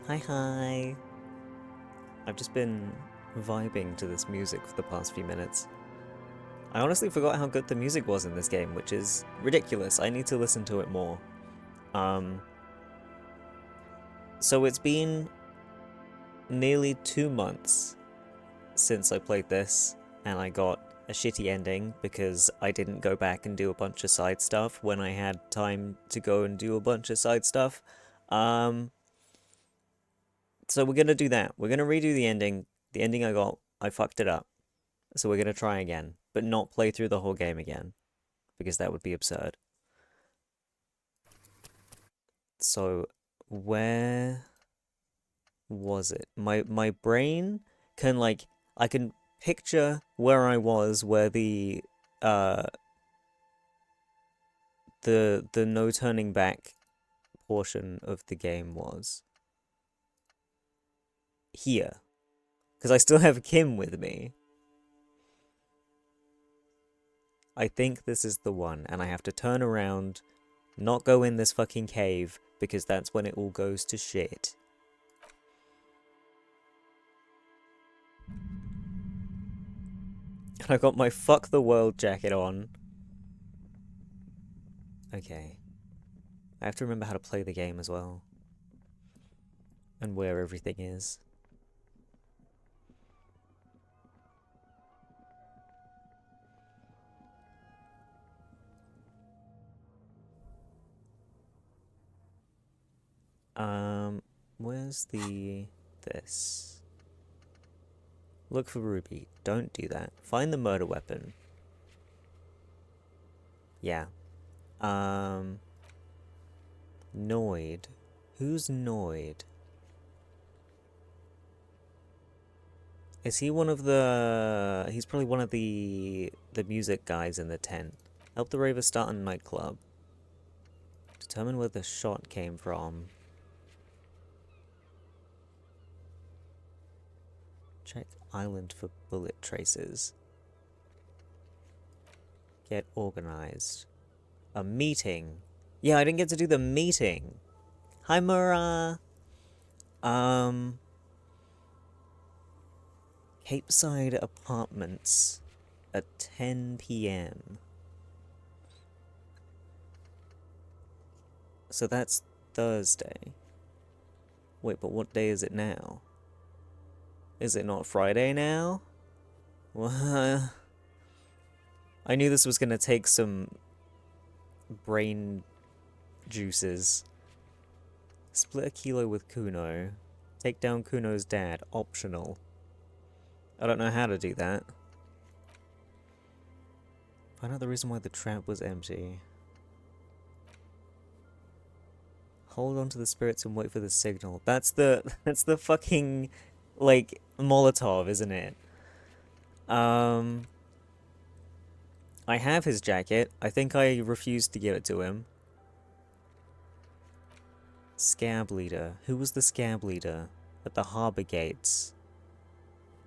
Hi, hi. I've just been vibing to this music for the past few minutes. I honestly forgot how good the music was in this game, which is ridiculous. I need to listen to it more. Um, so it's been nearly 2 months since I played this, and I got a shitty ending because I didn't go back and do a bunch of side stuff when I had time to go and do a bunch of side stuff. Um, so we're gonna do that. We're gonna redo the ending. The ending I got, I fucked it up. So we're going to try again, but not play through the whole game again, because that would be absurd. So, where was it? My brain can I can picture where I was, where uh the no turning back portion of the game was. Here. Because I still have Kim with me. I think this is the one, and I have to turn around, not go in this fucking cave, because that's when it all goes to shit. And I got my fuck the world jacket on. Okay. I have to remember how to play the game as well. And where everything is. Where's this? Look for Ruby. Don't do that. Find the murder weapon. Yeah. Noid. Who's Noid? Is he one of the... He's probably one of the music guys in the tent. Help the raver start a nightclub. Determine where the shot came from. Check island for bullet traces. Get organized. A meeting. Yeah, I didn't get to do the meeting. Hi, Mura. Capeside Apartments at 10 p.m. So that's Thursday. Wait, but what day is it now? Is it not Friday now? Well, I knew this was gonna take some brain juices. Split a kilo with Kuno. Take down Kuno's dad. Optional. I don't know how to do that. Find out the reason why the trap was empty. Hold on to the spirits and wait for the signal. That's the fucking Molotov, isn't it? I have his jacket. I think I refused to give it to him. Scab leader. Who was the scab leader at the harbor gates?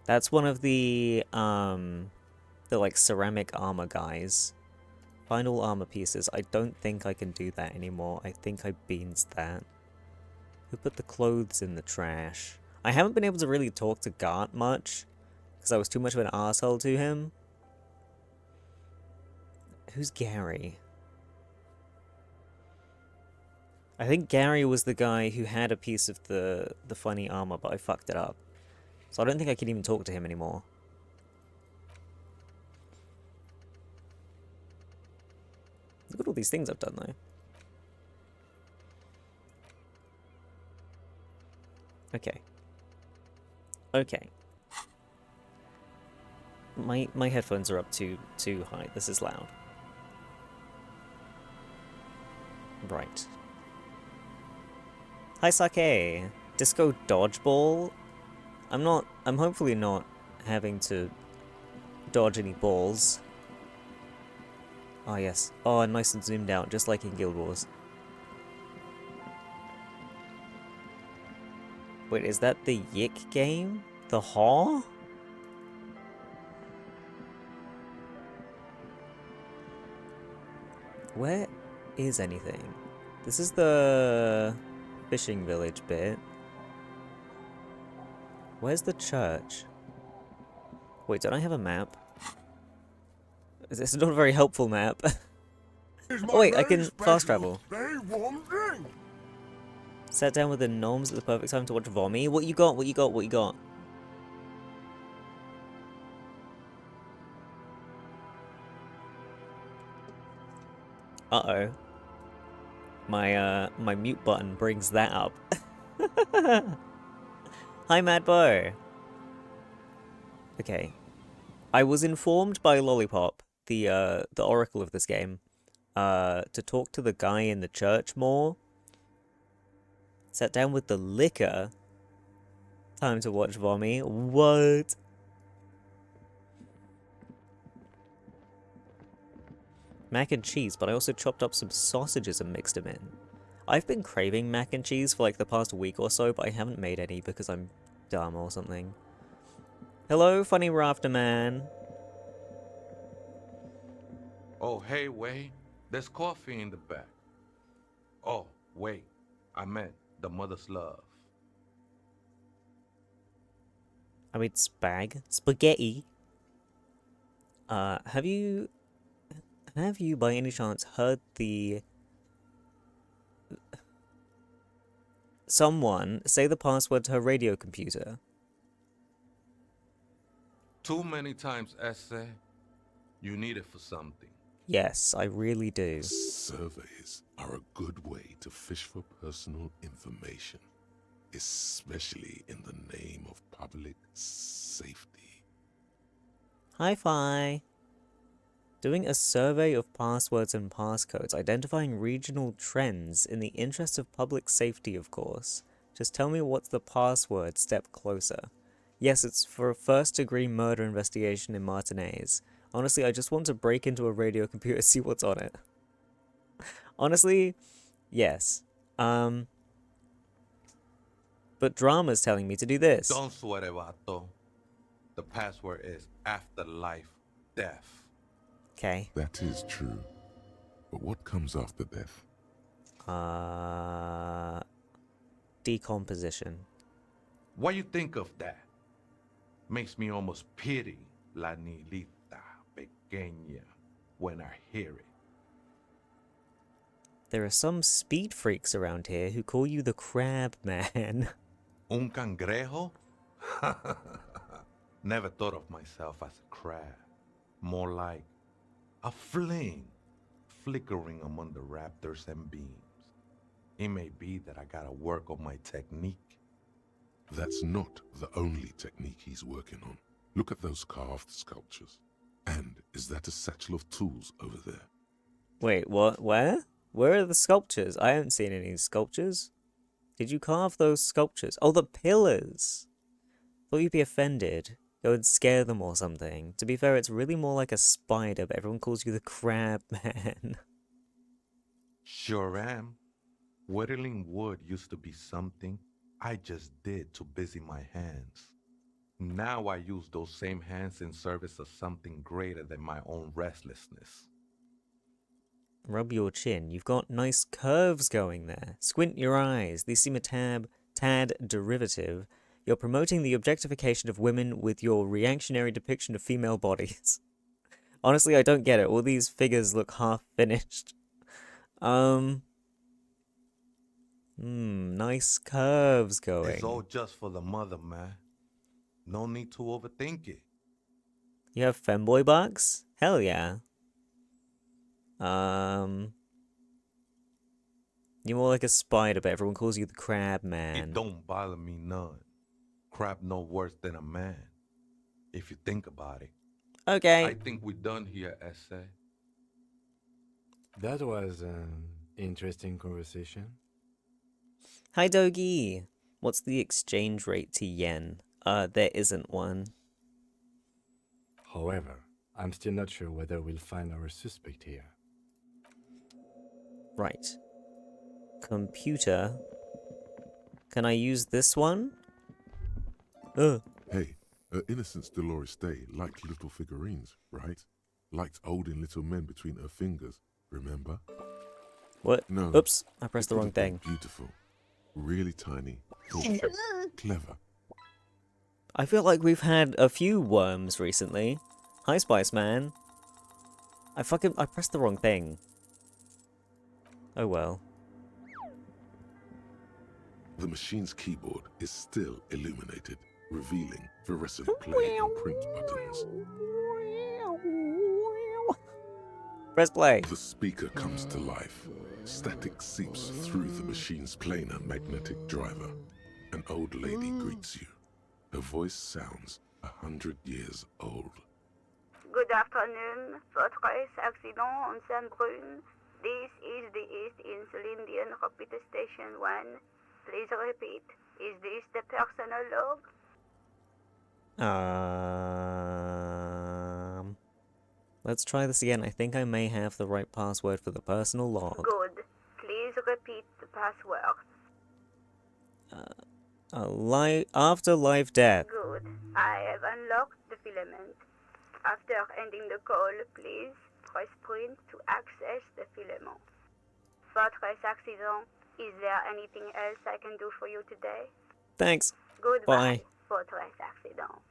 That's one of the ceramic armor guys. Find all armor pieces. I don't think I can do that anymore. I think I beans that. Who put the clothes in the trash? I haven't been able to really talk to Gart much, because I was too much of an asshole to him. Who's Gary? I think Gary was the guy who had a piece of the funny armor, but I fucked it up. So I don't think I can even talk to him anymore. Look at all these things I've done, though. Okay. Okay. My headphones are up too high. This is loud. Right. Hi, Sake. Disco dodgeball. I'm hopefully not having to dodge any balls. Oh yes. Oh, nice and zoomed out, just like in Guild Wars. Wait, is that the Yick game? The Haw? Where is anything? This is the fishing village bit. Where's the church? Wait, don't I have a map? It's not a very helpful map. Oh wait, I can fast travel. Sat down with the gnomes at the perfect time to watch Vommy. What you got? What you got? What you got? Uh-oh. My mute button brings that up. Hi, Mad Bo. Okay. I was informed by Lollipop, the oracle of this game, to talk to the guy in the church more. Sat down with the liquor. Time to watch Vommy. What? Mac and cheese, but I also chopped up some sausages and mixed them in. I've been craving mac and cheese for like the past week or so, but I haven't made any because I'm dumb or something. Hello, funny rafter man. Oh, hey, wait. There's coffee in the back. Oh, wait. I meant the mother's love. I mean, spaghetti. Have you by any chance heard someone say the password to her radio computer? Too many times, essay. You need it for something. Yes, I really do. Surveys are a good way to fish for personal information, especially in the name of public safety. Hi-fi. Doing a survey of passwords and passcodes, identifying regional trends in the interest of public safety, of course. Just tell me what's the password step closer. Yes, it's for a first-degree murder investigation in Martinez. Honestly, I just want to break into a radio computer, see what's on it. Honestly, yes. But Drama's telling me to do this. Don't sweat it, vato. The password is afterlife death. Okay. That is true. But what comes after death? Decomposition. What you think of that? Makes me almost pity la niñita pequeña when I hear it. There are some speed freaks around here who call you the Crab Man. Un cangrejo? Never thought of myself as a crab. More like a flame flickering among the raptors and beams. It may be that I gotta work on my technique. That's not the only technique he's working on. Look at those carved sculptures. And is that a satchel of tools over there? Wait, what? Where? Where are the sculptures? I haven't seen any sculptures. Did you carve those sculptures? Oh, the pillars! Thought you'd be offended. Go and scare them or something. To be fair, it's really more like a spider, but everyone calls you the Crab Man. Sure am. Whittling wood used to be something I just did to busy my hands. Now I use those same hands in service of something greater than my own restlessness. Rub your chin. You've got nice curves going there. Squint your eyes. These seem a tad derivative. You're promoting the objectification of women with your reactionary depiction of female bodies. Honestly, I don't get it. All these figures look half-finished. Nice curves going. It's all just for the mother, man. No need to overthink it. You have femboy bucks? Hell yeah. You're more like a spider, but everyone calls you the Crab Man. It don't bother me none. Crab no worse than a man, if you think about it. Okay. I think we're done here, essay. That was an interesting conversation. Hi, Dogi. What's the exchange rate to yen? There isn't one. However, I'm still not sure whether we'll find our suspect here. Right. Computer. Can I use this one? Hey, her Innocence Dolores Day liked little figurines, right? Liked holding little men between her fingers, remember? What? No. Oops, I pressed it the could wrong have been thing. Beautiful. Really tiny. Thoughtful. Clever. I feel like we've had a few worms recently. Hi, Spice Man. I pressed the wrong thing. Oh well. The machine's keyboard is still illuminated, revealing fluorescent play and print buttons. Press play. The speaker comes to life. Static seeps through the machine's planar magnetic driver. An old lady greets you. Her voice sounds 100 years old. Good afternoon, Fortress Accident on Saint-Brune. This is the East Insulindian Repeater Station 1. Please repeat. Is this the personal log? Let's try this again. I think I may have the right password for the personal log. Good. Please repeat the password. After life death. Good. I have unlocked the filament. After ending the call, please press print to access the filament. Fortress Accident, is there anything else I can do for you today? Thanks. Goodbye, Bye. Fortress Accident.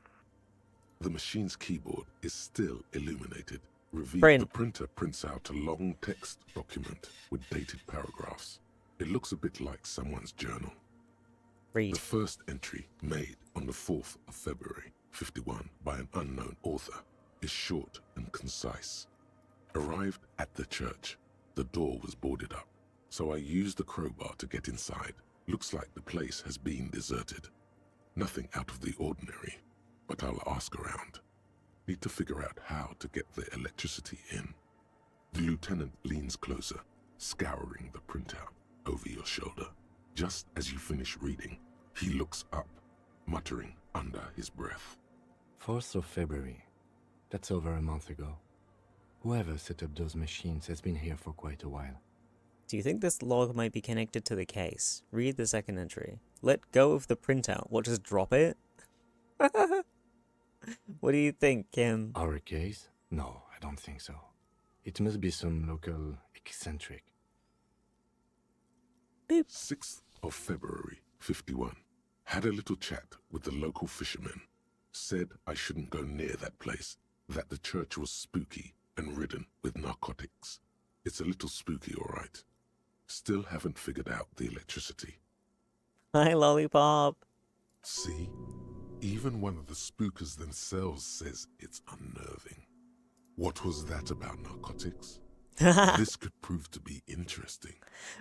The machine's keyboard is still illuminated. Revealed. Print. The printer prints out a long text document with dated paragraphs. It looks a bit like someone's journal. Read. The first entry, made on the 4th of February, 51, by an unknown author, is short and concise. Arrived at the church. The door was boarded up, so I used the crowbar to get inside. Looks like the place has been deserted. Nothing out of the ordinary, but I'll ask around. Need to figure out how to get the electricity in. The lieutenant leans closer, scouring the printout over your shoulder. Just as you finish reading, he looks up, muttering under his breath. 4th of February. That's over a month ago. Whoever set up those machines has been here for quite a while. Do you think this log might be connected to the case? Read the second entry. Let go of the printout. What, just drop it? What do you think, Kim? Our case? No, I don't think so. It must be some local eccentric. 6th of February, 51. Had a little chat with the local fishermen. Said I shouldn't go near that place, that the church was spooky and ridden with narcotics. It's a little spooky, all right. Still haven't figured out the electricity. Hi, Lollipop. See? Even one of the spookers themselves says it's unnerving. What was that about narcotics? This could prove to be interesting.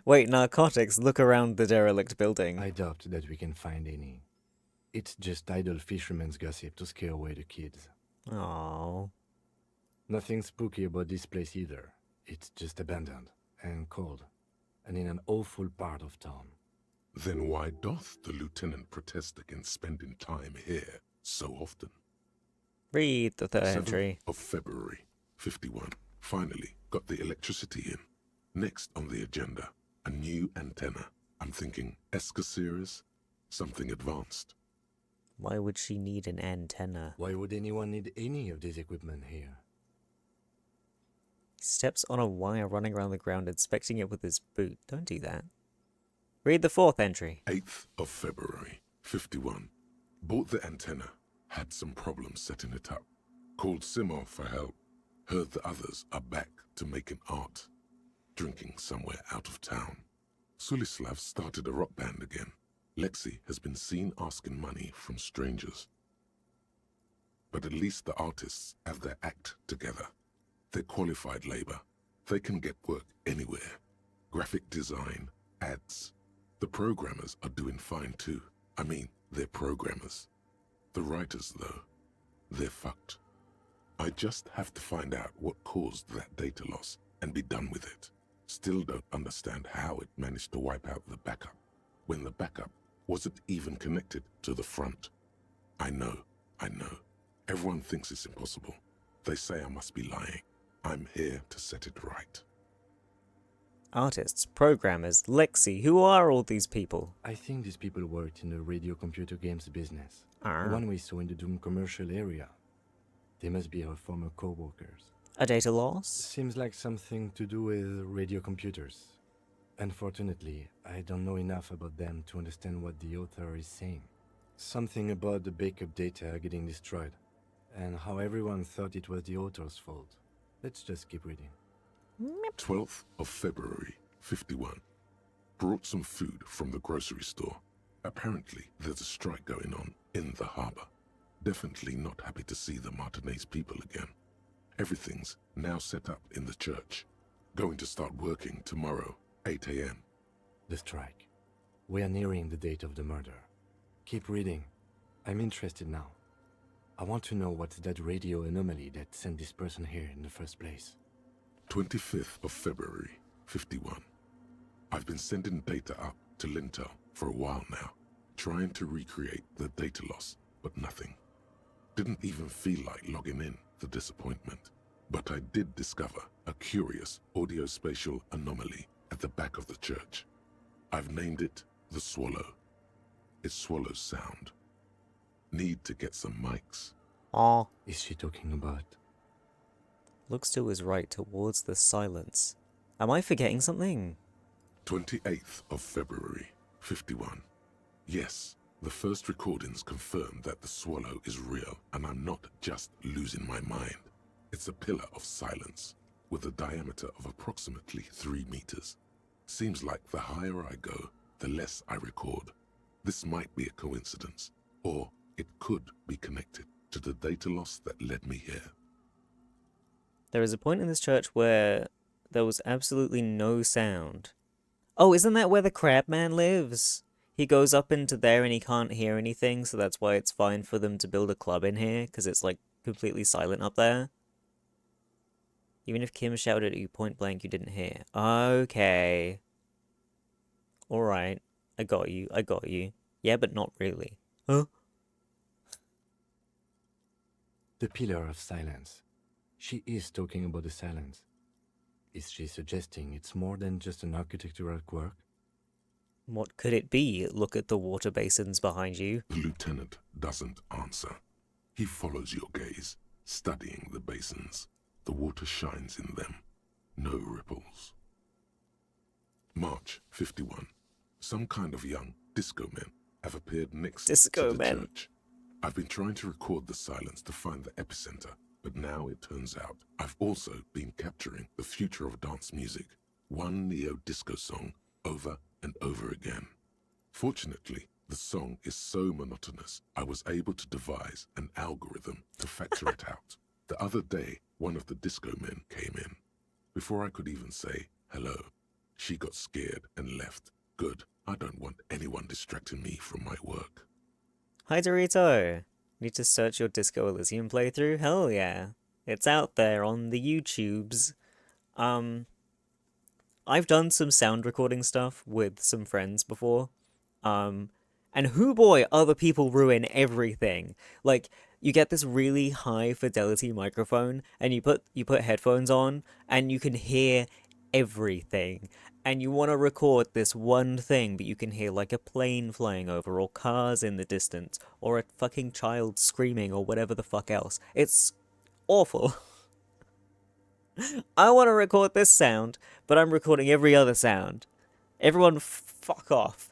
Wait, narcotics, look around the derelict building. I doubt that we can find any. It's just idle fishermen's gossip to scare away the kids. Aww. Nothing spooky about this place either. It's just abandoned and cold, and in an awful part of town. Then why doth the lieutenant protest against spending time here so often? Read the third 7th entry. of February, 51. Finally got the electricity in. Next on the agenda, a new antenna. I'm thinking ESCA series, something advanced. Why would she need an antenna? Why would anyone need any of this equipment here? He steps on a wire running around the ground, inspecting it with his boot. Don't do that. Read the fourth entry. 8th of February, 51. Bought the antenna, had some problems setting it up. Called Simon for help. Heard the others are back to making art. Drinking somewhere out of town. Sulislav started a rock band again. Lexi has been seen asking money from strangers. But at least the artists have their act together. They're qualified labor. They can get work anywhere. Graphic design, ads. The programmers are doing fine too. I mean, they're programmers. The writers, though, they're fucked. I just have to find out what caused that data loss and be done with it. Still don't understand how it managed to wipe out the backup, when the backup wasn't even connected to the front. I know. Everyone thinks it's impossible. They say I must be lying. I'm here to set it right. Artists, programmers, Lexi, who are all these people? I think these people worked in the radio computer games business. Ah. The one we saw in the Doom commercial area. They must be our former co-workers. A data loss? Seems like something to do with radio computers. Unfortunately, I don't know enough about them to understand what the author is saying. Something about the backup data getting destroyed, and how everyone thought it was the author's fault. Let's just keep reading. 12th of February, 51. Brought some food from the grocery store. Apparently, there's a strike going on in the harbor. Definitely not happy to see the Martinez people again. Everything's now set up in the church. Going to start working tomorrow, 8 a.m. The strike. We are nearing the date of the murder. Keep reading. I'm interested now. I want to know what's that radio anomaly that sent this person here in the first place. 25th of February, 51. I've been sending data up to Lintel for a while now, trying to recreate the data loss, but nothing. Didn't even feel like logging in, the disappointment. But I did discover a curious audio-spatial anomaly at the back of the church. I've named it the Swallow. It swallows sound. Need to get some mics. Aw. Is she talking about? Looks to his right towards the silence. Am I forgetting something? 28th of February, 51. Yes, the first recordings confirm that the Swallow is real, and I'm not just losing my mind. It's a pillar of silence, with a diameter of approximately 3 meters. Seems like the higher I go, the less I record. This might be a coincidence, or it could be connected to the data loss that led me here. There is a point in this church where there was absolutely no sound. Oh, isn't that where the crab man lives? He goes up into there and he can't hear anything, so that's why it's fine for them to build a club in here, because it's like completely silent up there. Even if Kim shouted at you point blank, you didn't hear. Okay. Alright. I got you. Yeah, but not really. Huh? The pillar of silence. She is talking about the silence. Is she suggesting it's more than just an architectural quirk? What could it be? Look at the water basins behind you. The lieutenant doesn't answer. He follows your gaze, studying the basins. The water shines in them. No ripples. March 51. Some kind of young disco men have appeared next Disco to the men. church. I've been trying to record the silence to find the epicenter, but now it turns out I've also been capturing the future of dance music, one neo-disco song over and over again. Fortunately, the song is so monotonous, I was able to devise an algorithm to factor it out. The other day, one of the disco men came in. Before I could even say hello, she got scared and left. Good, I don't want anyone distracting me from my work. Hi Dorito! Need to search your Disco Elysium playthrough? Hell yeah. It's out there on the YouTubes. I've done some sound recording stuff with some friends before. And hoo boy, other people ruin everything. Like, you get this really high fidelity microphone and you put headphones on and you can hear everything. And you want to record this one thing, but you can hear like a plane flying over or cars in the distance or a fucking child screaming or whatever the fuck else. It's awful. I want to record this sound, but I'm recording every other sound. Everyone fuck off.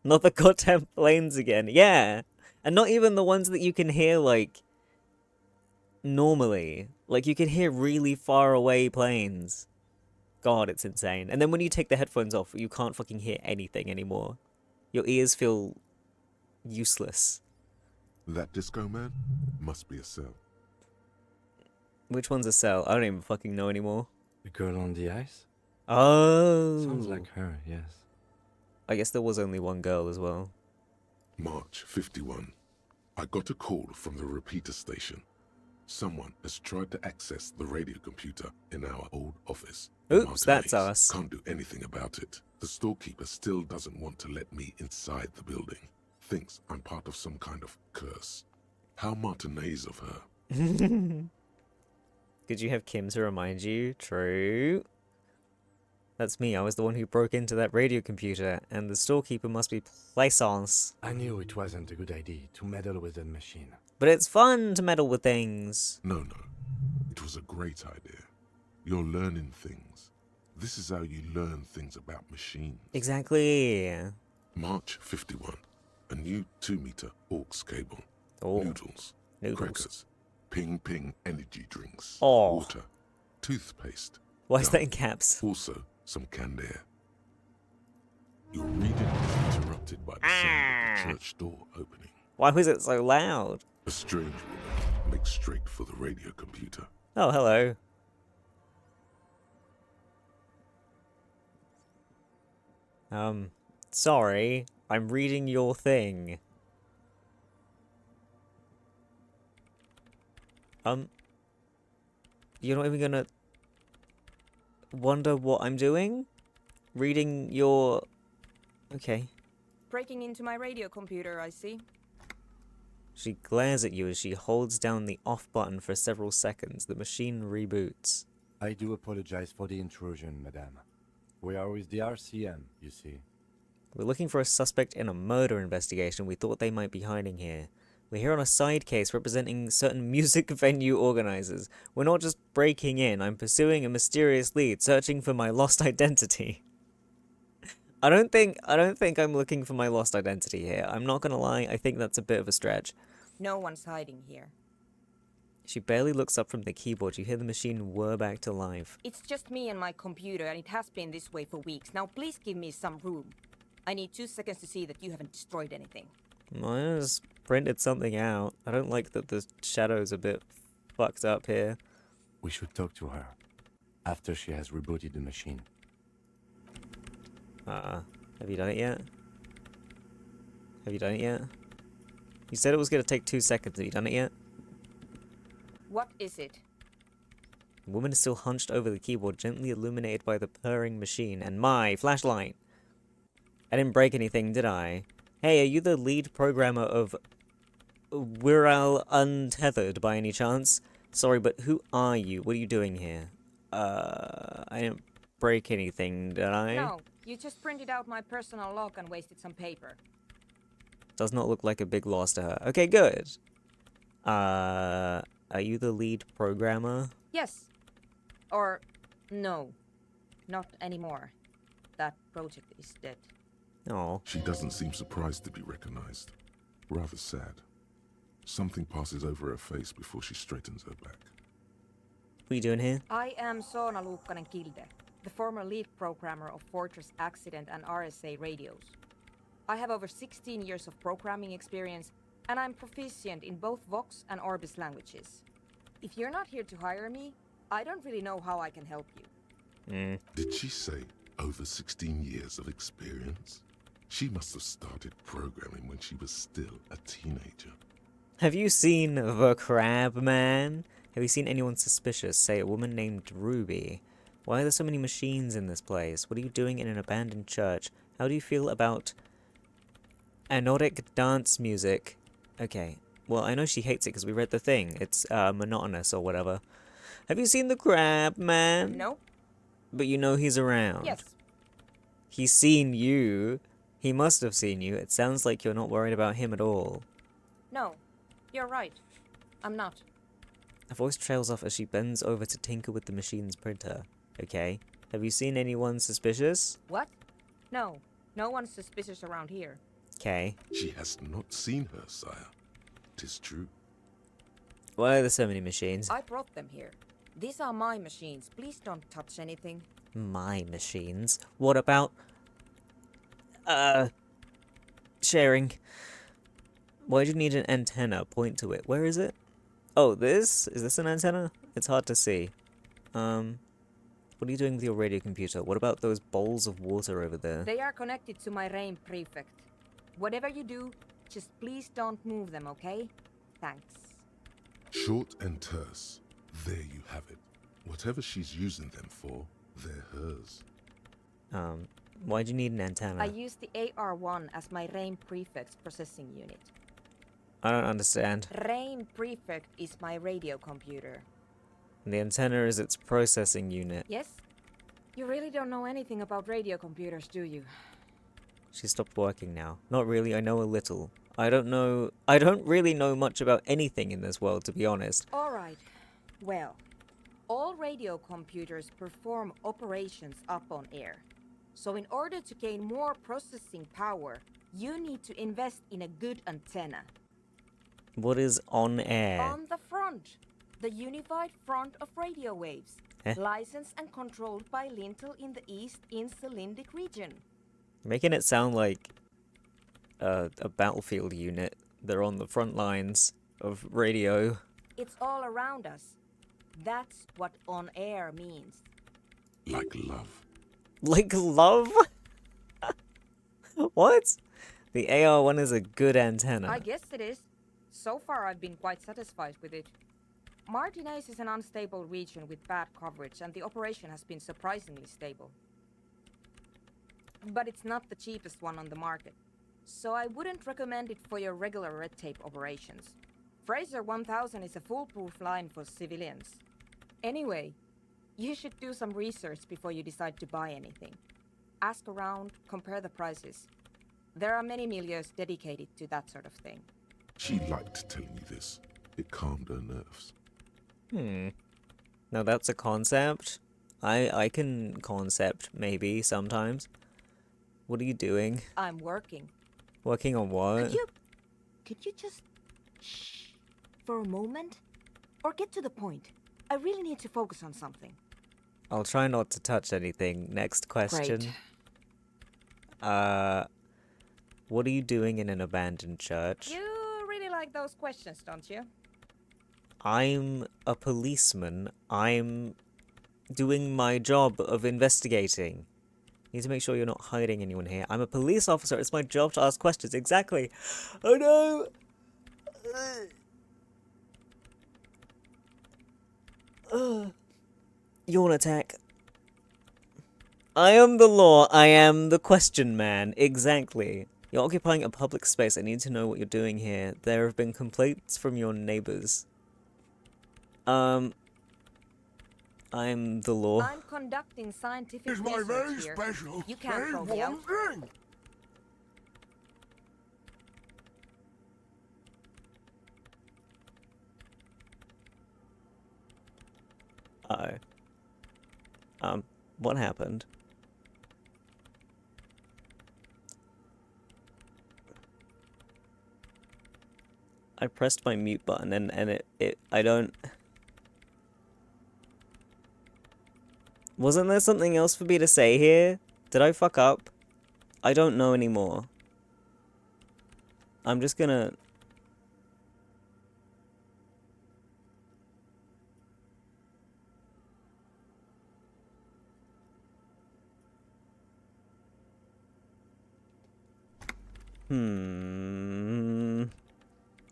Not the goddamn planes again. Yeah. And not even the ones that you can hear, like, normally. Like, you can hear really far away planes. God, it's insane. And then when you take the headphones off, you can't fucking hear anything anymore. Your ears feel useless. That disco man must be a cell. Which one's a cell? I don't even fucking know anymore. The girl on the ice? Oh. Sounds like her, yes. I guess there was only one girl as well. March 51. I got a call from the repeater station. Someone has tried to access the radio computer in our old office. Oops, that's Martinez us. Can't do anything about it. The storekeeper still doesn't want to let me inside the building. Thinks I'm part of some kind of curse. How Martinez of her. Could you have Kim to remind you? True. That's me. I was the one who broke into that radio computer, and the storekeeper must be Plaisance. I knew it wasn't a good idea to meddle with that machine. But it's fun to meddle with things. No. It was a great idea. You're learning things. This is how you learn things about machines. Exactly. March 51. A new 2-meter aux cable. Oh, Noodles. noodles. Crackers. Ping Ping energy drinks. Oh. Water. Toothpaste. Why is that gum, in caps? Also, some canned air. Your reading is interrupted by the sound of the church door opening. Why was it so loud? A strange woman makes straight for the radio computer. Oh, hello. Sorry. I'm reading your thing. You're not even gonna wonder what I'm doing? Reading your... Okay. Breaking into my radio computer, I see. She glares at you as she holds down the off button for several seconds. The machine reboots. I do apologize for the intrusion, madame. We are with the RCM, you see. We're looking for a suspect in a murder investigation. We thought they might be hiding here. We're here on a side case representing certain music venue organizers. We're not just breaking in. I'm pursuing a mysterious lead, searching for my lost identity. I don't think I'm looking for my lost identity here. I'm not gonna lie, I think that's a bit of a stretch. No one's hiding here. She barely looks up from the keyboard. You hear the machine whir back to life. It's just me and my computer, and it has been this way for weeks. Now please give me some room. I need 2 seconds to see that you haven't destroyed anything. I just printed something out. I don't like that the shadow's a bit fucked up here. We should talk to her after she has rebooted the machine. Have you done it yet? Have you done it yet? You said it was gonna take 2 seconds. Have you done it yet? What is it? The woman is still hunched over the keyboard, gently illuminated by the purring machine. And my flashlight! I didn't break anything, did I? Hey, are you the lead programmer of Wirral Untethered by any chance? Sorry, but who are you? What are you doing here? I didn't break anything, did I? No, you just printed out my personal log and wasted some paper. Does not look like a big loss to her. Okay, good. Are you the lead programmer? Yes. Or, no. Not anymore. That project is dead. Oh. She doesn't seem surprised to be recognized. Rather sad. Something passes over her face before she straightens her back. What are you doing here? I am Soona Luukkanen-Kilde, the former lead programmer of Fortress Accident and RSA radios. I have over 16 years of programming experience, and I'm proficient in both Vox and Orbis languages. If you're not here to hire me, I don't really know how I can help you. Did she say over 16 years of experience? She must have started programming when she was still a teenager. Have you seen The Crab Man? Have you seen anyone suspicious? Say a woman named Ruby. Why are there so many machines in this place? What are you doing in an abandoned church? How do you feel about anodic dance music? Okay, well, I know she hates it because we read the thing. It's monotonous or whatever. Have you seen The Crab Man? No? But you know he's around. Yes. He's seen you. He must have seen you. It sounds like you're not worried about him at all. No. You're right. I'm not. Her voice trails off as she bends over to tinker with the machine's printer. Okay. Have you seen anyone suspicious? What? No. No one's suspicious around here. Okay. She has not seen her, sire. 'Tis true. Why are there so many machines? I brought them here. These are my machines. Please don't touch anything. My machines? What about... sharing. Why do you need an antenna? Point to it. Where is it? Oh, this? Is this an antenna? It's hard to see. What are you doing with your radio computer? What about those bowls of water over there? They are connected to my RAIN prefect. Whatever you do, just please don't move them, okay? Thanks. Short and terse. There you have it. Whatever she's using them for, they're hers. Why do you need an antenna? I use the AR-1 as my RAIN prefect's processing unit. I don't understand. RAIN prefect is my radio computer. And the antenna is its processing unit. Yes? You really don't know anything about radio computers, do you? She stopped working now. Not really, I know a little. I don't really know much about anything in this world, to be honest. Alright. Well, all radio computers perform operations up on air. So in order to gain more processing power, you need to invest in a good antenna. What is on air? On the front, the unified front of radio waves, Eh? licensed and controlled by Lintel in the East Insulindic region. Making it sound like a battlefield unit. They're on the front lines of radio. It's all around us. That's what on air means. Like love. Like love? What? The AR1 is a good antenna. I guess it is. So far I've been quite satisfied with it. Martinez is an unstable region with bad coverage and the operation has been surprisingly stable. But it's not the cheapest one on the market, so I wouldn't recommend it for your regular red tape operations. Fraser 1000 is a foolproof line for civilians. Anyway, you should do some research before you decide to buy anything. Ask around, compare the prices. There are many milieus dedicated to that sort of thing. She liked telling me this. It calmed her nerves. Now that's a concept. I can concept maybe sometimes. What are you doing? I'm working. Working on what? Could you just shh for a moment? Or get to the point. I really need to focus on something. I'll try not to touch anything. Next question. Great. What are you doing in an abandoned church? You really like those questions, don't you? I'm a policeman. I'm doing my job of investigating. Need to make sure you're not hiding anyone here. I'm a police officer. It's my job to ask questions. Exactly. Oh no! Yawn attack. I am the law. I am the question man. Exactly. You're occupying a public space. I need to know what you're doing here. There have been complaints from your neighbors. I'm the law. I'm conducting scientific research here. You can't throw me out. Uh-oh. What happened? I pressed my mute button and I don't... Wasn't there something else for me to say here? Did I fuck up? I don't know anymore. I'm just gonna...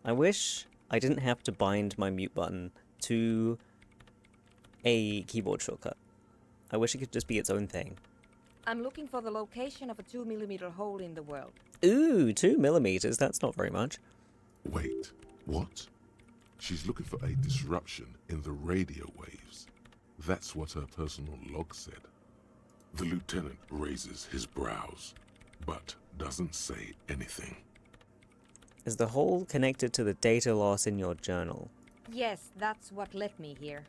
I wish I didn't have to bind my mute button to a keyboard shortcut. I wish it could just be its own thing. I'm looking for the location of a 2mm hole in the world. Ooh, 2mm, that's not very much. Wait, what? She's looking for a disruption in the radio waves. That's what her personal log said. The lieutenant raises his brows, but doesn't say anything. Is the hole connected to the data loss in your journal? Yes, that's what led me here.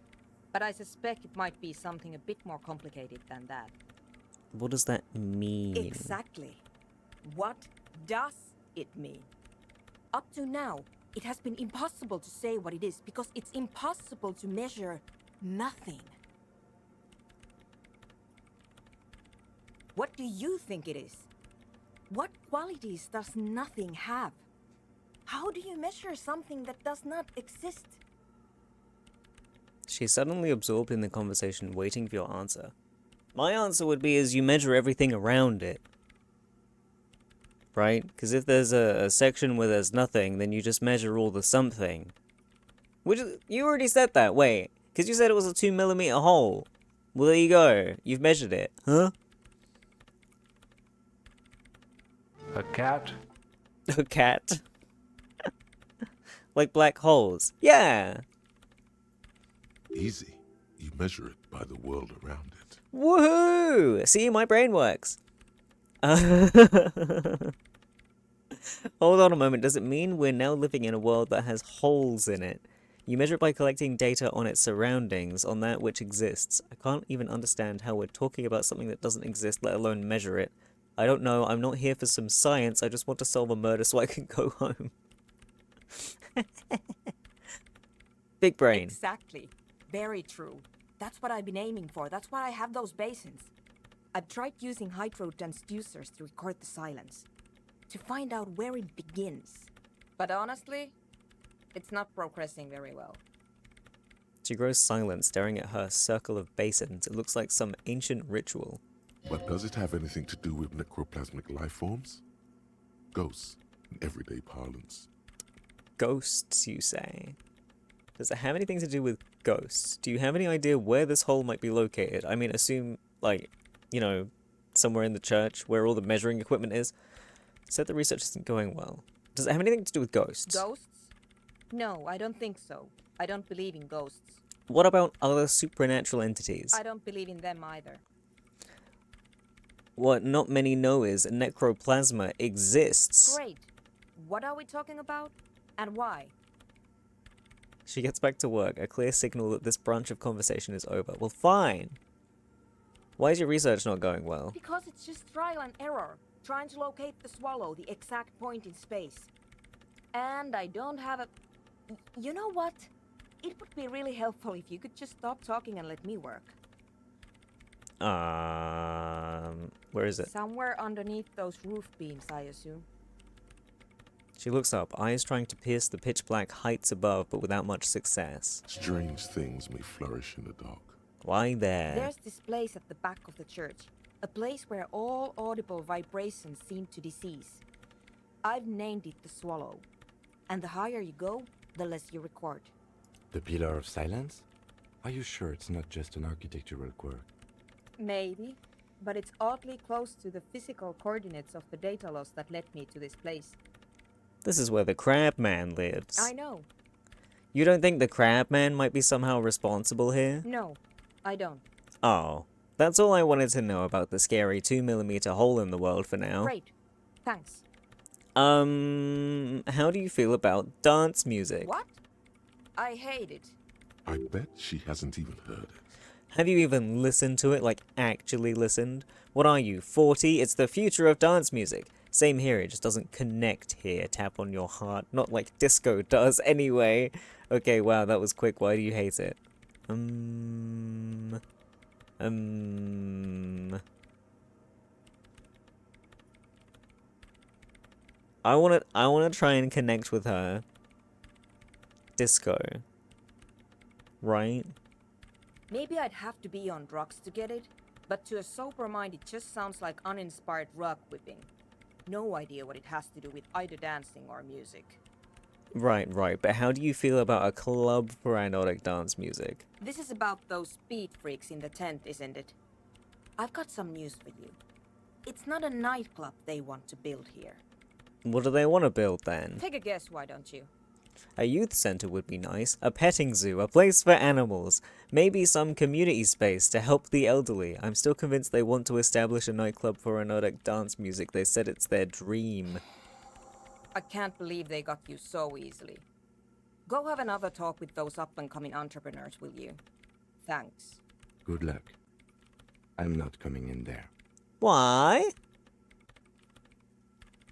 But I suspect it might be something a bit more complicated than that. What does that mean? Exactly. What does it mean? Up to now, it has been impossible to say what it is because it's impossible to measure nothing. What do you think it is? What qualities does nothing have? How do you measure something that does not exist? She's suddenly absorbed in the conversation, waiting for your answer. My answer would be is you measure everything around it. Right? Because if there's a section where there's nothing, then you just measure all the something. Which, you already said that, wait. Because you said it was a 2mm hole. Well, there you go. You've measured it. Huh? A cat? A cat. Like black holes. Yeah. Easy. You measure it by the world around it. Woohoo! See, my brain works. Hold on a moment. Does it mean we're now living in a world that has holes in it? You measure it by collecting data on its surroundings, on that which exists. I can't even understand how we're talking about something that doesn't exist, let alone measure it. I don't know, I'm not here for some science, I just want to solve a murder so I can go home. Big brain. Exactly. Very true. That's what I've been aiming for. That's why I have those basins. I've tried using hydro transducers to record the silence, to find out where it begins. But honestly, it's not progressing very well. She grows silent, staring at her circle of basins. It looks like some ancient ritual. But does it have anything to do with necroplasmic life forms? Ghosts, in everyday parlance. Ghosts, you say? Does it have anything to do with ghosts? Do you have any idea where this hole might be located? I mean, assume, like, you know, somewhere in the church where all the measuring equipment is. Said the research isn't going well. Does it have anything to do with ghosts? Ghosts? No, I don't think so. I don't believe in ghosts. What about other supernatural entities? I don't believe in them either. What not many know is necroplasma exists. Great. What are we talking about? And why? She gets back to work, a clear signal that this branch of conversation is over. Well, fine. Why is your research not going well? Because it's just trial and error. Trying to locate the swallow, the exact point in space. And I don't have a... You know what? It would be really helpful if you could just stop talking and let me work. Where is it? Somewhere underneath those roof beams, I assume. She looks up, eyes trying to pierce the pitch black heights above, but without much success. Strange things may flourish in the dark. Why there? There's this place at the back of the church. A place where all audible vibrations seem to decease. I've named it the Swallow. And the higher you go, the less you record. The Pillar of Silence? Are you sure it's not just an architectural quirk? Maybe, but it's oddly close to the physical coordinates of the data loss that led me to this place. This is where the Crab Man lives. I know. You don't think the Crab Man might be somehow responsible here? No, I don't. Oh, that's all I wanted to know about the scary 2mm hole in the world for now. Great. Thanks. How do you feel about dance music? What? I hate it. I bet she hasn't even heard it. Have you even listened to it, like actually listened? What are you, 40? It's the future of dance music. Same here, it just doesn't connect here. Tap on your heart. Not like disco does anyway. Okay, wow, that was quick. Why do you hate it? I wanna try and connect with her. Disco. Right? Maybe I'd have to be on drugs to get it, but to a sober mind it just sounds like uninspired rug whipping. No idea what it has to do with either dancing or music. Right, but how do you feel about a club for anodic dance music? This is about those speed freaks in the tent, isn't it? I've got some news for you. It's not a nightclub they want to build here. What do they want to build then? Take a guess, why don't you? A youth center would be nice, a petting zoo, a place for animals, maybe some community space to help the elderly. I'm still convinced they want to establish a nightclub for anodic dance music. They said it's their dream. I can't believe they got you so easily. Go have another talk with those up-and-coming entrepreneurs, will you? Thanks. Good luck. I'm not coming in there. Why?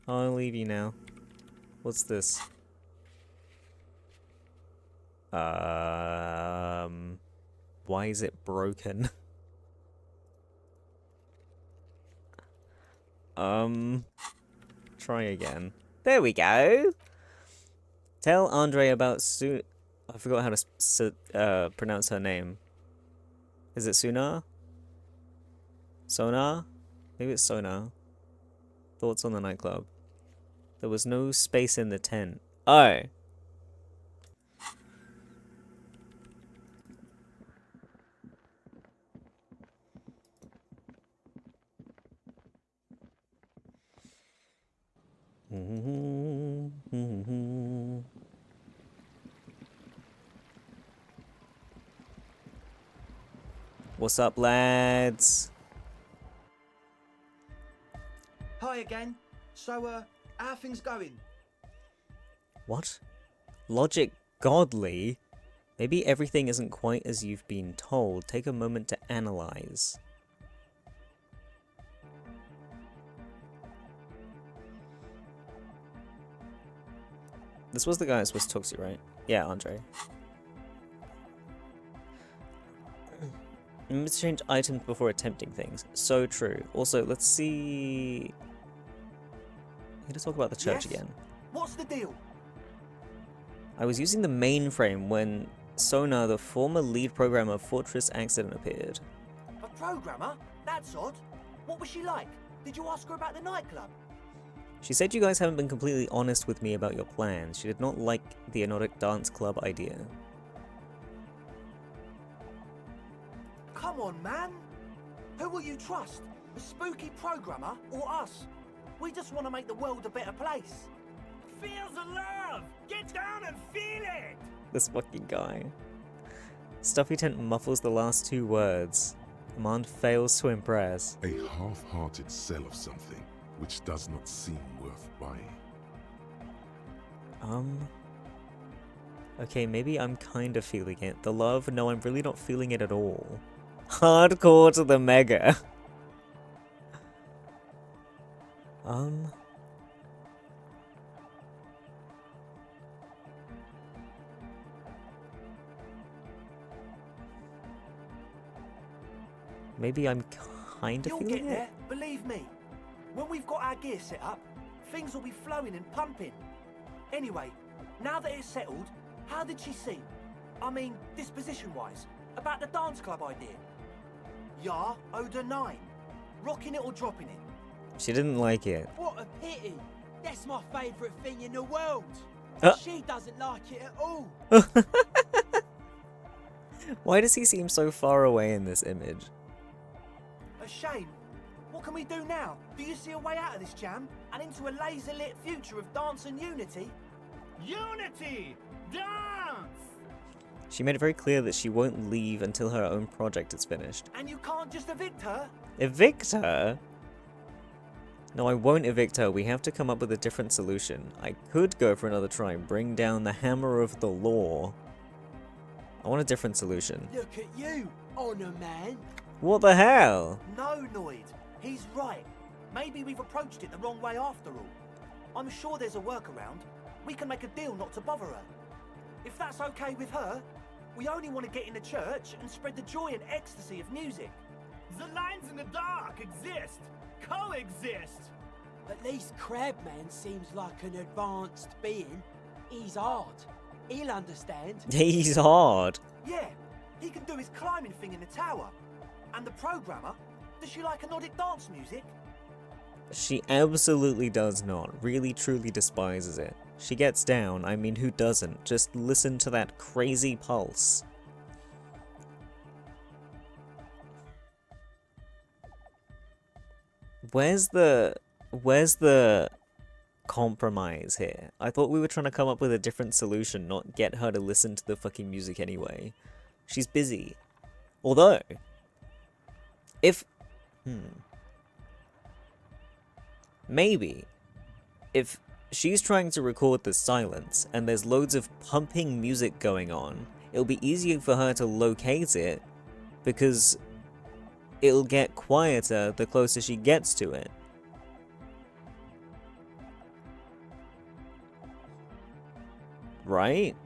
I'll leave you now. What's this? Why is it broken? Try again. There we go. Tell Andre about I forgot how to pronounce her name. Is it Suna? Sonar? Maybe it's Sonar. Thoughts on the nightclub. There was no space in the tent. Oh. What's up, lads? Hi again. So, how are things going? What? Logic Godly? Maybe everything isn't quite as you've been told. Take a moment to analyze. This was the guy I was supposed to talk to, right? Yeah, Andre. Remember to change items before attempting things. So true. Also, let's see... I'm gonna talk about the church Yes? again. What's the deal? I was using the mainframe when Sona, the former lead programmer of Fortress Accident, appeared. A programmer? That's odd. What was she like? Did you ask her about the nightclub? She said you guys haven't been completely honest with me about your plans. She did not like the Anodic Dance Club idea. Come on, man. Who will you trust? The spooky programmer or us? We just want to make the world a better place. Feel the love! Get down and feel it! This fucking guy. Stuffy Tent muffles the last two words. Command fails to impress. A half-hearted sell of something which does not seem worth buying. Okay, maybe I'm kind of feeling it. The love? No, I'm really not feeling it at all. Hardcore to the mega. Maybe I'm kind of You'll feeling get it. there, believe me. When we've got our gear set up, things will be flowing and pumping. Anyway, now that it's settled, how did she seem? I mean, disposition-wise, about the dance club idea. Yeah, owed her 9. Rocking it or dropping it. She didn't like it. What a pity! That's my favourite thing in the world! Uh. She doesn't like it at all! Why does he seem so far away in this image? A shame. What can we do now? Do you see a way out of this jam and into a laser-lit future of dance and unity? Unity! Dance! She made it very clear that she won't leave until her own project is finished. And you can't just evict her? Evict her? No, I won't evict her. We have to come up with a different solution. I could go for another try and bring down the hammer of the law. I want a different solution. Look at you, Honor Man! What the hell? No, Noid. He's right. Maybe we've approached it the wrong way after all. I'm sure there's a workaround. We can make a deal not to bother her. If that's okay with her, we only want to get in the church and spread the joy and ecstasy of music. The lines in the dark exist! Coexist! At least Crabman seems like an advanced being. He's hard. He'll understand. He's hard. Yeah, he can do his climbing thing in the tower. And the programmer, does she like Anodic dance music? She absolutely does not. Really, truly despises it. She gets down. I mean, who doesn't? Just listen to that crazy pulse. Where's the compromise here? I thought we were trying to come up with a different solution, not get her to listen to the fucking music anyway. She's busy. Although, if... Maybe, if she's trying to record the silence and there's loads of pumping music going on, it'll be easier for her to locate it because it'll get quieter the closer she gets to it. Right?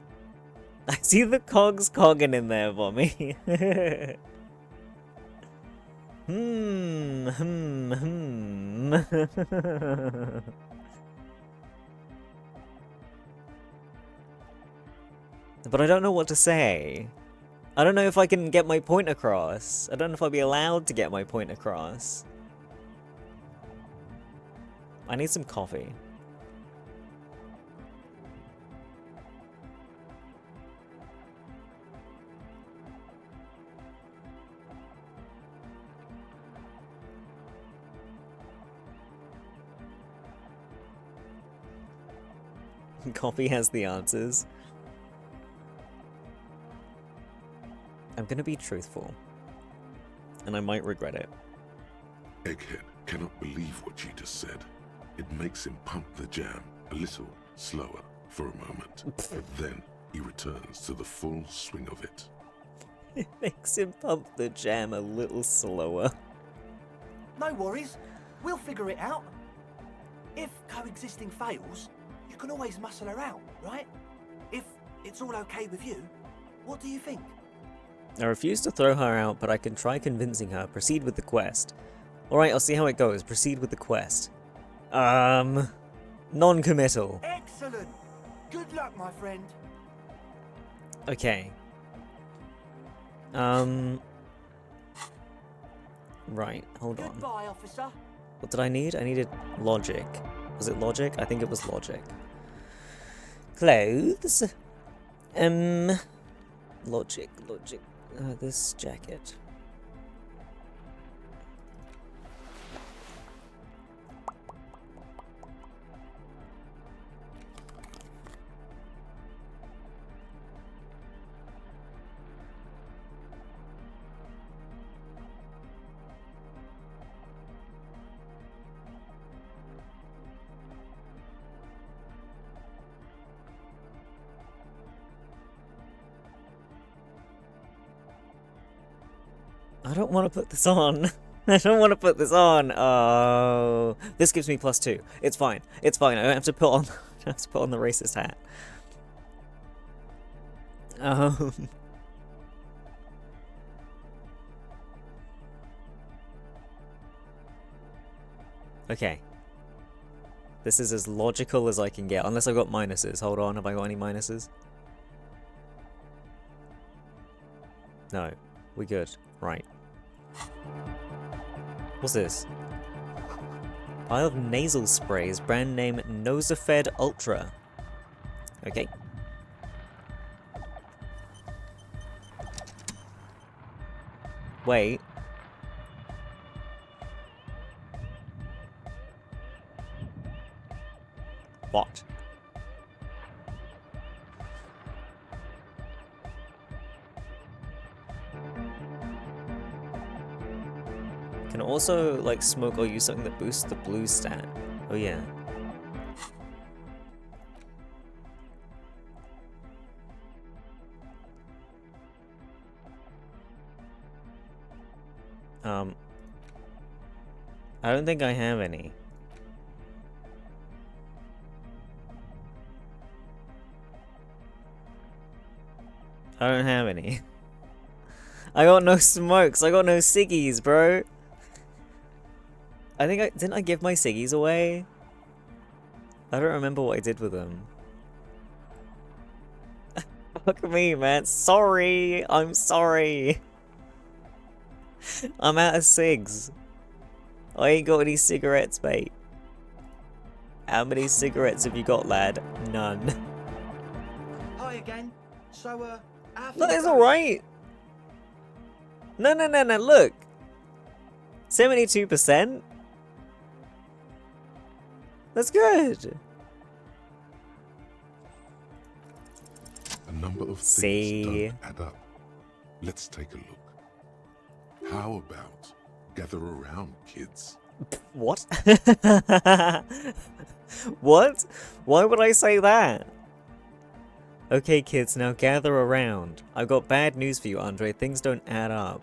I see the cogs cogging in there for me. But I don't know what to say. I don't know if I can get my point across. I don't know if I'll be allowed to get my point across. I need some coffee. Coffee has the answers. I'm gonna be truthful. And I might regret it. Egghead cannot believe what you just said. It makes him pump the jam a little slower for a moment, but then he returns to the full swing of it. It makes him pump the jam a little slower. No worries. We'll figure it out. If coexisting fails, you can always muscle her out, right? If it's all okay with you, what do you think? I refuse to throw her out, but I can try convincing her. Proceed with the quest. Alright, I'll see how it goes. Proceed with the quest. Non-committal. Excellent. Good luck, my friend. Okay. Right, hold on. Goodbye, officer. What did I need? I needed logic. Was it logic? I think it was logic. Clothes. Logic. This jacket. I don't want to put this on. I don't want to put this on. Oh, this gives me +2. It's fine. It's fine. I don't have to put on. I don't have to put on the racist hat. Okay. This is as logical as I can get, unless I've got minuses. Hold on, have I got any minuses? No. We good. Right. What's this? Pile of nasal sprays, brand name Nosafed Ultra. Okay. Wait. What? Can also, like, smoke or use something that boosts the blue stat. Oh, yeah. I don't think I have any. I don't have any. I got no smokes. I got no ciggies, bro. I think didn't I give my ciggies away? I don't remember what I did with them. Fuck me, man. Sorry. I'm sorry. I'm out of cigs. I ain't got any cigarettes, mate. How many cigarettes have you got, lad? None. Hi again. So, No, it's alright. No, look. 72%? That's good. A number of things See? don't add up. Let's take a look. How about gather around, kids? What? What? Why would I say that? Okay, kids, now gather around. I've got bad news for you, Andre. Things don't add up.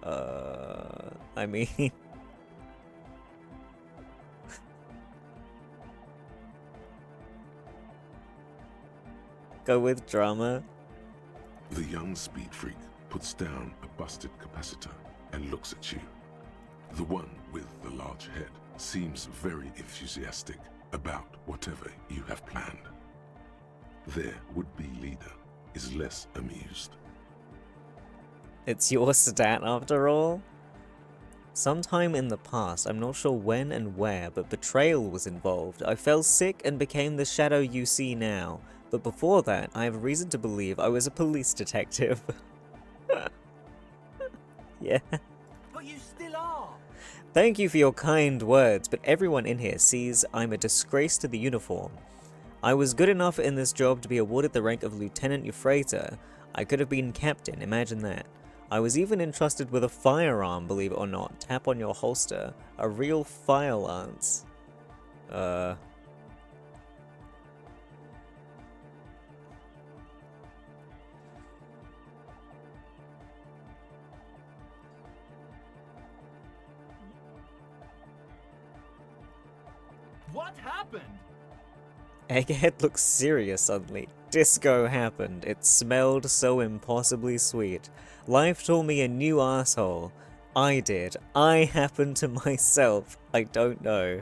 I mean... Go with drama. The young speed freak puts down a busted capacitor and looks at you. The one with the large head seems very enthusiastic about whatever you have planned. Their would-be leader is less amused. It's your stat after all? Sometime in the past, I'm not sure when and where, but betrayal was involved. I fell sick and became the shadow you see now. But before that, I have reason to believe I was a police detective. Yeah. But you still are. Thank you for your kind words, but everyone in here sees I'm a disgrace to the uniform. I was good enough in this job to be awarded the rank of Lieutenant Euphrator. I could have been captain, imagine that. I was even entrusted with a firearm, believe it or not. Tap on your holster. A real fire lance. What happened? Egghead looks serious suddenly. Disco happened. It smelled so impossibly sweet. Life told me a new asshole. I did. I happened to myself. I don't know.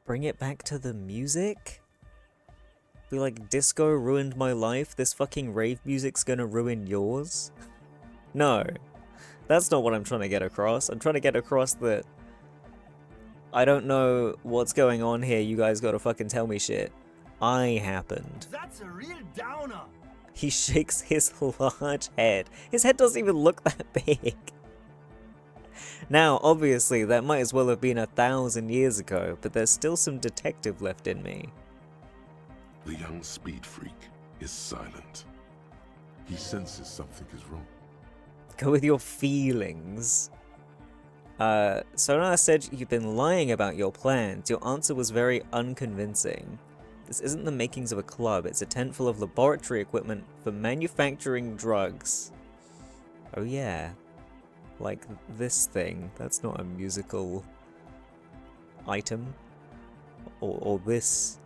Bring it back to the music? Be like, disco ruined my life, this fucking rave music's gonna ruin yours? No. That's not what I'm trying to get across. I'm trying to get across that I don't know what's going on here, you guys gotta fucking tell me shit. I happened. That's a real downer. He shakes his large head. His head doesn't even look that big. Now, obviously, that might as well have been 1,000 years ago, but there's still some detective left in me. The young speed freak is silent. He senses something is wrong. Go with your feelings. Sonar said you've been lying about your plans. Your answer was very unconvincing. This isn't the makings of a club, it's a tent full of laboratory equipment for manufacturing drugs. Oh yeah. Like this thing. That's not a musical item. Or this.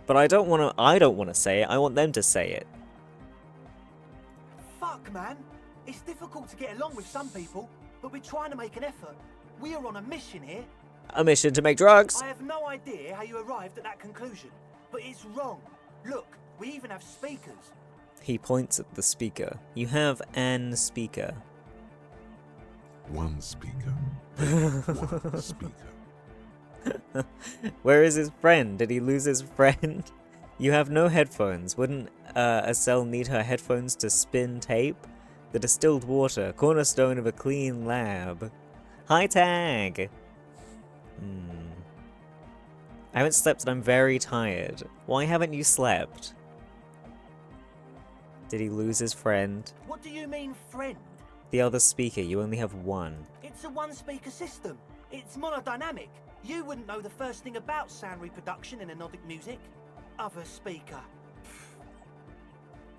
But I don't want to say it. I want them to say it. Fuck, man. It's difficult to get along with some people, but we're trying to make an effort. We are on a mission here. A mission to make drugs. I have no idea how you arrived at that conclusion, but it's wrong. Look, we even have speakers. He points at the speaker. You have an speaker. One speaker. One speaker. Where is his friend? Did he lose his friend? You have no headphones. Wouldn't a cell need her headphones to spin tape? The distilled water, cornerstone of a clean lab. Hi, Tag! I haven't slept and I'm very tired. Why haven't you slept? Did he lose his friend? What do you mean, friend? The other speaker, you only have one. It's a one-speaker system. It's monodynamic. You wouldn't know the first thing about sound reproduction in anodic music. Other speaker.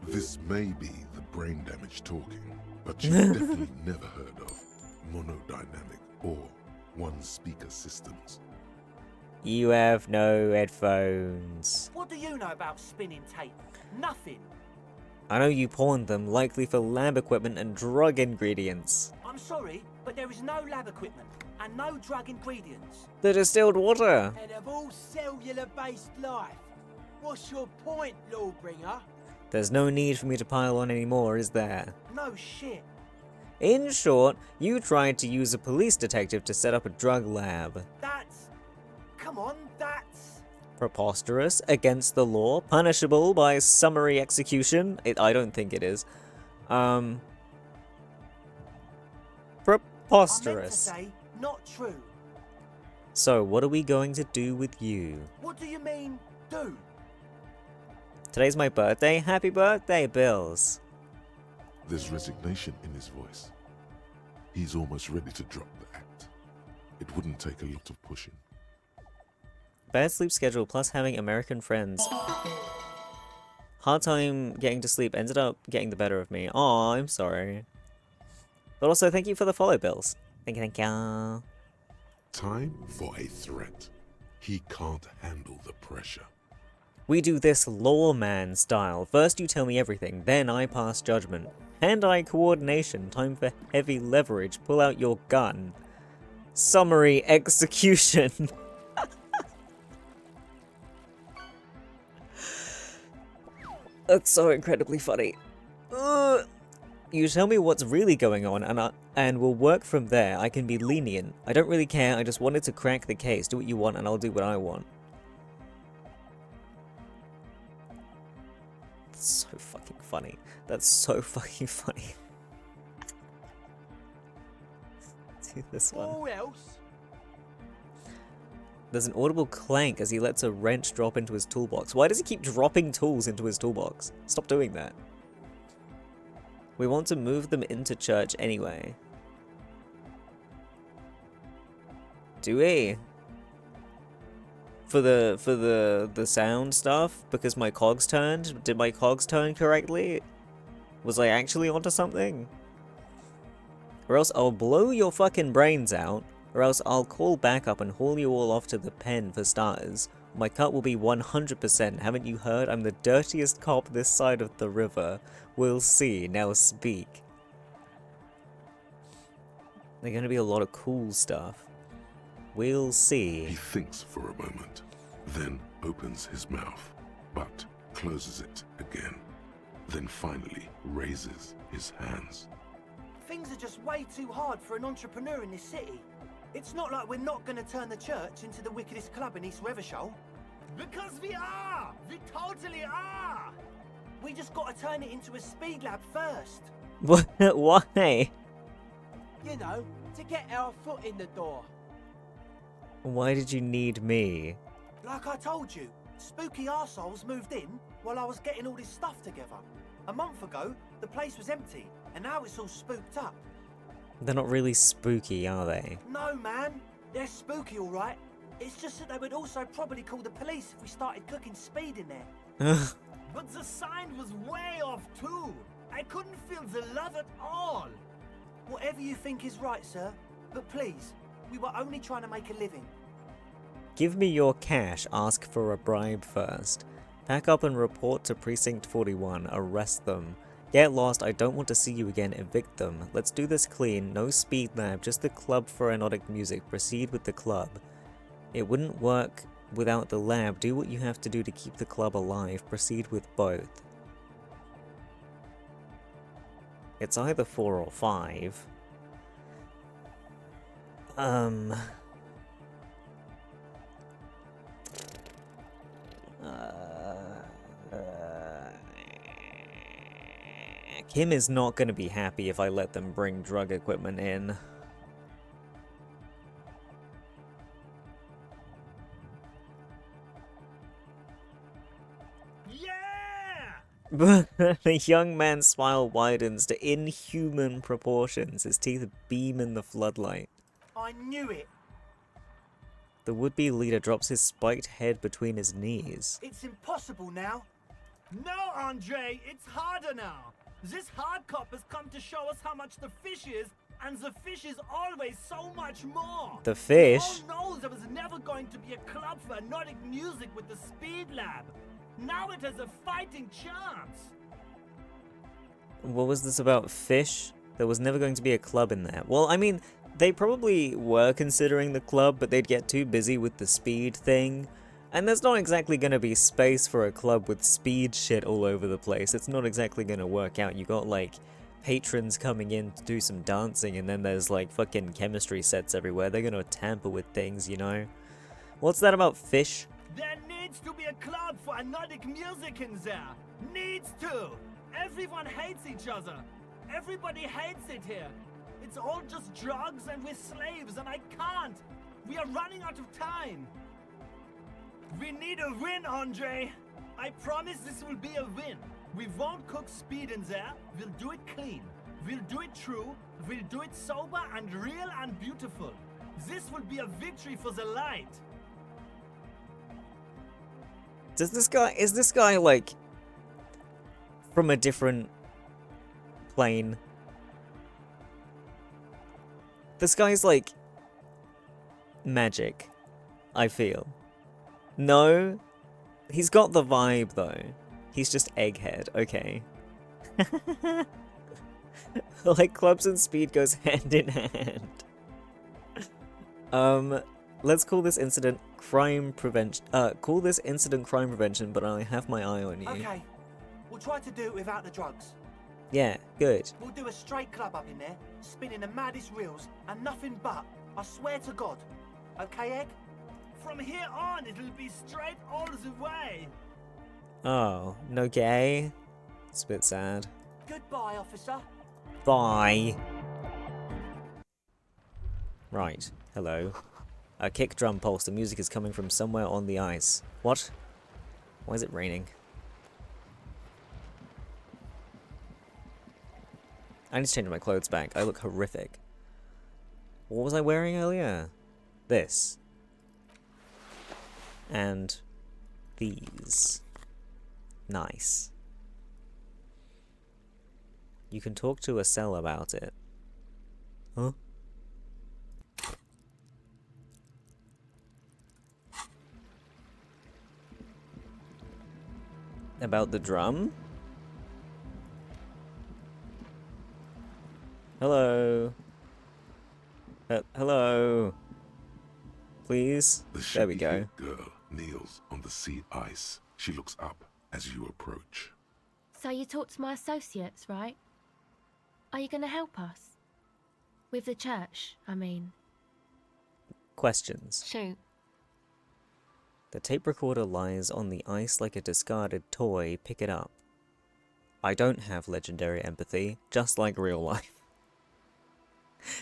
This may be the brain damage talking, but you've definitely never heard of monodynamic or one-speaker systems. You have no headphones. What do you know about spinning tape? Nothing. I know you pawned them, likely for lab equipment and drug ingredients. I'm sorry, but there is no lab equipment and no drug ingredients. The distilled water. And of all cellular-based life, what's your point, Lawbringer? There's no need for me to pile on anymore, is there? No shit. In short, you tried to use a police detective to set up a drug lab. That's... Come on, that's... Preposterous, against the law, punishable by summary execution. I don't think it is. Preposterous. I meant to say, not true. So, what are we going to do with you? What do you mean, do? Today's my birthday. Happy birthday, Bills. There's resignation in his voice. He's almost ready to drop the act. It wouldn't take a lot of pushing. Bad sleep schedule plus having American friends. Hard time getting to sleep ended up getting the better of me. Aw, I'm sorry. But also, thank you for the follow, Bills. Thank you, thank you. Time for a threat. He can't handle the pressure. We do this lawman style. First you tell me everything, then I pass judgment. Hand-eye coordination, time for heavy leverage, pull out your gun. Summary execution. That's so incredibly funny. You tell me what's really going on and we'll work from there. I can be lenient. I don't really care, I just wanted to crack the case. Do what you want and I'll do what I want. That's so fucking funny. That's so fucking funny. Do this one. Who else? There's an audible clank as he lets a wrench drop into his toolbox. Why does he keep dropping tools into his toolbox? Stop doing that. We want to move them into church anyway. Do we? For the sound stuff? Because my cogs turned? Did my cogs turn correctly? Was I actually onto something? Or else I'll blow your fucking brains out, or else I'll call back up and haul you all off to the pen for starters. My cut will be 100%. Haven't you heard? I'm the dirtiest cop this side of the river. We'll see. Now speak. There's gonna be a lot of cool stuff. We'll see. He thinks for a moment, then opens his mouth, but closes it again. Then finally raises his hands. Things are just way too hard for an entrepreneur in this city. It's not like we're not going to turn the church into the wickedest club in East Revershaw. Because we are! We totally are! We just got to turn it into a speed lab first. Why? You know, to get our foot in the door. Why did you need me? Like I told you, spooky arseholes moved in while I was getting all this stuff together. A month ago, the place was empty, and now it's all spooked up. They're not really spooky, are they? No, man. They're spooky, all right. It's just that they would also probably call the police if we started cooking speed in there. But the sign was way off too. I couldn't feel the love at all. Whatever you think is right, sir. But please, we were only trying to make a living. Give me your cash, ask for a bribe first. Pack up and report to Precinct 41, arrest them. Get lost, I don't want to see you again, evict them. Let's do this clean, no speed lab, just the club for anodic music, proceed with the club. It wouldn't work without the lab, do what you have to do to keep the club alive, proceed with both. It's either 4 or 5. Kim is not going to be happy if I let them bring drug equipment in. Yeah! The young man's smile widens to inhuman proportions. His teeth beam in the floodlight. I knew it. The would-be leader drops his spiked head between his knees. It's impossible now. No, Andre, it's harder now. This hard cop has come to show us how much the fish is, and the fish is always so much more. The fish? We all know there was never going to be a club for anodic music with the Speed Lab. Now it has a fighting chance. What was this about fish? There was never going to be a club in there. Well, I mean, they probably were considering the club, but they'd get too busy with the speed thing. And there's not exactly going to be space for a club with speed shit all over the place. It's not exactly going to work out. You got, like, patrons coming in to do some dancing, and then there's, like, fucking chemistry sets everywhere. They're going to tamper with things, you know? What's that about fish? There needs to be a club for anodic music in there. Needs to. Everyone hates each other. Everybody hates it here. It's all just drugs and we're slaves, and I can't. We are running out of time. We need a win, Andre. I promise this will be a win. We won't cook speed in there. We'll do it clean. We'll do it true. We'll do it sober and real and beautiful. This will be a victory for the light. Is this guy, like, from a different plane? This guy's, like, magic, I feel. No? He's got the vibe, though. He's just egghead, okay. Like, clubs and speed goes hand in hand. Let's call this incident crime prevention. Call this incident crime prevention, but I have my eye on you. Okay, we'll try to do it without the drugs. Yeah, good. We'll do a straight club up in there, spinning the maddest reels, and nothing but. I swear to God. Okay, Egg? From here on, it'll be straight all the way. Oh, no gay? It's a bit sad. Goodbye, officer. Bye. Right, hello. A kick drum pulse. The music is coming from somewhere on the ice. What? Why is it raining? I need to change my clothes back. I look horrific. What was I wearing earlier? This. And these. Nice. You can talk to a cell about it. Huh? About the drum? Hello? Hello? Please? The There we go. shaggy-haired girl kneels on the sea ice. She looks up as you approach. So you talked to my associates, right? Are you going to help us? With the church, I mean. Questions. Shoot. The tape recorder lies on the ice like a discarded toy. Pick it up. I don't have legendary empathy, just like real life.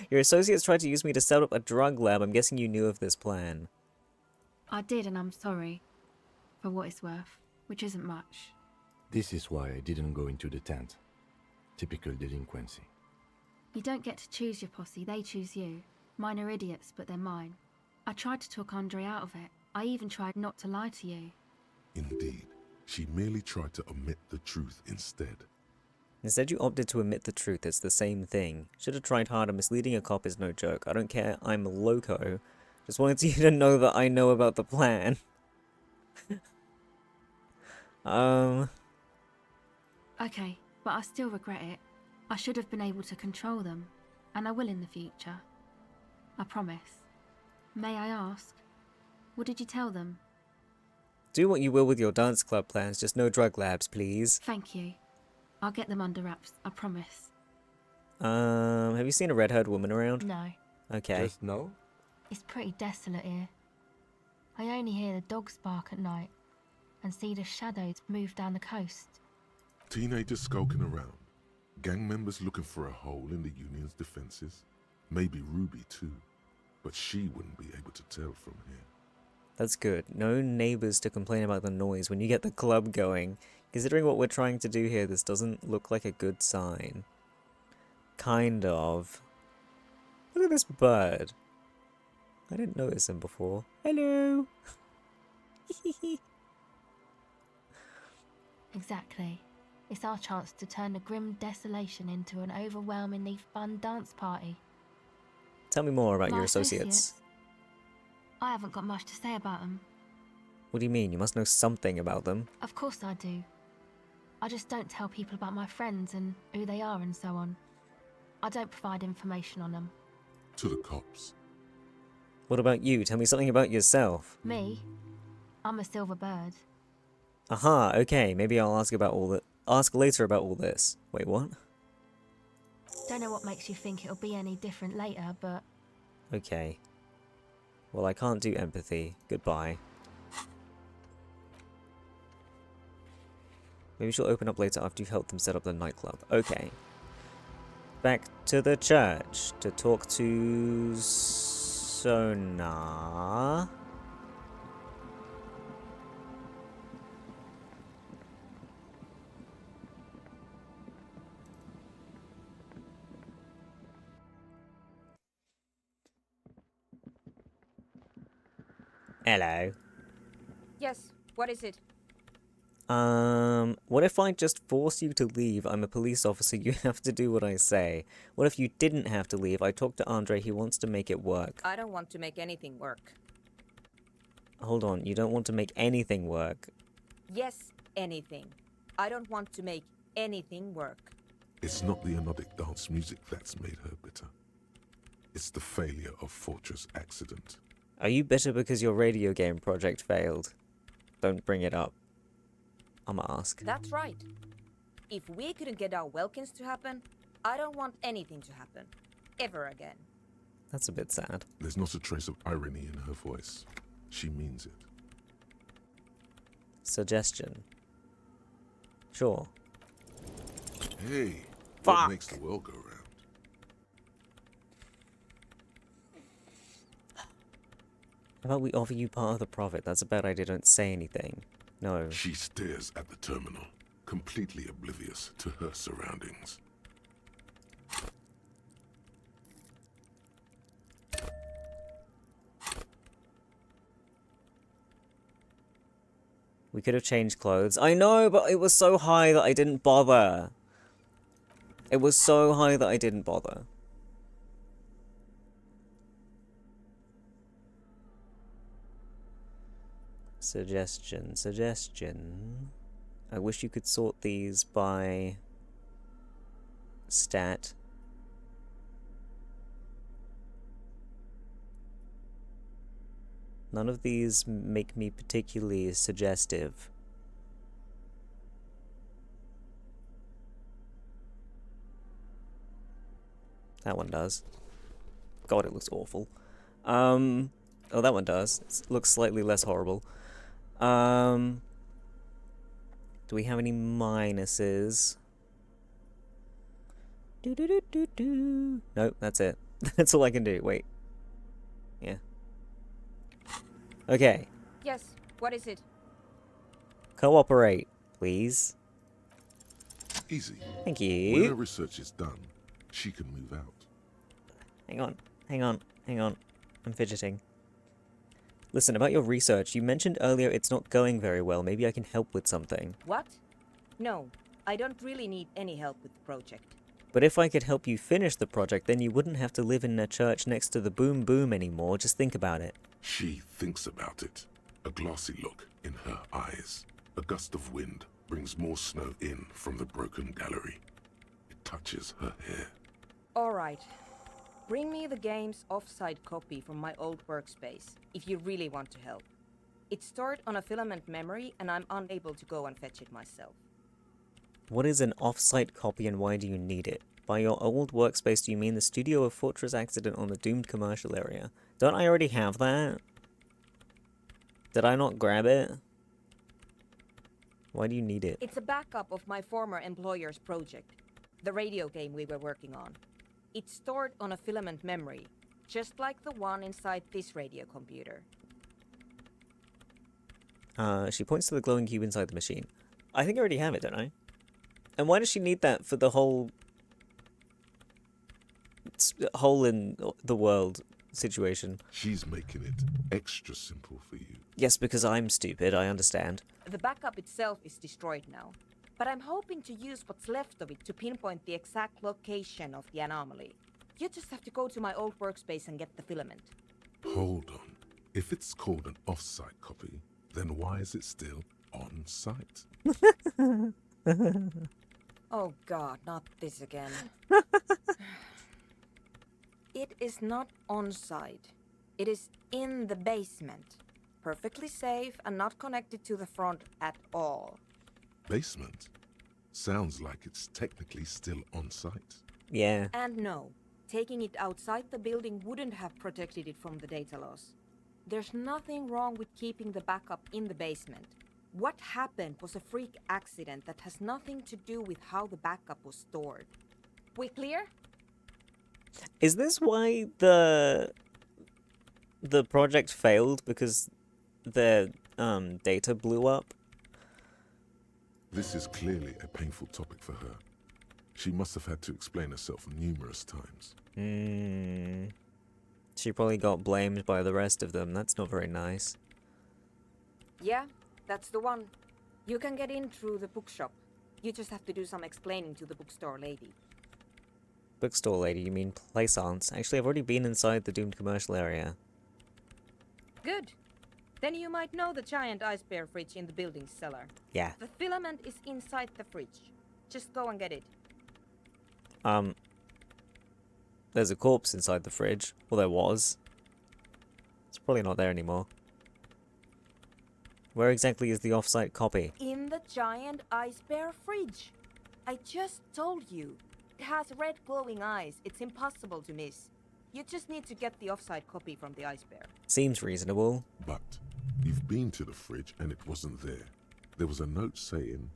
Your associates tried to use me to set up a drug lab. I'm guessing you knew of this plan. I did, and I'm sorry. For what it's worth, which isn't much. This is why I didn't go into the tent. Typical delinquency. You don't get to choose your posse, they choose you. Mine are idiots, but they're mine. I tried to talk Andre out of it. I even tried not to lie to you. Indeed, she merely tried to omit the truth instead. Instead, you opted to admit the truth. It's the same thing. Should have tried harder. Misleading a cop is no joke. I don't care. I'm loco. Just wanted you to know that I know about the plan. Okay, but I still regret it. I should have been able to control them, and I will in the future. I promise. May I ask, what did you tell them? Do what you will with your dance club plans, just no drug labs, please. Thank you. I'll get them under wraps, I promise. Have you seen a red-haired woman around? No, Okay. Just no? it's pretty desolate here. I only hear the dogs bark at night, and see the shadows move down the coast. Teenagers skulking around. Gang members looking for a hole in the Union's defenses. Maybe Ruby too. But she wouldn't be able to tell from here. That's good. No neighbors to complain about the noise when you get the club going. Considering what we're trying to do here, this doesn't look like a good sign. Kind of. Look at this bird. I didn't notice him before. Hello! Exactly. It's our chance to turn the grim desolation into an overwhelmingly fun dance party. Tell me more about My your associates. I haven't got much to say about them. What do you mean? You must know something about them. Of course I do. I just don't tell people about my friends and who they are and so on. I don't provide information on them. To the cops. What about you? Tell me something about yourself. Me? I'm a silver bird. Aha, okay. Maybe I'll ask later about all this. Wait, what? Don't know what makes you think it'll be any different later, but Okay. Well, I can't do empathy. Goodbye. Maybe she'll open up later after you've helped them set up the nightclub. Okay. Back to the church to talk to Sona. Hello. Yes, what is it? What if I just force you to leave? I'm a police officer, you have to do what I say. What if you didn't have to leave? I talked to Andre, he wants to make it work. I don't want to make anything work. Hold on, you don't want to make anything work? Yes, anything. I don't want to make anything work. It's not the anodic dance music that's made her bitter. It's the failure of Fortress Accident. Are you bitter because your radio game project failed? Don't bring it up. I'ma ask. That's right. If we couldn't get our Welkins to happen, I don't want anything to happen. Ever again. That's a bit sad. There's not a trace of irony in her voice. She means it. Suggestion. Sure. Hey, Fuck. what makes the world go round? How about we offer you part of the profit? That's a bad idea, don't say anything. No. She stares at the terminal, completely oblivious to her surroundings. We could have changed clothes. I know, but it was so high that I didn't bother. It was so high that I didn't bother. Suggestion. I wish you could sort these by stat. None of these make me particularly suggestive. That one does. God, it looks awful. Oh, that one does. It looks slightly less horrible. Do we have any minuses? Nope, that's it. That's all I can do. Wait. Yeah. Okay. Yes, what is it? Cooperate, please. Easy. Thank When you. her research is done, she can move out. Hang on. I'm fidgeting. Listen, about your research, you mentioned earlier it's not going very well. Maybe I can help with something. What? No, I don't really need any help with the project. But if I could help you finish the project, then you wouldn't have to live in a church next to the boom boom anymore. Just think about it. She thinks about it, a glassy look in her eyes. A gust of wind brings more snow in from the broken gallery. It touches her hair. All right. Bring me the game's offsite copy from my old workspace, if you really want to help. It's stored on a filament memory, and I'm unable to go and fetch it myself. What is an off-site copy and why do you need it? By your old workspace, do you mean the studio of Fortress Accident on the doomed commercial area? Don't I already have that? Did I not grab it? Why do you need it? It's a backup of my former employer's project, the radio game we were working on. It's stored on a filament memory, just like the one inside this radio computer. She points to the glowing cube inside the machine. I think I already have it, don't I? And why does she need that for the whole hole in the world situation? She's making it extra simple for you. Yes, because I'm stupid, I understand. The backup itself is destroyed now, but I'm hoping to use what's left of it to pinpoint the exact location of the anomaly. You just have to go to my old workspace and get the filament. Hold on. If it's called an off-site copy, then why is it still on-site? Oh god, not this again. It is not on-site. It is in the basement. Perfectly safe and not connected to the front at all. Basement? Sounds like it's technically still on-site. Yeah. And no, taking it outside the building wouldn't have protected it from the data loss. There's nothing wrong with keeping the backup in the basement. What happened was a freak accident that has nothing to do with how the backup was stored. We clear? Is this why the project failed? Because their data blew up? This is clearly a painful topic for her. She must have had to explain herself numerous times. She probably got blamed by the rest of them. That's not very nice. Yeah, that's the one. You can get in through the bookshop. You just have to do some explaining to the bookstore lady. Bookstore lady, you mean Plaisance? Actually, I've already been inside the doomed commercial area. Good. Then you might know the giant ice bear fridge in the building's cellar. Yeah. The filament is inside the fridge. Just go and get it. There's a corpse inside the fridge. Well, there was. It's probably not there anymore. Where exactly is the off-site copy? In the giant ice bear fridge. I just told you. It has red glowing eyes. It's impossible to miss. You just need to get the off-site copy from the ice bear. Seems reasonable. But you've been to the fridge and it wasn't there. There was a note saying,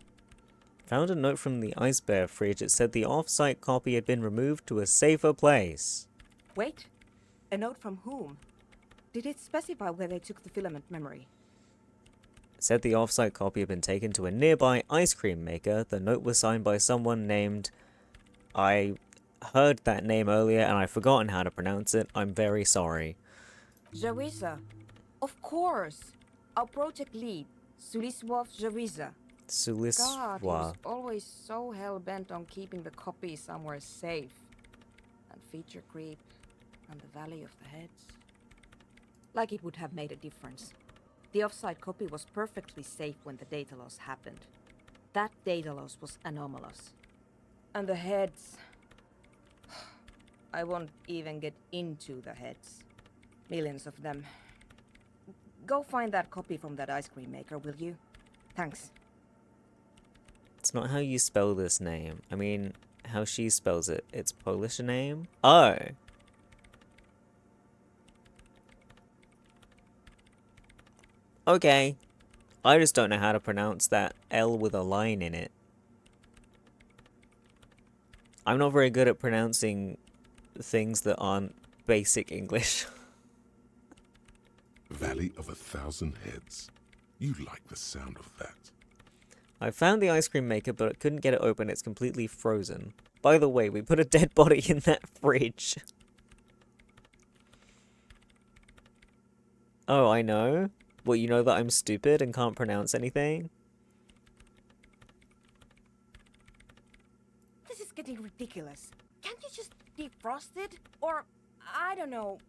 Found a note from the ice bear fridge. It said the off-site copy had been removed to a safer place. Wait. A note from whom? Did it specify where they took the filament memory? It said the off-site copy had been taken to a nearby ice cream maker. The note was signed by someone named... I heard that name earlier and I've forgotten how to pronounce it. I'm very sorry. Jawiza. Of course. Our project lead, Suliswov Jawiza. God, he was Suliswa. always so hell-bent on keeping the copy somewhere safe. And feature creep, and the Valley of the Heads. Like it would have made a difference. The off-site copy was perfectly safe when the data loss happened. That data loss was anomalous. And the heads... I won't even get into the heads. Millions of them. Go find that copy from that ice cream maker, will you? Thanks. It's not how you spell this name. I mean, how she spells it. It's Polish name? Oh. Okay. I just don't know how to pronounce that L with a line in it. I'm not very good at pronouncing things that aren't basic English. Valley of 1,000 Heads. You like the sound of that. I found the ice cream maker, but I couldn't get it open. It's completely frozen. By the way, we put a dead body in that fridge. Oh, I know. Well, you know that I'm stupid and can't pronounce anything? This is getting ridiculous. Can't you just defrost it? Or, I don't know.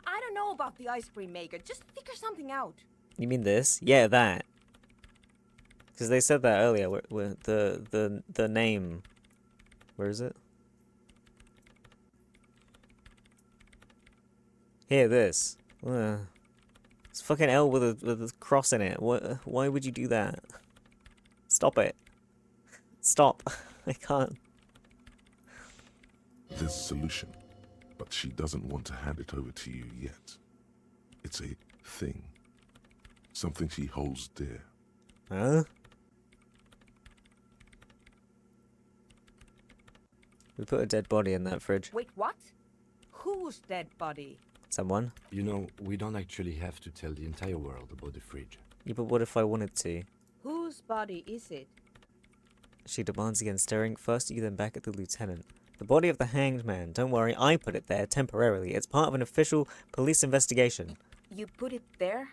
I don't know about the ice cream maker. Just figure something out. You mean this? Yeah, that. Because they said that earlier. Where the name. Where is it? Here, this. It's fucking L with a cross in it. Why would you do that? Stop it. Stop. I can't. There's a solution, but she doesn't want to hand it over to you yet. It's a thing. Something she holds dear. Huh? We put a dead body in that fridge. Wait, what? Whose dead body? Someone? You know, we don't actually have to tell the entire world about the fridge. Yeah, but what if I wanted to? Whose body is it? She demands again, staring first at you, then back at the lieutenant. The body of the hanged man. Don't worry, I put it there temporarily. It's part of an official police investigation. You put it there?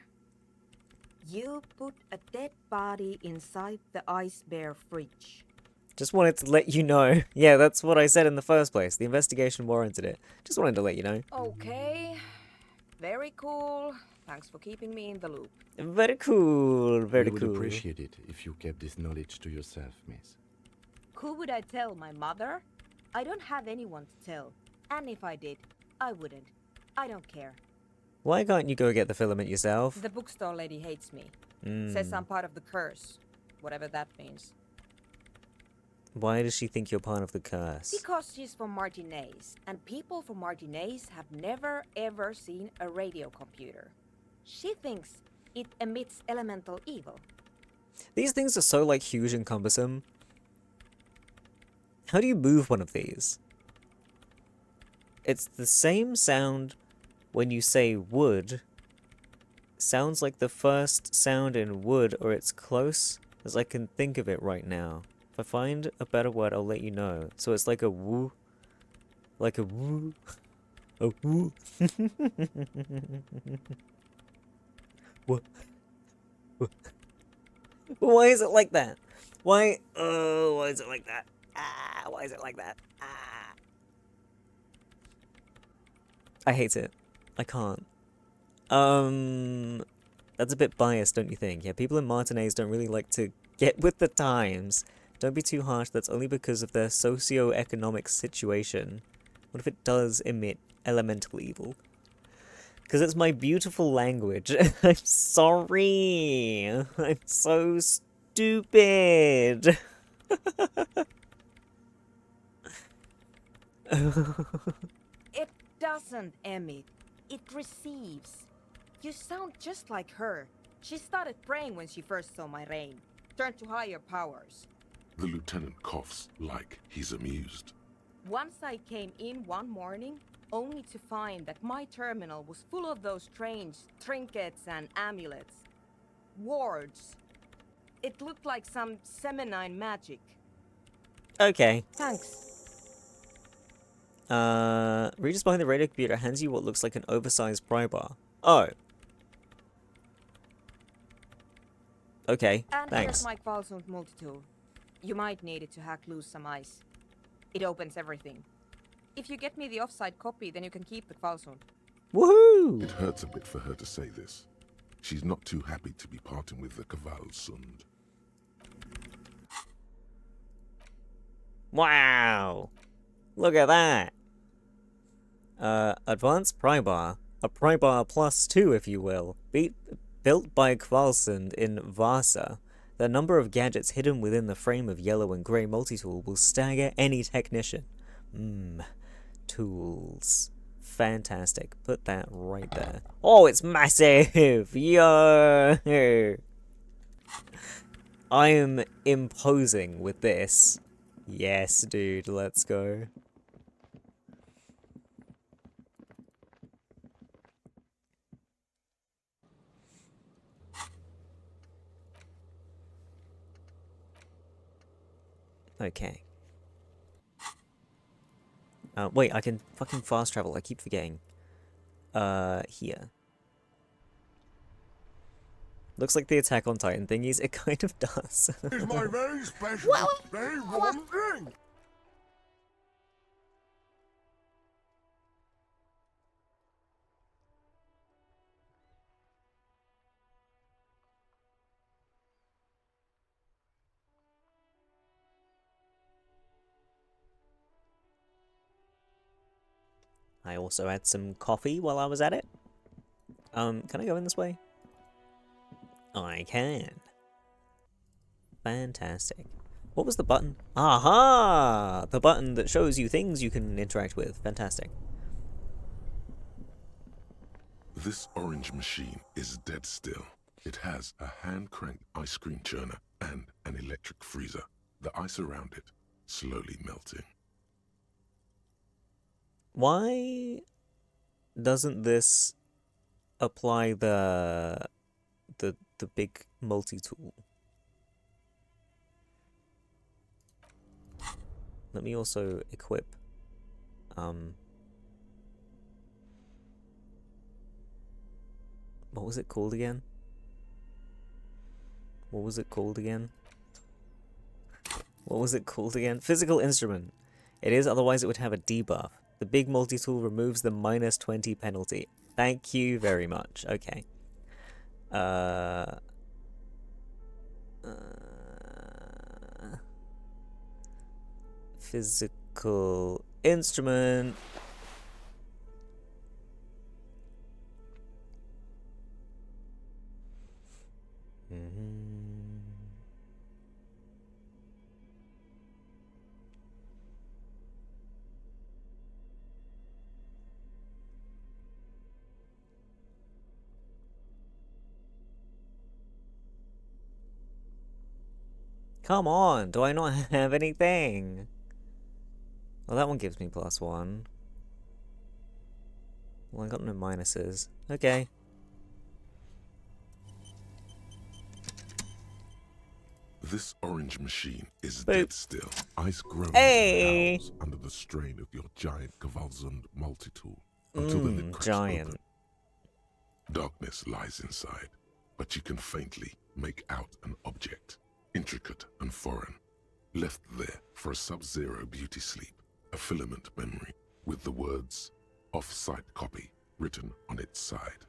You put a dead body inside the ice bear fridge. Just wanted to let you know. Yeah, that's what I said in the first place. The investigation warranted it. Just wanted to let you know. Okay. Very cool. Thanks for keeping me in the loop. Very cool, very We would cool. appreciate it if you kept this knowledge to yourself, miss. Who would I tell? My mother? I don't have anyone to tell. And if I did, I wouldn't. I don't care. Why can't you go get the filament yourself? The bookstore lady hates me. Says I'm part of the curse. Whatever that means. Why does she think you're part of the curse? Because she's from Martinez, and people from Martinez have never ever seen a radio computer. She thinks it emits elemental evil. These things are so, like, huge and cumbersome. How do you move one of these? It's the same sound when you say wood. Sounds like the first sound in wood, or it's close as I can think of it right now. If I find a better word, I'll let you know. So it's like a woo. Like a woo. A woo. What? Why is it like that? Why? Oh, why is it like that? Ah, why is it like that? Ah. I hate it. I can't. That's a bit biased, don't you think? Yeah, people in Martinez don't really like to get with the times. Don't be too harsh, that's only because of their socio-economic situation. What if it does emit elemental evil? Because it's my beautiful language. I'm sorry. I'm so stupid. It doesn't emit. It receives. You sound just like her. She started praying when she first saw my rain. Turned to higher powers. The lieutenant coughs like he's amused. Once I came in one morning, only to find that my terminal was full of those strange trinkets and amulets. Wards. It looked like some Semenine magic. Okay. Thanks. Reaches behind the radio computer, hands you what looks like an oversized pry bar. Oh. Okay, And thanks. here's my Kvalsund multi-tool. You might need it to hack loose some ice. It opens everything. If you get me the offside copy, then you can keep the Kvalsund. Woohoo! It hurts a bit for her to say this. She's not too happy to be parting with the Kvalsund. Wow! Look at that! Advanced pry bar. A pry bar plus 2, if you will. Built by Kvalsund in Vasa. The number of gadgets hidden within the frame of yellow and grey multi-tool will stagger any technician. Tools. Fantastic. Put that right there. Oh, it's massive! Yo! I am imposing with this. Yes, dude, let's go. Okay. Wait, I can fucking fast travel. I keep forgetting. Here. Looks like the Attack on Titan thingies. It kind of does. It's my very special day one drink. I also had some coffee while I was at it. Can I go in this way? I can. Fantastic. What was the button? Aha! The button that shows you things you can interact with. Fantastic. This orange machine is dead still. It has a hand-cranked ice cream churner and an electric freezer. The ice around it slowly melting. Why doesn't this apply the big multi-tool? Let me also equip what was it called again? What was it called again? What was it called again? Physical instrument. It is, otherwise it would have a debuff. The big multi-tool removes the minus 20 penalty. Thank you very much. Okay. Physical instrument. Come on, do I not have anything? Well, that one gives me +1. Well, I got no minuses. Okay. This orange machine is Boop. dead still. Ice groans Hey! and howls under the strain of your giant Kvalsund multi-tool until the lid cracks giant. open. Darkness lies inside, but you can faintly make out an object, intricate and foreign, left there for a sub-zero beauty sleep, a filament memory with the words "off-site copy" written on its side.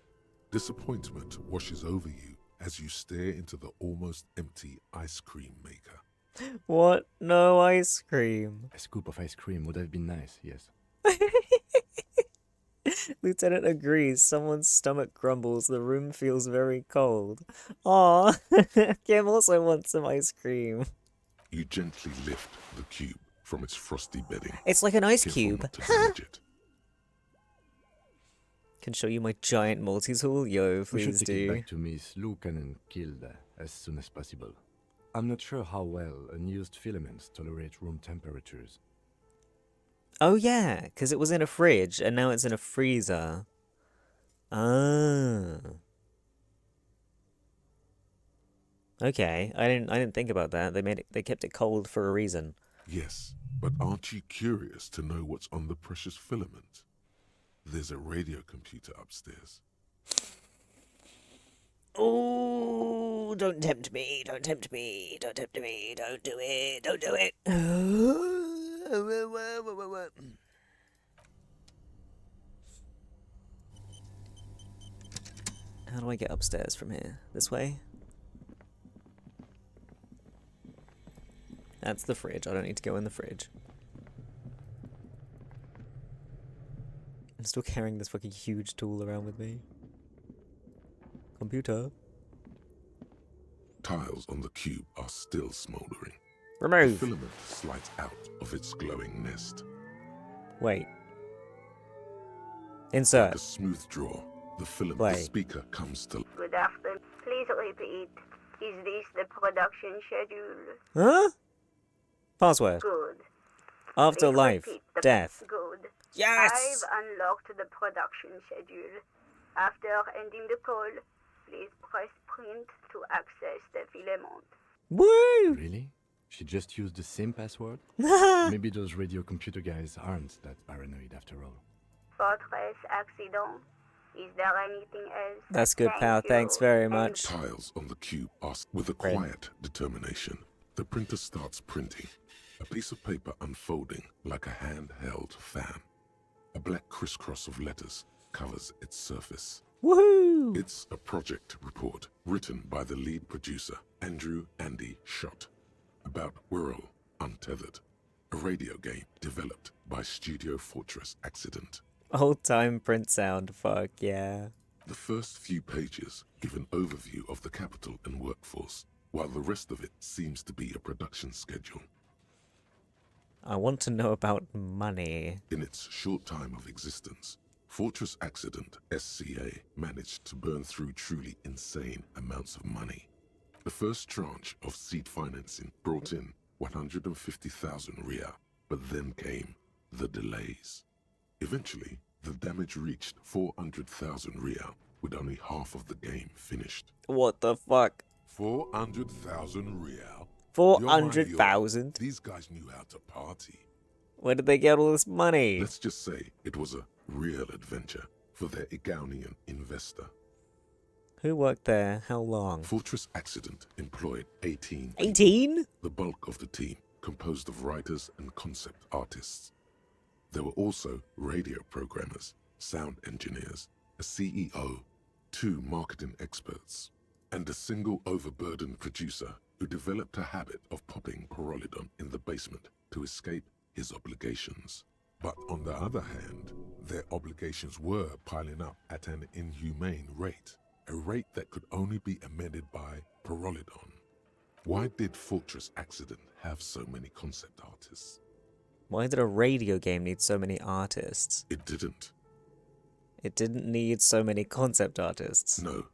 Disappointment washes over you as you stare into the almost empty ice cream maker. What? No ice cream. A scoop of ice cream would have been nice, yes. Lieutenant agrees. Someone's stomach grumbles. The room feels very cold. Aw, Kim also wants some ice cream. You gently lift the cube from its frosty bedding. It's like an ice Careful cube. not to damage it. Can show you my giant multi-tool? Yo, We should please take do. it back to Miss Lucan and killed as soon as possible. I'm not sure how well unused filaments tolerate room temperatures. Oh yeah, because it was in a fridge and now it's in a freezer. Ah. Okay, I didn't think about that. They kept it cold for a reason. Yes, but aren't you curious to know what's on the precious filament? There's a radio computer upstairs. Oh, don't tempt me, don't tempt me, don't tempt me, don't do it, don't do it. How do I get upstairs from here? This way? That's the fridge. I don't need to go in the fridge. I'm still carrying this fucking huge tool around with me. Computer. Tiles on the cube are still smoldering. The Remove. filament slides out of its glowing nest. Wait. Like Insert. a smooth draw, the filament Play. speaker comes to Good afternoon. Please repeat. Is this the production schedule? Huh? Password. Good. Afterlife. Please repeat the- Death. Good. Yes! I've unlocked the production schedule. After ending the call, please press print to access the filament. Woo! Really? She just used the same password? Maybe those radio computer guys aren't that paranoid after all. Fortress accident. Is there anything else? That's good, pal. Thank you. Thanks very And much. tiles on the cube are with a Right. quiet determination. The printer starts printing, a piece of paper unfolding like a handheld fan. A black crisscross of letters covers its surface. Woohoo! It's a project report written by the lead producer, Andrew Andy Schott, about Whirl Untethered, a radio game developed by Studio Fortress Accident. Old time print sound. Fuck yeah. The first few pages give an overview of the capital and workforce, while the rest of it seems to be a production schedule. I want to know about money. In its short time of existence, Fortress Accident SCA managed to burn through truly insane amounts of money. The first tranche of seed financing brought in 150,000 Riyal, but then came the delays. Eventually, the damage reached 400,000 Riyal, with only half of the game finished. What the fuck? 400,000 Riyal? 400,000? These guys knew how to party. Where did they get all this money? Let's just say it was a real adventure for their Igaunian investor. Who worked there? How long? Fortress Accident employed 18. 18? The bulk of the team composed of writers and concept artists. There were also radio programmers, sound engineers, a CEO, 2 marketing experts, and a single overburdened producer who developed a habit of popping Pyrrolidon in the basement to escape his obligations. But on the other hand, their obligations were piling up at an inhumane rate, a rate that could only be amended by Pyrrolidon. Why did Fortress Accident have so many concept artists? Why did a radio game need so many artists? It didn't. It didn't need so many concept artists. No,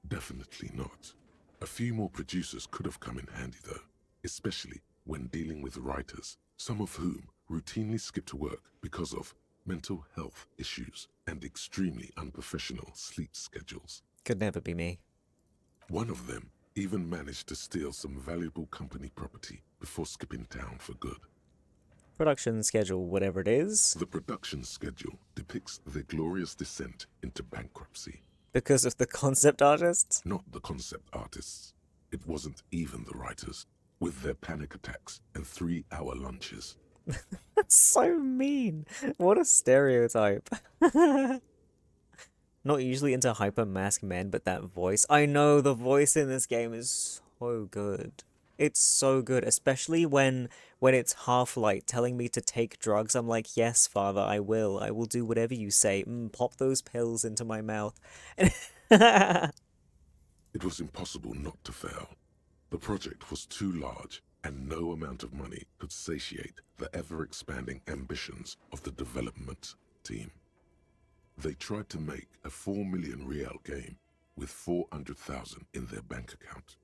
definitely not. A few more producers could have come in handy though, especially when dealing with writers, some of whom routinely skip to work because of mental health issues and extremely unprofessional sleep schedules. Could never be me. One of them even managed to steal some valuable company property before skipping town for good. Production schedule, whatever it is. The production schedule depicts their glorious descent into bankruptcy. Because of the concept artists? Not the concept artists. It wasn't even the writers, with their panic attacks and 3-hour lunches. That's so mean. What a stereotype. Not usually into hyper masked men, but that voice. I know the voice in this game is so good. It's so good, especially when it's Half-Light telling me to take drugs. I'm like, yes, father, I will. I will do whatever you say. Pop those pills into my mouth. It was impossible not to fail. The project was too large, and no amount of money could satiate the ever-expanding ambitions of the development team. They tried to make a 4 million Rial game with 400,000 in their bank account.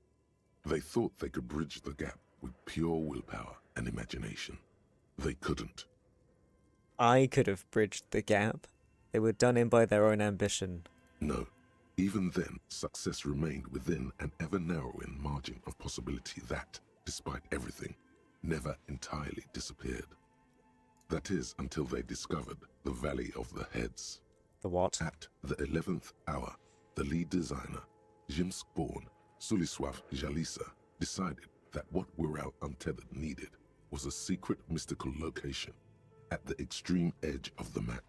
They thought they could bridge the gap with pure willpower and imagination. They couldn't. I could have bridged the gap. They were done in by their own ambition. No. Even then, success remained within an ever-narrowing margin of possibility that, despite everything, never entirely disappeared. That is, until they discovered the Valley of the Heads. The what? At the 11th hour, the lead designer, Jimsk-born Sulisław Jalisa, decided that what Wirral Untethered needed was a secret mystical location at the extreme edge of the map.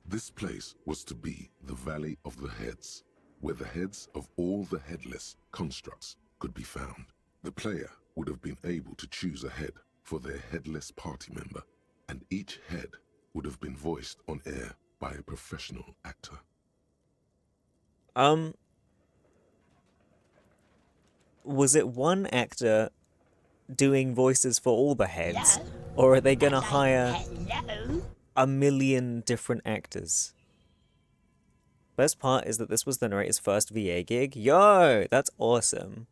This place was to be the Valley of the Heads, where the heads of all the headless constructs could be found. The player would have been able to choose a head for their headless party member, and each head would have been voiced on air by a professional actor. Was it one actor doing voices for all the heads? Or are they gonna hire a million different actors? Best part is that this was the narrator's first VA gig. Yo, that's awesome.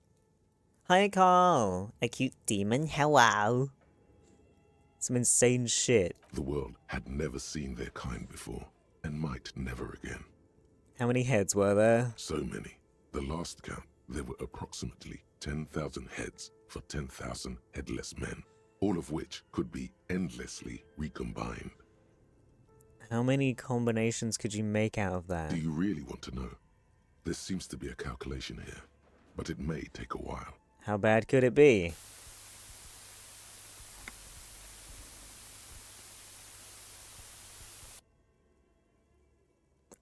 Hi, Carl. A cute demon. Hello. Some insane shit. The world had never seen their kind before, and might never again. How many heads were there? So many. The last count, there were approximately 10,000 heads for 10,000 headless men, all of which could be endlessly recombined. How many combinations could you make out of that? Do you really want to know? There seems to be a calculation here, but it may take a while. How bad could it be?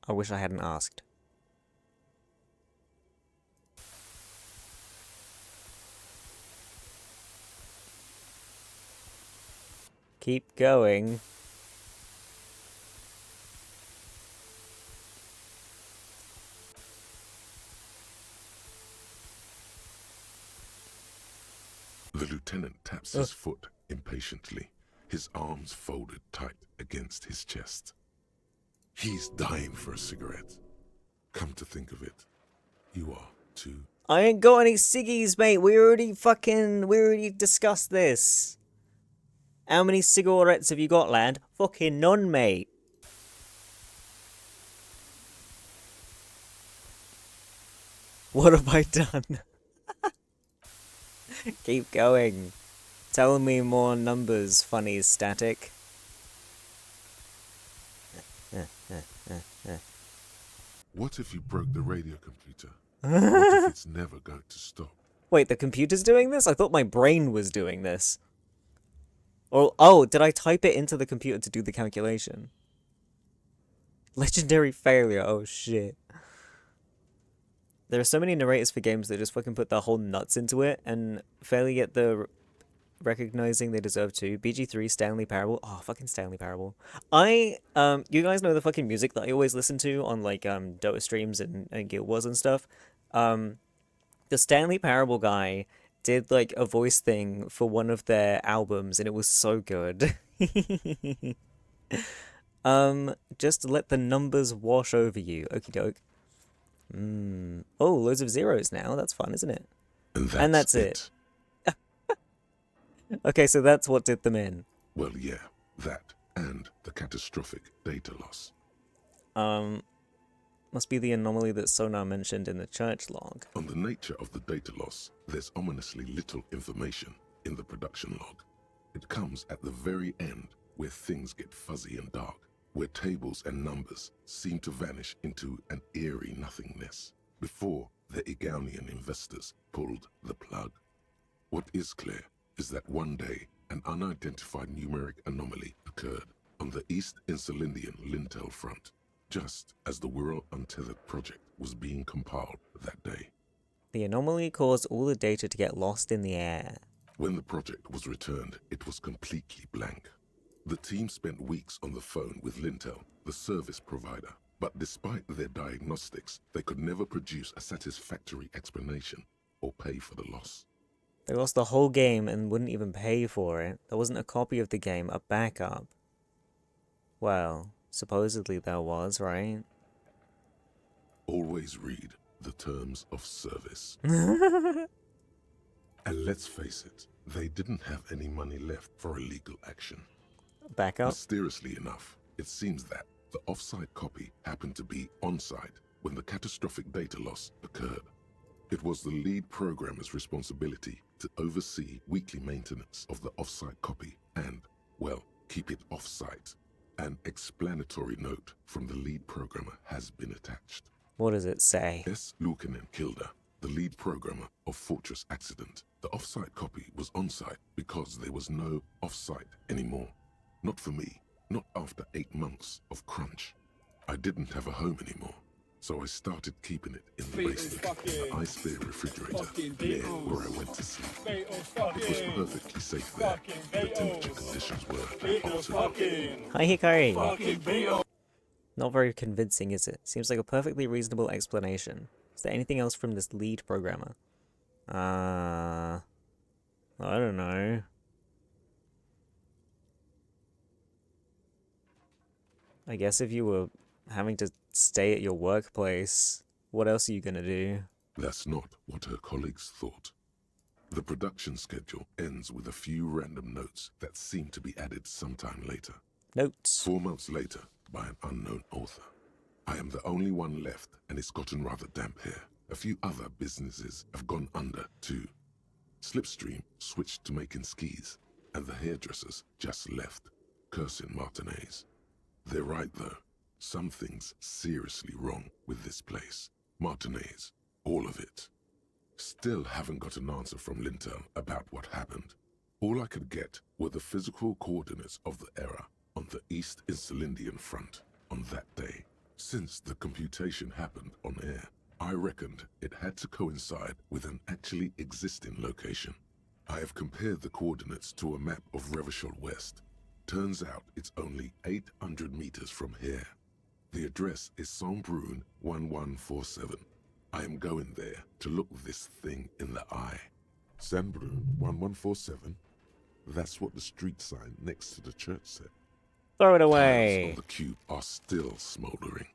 I wish I hadn't asked. Keep going. The lieutenant taps his foot impatiently, his arms folded tight against his chest. He's dying for a cigarette. Come to think of it, you are too. I ain't got any ciggies, mate. We already discussed this. How many cigarettes have you got, lad? Fucking none, mate. What have I done? Keep going. Tell me more numbers, funny static. What if you broke the radio computer? What if it's never going to stop? Wait, the computer's doing this? I thought my brain was doing this. Or, oh, did I type it into the computer to do the calculation? Legendary failure, oh shit. There are so many narrators for games that just fucking put their whole nuts into it and fairly get the recognizing they deserve to. BG3, Stanley Parable. Oh, fucking Stanley Parable. You guys know the fucking music that I always listen to on, like, Dota streams and Guild Wars and stuff? The Stanley Parable guy did, like, a voice thing for one of their albums, and it was so good. Just let the numbers wash over you. Okie doke. Oh, loads of zeros now. That's fun, isn't it? And that's it. Okay, so that's what did them in. Well, yeah, that and the catastrophic data loss. Must be the anomaly that Sonar mentioned in the church log. On the nature of the data loss, there's ominously little information in the production log. It comes at the very end, where things get fuzzy and dark, where tables and numbers seem to vanish into an eerie nothingness, before the Egonian investors pulled the plug. What is clear is that one day, an unidentified numeric anomaly occurred on the East Insulindian Lintel front, just as the Wirral Untethered project was being compiled that day. The anomaly caused all the data to get lost in the air. When the project was returned, it was completely blank. The team spent weeks on the phone with Lintel, the service provider, but despite their diagnostics, they could never produce a satisfactory explanation or pay for the loss. They lost the whole game and wouldn't even pay for it. There wasn't a copy of the game, a backup. Well, supposedly there was, right? Always read the terms of service. And let's face it, they didn't have any money left for illegal action. backup. Mysteriously enough, it seems that the off-site copy happened to be on-site when the catastrophic data loss occurred. It was the lead programmer's responsibility to oversee weekly maintenance of the off-site copy and, well, keep it off-site. An explanatory note from the lead programmer has been attached. What does it say? S. Luukkonen Kilda, the lead programmer of Fortress Accident. The off-site copy was on-site because there was no off-site anymore. Not for me, not after 8 months of crunch. I didn't have a home anymore, so I started keeping it in the basement, the ice-bear refrigerator, near where I went to sleep. It was perfectly safe there, and the temperature conditions were optimal. Hi, Hikari. Not very convincing, is it? Seems like a perfectly reasonable explanation. Is there anything else from this lead programmer? I don't know. I guess if you were having to stay at your workplace, what else are you gonna do? That's not what her colleagues thought. The production schedule ends with a few random notes that seem to be added sometime later. Notes. 4 months later, by an unknown author. I am the only one left, and it's gotten rather damp here. A few other businesses have gone under, too. Slipstream switched to making skis, and the hairdressers just left, cursing Martinez. They're right, though. Something's seriously wrong with this place. Martinez, all of it. Still haven't got an answer from Lintel about what happened. All I could get were the physical coordinates of the error on the East Insulindian front on that day. Since the computation happened on air, I reckoned it had to coincide with an actually existing location. I have compared the coordinates to a map of Revachol West. Turns out it's only 800 meters from here. The address is Saint-Brun 1147. I am going there to look this thing in the eye. Saint-Brun 1147? That's what the street sign next to the church said. Throw it Tiles away. on the cube are still smoldering,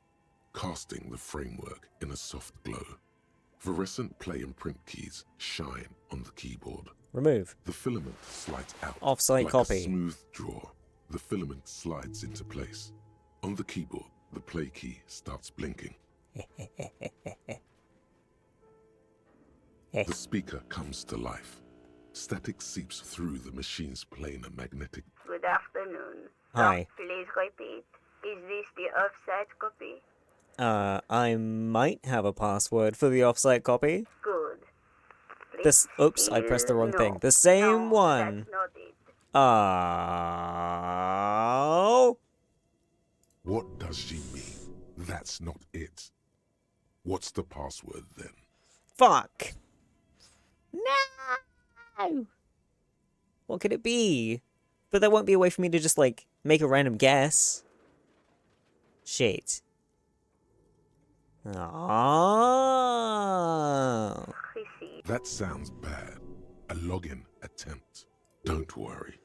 casting the framework in a soft glow. Fluorescent play and print keys shine on the keyboard. Remove. The filament slides out Offsite like copy. a smooth draw. The filament slides into place. On the keyboard, the play key starts blinking. The speaker comes to life. Static seeps through the machine's planar magnetic. Good afternoon. Hi. Please repeat. Is this the offset copy? I might have a password for the offsite copy. Good. Please This. Oops, I pressed the wrong no. thing. The same No, one. That's not it. Oh. What does she mean? That's not it. What's the password then? Fuck. No. What could it be? But there won't be a way for me to just, like, make a random guess. Shit. Oh. Receive. That sounds bad. A login attempt. Don't worry.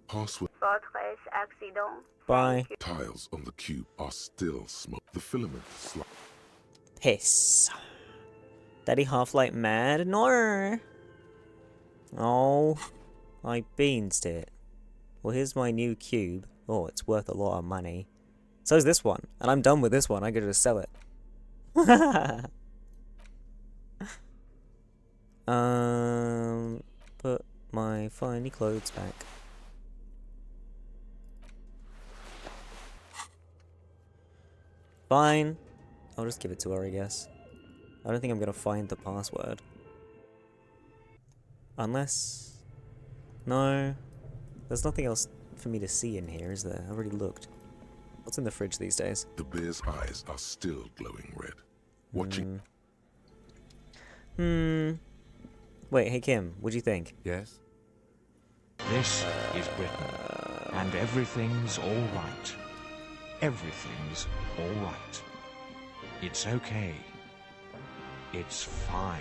Password Fortress Accident. Bye. tiles on the cube are still smoke. The filament slides. Piss. Daddy Half-Light mad? No. Oh. I beansed it. Well, here's my new cube. Oh, it's worth a lot of money. So is this one. And I'm done with this one. I could just sell it. Put my funny clothes back. Fine. I'll just give it to her, I guess. I don't think I'm gonna find the password. Unless... No. There's nothing else for me to see in here, is there? I already looked. What's in the fridge these days? The bear's eyes are still glowing red. Watching. Wait, hey Kim, what'd you think? Yes? This is Britain, and everything's all right. Everything's all right. It's okay. It's fine.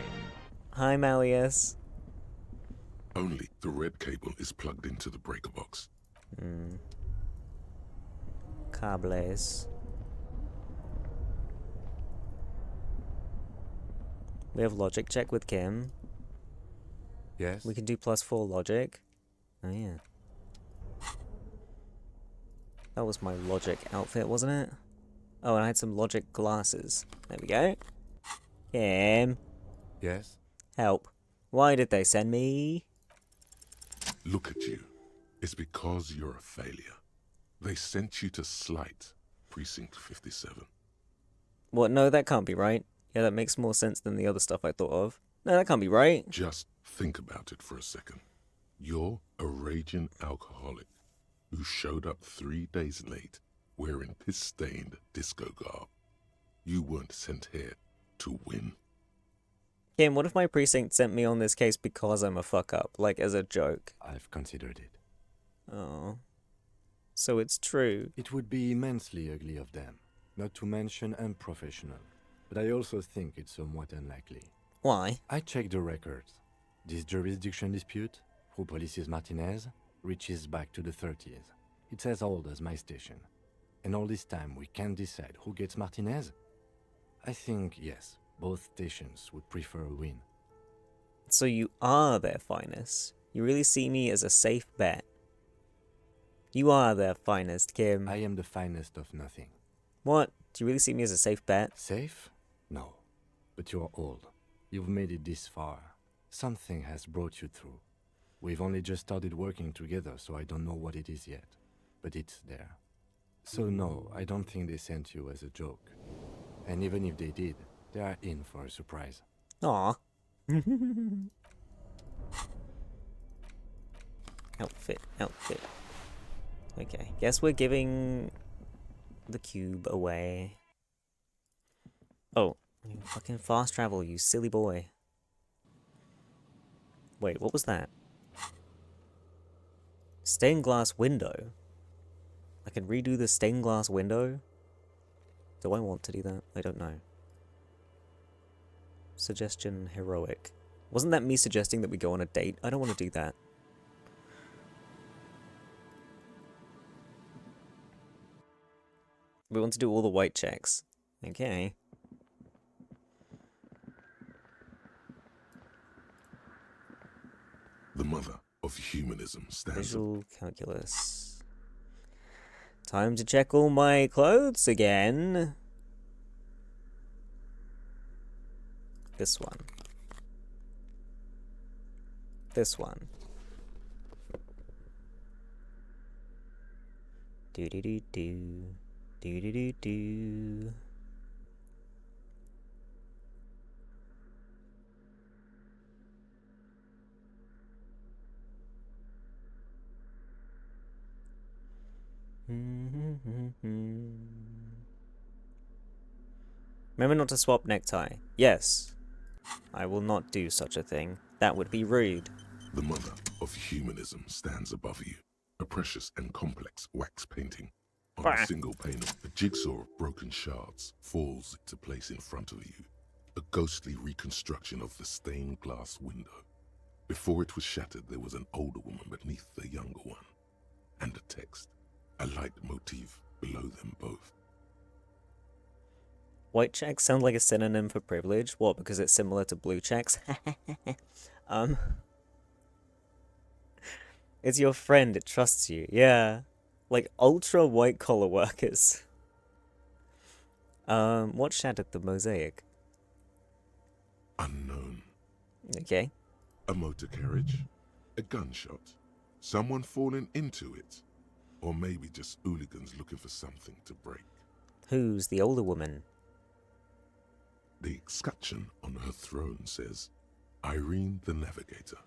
Hi, Malleus. Only the red cable is plugged into the breaker box. Cables. We have logic check with Kim. Yes? We can do +4 logic. Oh yeah. That was my logic outfit, wasn't it? Oh, and I had some logic glasses. There we go. Kim. Yes? Help. Why did they send me? Look at you. It's because you're a failure. They sent you to Slight, Precinct 57. What? No, that can't be right. Yeah, that makes more sense than the other stuff I thought of. No, that can't be right. Just think about it for a second. You're a raging alcoholic who showed up 3 days late wearing piss-stained disco garb. You weren't sent here to win. Kim, what if my precinct sent me on this case because I'm a fuck-up? Like, as a joke? I've considered it. Oh. So it's true. It would be immensely ugly of them, not to mention unprofessional. But I also think it's somewhat unlikely. Why? I checked the records. This jurisdiction dispute, who polices Martinez, reaches back to the 30s. It's as old as my station. And all this time we can't decide who gets Martinez? I think, yes, both stations would prefer a win. So you are their finest. You really see me as a safe bet. You are their finest, Kim. I am the finest of nothing. What? Do you really see me as a safe bet? Safe? No. But you're old. You've made it this far. Something has brought you through. We've only just started working together, so I don't know what it is yet. But it's there. So no, I don't think they sent you as a joke. And even if they did, they are in for a surprise. Aw. Outfit. Okay, guess we're giving the cube away. Oh, you fucking fast travel, you silly boy. Wait, what was that? Stained glass window. I can redo the stained glass window? Do I want to do that? I don't know. Suggestion heroic. Wasn't that me suggesting that we go on a date? I don't want to do that. We want to do all the white checks. Okay. The mother of humanism stands up. Visual calculus. Time to check all my clothes again. This one. This one. Do do do do. Do do do do. Remember not to swap necktie. Yes. I will not do such a thing. That would be rude. The mother of humanism stands above you. A precious and complex wax painting. On a single panel, a jigsaw of broken shards falls into place in front of you. A ghostly reconstruction of the stained glass window. Before it was shattered, there was an older woman beneath the younger one. And a text. A light motif below them both. White checks sound like a synonym for privilege. What, because it's similar to blue checks? It's your friend, it trusts you. Yeah. Like ultra white collar workers. What shattered the mosaic? Unknown. Okay. A motor carriage. A gunshot. Someone falling into it. Or maybe just hooligans looking for something to break. Who's the older woman? The escutcheon on her throne says, Irene the Navigator.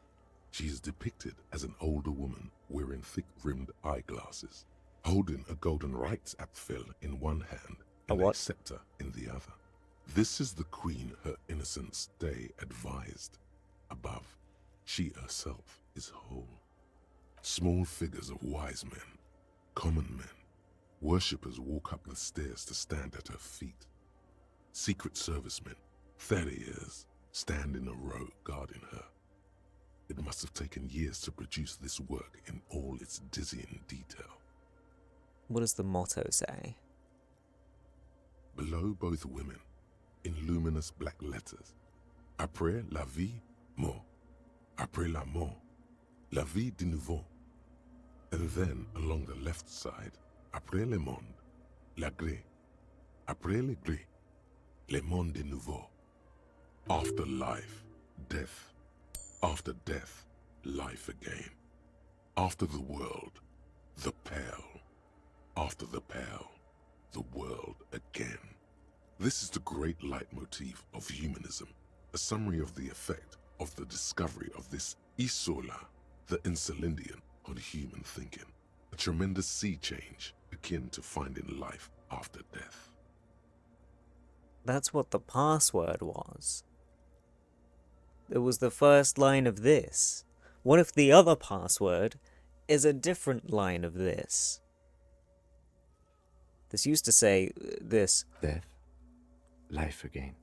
She is depicted as an older woman wearing thick-rimmed eyeglasses, holding a golden rights apfel in one hand and a scepter in the other. This is the queen her innocence day advised. Above, she herself is whole. Small figures of wise men, common men, worshippers walk up the stairs to stand at her feet. Secret servicemen, 30 years, stand in a row guarding her. It must have taken years to produce this work in all its dizzying detail. What does the motto say? Below both women, in luminous black letters, Après la vie, mort. Après la mort, la vie de nouveau. And then, along the left side, Après le monde, la gré. Après le gré, le monde de nouveau. After life, death. After death, life again. After the world, the pale. After the pale, the world again. This is the great leitmotif of humanism, a summary of the effect of the discovery of this isola, the insulindian, on human thinking. A tremendous sea change akin to finding life after death. That's what the password was. It was the first line of this. What if the other password is a different line of this? This used to say this. Death, life again.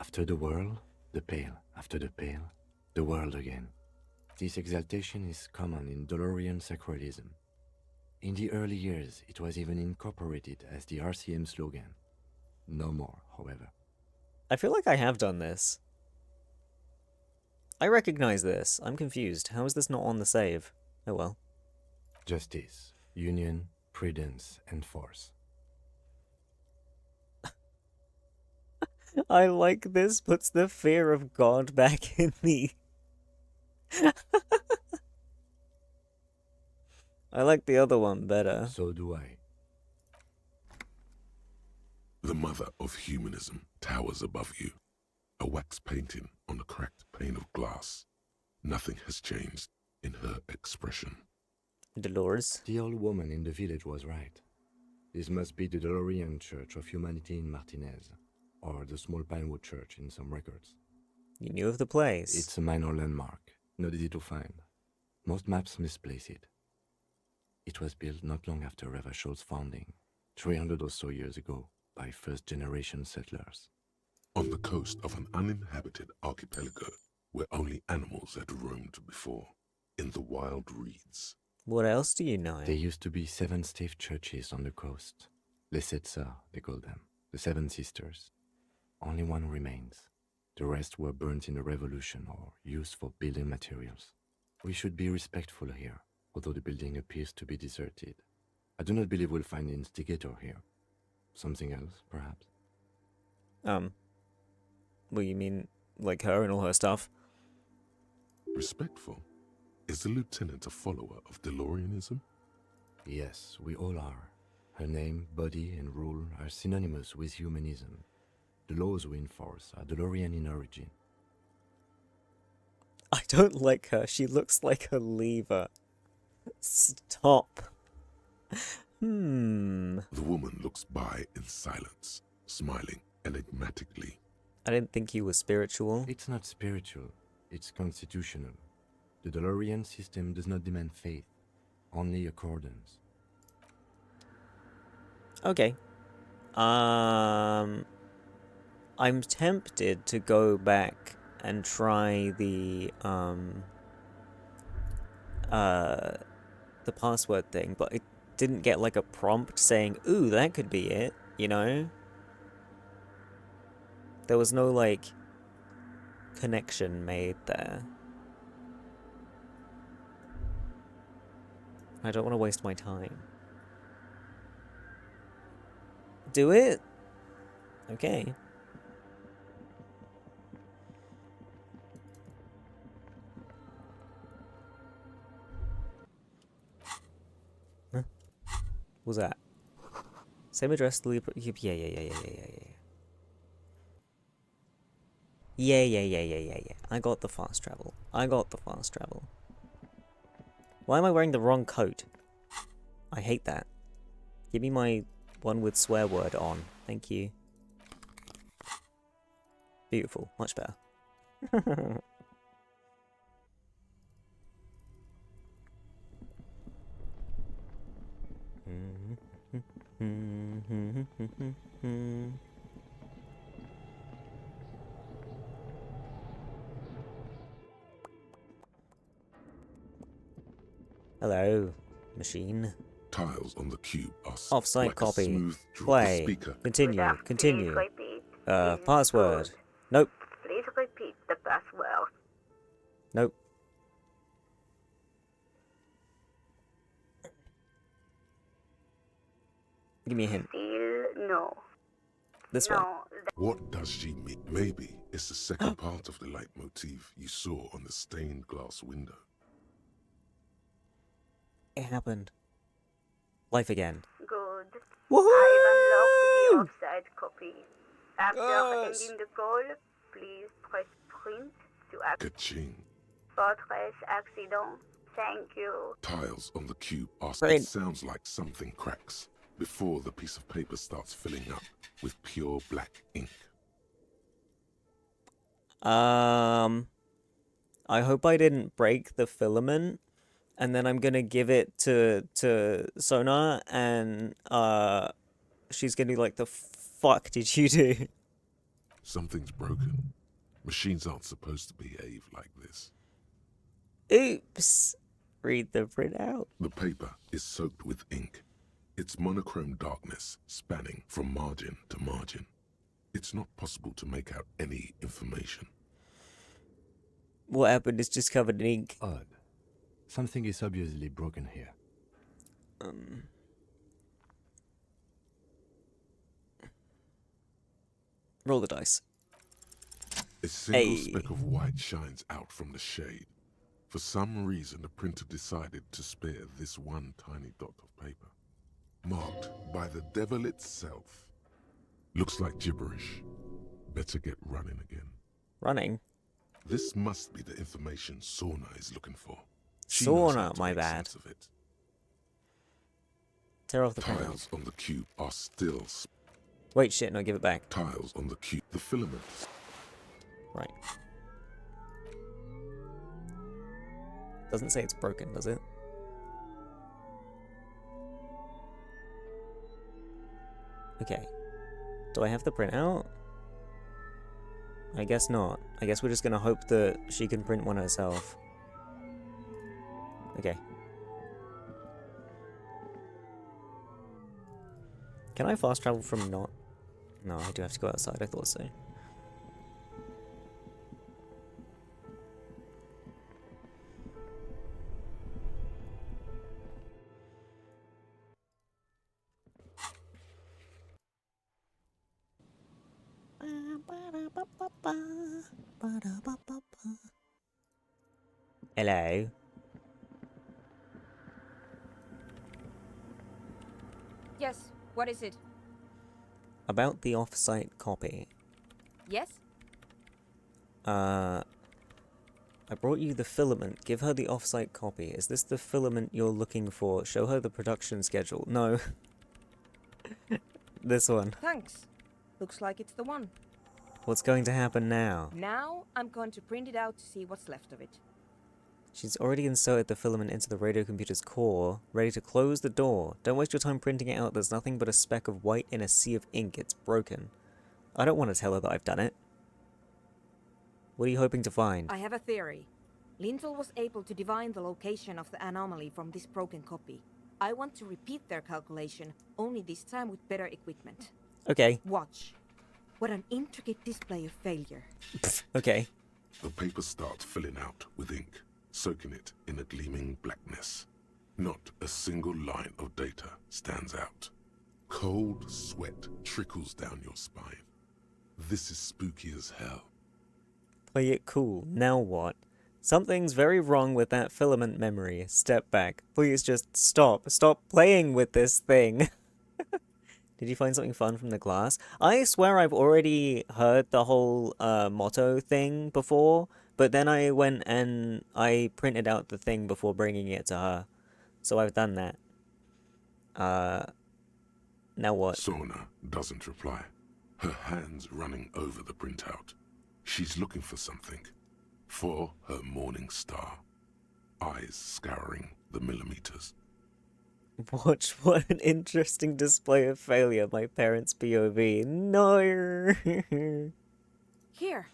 After the world, the pale. After the pale, the world again. This exaltation is common in Dolorian sacralism. In the early years, it was even incorporated as the RCM slogan. No more, however. I feel like I have done this. I recognize this. I'm confused. How is this not on the save? Oh well. Justice, union, prudence, and force. I like this puts the fear of God back in me. I like the other one better. So do I. The mother of humanism towers above you, a wax painting on a cracked pane of glass. Nothing has changed in her expression. Dolores. The old woman in the village was right. This must be the Dolorian Church of Humanity in Martinez, or the small Pinewood Church in some records. You knew of the place. It's a minor landmark, not easy to find. Most maps misplace it. It was built not long after Revachol's founding, 300 or so years ago, by first-generation settlers. On the coast of an uninhabited archipelago where only animals had roamed before, in the wild reeds. What else do you know? There used to be 7 stave churches on the coast. Les Sept Sœurs, they call them, the 7 sisters. Only one remains. The rest were burnt in the revolution or used for building materials. We should be respectful here, although the building appears to be deserted. I do not believe we'll find the instigator here. Something else, perhaps? Well, you mean, like her and all her stuff? Respectful? Is the lieutenant a follower of DeLoreanism? Yes, we all are. Her name, body, and rule are synonymous with humanism. The laws we enforce are DeLorean in origin. I don't like her. She looks like a lever. Stop. The woman looks by in silence, smiling enigmatically. I didn't think he was spiritual. It's not spiritual, it's constitutional. The DeLorean system does not demand faith, only accordance. Okay. I'm tempted to go back and try the password thing, but it didn't get like a prompt saying, ooh, that could be it, you know? There was no like connection made there. I don't want to waste my time. Do it? Okay. Huh? What was that? Same address, yeah. Yeah. I got the fast travel. Why am I wearing the wrong coat? I hate that. Give me my one with swear word on. Thank you. Beautiful. Much better. Hello, machine. Tiles on the cube are Offsite like copy. a smooth draw. Play. The speaker. Continue. Please repeat. Password. Nope. Please repeat the password. Nope. Give me a hint. Still no. This one. No, What does she mean? Maybe it's the second part of the leitmotif you saw on the stained glass window. It happened. Life again. good. Woohoo! I've unlocked the offside copy. After Yes. ending the call, please press print to access Ka-ching. Fortress accident. Thank you. Tiles on the cube are... Print. It sounds like something cracks before the piece of paper starts filling up with pure black ink. I hope I didn't break the filament, and then I'm gonna give it to Sonar, and she's gonna be like, "The fuck did you do?" Something's broken. Machines aren't supposed to behave like this. Oops. Read the printout. The paper is soaked with ink. Its monochrome darkness spanning from margin to margin. It's not possible to make out any information. What happened is just covered in ink. Odd. Something is obviously broken here. Roll the dice. A single Hey. speck of white shines out from the shade. For some reason, the printer decided to spare this one tiny dot of paper. Marked by the devil itself. Looks like gibberish. Better get running again. Running. This must be the information Sorna is looking for. She knows how Sauna, to my make bad. sense of it. Tear off the printout. Tiles on the cube are still Wait, shit, no, give it back. tiles on the cube. The filaments. Right. Doesn't say it's broken, does it? Okay. Do I have the printout? I guess not. I guess we're just gonna hope that she can print one herself. Okay. Can I fast travel from not? No, I do have to go outside, I thought so. Hello. Yes, what is it? About the off-site copy. Yes? I brought you the filament. Give her the off-site copy. Is this the filament you're looking for? Show her the production schedule. No. This one. Thanks. Looks like it's the one. What's going to happen now? Now I'm going to print it out to see what's left of it. She's already inserted the filament into the radio computer's core, ready to close the door. Don't waste your time printing it out. There's nothing but a speck of white in a sea of ink. It's broken. I don't want to tell her that I've done it. What are you hoping to find? I have a theory. Lintel was able to divine the location of the anomaly from this broken copy. I want to repeat their calculation, only this time with better equipment. Okay. Watch. What an intricate display of failure. Okay. The paper starts filling out with ink, soaking it in a gleaming blackness. Not a single line of data stands out. Cold sweat trickles down your spine. This is spooky as hell. Play it cool. Now what? Something's very wrong with that filament memory. Step back. Please just stop. Stop playing with this thing. Did you find something fun from the glass? I swear I've already heard the whole motto thing before, but then I went and I printed out the thing before bringing it to her. So I've done that. Now what? Sorna doesn't reply. Her hands running over the printout. She's looking for something. For her morning star. Eyes scouring the millimeters. Watch what an interesting display of failure, my parents' POV. No. Here.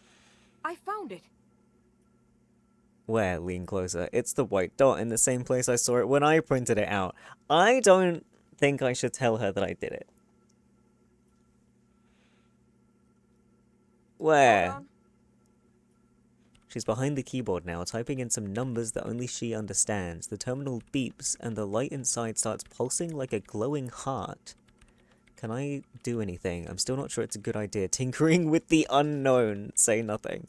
I found it. Where? Lean closer. It's the white dot in the same place I saw it when I printed it out. I don't think I should tell her that I did it. Where? Hold on. She's behind the keyboard now, typing in some numbers that only she understands. The terminal beeps, and the light inside starts pulsing like a glowing heart. Can I do anything? I'm still not sure it's a good idea. Tinkering with the unknown. Say nothing.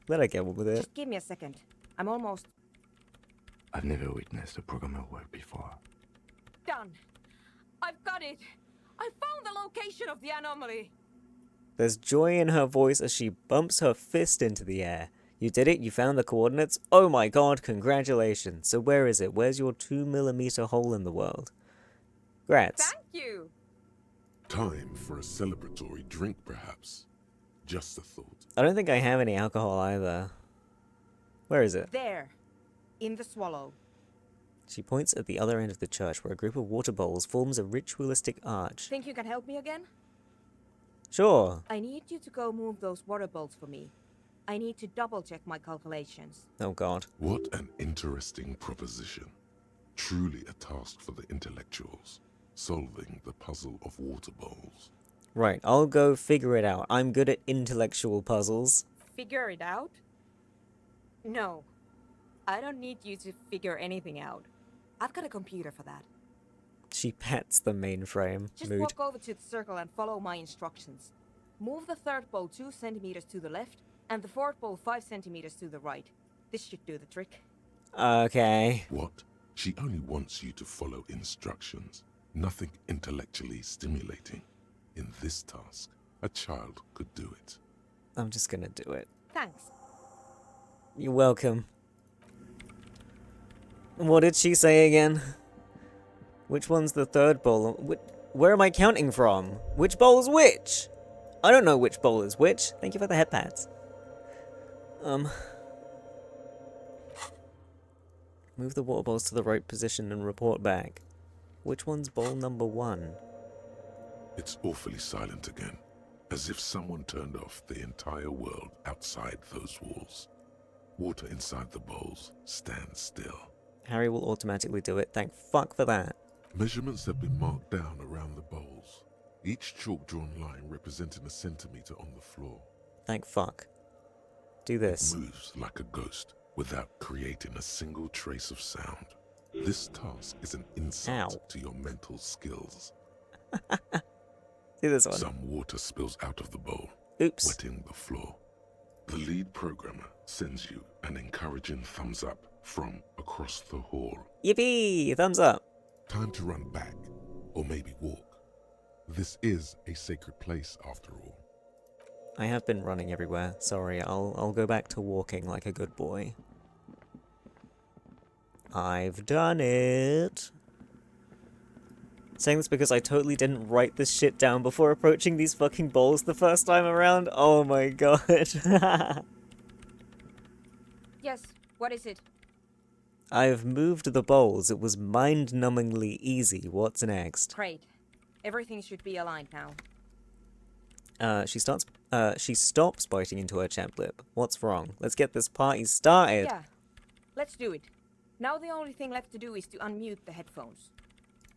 Let I get on with it. Just give me a second. I'm almost I've never witnessed a programmer work before. done. I've got it. I found the location of the anomaly. There's joy in her voice as she bumps her fist into the air. You did it? You found the coordinates? Oh my god, congratulations. So where is it? Where's your 2mm hole in the world? Grats. Thank you. Time for a celebratory drink, perhaps. Just a thought. I don't think I have any alcohol either. Where is it? There. In the swallow. She points at the other end of the church where a group of water bowls forms a ritualistic arch. Think you can help me again? Sure. I need you to go move those water bowls for me. I need to double check my calculations. Oh god. What an interesting proposition. Truly a task for the intellectuals, solving the puzzle of water bowls. Right, I'll go figure it out. I'm good at intellectual puzzles. Figure it out? No. I don't need you to figure anything out. I've got a computer for that. She pats the mainframe. Just Mood. walk over to the circle and follow my instructions. Move the third bowl 2 centimeters to the left and the fourth bowl 5 centimeters to the right. This should do the trick. Okay. What? She only wants you to follow instructions. Nothing intellectually stimulating. In this task, a child could do it. I'm just gonna do it. Thanks. You're welcome. What did she say again? Which one's the third bowl? Where am I counting from? Which bowl's which? I don't know which bowl is which. Thank you for the head pats. Move the water bowls to the right position and report back. Which one's bowl number 1? It's awfully silent again, as if someone turned off the entire world outside those walls. Water inside the bowls stands still. Harry will automatically do it. Thank fuck for that. Measurements have been marked down around the bowls, each chalk-drawn line representing a centimeter on the floor. Thank fuck. Do this. It moves like a ghost without creating a single trace of sound. This task is an insult Ow. to your mental skills. Do this one. Some water spills out of the bowl, Oops. wetting the floor. The lead programmer sends you an encouraging thumbs up from across the hall. Yippee! Thumbs up. Time to run back, or maybe walk. This is a sacred place, after all. I have been running everywhere. Sorry, I'll go back to walking like a good boy. I've done it. Saying this because I totally didn't write this shit down before approaching these fucking bowls the first time around. Oh my god. Yes, what is it? I've moved the bowls. It was mind-numbingly easy. What's next? Great. Everything should be aligned now. She stops biting into her champ lip. What's wrong? Let's get this party started. Yeah, let's do it. Now the only thing left to do is to unmute the headphones.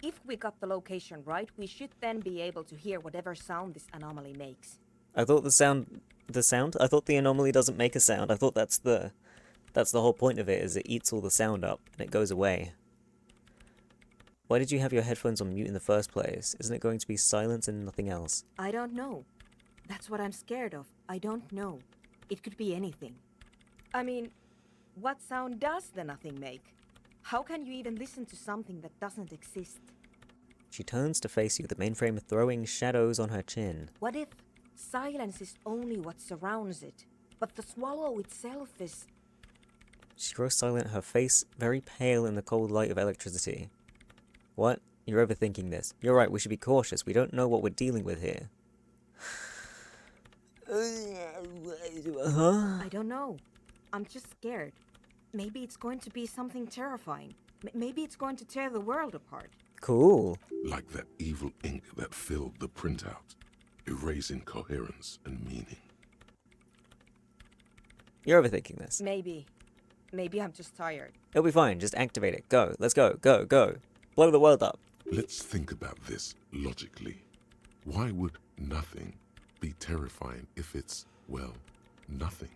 If we got the location right, we should then be able to hear whatever sound this anomaly makes. I thought I thought the anomaly doesn't make a sound. I thought that's the whole point of it, is it eats all the sound up and it goes away. Why did you have your headphones on mute in the first place? Isn't it going to be silence and nothing else? I don't know. That's what I'm scared of. I don't know. It could be anything. I mean, what sound does the nothing make? How can you even listen to something that doesn't exist? She turns to face you, the mainframe throwing shadows on her chin. What if silence is only what surrounds it, but the swallow itself is... She grows silent, her face very pale in the cold light of electricity. What? You're overthinking this. You're right, we should be cautious. We don't know what we're dealing with here. Huh? I don't know. I'm just scared. Maybe it's going to be something terrifying. Maybe it's going to tear the world apart. Cool. Like that evil ink that filled the printout, erasing coherence and meaning. You're overthinking this. Maybe. Maybe I'm just tired. It'll be fine, just activate it. Go, let's go, go, go. Blow the world up. Let's think about this logically. Why would nothing be terrifying if it's, well, nothing?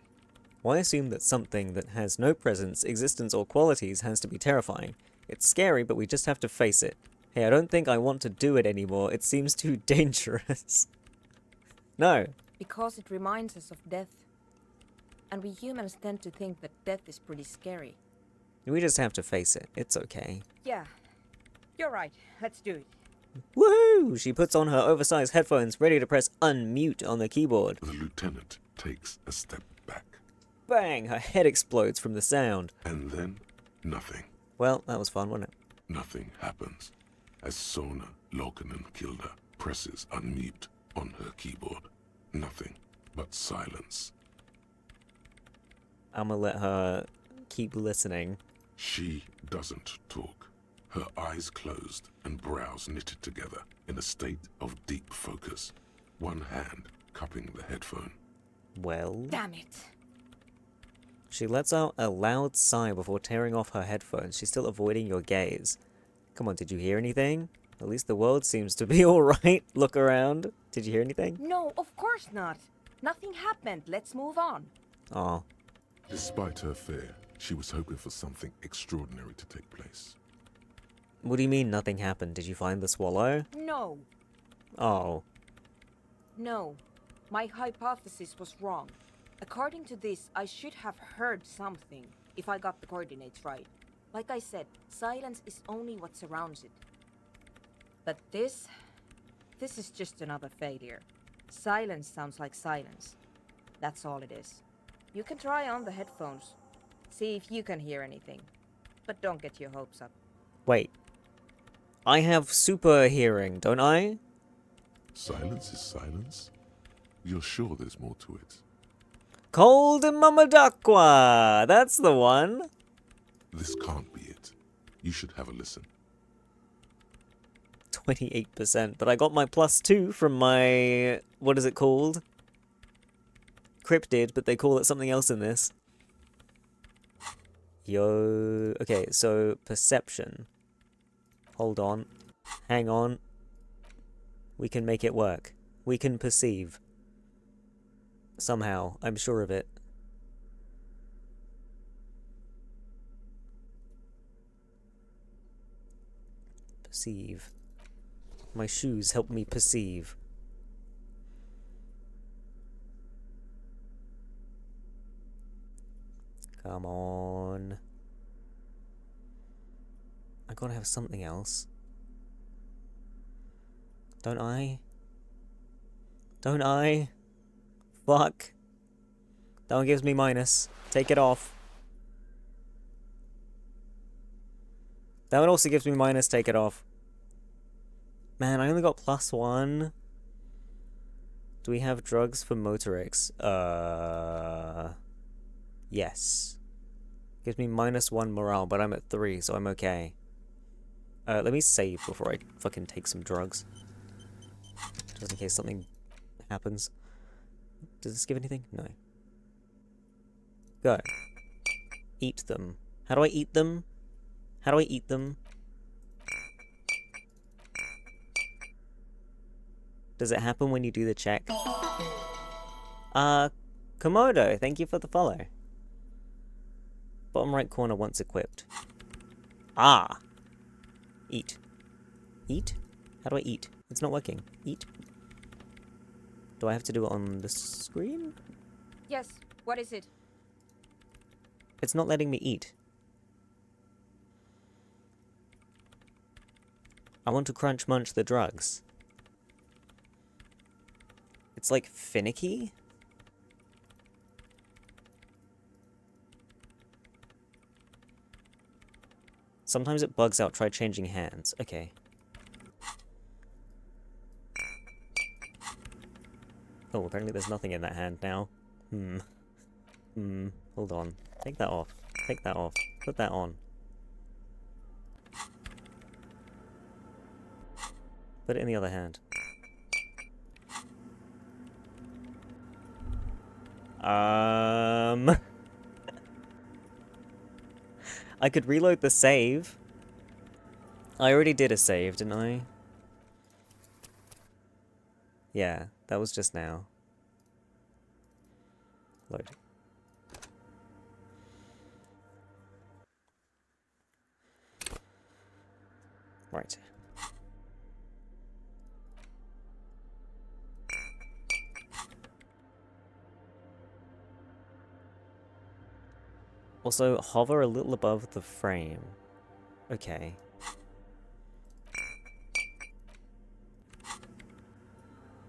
Why assume that something that has no presence, existence, or qualities has to be terrifying? It's scary, but we just have to face it. Hey, I don't think I want to do it anymore. It seems too dangerous. No. Because it reminds us of death. And we humans tend to think that death is pretty scary. We just have to face it. It's okay. Yeah, you're right. Let's do it. Woohoo! She puts on her oversized headphones, ready to press unmute on the keyboard. The lieutenant takes a step back. Bang! Her head explodes from the sound. And then, nothing. Well, that was fun, wasn't it? Nothing happens. As Sona Lokenenkilda presses unmute on her keyboard. Nothing but silence. I'm gonna let her keep listening. She doesn't talk. Her eyes closed and brows knitted together in a state of deep focus. One hand cupping the headphone. Well... Damn it. She lets out a loud sigh before tearing off her headphones. She's still avoiding your gaze. Come on, did you hear anything? At least the world seems to be alright. Look around. Did you hear anything? No, of course not. Nothing happened. Let's move on. Oh. Despite her fear, she was hoping for something extraordinary to take place. What do you mean nothing happened? Did you find the swallow? No. Oh. No. My hypothesis was wrong. According to this, I should have heard something, if I got the coordinates right. Like I said, silence is only what surrounds it. But this is just another failure. Silence sounds like silence. That's all it is. You can try on the headphones. See if you can hear anything. But don't get your hopes up. Wait. I have super hearing, don't I? Silence is silence? You're sure there's more to it? Cold Mamadakwa! That's the one! This can't be it. You should have a listen. 28%, but I got my +2 from my... what is it called? Cryptid, but they call it something else in this. Yo... Okay, so perception. Hold on. Hang on. We can make it work. We can perceive. Somehow, I'm sure of it. Perceive. My shoes help me perceive. Come on. I gotta have something else. Don't I? Don't I? Fuck. That one gives me minus. Take it off. That one also gives me minus. Take it off. Man, I only got +1. Do we have drugs for Motorix? Yes. Gives me -1 morale, but I'm at 3, so I'm okay. Let me save before I fucking take some drugs. Just in case something happens. Does this give anything? No. Go. Eat them. How do I eat them? How do I eat them? Does it happen when you do the check? Komodo, thank you for the follow. Bottom right corner once equipped. Ah! Eat. Eat? How do I eat? It's not working. Eat? Do I have to do it on the screen? Yes, what is it? It's not letting me eat. I want to crunch munch the drugs. It's like finicky? Sometimes it bugs out. Try changing hands. Okay. Oh, apparently there's nothing in that hand now. Hold on. Take that off. Take that off. Put that on. Put it in the other hand. I could reload the save. I already did a save, didn't I? Yeah, that was just now. Load. Right. Also, hover a little above the frame. Okay.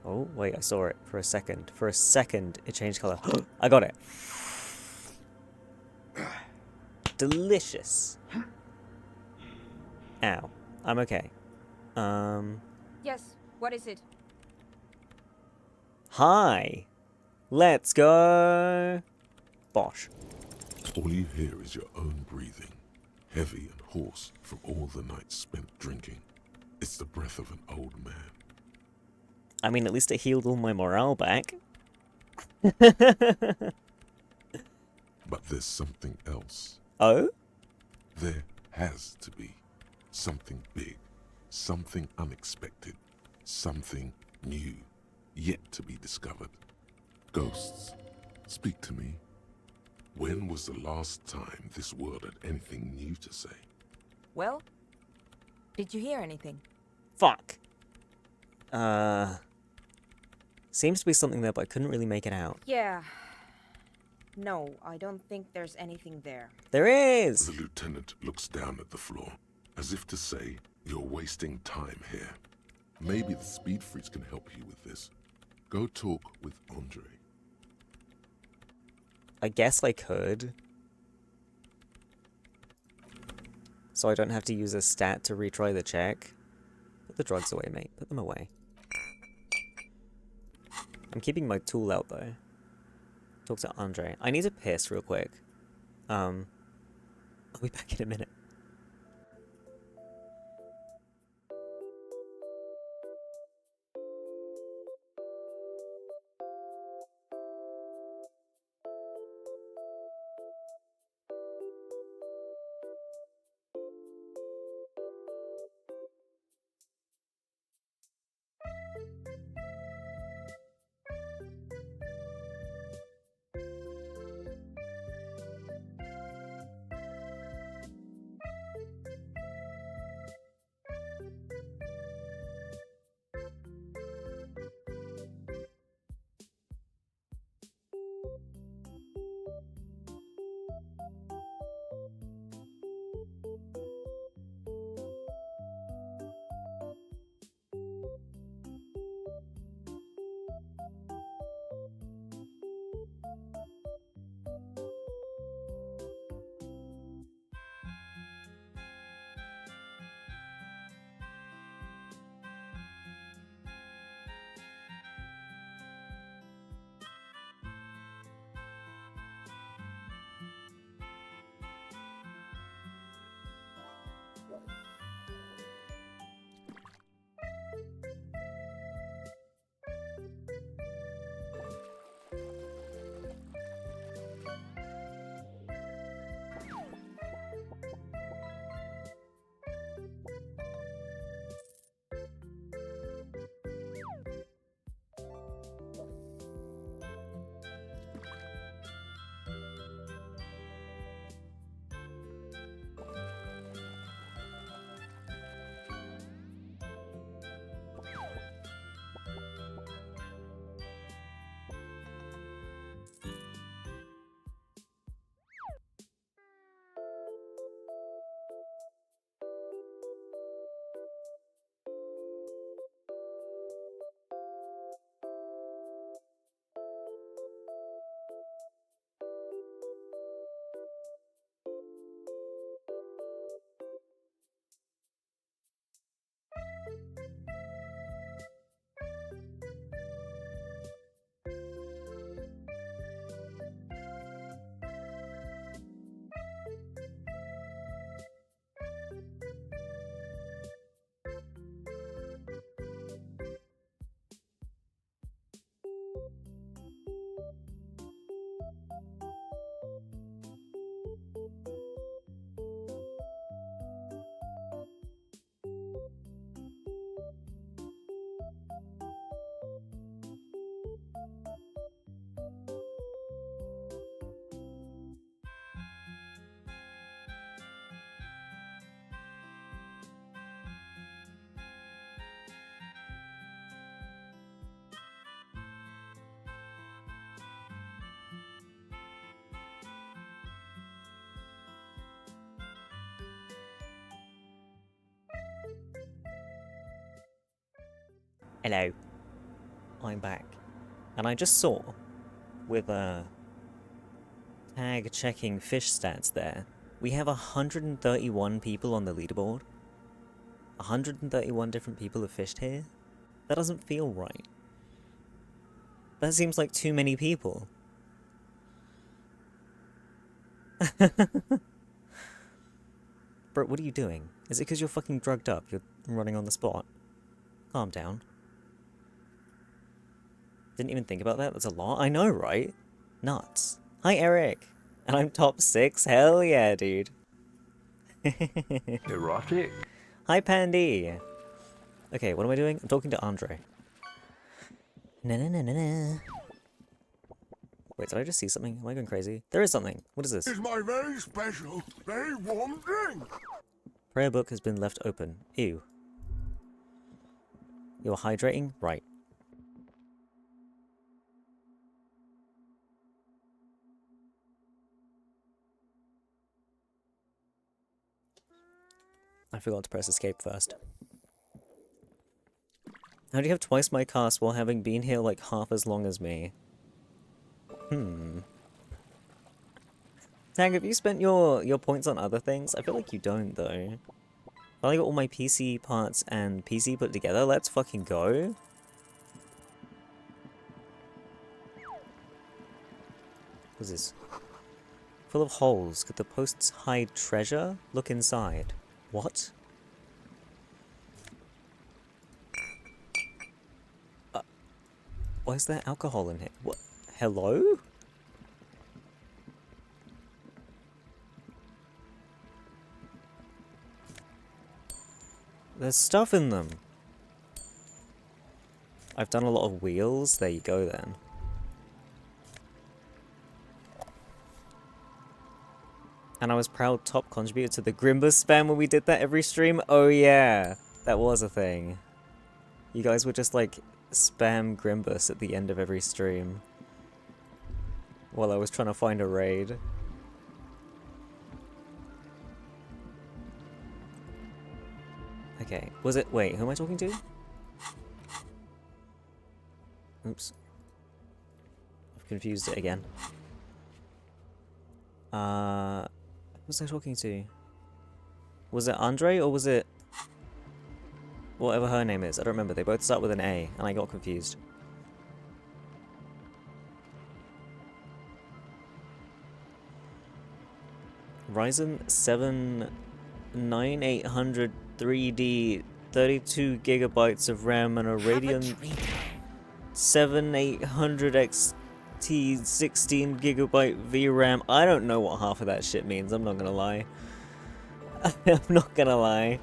Oh, wait, I saw it for a second. For a second, it changed color. I got it. Delicious. Ow. I'm okay. Yes, what is it? Hi. Let's go. Bosh. All you hear is your own breathing, heavy and hoarse from all the nights spent drinking. It's the breath of an old man. I mean, at least it healed all my morale back. But there's something else. Oh? There has to be something big, something unexpected, something new, yet to be discovered. Ghosts, speak to me. When was the last time this world had anything new to say? Well, did you hear anything? Fuck. Seems to be something there, but I couldn't really make it out. Yeah. No, I don't think there's anything there. There is! The lieutenant looks down at the floor, as if to say, you're wasting time here. Maybe the speed freaks can help you with this. Go talk with Andre. I guess I could. So I don't have to use a stat to retry the check. Put the drugs away, mate. Put them away. I'm keeping my tool out, though. Talk to Andre. I need to piss real quick. I'll be back in a minute. Hello. I'm back. And I just saw, with tag checking fish stats there, we have 131 people on the leaderboard. 131 different people have fished here? That doesn't feel right. That seems like too many people. Bro, what are you doing? Is it because you're fucking drugged up? You're running on the spot? Calm down. Didn't even think about that? That's a lot. I know, right? Nuts. Hi, Eric. And I'm top 6? Hell yeah, dude. Erotic? Hi, Pandy. Okay, what am I doing? I'm talking to Andre. Na-na-na-na-na. Wait, did I just see something? Am I going crazy? There is something. What is this? It's my very special, very warm drink. Prayer book has been left open. Ew. You're hydrating? Right. I forgot to press escape first. How do you have twice my cast while having been here like half as long as me? Tang, have you spent your points on other things? I feel like you don't, though. I got all my PC parts and PC put together. Let's fucking go. What's this? Full of holes. Could the posts hide treasure? Look inside. What? Why is there alcohol in here? What? Hello? There's stuff in them. I've done a lot of wheels. There you go then. And I was proud top contributor to the Grimbus spam when we did that every stream. Oh yeah, that was a thing. You guys would just like spam Grimbus at the end of every stream while I was trying to find a raid. Okay, was it? Wait, who am I talking to? Oops. I've confused it again. Who was I talking to? Was it Andre or was it whatever her name is? I don't remember. They both start with an A, and I got confused. Ryzen 7 9800 3D 32 gigabytes of RAM and a Radeon 7800 XT 16 gigabyte VRAM. I don't know what half of that shit means. I'm not gonna lie. I'm not gonna lie.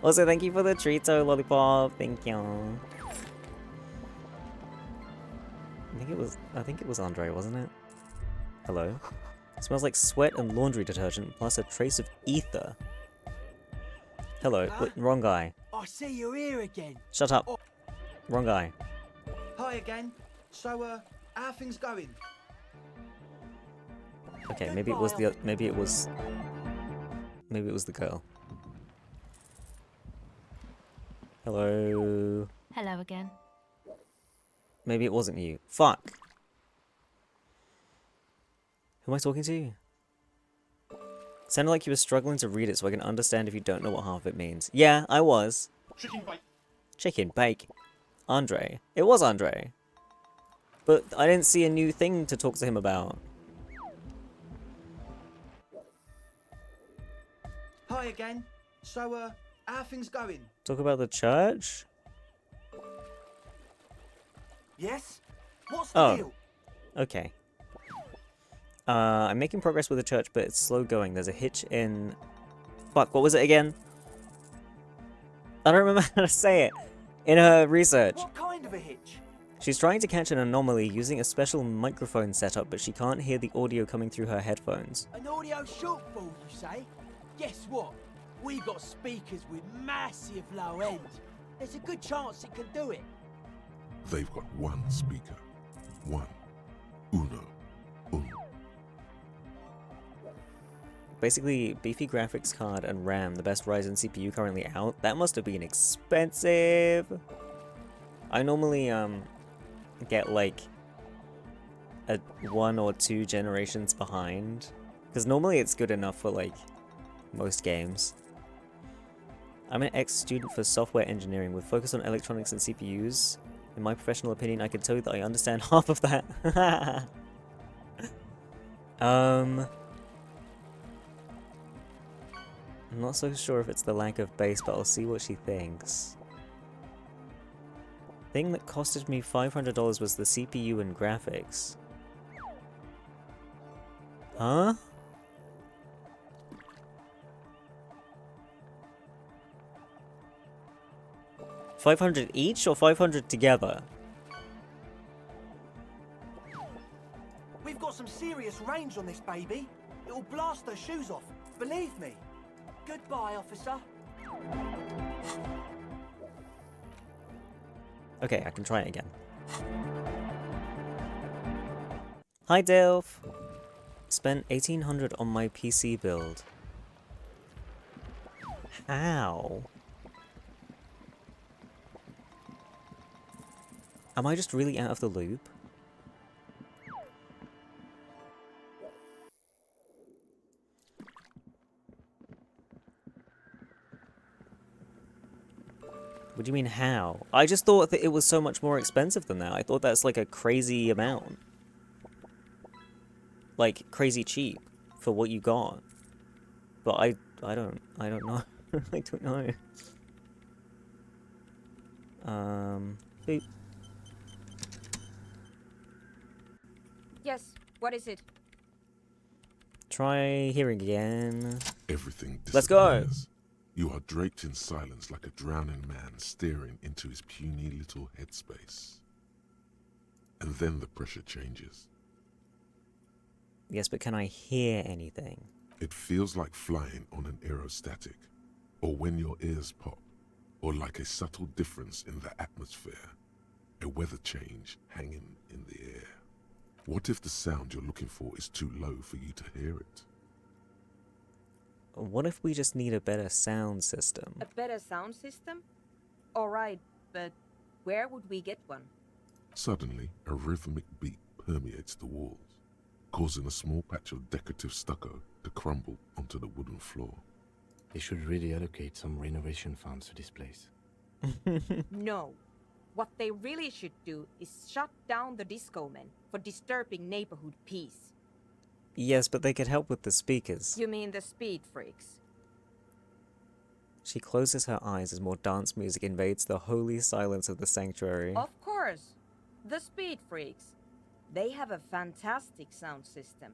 Also, thank you for the treato lollipop. Thank you. I think it was Andre, wasn't it? Hello. It smells like sweat and laundry detergent plus a trace of ether. Hello. Wait, wrong guy. I see you're here again. Shut up. Wrong guy. Hi again. So, how are things going? Okay, maybe it was the girl. Hello. Hello again. Maybe it wasn't you. Fuck. Who am I talking to? Sounded like you were struggling to read it so I can understand if you don't know what half of it means. Yeah, I was. Chicken bake. Chicken bake. Andre. It was Andre. But I didn't see a new thing to talk to him about. Hi again. So, how are things going? Talk about the church? Yes? What's the Oh. deal? Okay. I'm making progress with the church, but it's slow going. There's a hitch in... Fuck, what was it again? I don't remember how to say it. In her research. What kind of a hitch? She's trying to catch an anomaly using a special microphone setup, but she can't hear the audio coming through her headphones. An audio shortfall, you say? Guess what? We've got speakers with massive low end. There's a good chance it can do it. They've got one speaker. One. Uno. Basically, beefy graphics card and RAM, the best Ryzen CPU currently out. That must have been expensive. I normally get like a 1 or 2 generations behind, because normally it's good enough for like most games. I'm an ex-student for software engineering with focus on electronics and CPUs. In my professional opinion, I can tell you that I understand half of that. I'm not so sure if it's the lack of bass, but I'll see what she thinks. Thing that costed me $500 was the CPU and graphics. Huh? $500 each or 500 together? We've got some serious range on this baby. It'll blast her shoes off, believe me. Goodbye, officer. Okay, I can try it again. Hi, Delph. Spent $1,800 on my PC build. How? Am I just really out of the loop? What do you mean, how? I just thought that it was so much more expensive than that. I thought that's like a crazy amount. Like, crazy cheap for what you got. But I don't know. I don't know. Boop. Yes, what is it? Try hearing again. Everything disappears. Let's go! You are draped in silence like a drowning man staring into his puny little headspace. And then the pressure changes. Yes, but can I hear anything? It feels like flying on an aerostatic, or when your ears pop, or like a subtle difference in the atmosphere, a weather change hanging in the air. What if the sound you're looking for is too low for you to hear it? What if we just need a better sound system? A better sound system? Alright, but where would we get one? Suddenly, a rhythmic beat permeates the walls, causing a small patch of decorative stucco to crumble onto the wooden floor. They should really allocate some renovation funds to this place. No. What they really should do is shut down the disco men for disturbing neighborhood peace. Yes, but they could help with the speakers. You mean the speed freaks? She closes her eyes as more dance music invades the holy silence of the sanctuary. Of course. The speed freaks. They have a fantastic sound system.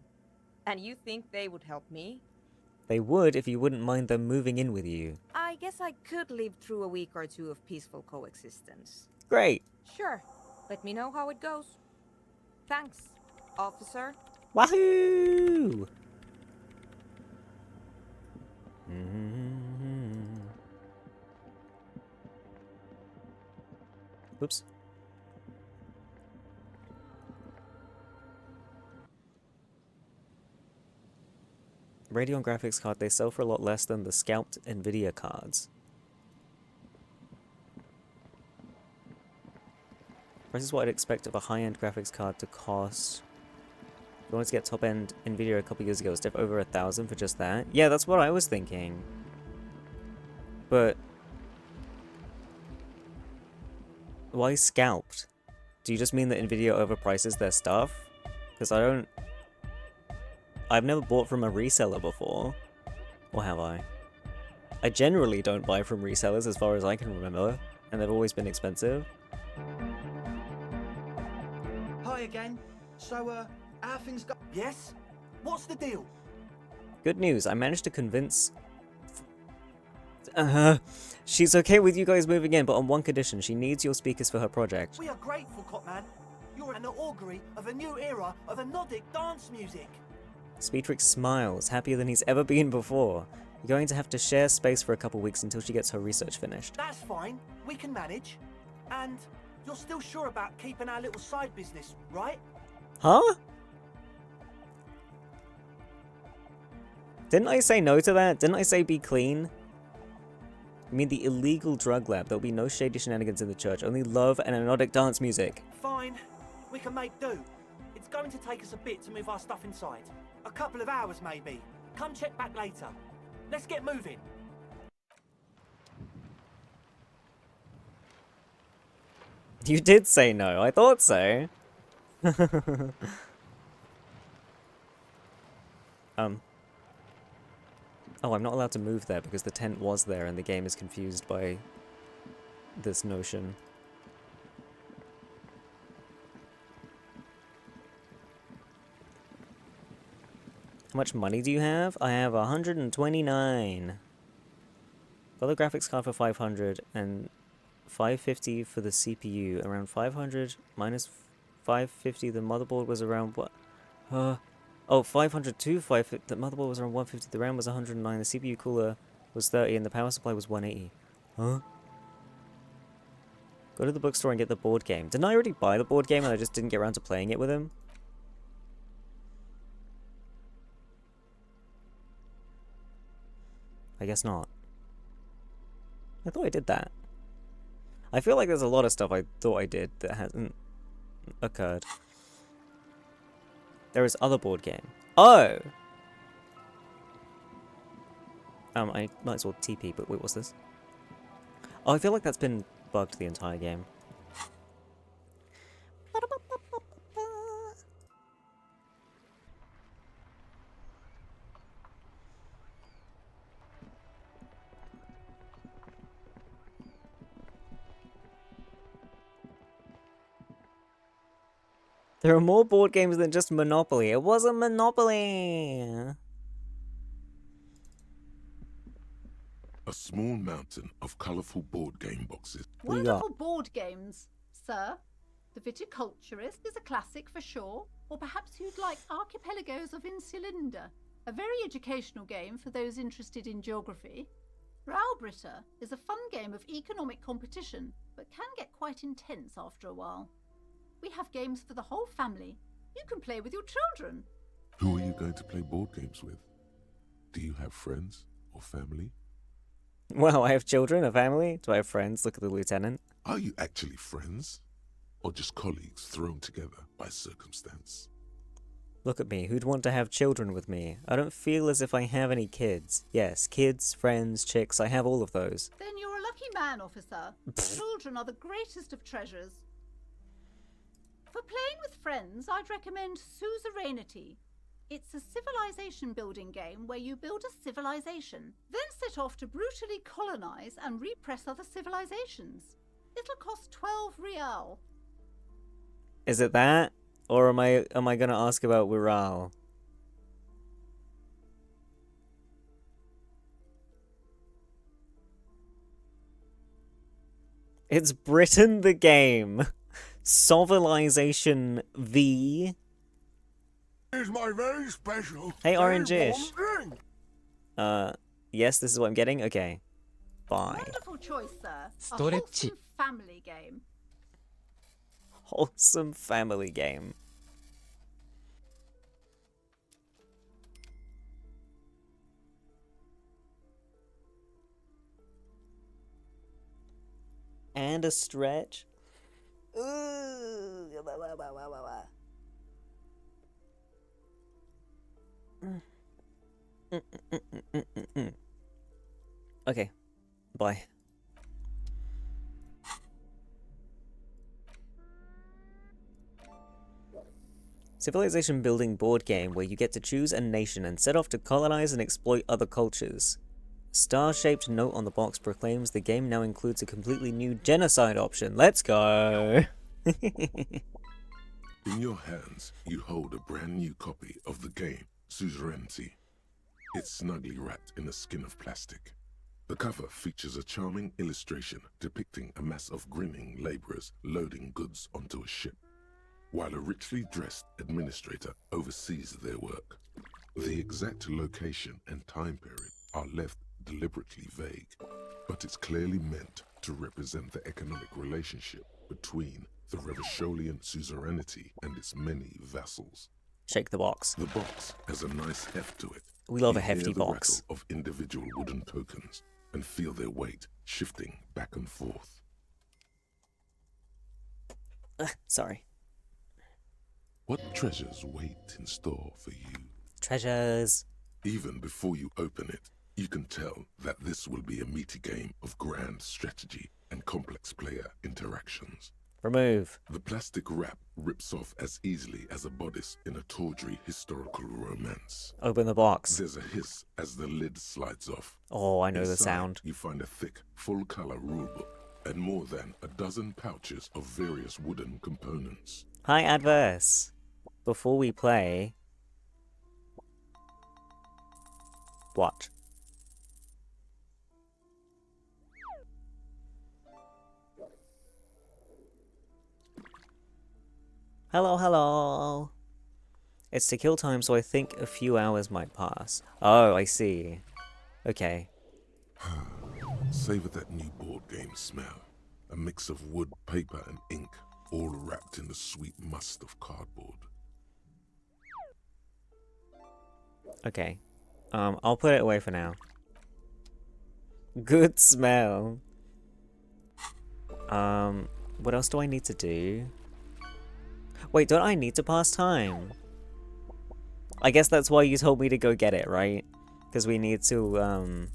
And you think they would help me? They would if you wouldn't mind them moving in with you. I guess I could live through a week or two of peaceful coexistence. Great! Sure. Let me know how it goes. Thanks, officer. Wahoo! Oops. Radeon graphics card, they sell for a lot less than the scalped Nvidia cards. Price is what I'd expect of a high-end graphics card to cost. If you wanted to get top-end Nvidia a couple years ago, it was over 1,000 for just that. Yeah, that's what I was thinking. But why scalped? Do you just mean that Nvidia overprices their stuff? Because I've never bought from a reseller before. Or have I? I generally don't buy from resellers as far as I can remember, and they've always been expensive. Hi again. So, how things go? Yes? What's the deal? Good news, I managed to convince... She's okay with you guys moving in, but on one condition. She needs your speakers for her project. We are grateful, Copman. You're an augury of a new era of Nordic dance music. Speedrick smiles, happier than he's ever been before. You're going to have to share space for a couple weeks until she gets her research finished. That's fine. We can manage. And you're still sure about keeping our little side business, right? Huh? Didn't I say no to that? Didn't I say be clean? You mean the illegal drug lab? There'll be no shady shenanigans in the church. Only love and erotic dance music. Fine. We can make do. It's going to take us a bit to move our stuff inside. A couple of hours, maybe. Come check back later. Let's get moving. You did say no. I thought so. Oh, I'm not allowed to move there because the tent was there and the game is confused by this notion. How much money do you have? I have 129. Got the graphics card for 500 and 550 for the CPU. Around 500 minus 550. The motherboard was around what? Oh, 500 to 550. The motherboard was around 150. The RAM was 109. The CPU cooler was 30 and the power supply was 180. Huh? Go to the bookstore and get the board game. Didn't I already buy the board game and I just didn't get around to playing it with him? I guess not. I thought I did that. I feel like there's a lot of stuff I thought I did that hasn't occurred. There is other board game. Oh! I might as well TP, but wait, what's this? Oh, I feel like that's been bugged the entire game. There are more board games than just Monopoly. It wasn't Monopoly! A small mountain of colourful board game boxes. What do you got? Wonderful board games, sir. The Viticulturist is a classic for sure. Or perhaps you'd like Archipelagos of Insulinde, a very educational game for those interested in geography. Raubritter is a fun game of economic competition, but can get quite intense after a while. We have games for the whole family. You can play with your children. Who are you going to play board games with? Do you have friends or family? Well, I have children, a family. Do I have friends? Look at the lieutenant. Are you actually friends? Or just colleagues thrown together by circumstance? Look at me. Who'd want to have children with me? I don't feel as if I have any kids. Yes, kids, friends, chicks, I have all of those. Then you're a lucky man, officer. Children are the greatest of treasures. For playing with friends, I'd recommend Suzerainty. It's a civilization building game where you build a civilization, then set off to brutally colonize and repress other civilizations. It'll cost 12 real. Is it that? Or am I gonna ask about Wirral? It's Britain the game. Civilization V. Here's my very special. Hey, Orange-ish. Yes, this is what I'm getting? Okay. Bye. Wonderful choice, sir. A wholesome family game. Wholesome family game. And a stretch. Ooh. Okay. Bye. Civilization building board game where you get to choose a nation and set off to colonize and exploit other cultures. Star-shaped note on the box proclaims the game now includes a completely new genocide option. Let's go! In your hands, you hold a brand new copy of the game, Suzerainty. It's snugly wrapped in a skin of plastic. The cover features a charming illustration depicting a mass of grinning laborers loading goods onto a ship, while a richly dressed administrator oversees their work. The exact location and time period are left deliberately vague, but it's clearly meant to represent the economic relationship between the Revacholian suzerainty and its many vassals. Shake the box. The box has a nice heft to it. We love You a hefty hear the box. rattle of individual wooden tokens and feel their weight shifting back and forth. Sorry. What treasures wait in store for you? Treasures. Even before you open it, you can tell that this will be a meaty game of grand strategy and complex player interactions. Remove. The plastic wrap rips off as easily as a bodice in a tawdry historical romance. Open the box. There's a hiss as the lid slides off. Oh, I know the Inside, sound. You find a thick, full-color rulebook and more than a dozen pouches of various wooden components. Hi, Adverse. Before we play... What? Hello, hello. It's to kill time, so I think a few hours might pass. Oh, I see. Okay. Savor that new board game smell. A mix of wood, paper, and ink, all wrapped in the sweet must of cardboard. Okay. I'll put it away for now. Good smell. What else do I need to do? Wait, don't I need to pass time? I guess that's why you told me to go get it, right? Because we need to,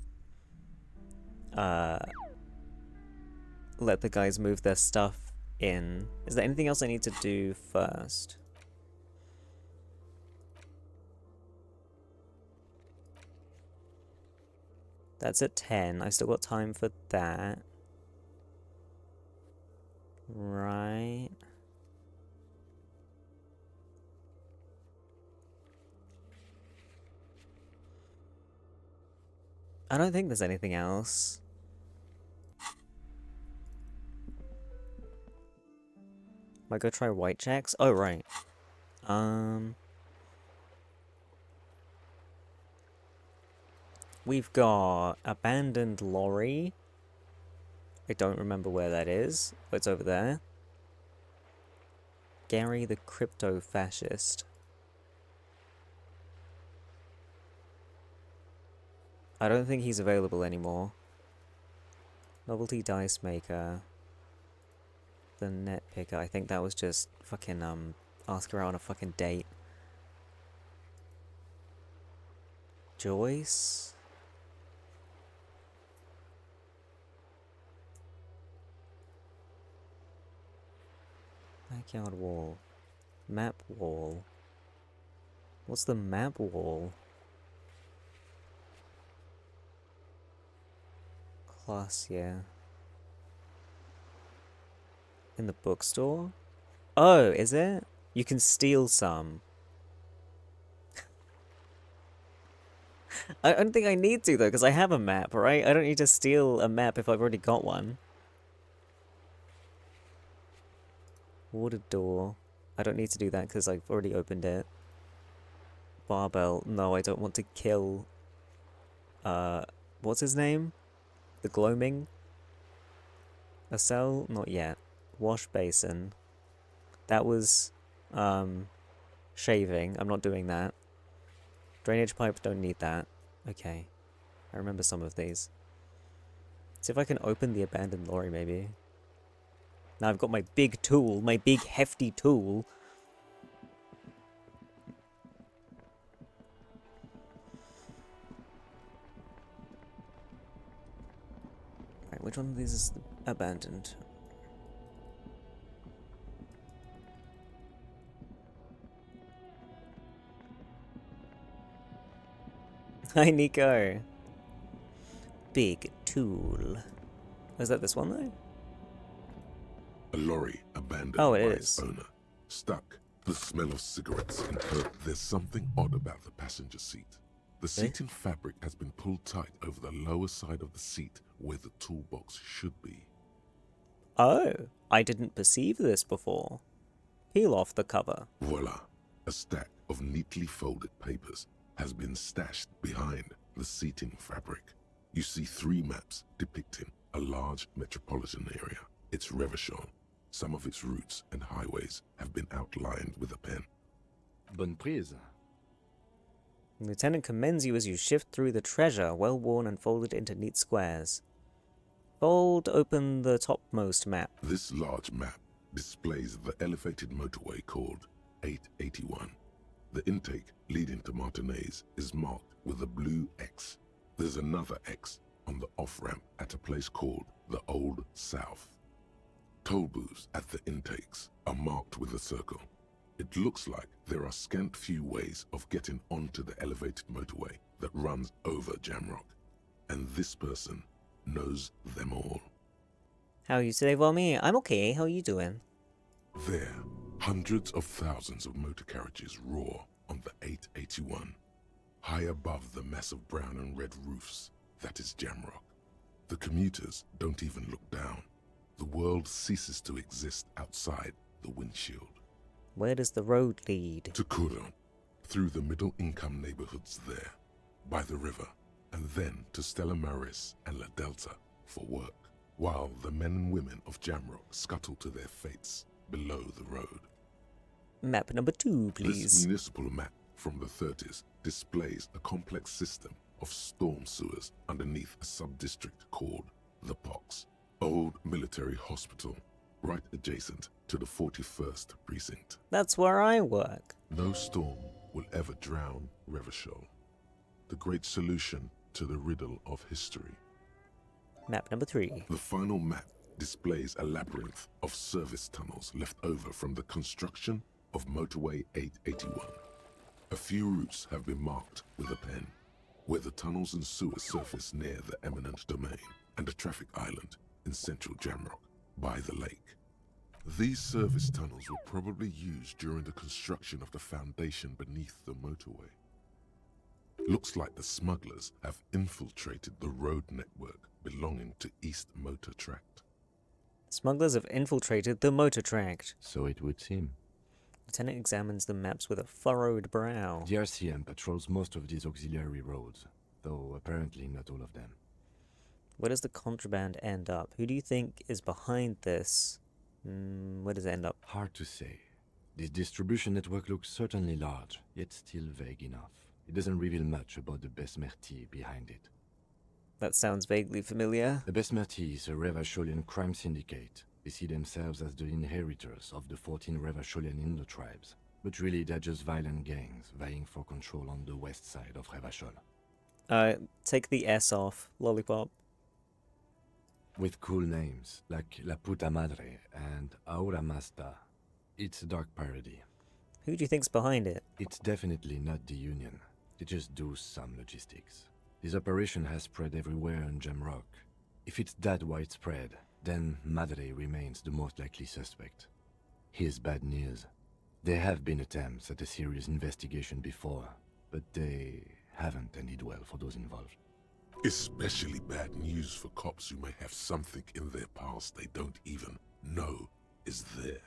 let the guys move their stuff in. Is there anything else I need to do first? That's at 10. I still got time for that. Right. I don't think there's anything else. Might go try white checks? Oh, right. We've got abandoned lorry. I don't remember where that is, but it's over there. Gary the crypto-fascist. I don't think he's available anymore. Novelty dice maker. The net picker. I think that was just fucking ask her out on a fucking date. Joyce? Backyard wall. Map wall. What's the map wall? Class, yeah. In the bookstore? Oh, is it? You can steal some. I don't think I need to, though, because I have a map, right? I don't need to steal a map if I've already got one. Water door. I don't need to do that because I've already opened it. Barbell. No, I don't want to kill... what's his name? The gloaming? A cell? Not yet. Wash basin. That was, shaving. I'm not doing that. Drainage pipe, don't need that. Okay. I remember some of these. See if I can open the abandoned lorry, maybe. Now I've got my big tool, my big hefty tool. Right, which one of these is abandoned? Hi, Nico. Big tool. Is that this one, though? A lorry abandoned Oh, it by is. its owner. Stuck. The smell of cigarettes and there's something odd about the passenger seat. The seating fabric has been pulled tight over the lower side of the seat where the toolbox should be. Oh, I didn't perceive this before. Peel off the cover. Voila. A stack of neatly folded papers has been stashed behind the seating fabric. You see 3 maps depicting a large metropolitan area. It's Revachon. Some of its routes and highways have been outlined with a pen. Bonne prise. The lieutenant commends you as you shift through the treasure, well worn and folded into neat squares. Fold open the topmost map. This large map displays the elevated motorway called 881. The intake leading to Martinez is marked with a blue X. There's another X on the off-ramp at a place called the Old South. Toll booths at the intakes are marked with a circle. It looks like there are scant few ways of getting onto the elevated motorway that runs over Jamrock, and this person knows them all. How you today, Valmy? I'm okay. How are you doing? There, hundreds of thousands of motor carriages roar on the 881. High above the massive brown and red roofs, that is Jamrock. The commuters don't even look down. The world ceases to exist outside the windshield. Where does the road lead? To Kuron, through the middle-income neighborhoods there, by the river, and then to Stella Maris and La Delta for work, while the men and women of Jamrock scuttle to their fates below the road. Map number 2, please. This municipal map from the 30s displays a complex system of storm sewers underneath a sub-district called the Pox, old military hospital, right adjacent to the 41st precinct. That's where I work. No storm will ever drown Revachol, the great solution to the riddle of history. Map number 3. The final map displays a labyrinth of service tunnels left over from the construction of Motorway 881. A few routes have been marked with a pen, where the tunnels and sewers surface near the eminent domain and a traffic island in central Jamrock by the lake. These service tunnels were probably used during the construction of the foundation beneath the motorway. Looks like the smugglers have infiltrated the road network belonging to East Motor Tract. Smugglers have infiltrated the motor tract. So it would seem. Lieutenant examines the maps with a furrowed brow. The RCM patrols most of these auxiliary roads, though apparently not all of them. Where does the contraband end up? Who do you think is behind this? Where does it end up? Hard to say. This distribution network looks certainly large, yet still vague enough. It doesn't reveal much about the Besmerti behind it. That sounds vaguely familiar. The Besmerti is a Revacholian crime syndicate. They see themselves as the inheritors of the 14 Revacholian Indo-tribes, but really they're just violent gangs vying for control on the west side of Revachol. Take the S off, Lollipop. With cool names, like La Puta Madre and Aura Masta. It's a dark parody. Who do you think's behind it? It's definitely not the Union. They just do some logistics. This operation has spread everywhere in Jamrock. If it's that widespread, then Madre remains the most likely suspect. Here's bad news. There have been attempts at a serious investigation before, but they haven't ended well for those involved. Especially bad news for cops who may have something in their past they don't even know is there.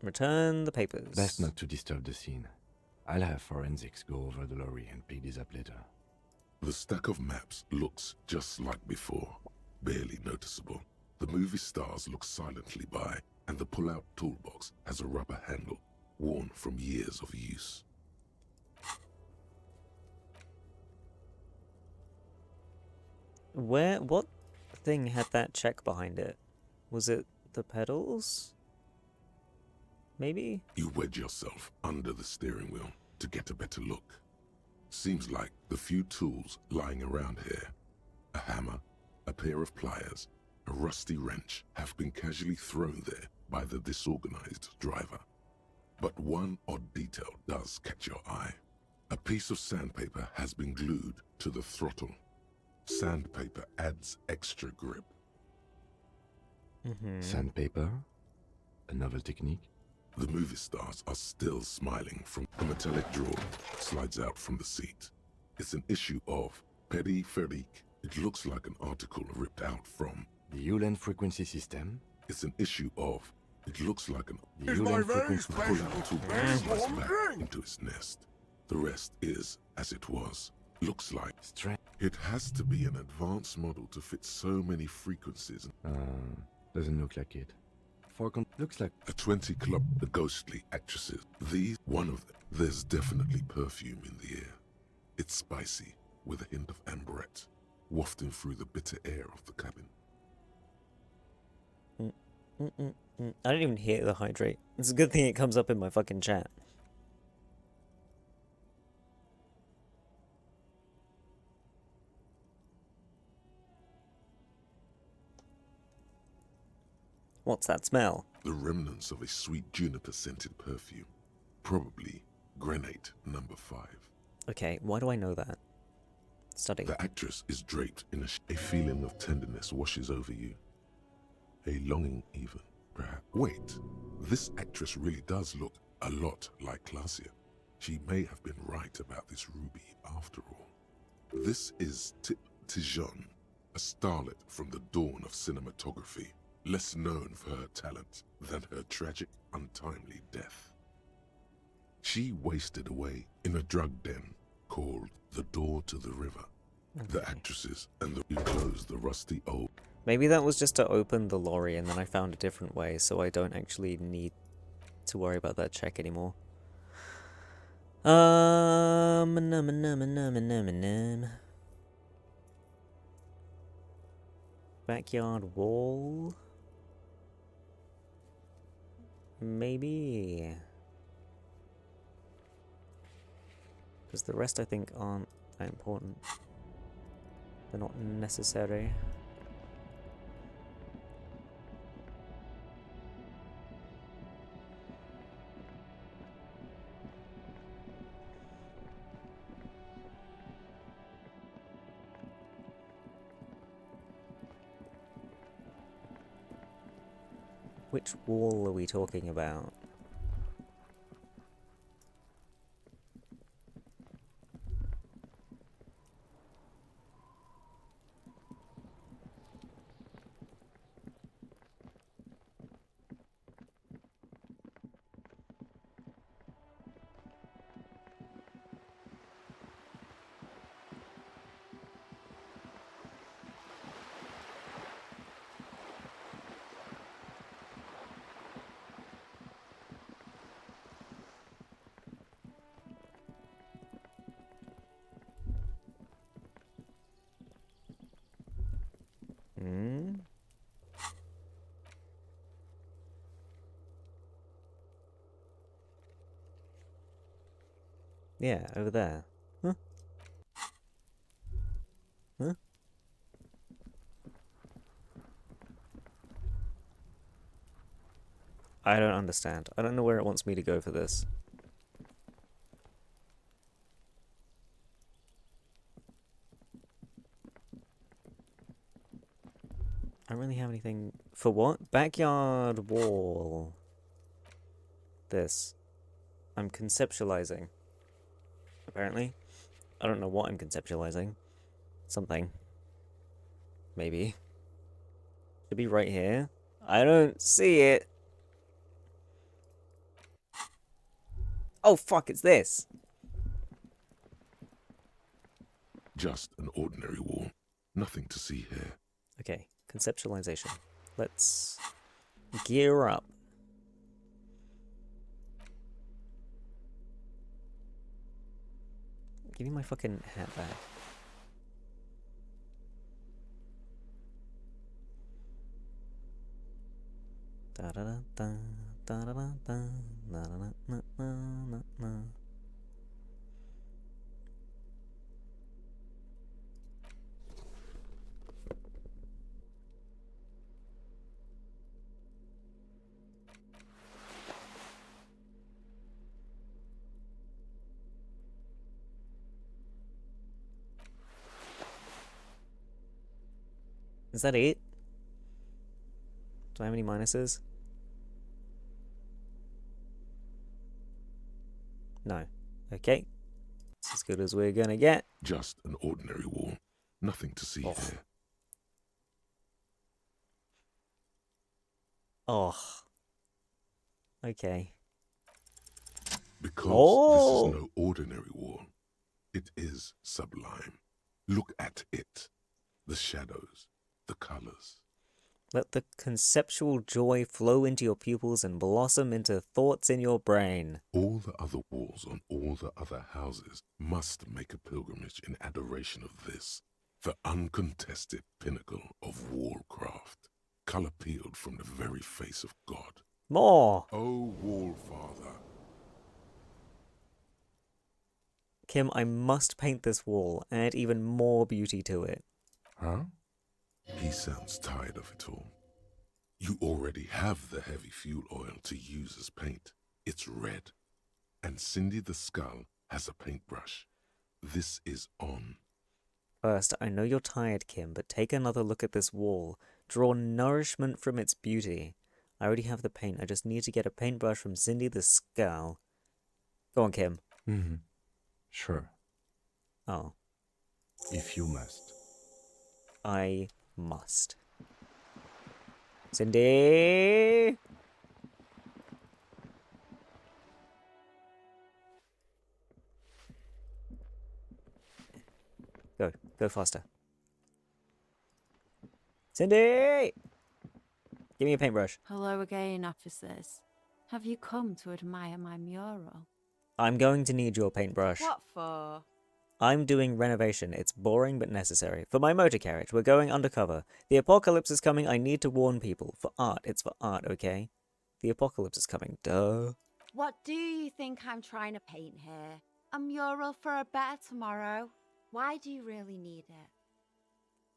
Return the papers. Best not to disturb the scene. I'll have forensics go over the lorry and pick these up later. The stack of maps looks just like before, barely noticeable. The movie stars look silently by, and the pull-out toolbox has a rubber handle, worn from years of use. What thing had that check behind it? Was it the pedals? Maybe? You wedge yourself under the steering wheel to get a better look. Seems like the few tools lying around here, a hammer, a pair of pliers, a rusty wrench, have been casually thrown there by the disorganized driver. But one odd detail does catch your eye. A piece of sandpaper has been glued to the throttle. Sandpaper adds extra grip. Sandpaper? A novel technique? The movie stars are still smiling from a metallic drawer slides out from the seat. It's an issue of Peripherique. It looks like an article ripped out from the Ulan frequency system. It's an issue of it looks like an the Ulan frequency pull-out toolbox slides back into its nest. The rest is as it was. Looks like it has to be an advanced model to fit so many frequencies. Doesn't look like it. Looks like a 20 club, the ghostly actresses. These, one of them, There's definitely perfume in the air. It's spicy, with a hint of amberette, wafting through the bitter air of the cabin. I don't even hear the hydrate. It's a good thing it comes up in my fucking chat. What's that smell? The remnants of a sweet juniper-scented perfume. Probably granate number 5. Okay, why do I know that? Study. The actress is draped in a feeling of tenderness washes over you. A longing even, perhaps. Wait, this actress really does look a lot like Clausia. She may have been right about this ruby after all. This is Tip Tijon, a starlet from the dawn of cinematography, less known for her talent than her tragic, untimely death. She wasted away in a drug den called The Door to the River. Okay. The actresses and the closed the rusty old... Maybe that was just to open the lorry and then I found a different way, so I don't actually need to worry about that check anymore. Backyard wall? Maybe. Because the rest I think aren't that important. They're not necessary. Which wall are we talking about? Yeah, over there. Huh? Huh? I don't understand. I don't know where it wants me to go for this. I don't really have anything... For what? Backyard wall. This. I'm conceptualizing. Apparently. I don't know what I'm conceptualizing. Something. Maybe. Should be right here. I don't see it. Oh fuck, it's this. Just an ordinary wall. Nothing to see here. Okay, conceptualization. Let's gear up. Give me my fucking hat back. Da da da da da da da da da da da da da. Is that it? Do I have any minuses? No. Okay. It's as good as we're gonna get. Just an ordinary wall. Nothing to see here. Oh. Okay. Because this is no ordinary wall. It is sublime. Look at it. The shadows, the colors. Let the conceptual joy flow into your pupils and blossom into thoughts in your brain. All the other walls on all the other houses must make a pilgrimage in adoration of this, the uncontested pinnacle of wallcraft, color peeled from the very face of God. More! O Wall Father. Kim, I must paint this wall, add even more beauty to it. Huh? He sounds tired of it all. You already have the heavy fuel oil to use as paint. It's red. And Cindy the Skull has a paintbrush. This is on. First, I know you're tired, Kim, but take another look at this wall. Draw nourishment from its beauty. I already have the paint. I just need to get a paintbrush from Cindy the Skull. Go on, Kim. Mm-hmm. Sure. Oh. If you must. I must. Cindy! Go faster. Cindy! Give me a paintbrush. Hello again, officers. Have you come to admire my mural? I'm going to need your paintbrush. What for? I'm doing renovation. It's boring but necessary. For my motor carriage, we're going undercover. The apocalypse is coming. I need to warn people. For art. It's for art, okay? The apocalypse is coming. Duh. What do you think I'm trying to paint here? A mural for a better tomorrow? Why do you really need it?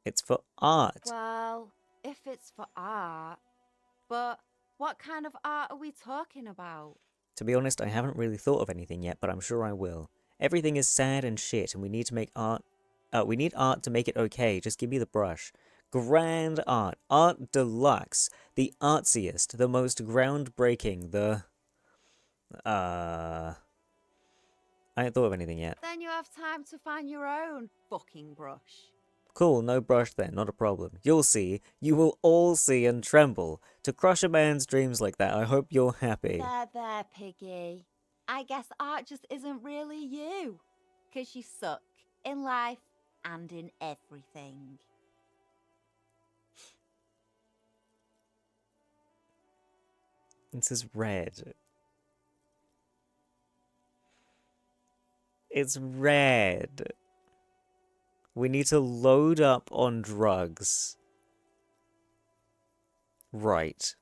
It's for art. Well, if it's for art, but what kind of art are we talking about? To be honest, I haven't really thought of anything yet, but I'm sure I will. Everything is sad and shit, and we need to make art. We need art to make it okay. Just give me the brush. Grand art. Art deluxe. The artsiest. The most groundbreaking. The... I ain't thought of anything yet. Then you have time to find your own fucking brush. Cool, no brush then, not a problem. You'll see. You will all see and tremble. To crush a man's dreams like that, I hope you're happy. There, Piggy. I guess art just isn't really you. 'Cause you suck in life and in everything. This is red. It's red. We need to load up on drugs. Right.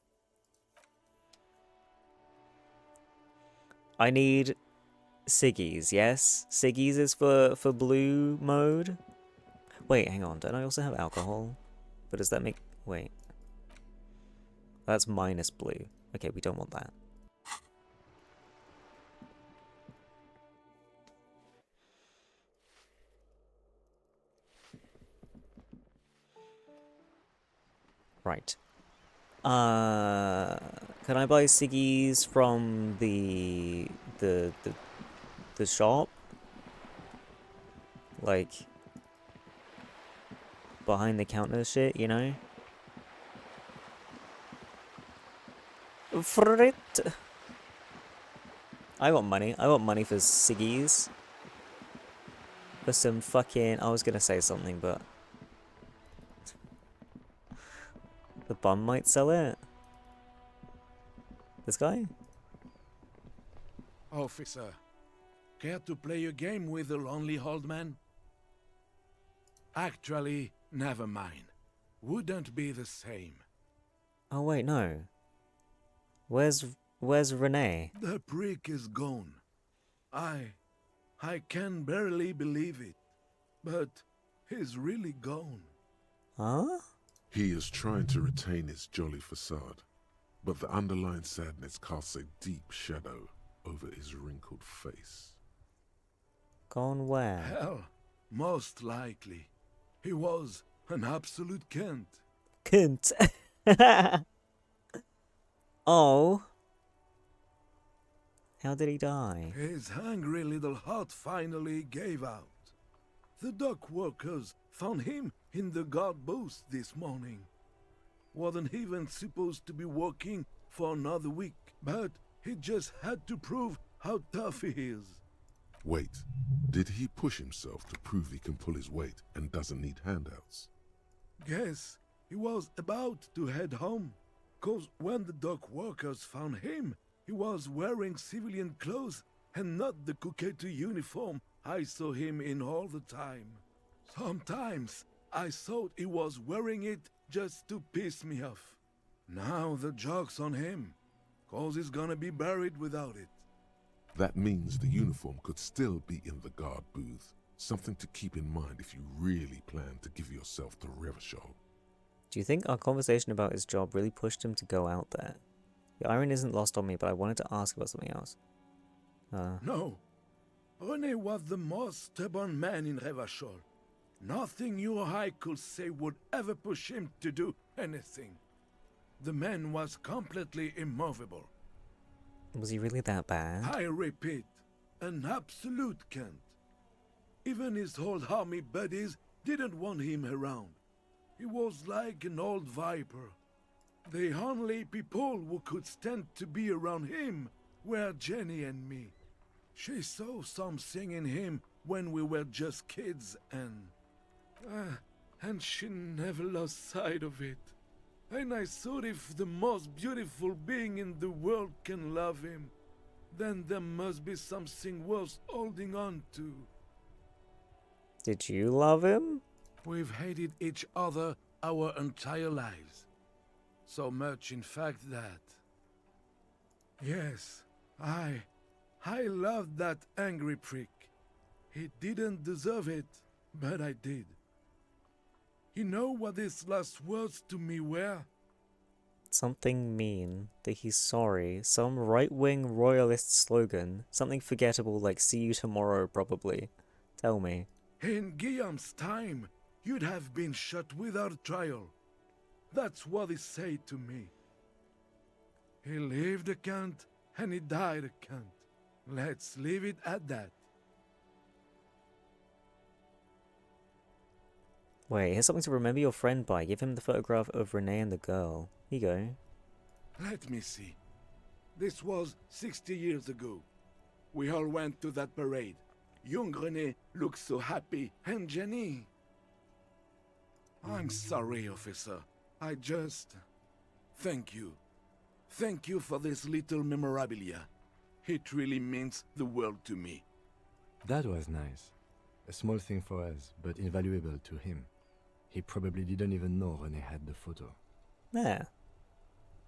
I need ciggies, yes? Ciggies is for blue mode? Wait, hang on. Don't I also have alcohol? But does that make... Wait. That's minus blue. Okay, we don't want that. Right. Can I buy ciggies from the shop? Like, behind the counter shit, you know? Frit. I want money. I want money for ciggies. For some fucking... I was gonna say something, but... The bum might sell it. This guy? Officer, care to play a game with the lonely old man? Actually, never mind. Wouldn't be the same. Oh wait, no. Where's Renee? The prick is gone. I can barely believe it. But he's really gone. Huh? He is trying to retain his jolly facade, but the underlying sadness casts a deep shadow over his wrinkled face. Gone where? Hell, most likely. He was an absolute cunt. Cunt. Oh. How did he die? His hungry little heart finally gave out. The dock workers found him in the guard booth this morning. Wasn't even supposed to be working for another week, but he just had to prove how tough he is. Wait, did he push himself to prove he can pull his weight and doesn't need handouts? Guess He was about to head home, 'cause when the dock workers found him, he was wearing civilian clothes and not the Kuketu uniform I saw him in all the time. Sometimes I thought he was wearing it just to piss me off. Now the joke's on him, 'cause he's gonna be buried without it. That means the uniform could still be in the guard booth. Something to keep in mind if you really plan to give yourself to Revachol. Do you think our conversation about his job really pushed him to go out there? The iron isn't lost on me, but I wanted to ask about something else. No. René was the most stubborn man in Revachol. Nothing you or I could say would ever push him to do anything. The man was completely immovable. Was he really that bad? I repeat, an absolute cunt. Even his old army buddies didn't want him around. He was like an old viper. The only people who could stand to be around him were Jenny and me. She saw something in him when we were just kids, and she never lost sight of it. And I thought if the most beautiful being in the world can love him, then there must be something worth holding on to. Did you love him? We've hated each other our entire lives. So much, in fact, that... Yes, I loved that angry prick. He didn't deserve it, but I did. You know what his last words to me were? Something mean, that he's sorry, some right-wing royalist slogan, something forgettable like see you tomorrow probably. Tell me. In Guillaume's time, you'd have been shot without trial. That's what he said to me. He lived a cunt, and he died a cunt. Let's leave it at that. Wait, here's something to remember your friend by. Give him the photograph of Renee and the girl. Here you go. Let me see. This was 60 years ago. We all went to that parade. Young René looked so happy, and Jenny... I'm sorry, officer. I just... Thank you. Thank you for this little memorabilia. It really means the world to me. That was nice. A small thing for us, but invaluable to him. He probably didn't even know René had the photo. There.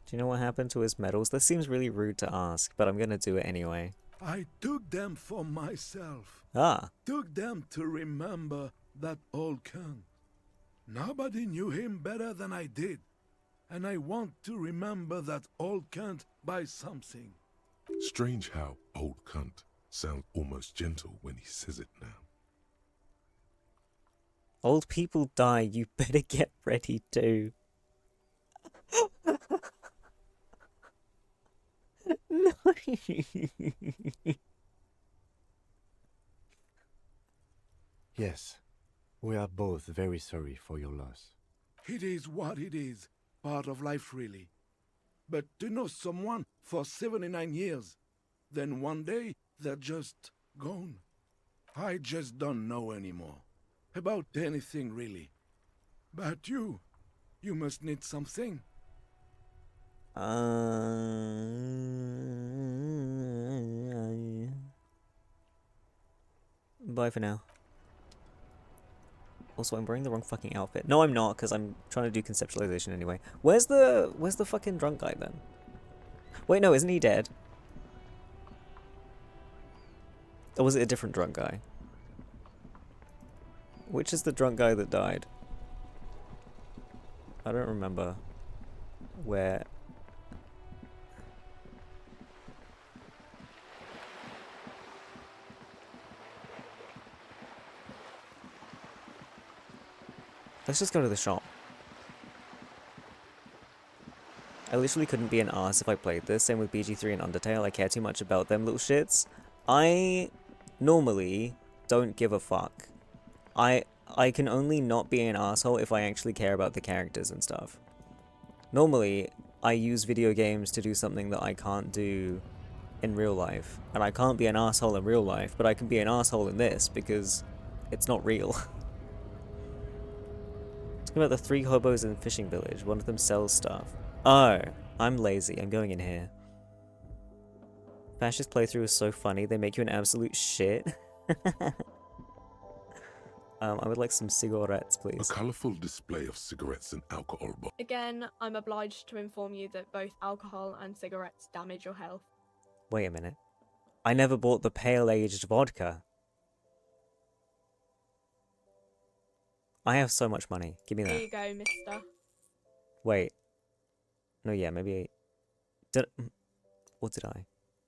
Do you know what happened to his medals? This seems really rude to ask, but I'm gonna do it anyway. I took them for myself. Ah. Took them to remember that old cunt. Nobody knew him better than I did. And I want to remember that old cunt by something. Strange how old cunt sounds almost gentle when he says it now. Old people die, you better get ready too. No. Yes, we are both very sorry for your loss. It is what it is. Part of life, really. But to know someone for 79 years, then one day they're just gone. I just don't know anymore. About anything, really. But you must need something. Bye for now. Also, I'm wearing the wrong fucking outfit. No, I'm not, because I'm trying to do conceptualization anyway. Where's the fucking drunk guy then? Wait, no, isn't he dead? Or was it a different drunk guy? Which is the drunk guy that died? I don't remember where... Let's just go to the shop. I literally couldn't be an arse if I played this. Same with BG3 and Undertale. I care too much about them little shits. I normally don't give a fuck. I can only not be an asshole if I actually care about the characters and stuff. Normally, I use video games to do something that I can't do in real life. And I can't be an asshole in real life, but I can be an asshole in this because it's not real. Talking about the 3 hobos in the fishing village. One of them sells stuff. Oh, I'm lazy. I'm going in here. Fascist playthrough is so funny. They make you an absolute shit. I would like some cigarettes, please. A colourful display of cigarettes and alcohol bottles. Again, I'm obliged to inform you that both alcohol and cigarettes damage your health. Wait a minute. I never bought the pale-aged vodka. I have so much money. Give me Here that. you go, mister. Wait. No, yeah, maybe... What did I?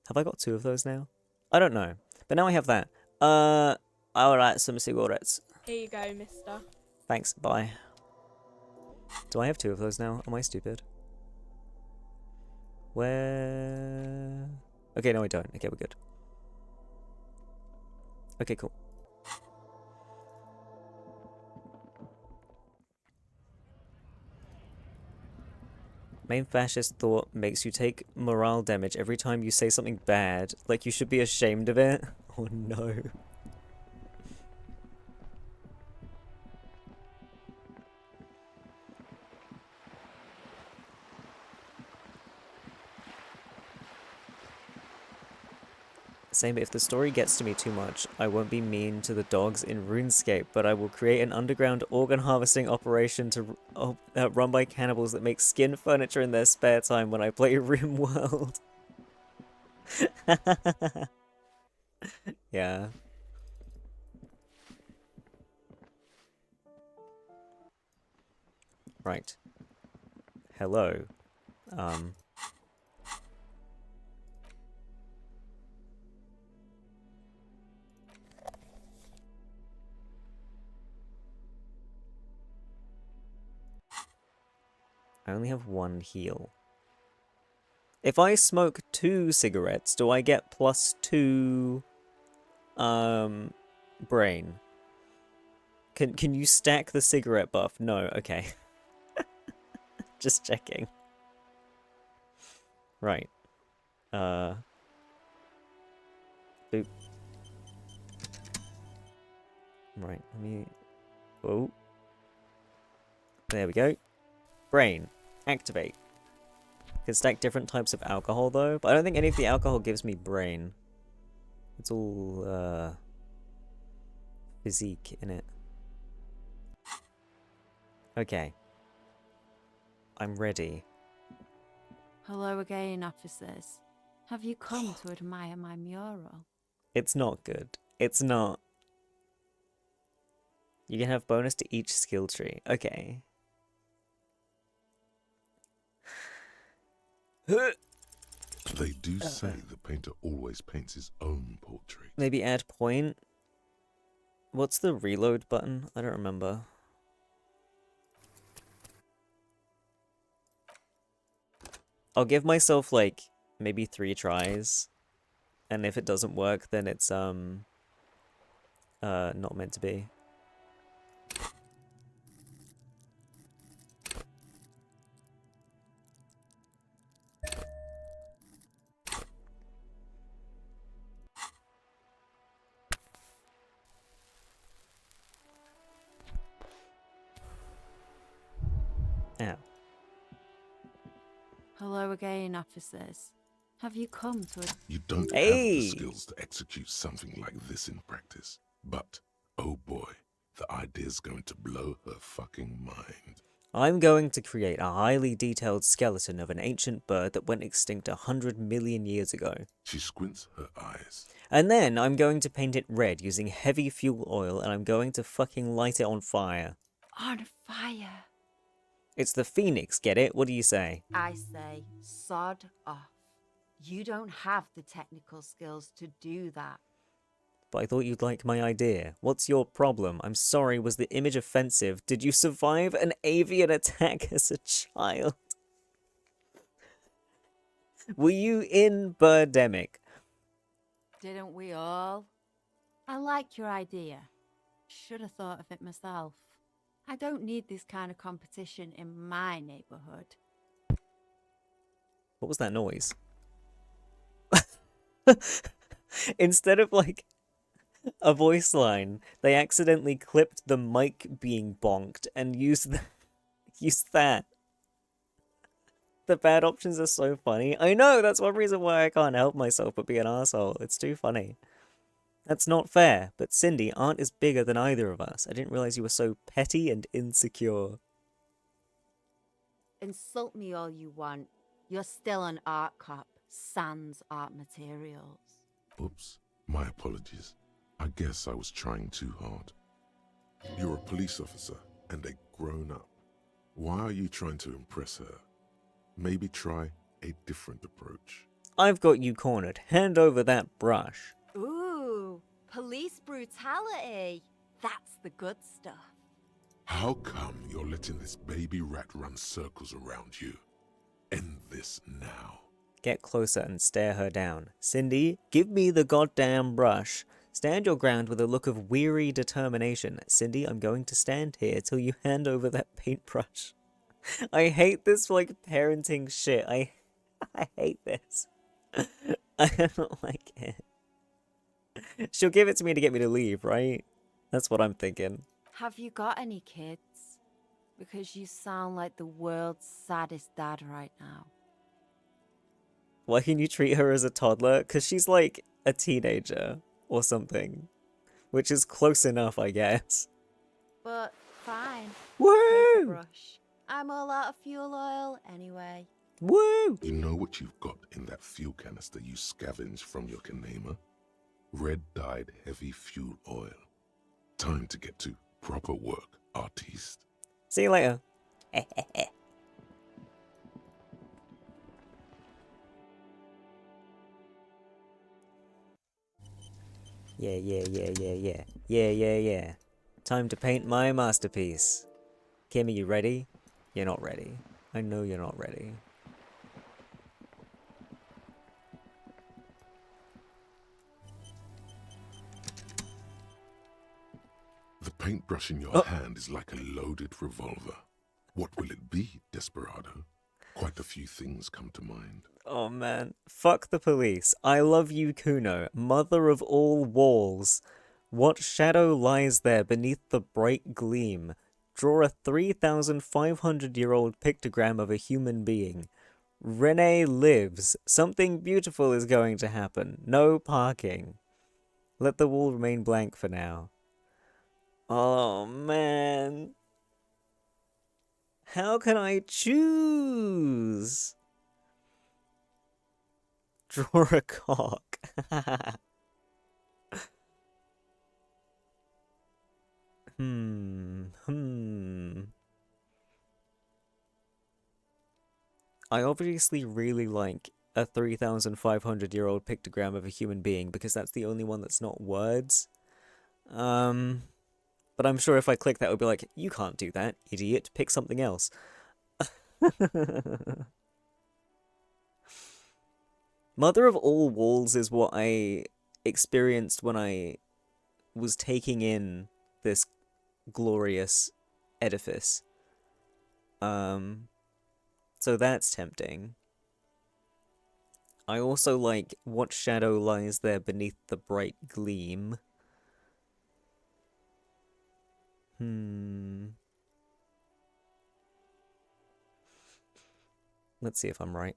Have I got 2 of those now? I don't know. But now I have that. Alright, some cigarettes. Here you go, mister. Thanks, bye. Do I have 2 of those now? Am I stupid? Where... Okay, no I don't. Okay, we're good. Okay, cool. Main fascist thought makes you take morale damage every time you say something bad. Like you should be ashamed of it. Oh no. Same, but if the story gets to me too much, I won't be mean to the dogs in RuneScape, but I will create an underground organ harvesting operation to run by cannibals that make skin furniture in their spare time when I play RuneWorld. Yeah. Right. Hello. I only have 1 heal. If I smoke 2 cigarettes, do I get +2 brain? Can you stack the cigarette buff? No, okay. Just checking. Right. Boop. Right, let me... Oh. There we go. Brain. Activate. Can stack different types of alcohol though, but I don't think any of the alcohol gives me brain. It's all physique in it. Okay. I'm ready. Hello again, officers. Have you come to admire my mural? It's not good. It's not. You can have bonus to each skill tree. Okay. They do say the painter always paints his own portrait. Maybe add point. What's the reload button? I don't remember. I'll give myself like maybe 3 tries. And if it doesn't work, then it's not meant to be. Ow. Hello again, officers. Have you come to You don't have the skills to execute something like this in practice. But, oh boy, the idea's going to blow her fucking mind. I'm going to create a highly detailed skeleton of an ancient bird that went extinct 100 million years ago. She squints her eyes. And then I'm going to paint it red using heavy fuel oil, and I'm going to fucking light it on fire. On fire. It's the Phoenix, get it? What do you say? I say, sod off. You don't have the technical skills to do that. But I thought you'd like my idea. What's your problem? I'm sorry, was the image offensive? Did you survive an avian attack as a child? Were you in Birdemic? Didn't we all? I like your idea. Should have thought of it myself. I don't need this kind of competition in my neighborhood. What was that noise? Instead of like a voice line, they accidentally clipped the mic being bonked and used use that. The bad options are so funny. I know, that's one reason why I can't help myself but be an asshole. It's too funny. That's not fair, but Cindy, Aunt is bigger than either of us. I didn't realize you were so petty and insecure. Insult me all you want. You're still an art cop, sans art materials. Oops, my apologies. I guess I was trying too hard. You're a police officer and a grown-up. Why are you trying to impress her? Maybe try a different approach. I've got you cornered. Hand over that brush. Ooh, police brutality. That's the good stuff. How come you're letting this baby rat run circles around you? End this now. Get closer and stare her down. Cindy, give me the goddamn brush. Stand your ground with a look of weary determination. Cindy, I'm going to stand here till you hand over that paintbrush. I hate this, like, parenting shit. I hate this. I don't like it. She'll give it to me to get me to leave, right? That's what I'm thinking. Have you got any kids? Because you sound like the world's saddest dad right now. Why can you treat her as a toddler? Because she's like a teenager or something. Which is close enough, I guess. But fine. Woo! Take the brush. I'm all out of fuel oil anyway. Woo! You know what you've got in that fuel canister you scavenged from your Kanema? Red-dyed heavy fuel oil. Time to get to proper work, artiste. See you later. Yeah. Time to paint my masterpiece. Kimmy, you ready? You're not ready. I know you're not ready. The paintbrush in your hand is like a loaded revolver. What will it be, Desperado? Quite a few things come to mind. Oh man. Fuck the police. I love you, Kuno, mother of all walls. What shadow lies there beneath the bright gleam? Draw a 3,500-year-old pictogram of a human being. Renee lives. Something beautiful is going to happen. No parking. Let the wall remain blank for now. Oh man. How can I choose? Draw a cock. I obviously really like a 3,500-year-old pictogram of a human being because that's the only one that's not words. But I'm sure if I click that, it would be like, you can't do that, idiot. Pick something else. Mother of all walls is what I experienced when I was taking in this glorious edifice. So that's tempting. I also like what shadow lies there beneath the bright gleam. Let's see if I'm right.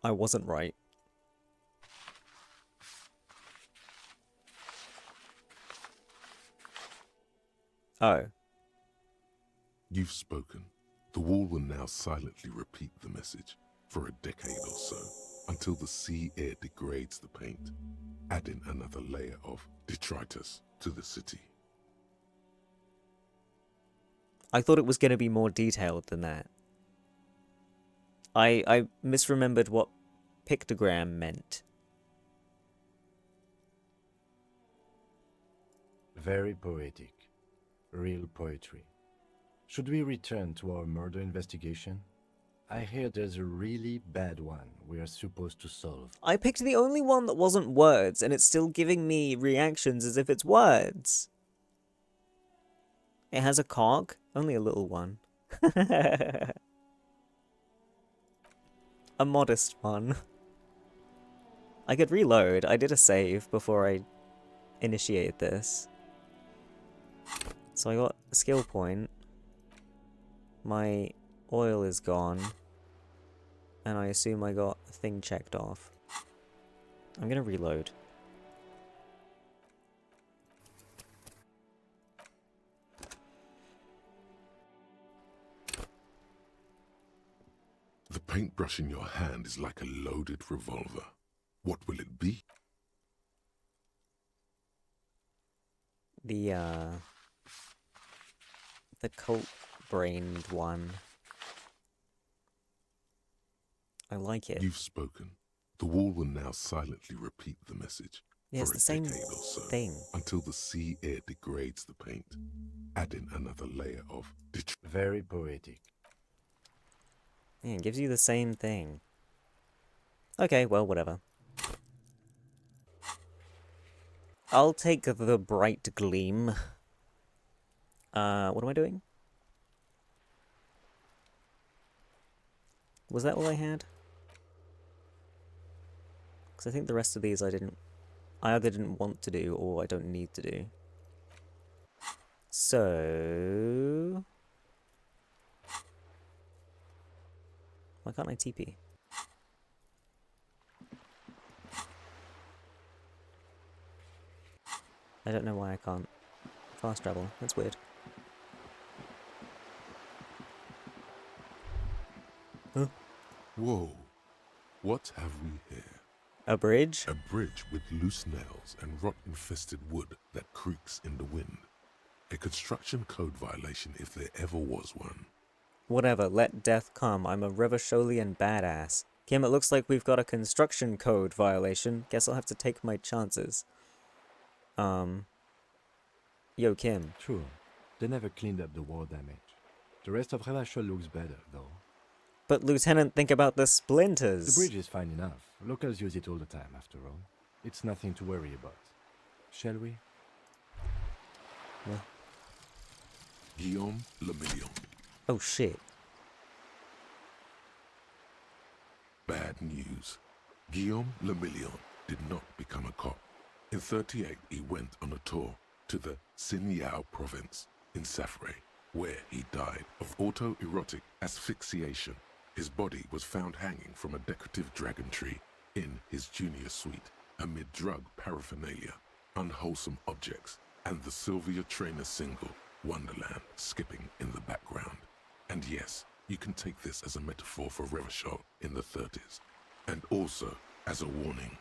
I wasn't right. Oh. You've spoken. The wall will now silently repeat the message for a decade or so, until the sea air degrades the paint, adding another layer of detritus to the city. I thought it was going to be more detailed than that. I misremembered what pictogram meant. Very poetic. Real poetry. Should we return to our murder investigation? I hear there's a really bad one we are supposed to solve. I picked the only one that wasn't words, and it's still giving me reactions as if it's words. It has a cock, only a little one. A modest one. I could reload. I did a save before I initiated this. So I got a skill point. My oil is gone. And I assume I got a thing checked off. I'm gonna reload. The paintbrush in your hand is like a loaded revolver. What will it be? The cult-brained one. I like it. You've spoken. The wall will now silently repeat the message Yeah, it's for the a same decade or so, thing. until the sea air degrades the paint, adding another layer of Very poetic. Yeah, it gives you the same thing. Okay, well, whatever. I'll take the bright gleam. What am I doing? Was that all I had? Because I think the rest of these I either didn't want to do or I don't need to do. So... why can't I TP? I don't know why I can't fast travel. That's weird. Huh? Whoa, what have we here? A bridge? A bridge with loose nails and rot-infested wood that creaks in the wind. A construction code violation if there ever was one. Whatever, let death come. I'm a Revacholian badass. Kim, it looks like we've got a construction code violation. Guess I'll have to take my chances. Yo, Kim. True. They never cleaned up the war damage. The rest of Revachol looks better, though. But Lieutenant, think about the splinters. The bridge is fine enough. Locals use it all the time, after all. It's nothing to worry about. Shall we? Yeah. Guillaume Le Million. Oh shit. Bad news. Guillaume Le Million did not become a cop. In 38, he went on a tour to the Sinyao province in Safre, where he died of autoerotic asphyxiation. His body was found hanging from a decorative dragon tree in his junior suite, amid drug paraphernalia, unwholesome objects, and the Sylvia Trainer single, Wonderland, skipping in the background. And yes, you can take this as a metaphor for Revachol in the 30s, and also as a warning.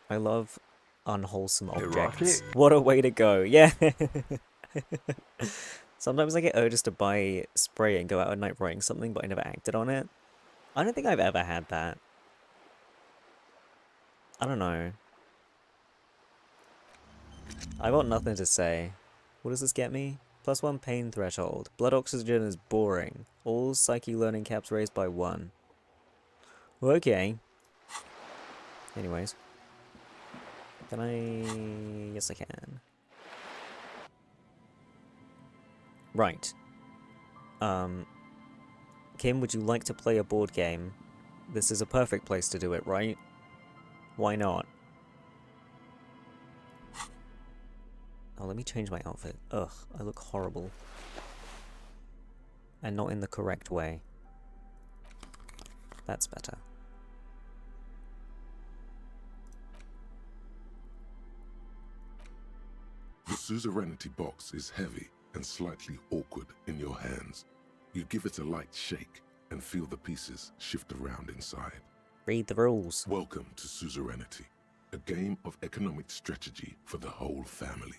I love unwholesome objects. Erotic? What a way to go. Yeah. Sometimes I get urges to buy spray and go out at night writing something, but I never acted on it. I don't think I've ever had that. I don't know. I got nothing to say. What does this get me? +1 pain threshold. Blood oxygen is boring. All psyche learning caps raised by 1. Okay. Anyways. Can I... yes I can. Right. Kim, would you like to play a board game? This is a perfect place to do it, right? Why not? Oh, let me change my outfit. Ugh, I look horrible. And not in the correct way. That's better. The suzerainty box is heavy and slightly awkward in your hands. You give it a light shake and feel the pieces shift around inside. Read the rules. Welcome to Suzerainty, a game of economic strategy for the whole family.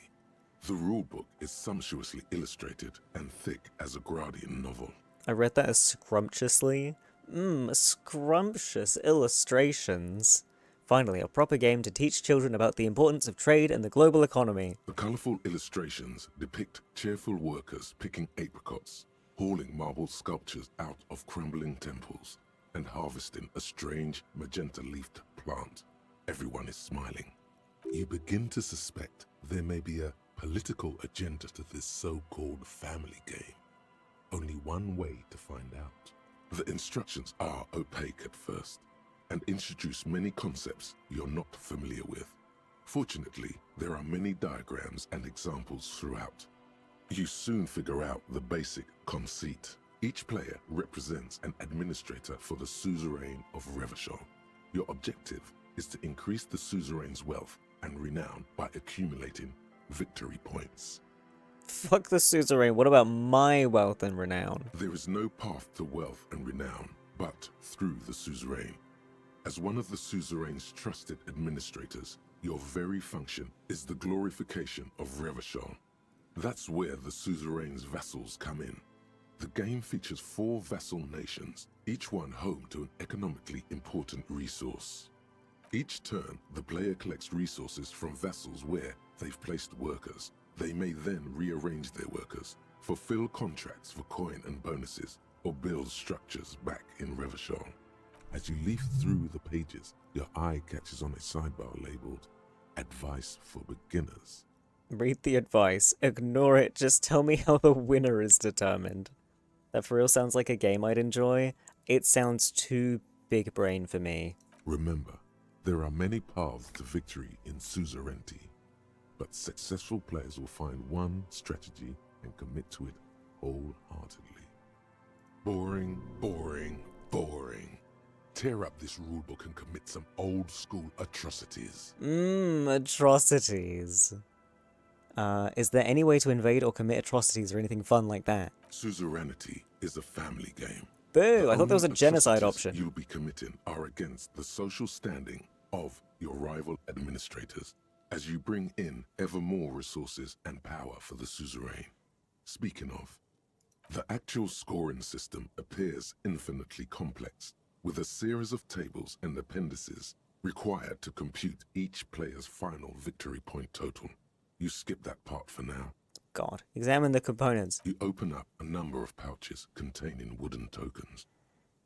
The rulebook is sumptuously illustrated and thick as a Gradian novel. I read that as scrumptiously. Scrumptious illustrations. Finally, a proper game to teach children about the importance of trade and the global economy. The colourful illustrations depict cheerful workers picking apricots, hauling marble sculptures out of crumbling temples, and harvesting a strange magenta-leafed plant. Everyone is smiling. You begin to suspect there may be a political agenda to this so-called family game. Only one way to find out. The instructions are opaque at first, and introduce many concepts you're not familiar with. Fortunately, there are many diagrams and examples throughout. You soon figure out the basic conceit. Each player represents an administrator for the suzerain of Revachol. Your objective is to increase the suzerain's wealth and renown by accumulating victory points. Fuck the suzerain, what about my wealth and renown? There is no path to wealth and renown, but through the suzerain. As one of the suzerain's trusted administrators, your very function is the glorification of Revachol. That's where the suzerain's vassals come in. The game features 4 vassal nations, each one home to an economically important resource. Each turn, the player collects resources from vassals where they've placed workers. They may then rearrange their workers, fulfill contracts for coin and bonuses, or build structures back in Revachol. As you leaf through the pages, your eye catches on a sidebar labeled Advice for Beginners. Read the advice, ignore it, just tell me how the winner is determined. That for real sounds like a game I'd enjoy. It sounds too big brain for me. Remember, there are many paths to victory in suzerainty, but successful players will find one strategy and commit to it wholeheartedly. Boring, boring, boring. Tear up this rulebook and commit some old-school atrocities. Atrocities. Is there any way to invade or commit atrocities or anything fun like that? Suzerainty is a family game. Boo! I thought there was a only genocide atrocities option. You'll be committing are against the social standing of your rival administrators as you bring in ever more resources and power for the suzerain. Speaking of, the actual scoring system appears infinitely complex, with a series of tables and appendices required to compute each player's final victory point total. You skip that part for now. God. Examine the components. You open up a number of pouches containing wooden tokens.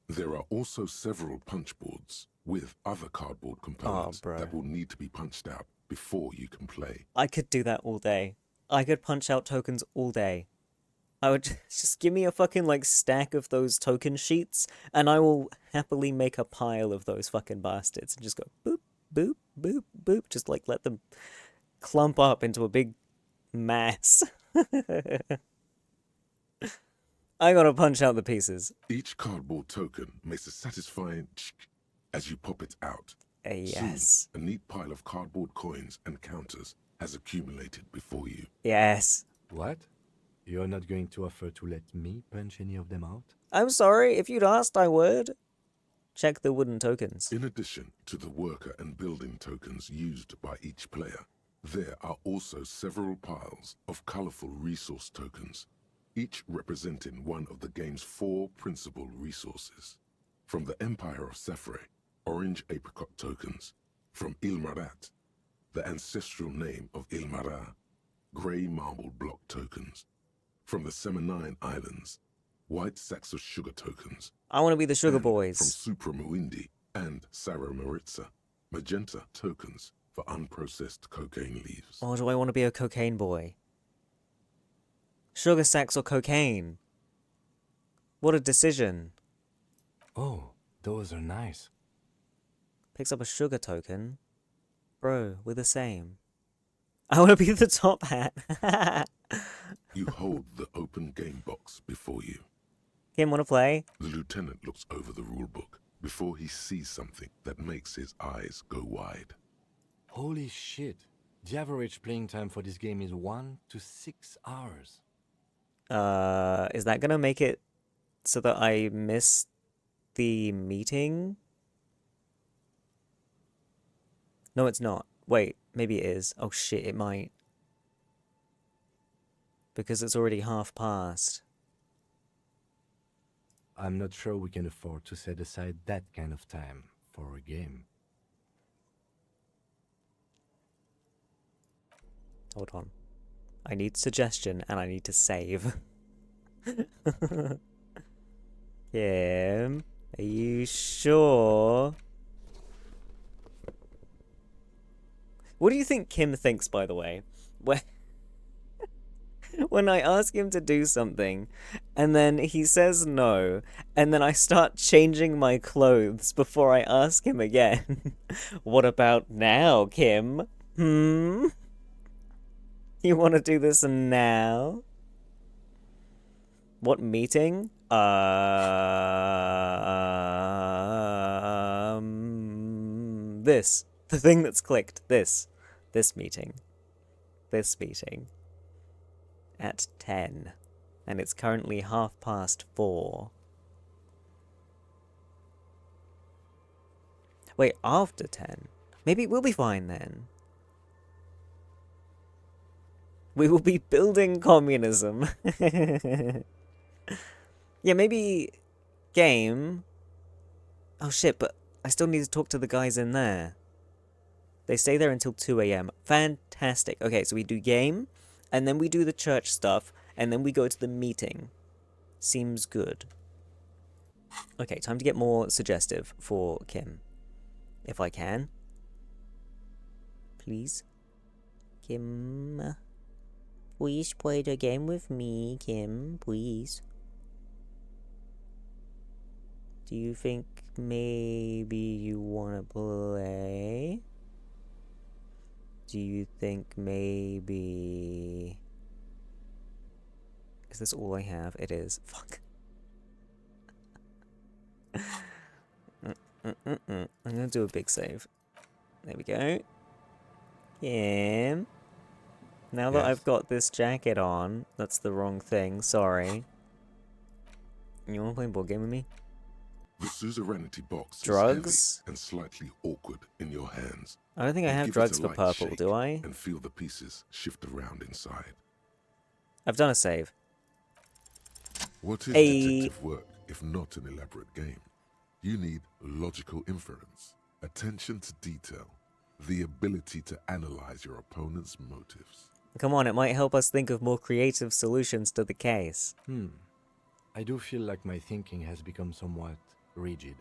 There are also several punch boards with other cardboard components that will need to be punched out before you can play. I could do that all day. I could punch out tokens all day. I would just give me a fucking like stack of those token sheets and I will happily make a pile of those fucking bastards and just go boop, boop, boop, boop. Just like let them clump up into a big mass. I gotta punch out the pieces. Each cardboard token makes a satisfying as you pop it out. Yes. Soon, a neat pile of cardboard coins and counters has accumulated before you. Yes. What? You're not going to offer to let me punch any of them out? I'm sorry, if you'd asked, I would. Check the wooden tokens. In addition to the worker and building tokens used by each player, there are also several piles of colorful resource tokens, each representing one of the game's 4 principal resources. From the Empire of Safre, orange apricot tokens. From Ilmarat, the ancestral name of Ilmara, grey marble block tokens. From the Seminine Islands, white sacks of sugar tokens. I want to be the sugar And boys. From Supra Muindi and Sarah Maritza, magenta tokens for unprocessed cocaine leaves. Or do I want to be a cocaine boy? Sugar sacks or cocaine? What a decision. Oh, those are nice. Picks up a sugar token. Bro, we're the same. I want to be the top hat. You hold the open game box before you. Kim, want to play? The lieutenant looks over the rulebook before he sees something that makes his eyes go wide. Holy shit. The average playing time for this game is 1 to 6 hours. Is that gonna make it so that I miss the meeting? No, it's not. Wait, maybe it is. Oh shit, it might. Because it's already half past. I'm not sure we can afford to set aside that kind of time for a game. Hold on. I need suggestion and I need to save. Kim, are you sure? What do you think Kim thinks, by the way? When I ask him to do something, and then he says no, and then I start changing my clothes before I ask him again. What about now, Kim? You want to do this now? What meeting? This. The thing that's clicked. This meeting. This meeting. At 10. And it's currently 4:30. Wait, after 10? Maybe we'll be fine then. We will be building communism. Yeah, maybe game. Oh shit, but I still need to talk to the guys in there. They stay there until 2 a.m. Fantastic. Okay, so we do game, and then we do the church stuff, and then we go to the meeting. Seems good. Okay, time to get more suggestive for Kim. If I can. Please. Kim. Please play the game with me, Kim. Please. Do you think maybe you want to play? Do you think maybe... Is this all I have? It is. Fuck. I'm gonna do a big save. There we go. Kim. Now that I've got this jacket on, that's the wrong thing, sorry. You wanna play a board game with me? The suzerainty box Drugs? is heavy and slightly awkward in your hands. I don't think I have Give it drugs a for light purple, shake do I? And feel the pieces shift around inside. I've done a save. What is detective work if not an elaborate game? You need logical inference, attention to detail, the ability to analyze your opponent's motives. Come on, it might help us think of more creative solutions to the case. I do feel like my thinking has become somewhat rigid.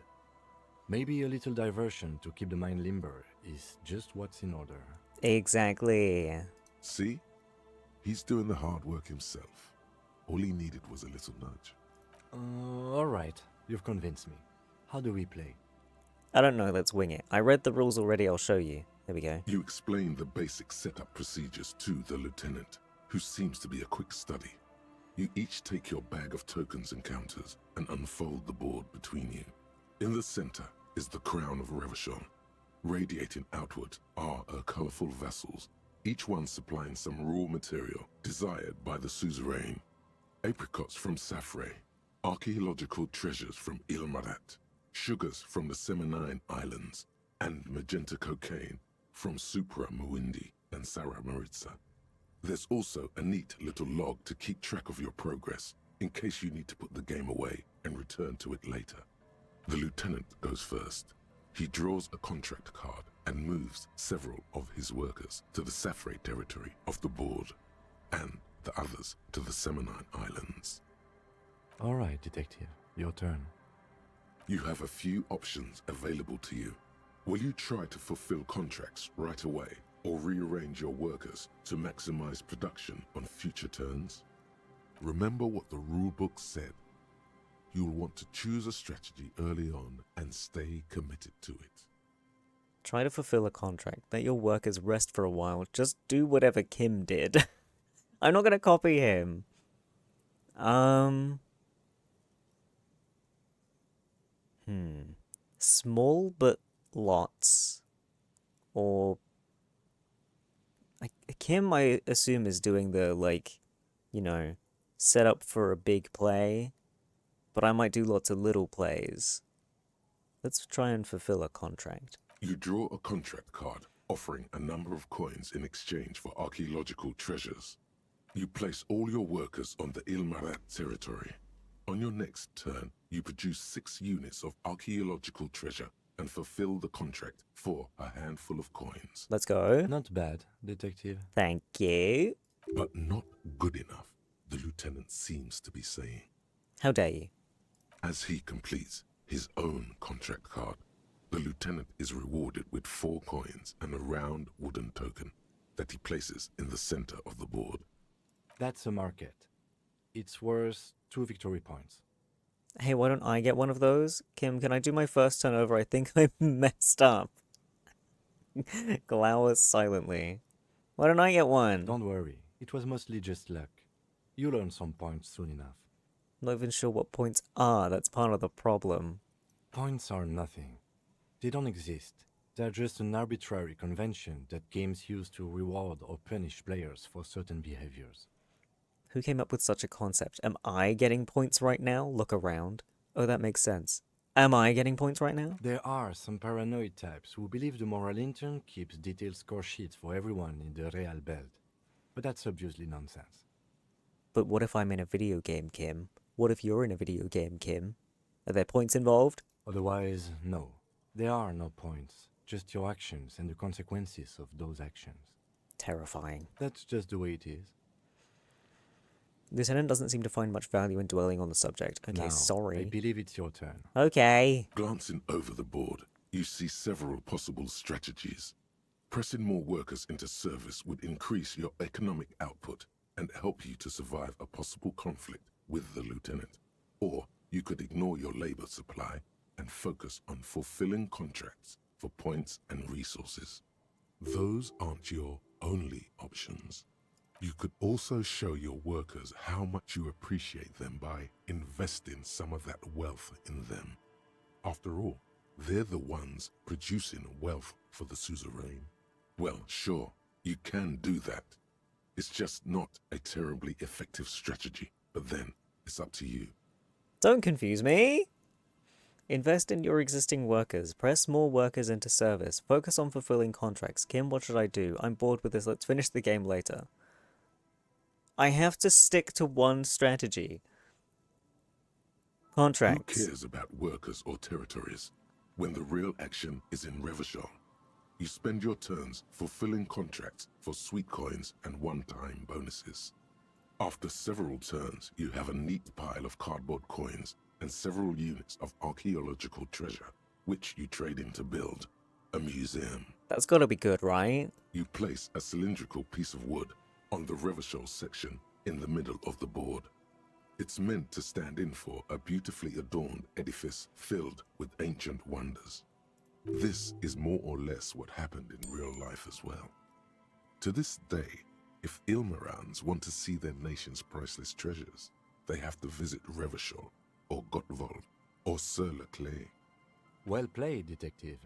Maybe a little diversion to keep the mind limber is just what's in order. Exactly. See? He's doing the hard work himself. All he needed was a little nudge. Alright, you've convinced me. How do we play? I don't know, let's wing it. I read the rules already, I'll show you. There we go. You explain the basic setup procedures to the lieutenant, who seems to be a quick study. You each take your bag of tokens and counters and unfold the board between you. In the center is the crown of Revachon. Radiating outward are her colorful vessels, each one supplying some raw material desired by the suzerain. Apricots from Safre, archaeological treasures from Ilmarat, sugars from the Seminine Islands, and magenta cocaine from Supra Muindi and Sarah Maritza. There's also a neat little log to keep track of your progress, in case you need to put the game away and return to it later. The lieutenant goes first. He draws a contract card and moves several of his workers to the Safre territory of the board, and the others to the Seminine Islands. Alright, detective, your turn. You have a few options available to you. Will you try to fulfill contracts right away, or rearrange your workers to maximize production on future turns? Remember what the rulebook said. You'll want to choose a strategy early on and stay committed to it. Try to fulfill a contract. Let your workers rest for a while. Just do whatever Kim did. I'm not gonna copy him. Small but lots. Or... Kim, I assume, is doing the, like, you know, set up for a big play. But I might do lots of little plays. Let's try and fulfill a contract. You draw a contract card offering a number of coins in exchange for archaeological treasures. You place all your workers on the Ilmarat territory. On your next turn, you produce 6 units of archaeological treasure and fulfill the contract for a handful of coins. Let's go. Not bad, detective. Thank you. But not good enough, the lieutenant seems to be saying. How dare you? As he completes his own contract card, the lieutenant is rewarded with 4 coins and a round wooden token that he places in the center of the board. That's a market. It's worth 2 victory points. Hey, why don't I get one of those? Kim, can I do my first turn over? I think I messed up. Glowers silently. Why don't I get one? Don't worry. It was mostly just luck. You'll earn some points soon enough. Not even sure what points are, that's part of the problem. Points are nothing. They don't exist. They're just an arbitrary convention that games use to reward or punish players for certain behaviors. Who came up with such a concept? Am I getting points right now? Look around. Oh, that makes sense. Am I getting points right now? There are some paranoid types who believe the moral intern keeps detailed score sheets for everyone in the Real Belt. But that's obviously nonsense. But what if I'm in a video game, Kim? What if you're in a video game, Kim? Are there points involved? Otherwise, no. There are no points, just your actions and the consequences of those actions. Terrifying. That's just the way it is. Lieutenant doesn't seem to find much value in dwelling on the subject. Okay, Now, sorry. I believe it's your turn. Okay. Glancing over the board, you see several possible strategies. Pressing more workers into service would increase your economic output and help you to survive a possible conflict with the lieutenant. Or you could ignore your labor supply and focus on fulfilling contracts for points and resources. Those aren't your only options. You could also show your workers how much you appreciate them by investing some of that wealth in them. After all, they're the ones producing wealth for the suzerain. Well, sure, you can do that. It's just not a terribly effective strategy, but then it's up to you. Don't confuse me. Invest in your existing workers. Press more workers into service. Focus on fulfilling contracts. Kim, what should I do? I'm bored with this. Let's finish the game later. I have to stick to one strategy. Contracts. Who cares about workers or territories when the real action is in Revachol? You spend your turns fulfilling contracts for sweet coins and one-time bonuses. After several turns, you have a neat pile of cardboard coins and several units of archaeological treasure, which you trade in to build a museum. That's gotta be good, right? You place a cylindrical piece of wood on the Revachol section in the middle of the board. It's meant to stand in for a beautifully adorned edifice filled with ancient wonders. This is more or less what happened in real life as well. To this day, if Ilmarans want to see their nation's priceless treasures, they have to visit Revachol, or Gottwald, or Sur-le-Clay. Well played, Detective.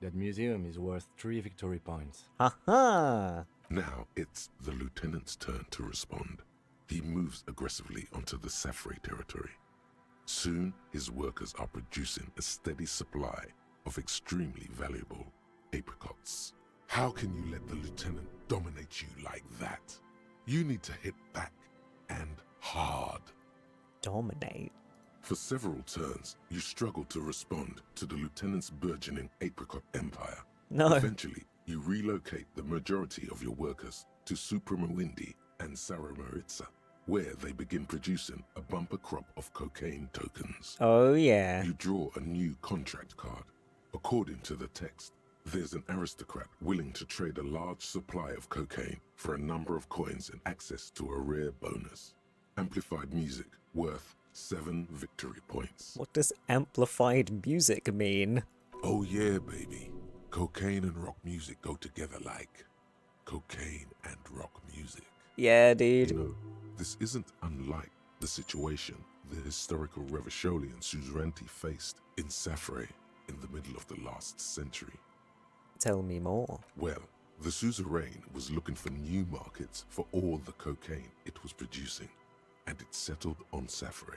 That museum is worth 3 victory points. Ha-ha! Now it's the lieutenant's turn to respond. He moves aggressively onto the Safrey territory. Soon, his workers are producing a steady supply of extremely valuable apricots. How can you let the lieutenant dominate you like that? You need to hit back, and hard. Dominate? For several turns, you struggle to respond to the lieutenant's burgeoning apricot empire. No. Eventually, you relocate the majority of your workers to Supremawindi and Saramaritsa, where they begin producing a bumper crop of cocaine tokens. Oh, yeah. You draw a new contract card. According to the text, there's an aristocrat willing to trade a large supply of cocaine for a number of coins and access to a rare bonus. Amplified music worth 7 victory points. What does amplified music mean? Oh yeah, baby. Cocaine and rock music go together like cocaine and rock music. Yeah, dude. You know, this isn't unlike the situation the historical Revacholian suzerainty faced in Safrey in the middle of the last century. Tell me more. Well, the suzerain was looking for new markets for all the cocaine it was producing, and it settled on Safrey.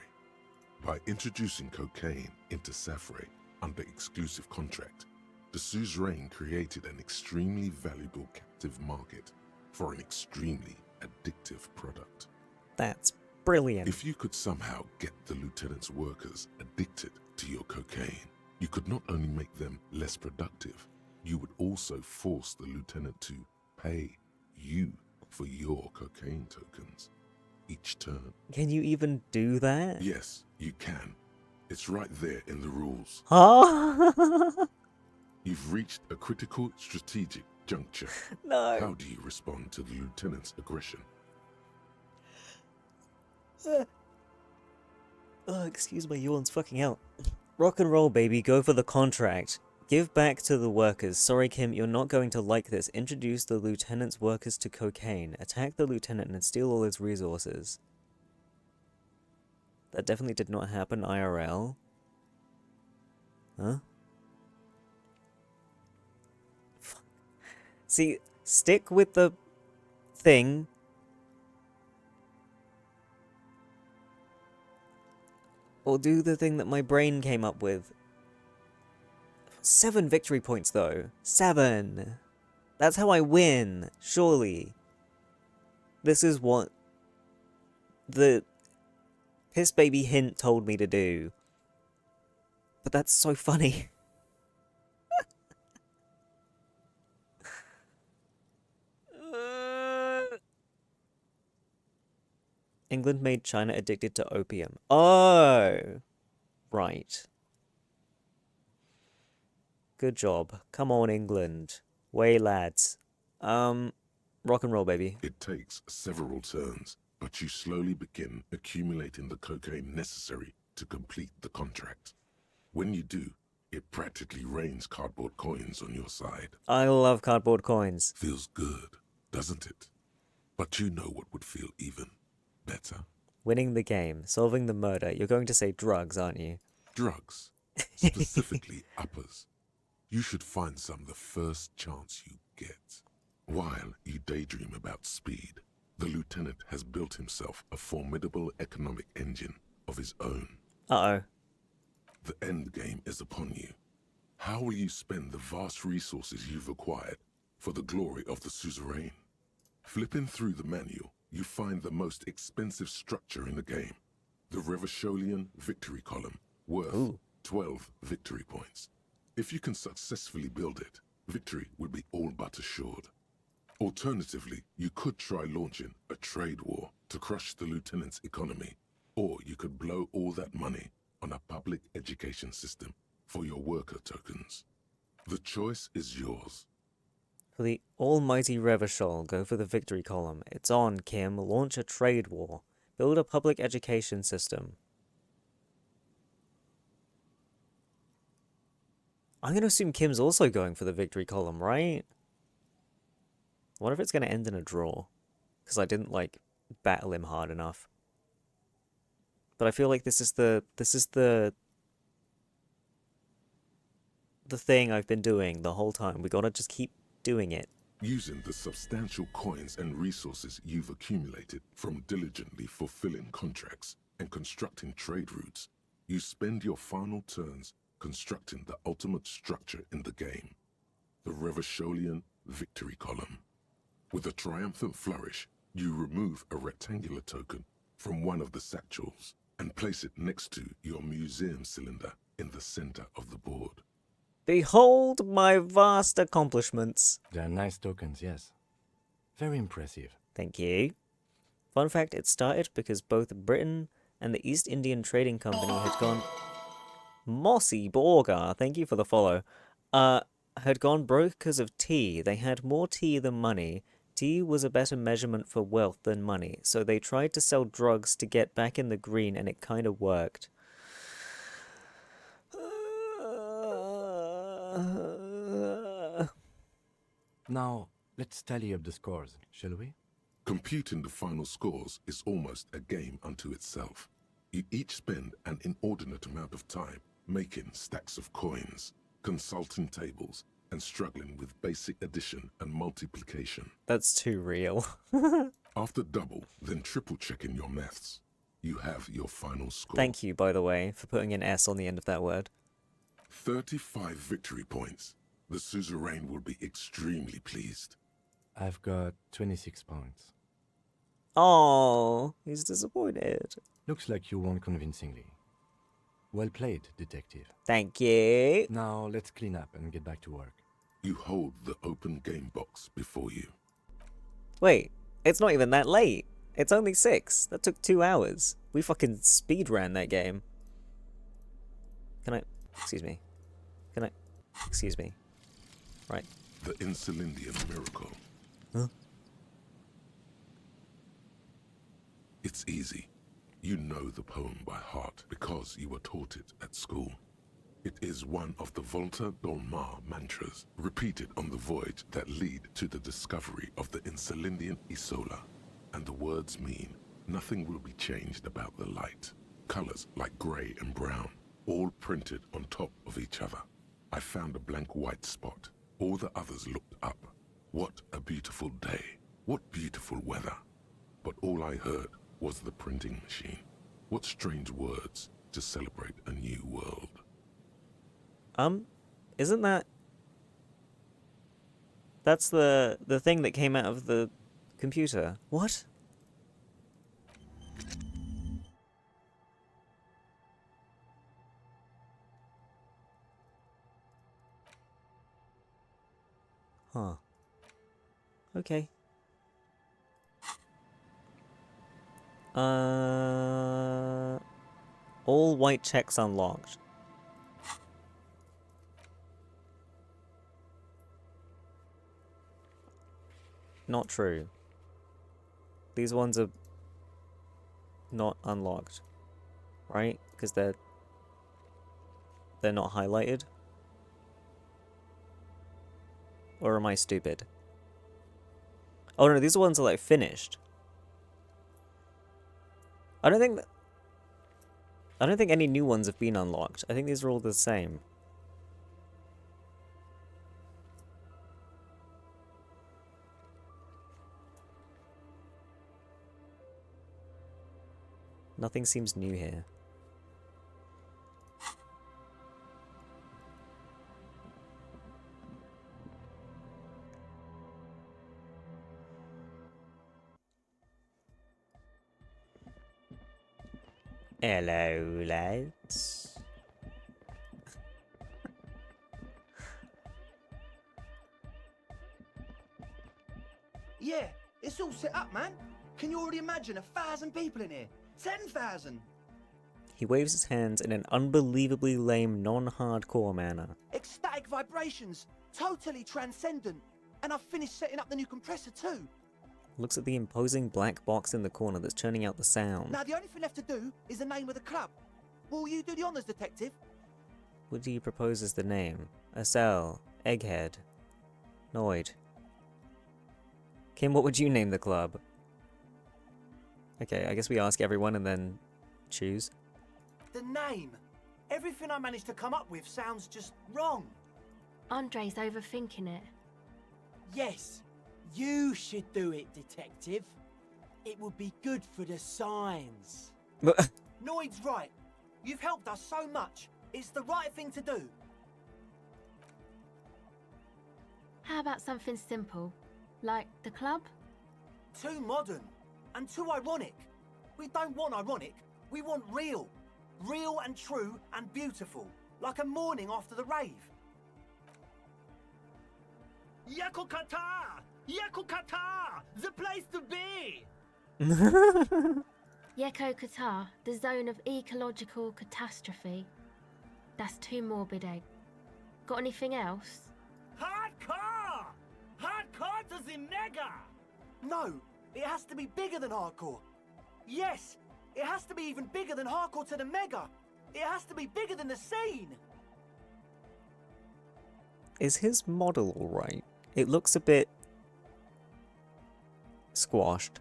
By introducing cocaine into Safrey under exclusive contract, the suzerain created an extremely valuable captive market for an extremely addictive product. That's brilliant. If you could somehow get the lieutenant's workers addicted to your cocaine, you could not only make them less productive, you would also force the lieutenant to pay you for your cocaine tokens each turn. Can you even do that? Yes, you can. It's right there in the rules. Huh? You've reached a critical strategic juncture. No. How do you respond to the lieutenant's aggression? Excuse my yawns, fucking hell. Rock and roll, baby, go for the contract. Give back to the workers. Sorry, Kim, you're not going to like this. Introduce the lieutenant's workers to cocaine. Attack the lieutenant and steal all his resources. That definitely did not happen IRL. Huh? See, stick with the thing. Or do the thing that my brain came up with. 7 victory points, though. 7! That's how I win, surely. This is what the piss baby hint told me to do. But that's so funny. England made China addicted to opium. Oh! Right. Good job. Come on, England. Way, lads. Rock and roll, baby. It takes several turns, but you slowly begin accumulating the cocaine necessary to complete the contract. When you do, it practically rains cardboard coins on your side. I love cardboard coins. Feels good, doesn't it? But you know what would feel even better? Winning the game, solving the murder. You're going to say drugs, aren't you? Drugs. Specifically uppers. You should find some the first chance you get. While you daydream about speed, the lieutenant has built himself a formidable economic engine of his own. Uh-oh. The end game is upon you. How will you spend the vast resources you've acquired for the glory of the suzerain? Flipping through the manual, you find the most expensive structure in the game, the Revacholian victory column, worth 12 victory points. If you can successfully build it, victory will be all but assured. Alternatively, you could try launching a trade war to crush the lieutenant's economy, or you could blow all that money on a public education system for your worker tokens. The choice is yours. For the almighty Revachol, go for the victory column. It's on, Kim. Launch a trade war. Build a public education system. I'm going to assume Kim's also going for the victory column, right? I wonder if it's going to end in a draw. Because I didn't, like, battle him hard enough. But I feel like this is the thing I've been doing the whole time. We gotta just keep doing it. Using the substantial coins and resources you've accumulated from diligently fulfilling contracts and constructing trade routes, you spend your final turns constructing the ultimate structure in the game, the Revacholian victory column. With a triumphant flourish, you remove a rectangular token from one of the satchels and place it next to your museum cylinder in the center of the board. Behold my vast accomplishments. They're nice tokens, yes. Very impressive. Thank you. Fun fact, it started because both Britain and the East Indian Trading Company had gone... Mossy Borgar, thank you for the follow. Had gone broke because of tea. They had more tea than money. Tea was a better measurement for wealth than money, so they tried to sell drugs to get back in the green, and it kind of worked. Now, let's tally up the scores, shall we? Computing the final scores is almost a game unto itself. You each spend an inordinate amount of time making stacks of coins, consulting tables, and struggling with basic addition and multiplication. That's too real. After double, then triple checking your maths, you have your final score. Thank you, by the way, for putting an S on the end of that word. 35 victory points. The suzerain will be extremely pleased. I've got 26 points. Oh, he's disappointed. Looks like you won convincingly. Well played, detective. Thank you. Now let's clean up and get back to work. You hold the open game box before you. Wait, it's not even that late. It's only 6. That took 2 hours. We fucking speedran that game. Can I... Excuse me. Can I... Excuse me. Right. The Insulindian miracle. Huh? It's easy. You know the poem by heart because you were taught it at school. It is one of the Volta Dolmar mantras repeated on the voyage that lead to the discovery of the Insulindian Isola. And the words mean, nothing will be changed about the light. Colors like grey and brown, all printed on top of each other. I found a blank white spot. All the others looked up. What a beautiful day. What beautiful weather. But all I heard was the printing machine. What strange words to celebrate a new world. Isn't that... That's the thing that came out of the computer. What? Huh. Okay. All white checks unlocked. Not true. These ones are not unlocked, right? Because they're not highlighted. Or am I stupid? Oh no, these ones are like finished. I don't think any new ones have been unlocked. I think these are all the same. Nothing seems new here. Hello, lads. Yeah, it's all set up, man. Can you already imagine 1,000 people in here? 10,000! He waves his hands in an unbelievably lame, non-hardcore manner. Ecstatic vibrations, totally transcendent. And I've finished setting up the new compressor too. Looks at the imposing black box in the corner that's churning out the sound. Now the only thing left to do is the name of the club. Will you do the honours, detective? What do you propose as the name? Acel, Egghead, Noid. Kim, what would you name the club? Okay, I guess we ask everyone and then choose. The name. Everything I managed to come up with sounds just wrong. Andre's overthinking it. Yes, you should do it, detective. It would be good for the signs. Noid's right. You've helped us so much. It's the right thing to do. How about something simple? Like the club? Too modern. And too ironic. We don't want ironic. We want real. Real and true and beautiful. Like a morning after the rave. Yakokata! Yakokata! The place to be! Yeko Qatar, the zone of ecological catastrophe. That's too morbid, Egg. Got anything else? Hardcore! Hardcore to the mega! No, it has to be bigger than hardcore. Yes, it has to be even bigger than hardcore to the mega. It has to be bigger than the scene. Is his model alright? It looks a bit squashed.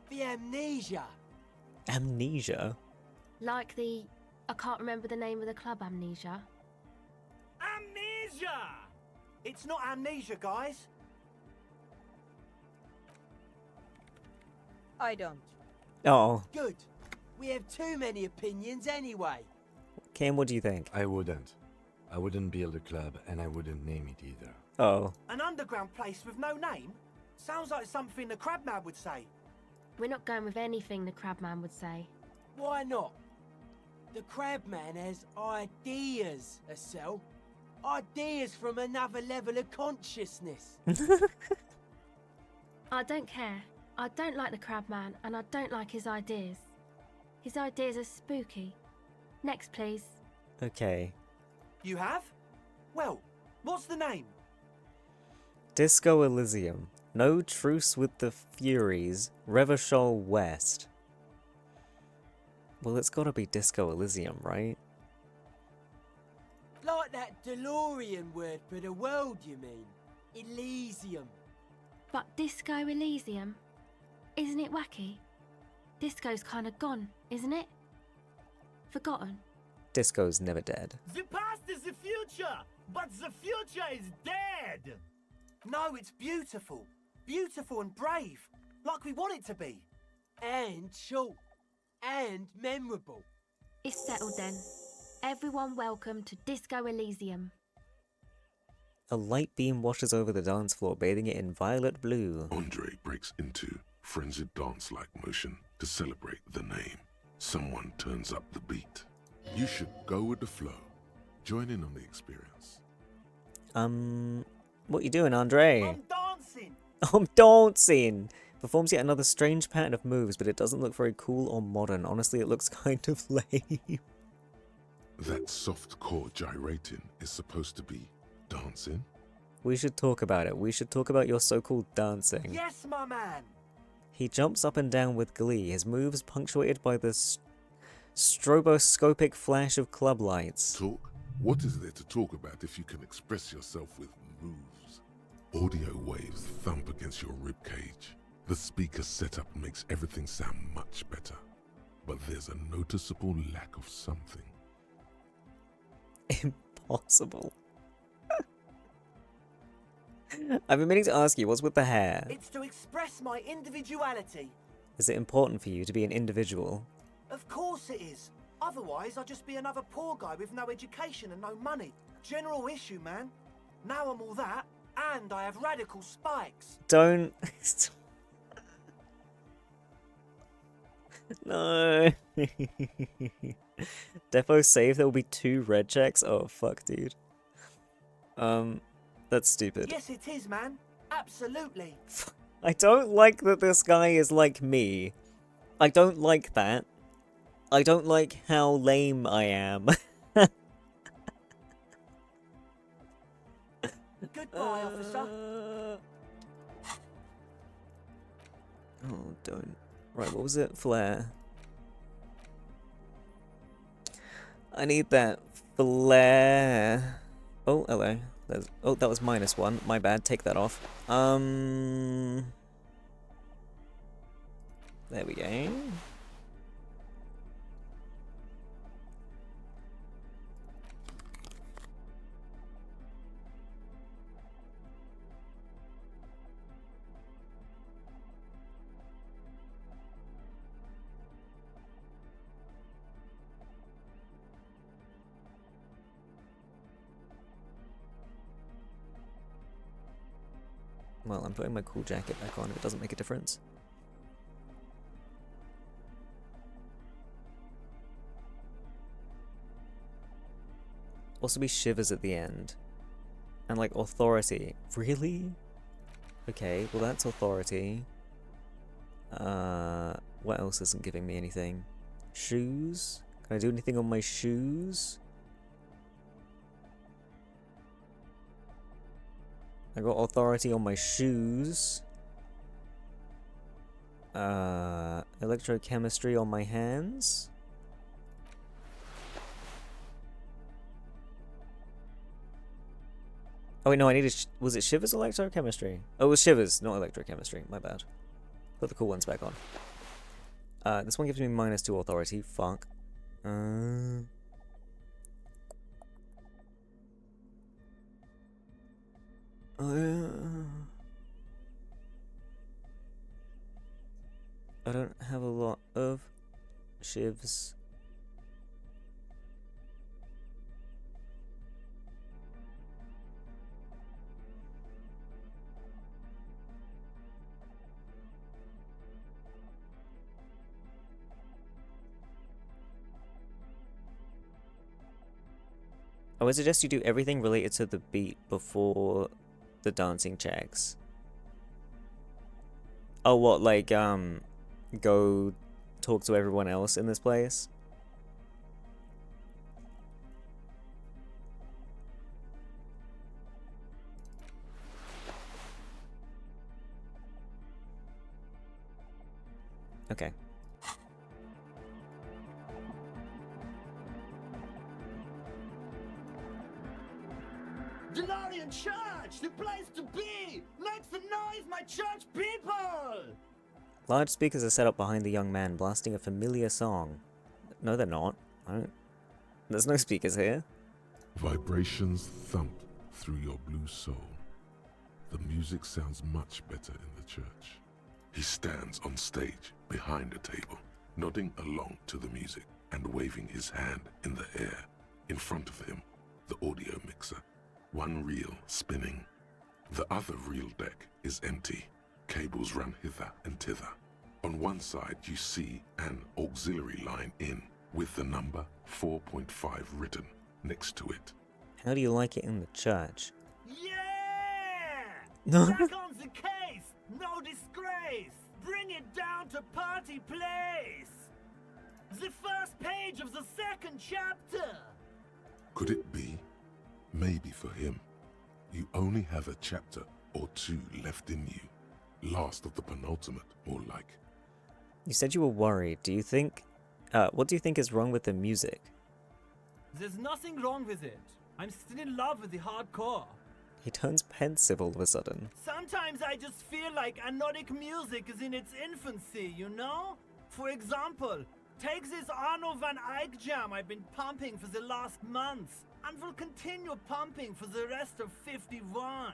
The amnesia. Amnesia? Like the... I can't remember the name of the club, Amnesia. Amnesia! It's not amnesia, guys. I don't. Oh. Good. We have too many opinions anyway. Kim, what do you think? I wouldn't. I wouldn't build a club, and I wouldn't name it either. Oh. An underground place with no name? Sounds like something the Crabman would say. We're not going with anything the Crabman would say. Why not? The Crabman has ideas, Acel. Ideas from another level of consciousness. I don't care. I don't like the Crabman, and I don't like his ideas. His ideas are spooky. Next, please. Okay. You have? Well, what's the name? Disco Elysium. No truce with the Furies. Revachol West. Well, it's gotta be Disco Elysium, right? Like that DeLorean word for the world, you mean? Elysium. But Disco Elysium? Isn't it wacky? Disco's kinda gone, isn't it? Forgotten. Disco's never dead. The past is the future, but the future is dead. No, it's beautiful. Beautiful and brave. Like we want it to be. And short. And memorable. It's settled then. Everyone welcome to Disco Elysium. A light beam washes over the dance floor, bathing it in violet blue. Andre breaks into frenzied dance-like motion to celebrate the name. Someone turns up the beat. You should go with the flow. Join in on the experience. What you doing, Andre? I'm dancing. I'm dancing! Performs yet another strange pattern of moves, but it doesn't look very cool or modern. Honestly, it looks kind of lame. That soft core gyrating is supposed to be dancing? We should talk about it. We should talk about your so-called dancing. Yes, my man. He jumps up and down with glee, his moves punctuated by the stroboscopic flash of club lights. Talk? What is there to talk about if you can express yourself with moves? Audio waves thump against your ribcage. The speaker setup makes everything sound much better. But there's a noticeable lack of something. Impossible. I've been meaning to ask you, what's with the hair? It's to express my individuality. Is it important for you to be an individual? Of course it is. Otherwise, I'd just be another poor guy with no education and no money. General issue, man. Now I'm all that, and I have radical spikes. Don't... No. Defo save, there will be 2 red checks? Oh, fuck, dude. That's stupid. Yes, it is, man. Absolutely. I don't like that this guy is like me. I don't like that. I don't like how lame I am. Goodbye, officer. Oh, don't. Right, what was it? Flare. I need that flare. Oh, hello. Oh, that was -1. My bad. Take that off. There we go. Well, I'm putting my cool jacket back on if it doesn't make a difference. Also be shivers at the end. And like authority. Really? Okay, well that's authority. What else isn't giving me anything? Shoes? Can I do anything on my shoes? I got authority on my shoes. Electrochemistry on my hands. Oh wait, no, I needed... was it Shivers electrochemistry? Oh, it was Shivers, not electrochemistry. My bad. Put the cool ones back on. This one gives me -2 authority. Fuck. I don't have a lot of shivs. I would suggest you do everything related to the beat before the dancing checks. Oh, what, like, go talk to everyone else in this place? Okay. Delarian Church, the place to be! Make some noise, my church people! Large speakers are set up behind the young man, blasting a familiar song. No, they're not. There's no speakers here. Vibrations thump through your blue soul. The music sounds much better in the church. He stands on stage behind a table, nodding along to the music and waving his hand in the air. In front of him, the audio mixer, one reel spinning. The other reel deck is empty. Cables run hither and thither. On one side, you see an auxiliary line in with the number 4.5 written next to it. How do you like it in the church? Yeah! Back on the case! No disgrace! Bring it down to party place! The first page of the second chapter! Could it be? Maybe for him, you only have a chapter or two left in you. Last of the penultimate, more like. You said you were worried. Do you think... what do you think is wrong with the music? There's nothing wrong with it. I'm still in love with the hardcore. He turns pensive all of a sudden. Sometimes I just feel like anodic music is in its infancy, you know? For example, take this Arno van Eyck jam I've been pumping for the last month, and will continue pumping for the rest of 51.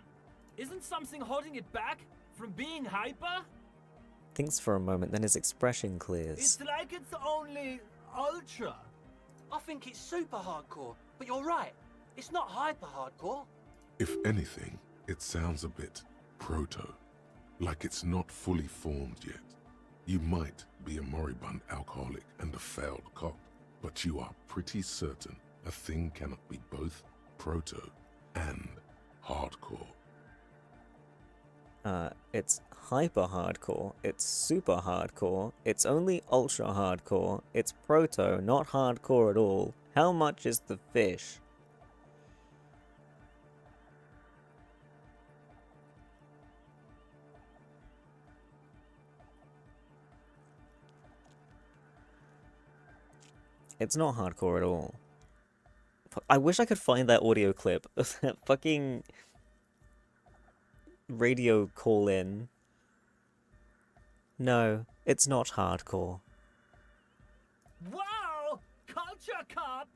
Isn't something holding it back from being hyper? Thinks for a moment, then his expression clears. It's like it's only ultra. I think it's super hardcore, but you're right. It's not hyper hardcore. If anything, it sounds a bit proto, like it's not fully formed yet. You might be a moribund alcoholic and a failed cop, but you are pretty certain a thing cannot be both proto and hardcore. It's hyper hardcore, it's super hardcore, it's only ultra hardcore, it's proto, not hardcore at all. How much is the fish? It's not hardcore at all. I wish I could find that audio clip of that fucking radio call-in. No, it's not hardcore. Wow! Culture cop!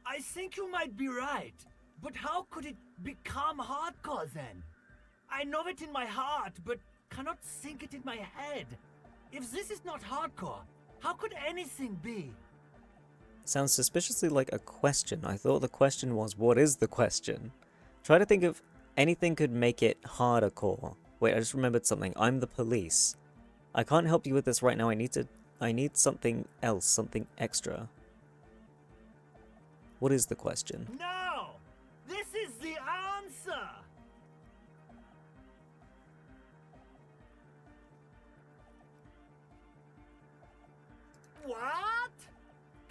I think you might be right. But how could it become hardcore then? I know it in my heart, but cannot think it in my head. If this is not hardcore, how could anything be? Sounds suspiciously like a question. I thought the question was, what is the question? Try to think of anything could make it hardcore. Wait, I just remembered something. I'm the police. I can't help you with this right now. I need something else, something extra. What is the question? No! This is the answer! What?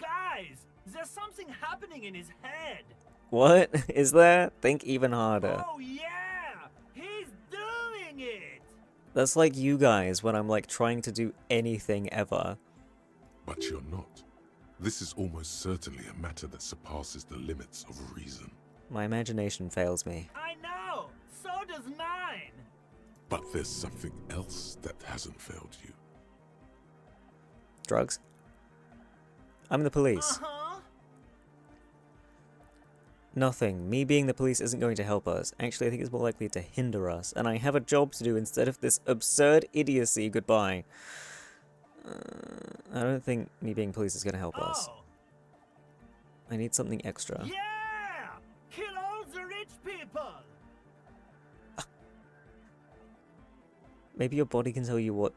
Guys, there's something happening in his head. What is there? Think even harder. Oh yeah! He's doing it! That's like you guys when I'm like trying to do anything ever. But you're not. This is almost certainly a matter that surpasses the limits of reason. My imagination fails me. I know! So does mine! But there's something else that hasn't failed you. Drugs? I'm the police. Uh-huh. Nothing. Me being the police isn't going to help us. Actually, I think it's more likely to hinder us. And I have a job to do instead of this absurd idiocy. Goodbye. I don't think me being police is going to help us. I need something extra. Yeah! Kill all the rich people! Maybe your body can tell you what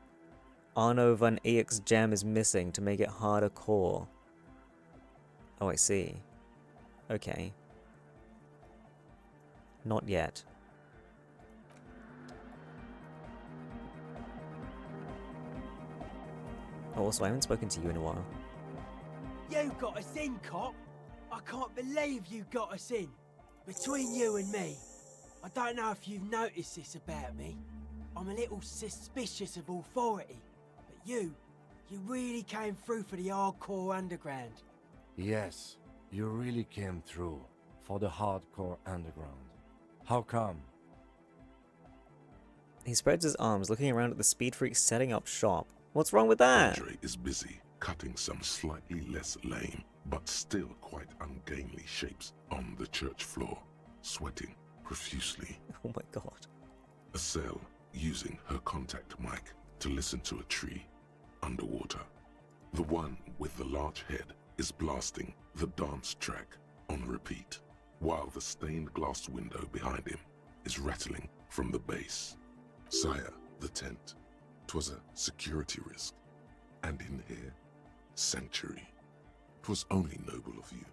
Arno van Eyck's jam is missing to make it harder core. Oh, I see. Okay. Not yet. Oh, also, I haven't spoken to you in a while. You got us in, cop. I can't believe you got us in. Between you and me, I don't know if you've noticed this about me. I'm a little suspicious of authority. But you really came through for the hardcore underground. Yes, you really came through for the hardcore underground. How come? He spreads his arms, looking around at the speed freak setting up shop. What's wrong with that? Andre is busy cutting some slightly less lame, but still quite ungainly shapes on the church floor, sweating profusely. Oh my god. Estelle using her contact mic to listen to a tree underwater. The one with the large head is blasting the dance track on repeat, while the stained glass window behind him is rattling from the bass. Sire, the tent. 'Twas a security risk. And in here, sanctuary. 'Twas only noble of you.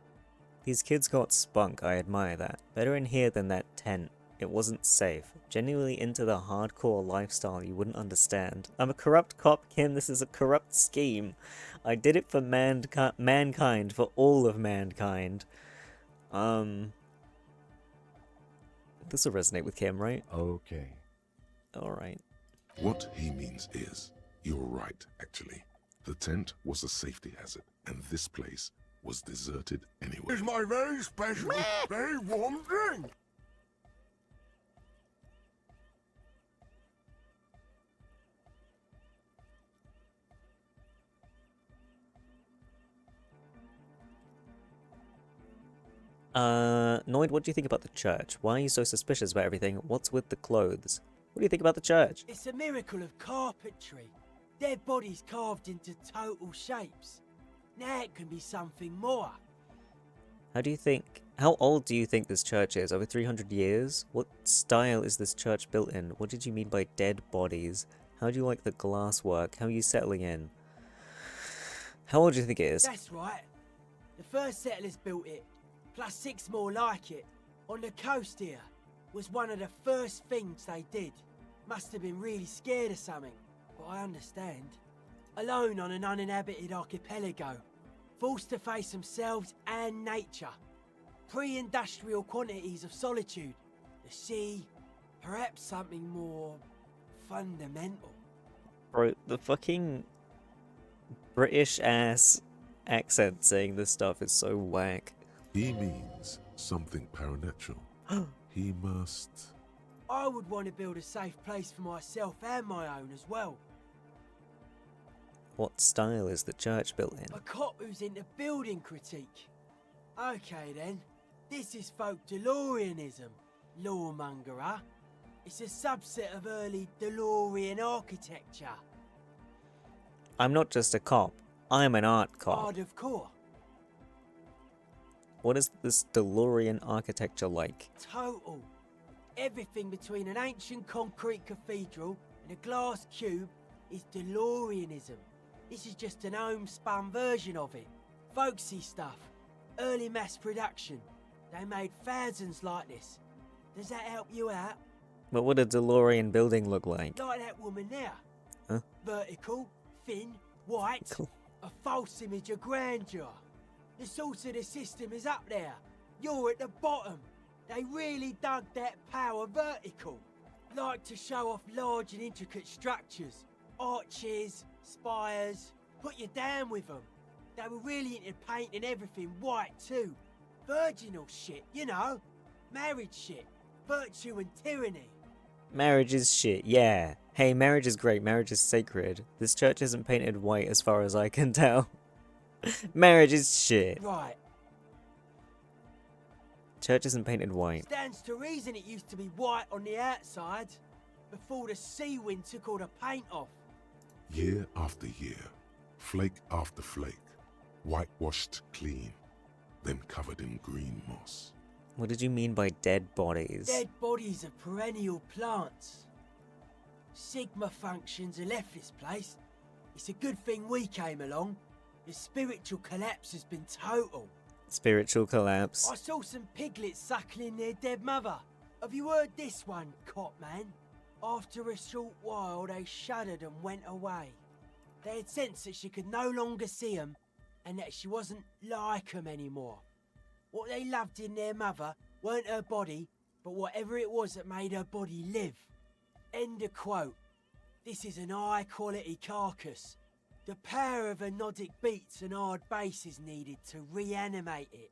These kids got spunk, I admire that. Better in here than that tent. It wasn't safe. Genuinely into the hardcore lifestyle you wouldn't understand. I'm a corrupt cop, Kim. This is a corrupt scheme. I did it for mankind, for all of mankind. This will resonate with Kim, right? Okay. Alright. What he means is, you're right, actually. The tent was a safety hazard, and this place was deserted anyway. It's my very special, very warm drink. Noid, what do you think about the church? Why are you so suspicious about everything? What's with the clothes? What do you think about the church? It's a miracle of carpentry. Dead bodies carved into total shapes. Now it can be something more. How old do you think this church is? Over 300 years? What style is this church built in? What did you mean by dead bodies? How do you like the glass work? How are you settling in? How old do you think it is? That's right. The first settlers built it, plus 6 more like it, on the coast here. Was one of the first things they did. Must have been really scared of something, but I understand. Alone on an uninhabited archipelago, forced to face themselves and nature. Pre-industrial quantities of solitude, the sea, perhaps something more fundamental. Bro, the fucking British ass accent saying this stuff is so whack. He means something paranatural. He must... I would want to build a safe place for myself and my own as well. What style is the church built in? A cop who's into building critique. Okay then, this is folk DeLoreanism, lawmongerer. It's a subset of early DeLorean architecture. I'm not just a cop. I'm an art cop. Art of core. What is this DeLorean architecture like? Total. Everything between an ancient concrete cathedral and a glass cube is DeLoreanism. This is just an homespun version of it. Folksy stuff. Early mass production. They made thousands like this. Does that help you out? What would a DeLorean building look like? Like that woman there. Huh? Vertical, thin, white. Cool. A false image of grandeur. The source of the system is up there. You're at the bottom. They really dug that power vertical. Like to show off large and intricate structures. Arches, spires. Put you down with them. They were really into painting everything white too. Virginal shit, you know. Marriage shit. Virtue and tyranny. Marriage is shit, yeah. Hey, marriage is great, marriage is sacred. This church isn't painted white as far as I can tell. Marriage is shit. Right. Church isn't painted white. Stands to reason it used to be white on the outside before the sea wind took all the paint off. Year after year, flake after flake, whitewashed clean, then covered in green moss. What did you mean by dead bodies? Dead bodies of perennial plants. Sigma functions have left this place. It's a good thing we came along. The spiritual collapse has been total. Spiritual collapse. I saw some piglets suckling their dead mother. Have you heard this one, cop man? After a short while, they shuddered and went away. They had sensed that she could no longer see them and that she wasn't like them anymore. What they loved in their mother weren't her body, but whatever it was that made her body live. End of quote. This is an high-quality carcass. The power of anodic beats and hard bass is needed to reanimate it.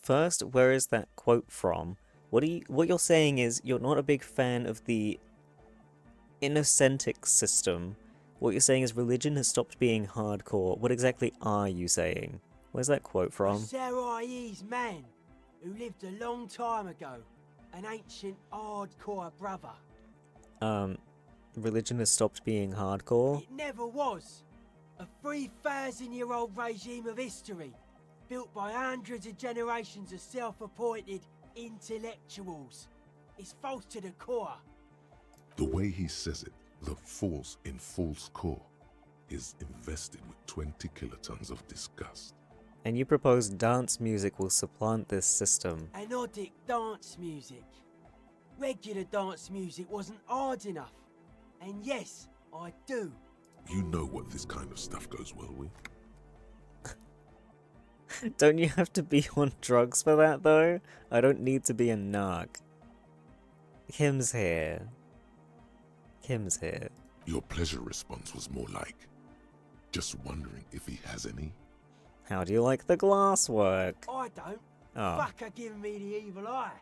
First, where is that quote from? What you're saying is you're not a big fan of the innocentic system. What you're saying is religion has stopped being hardcore. What exactly are you saying? Where's that quote from? Sarai's man, who lived a long time ago, an ancient hardcore brother. Religion has stopped being hardcore? It never was. A 3,000-year-old regime of history, built by hundreds of generations of self-appointed intellectuals. It's false to the core. The way he says it, the force in false core, is invested with 20 kilotons of disgust. And you propose dance music will supplant this system. Anodic dance music. Regular dance music wasn't hard enough. And yes, I do. You know what this kind of stuff goes well with. Don't you have to be on drugs for that, though? I don't need to be a narc. Kim's here. Kim's here. Your pleasure response was more like, just wondering if he has any. How do you like the glass work? I don't. Oh. Fuck her giving me the evil eye.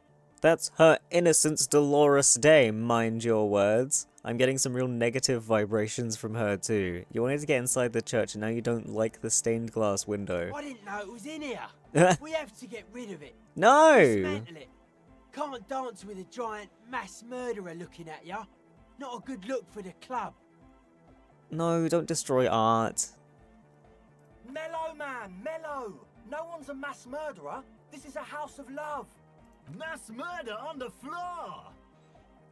That's Her Innocence Dolores Day, mind your words. I'm getting some real negative vibrations from her too. You wanted to get inside the church and now you don't like the stained glass window. I didn't know it was in here. We have to get rid of it. No! Dismantle it. Can't dance with a giant mass murderer looking at ya. Not a good look for the club. No, don't destroy art. Mellow, man, mellow. No one's a mass murderer. This is a house of love. Mass murder on the floor!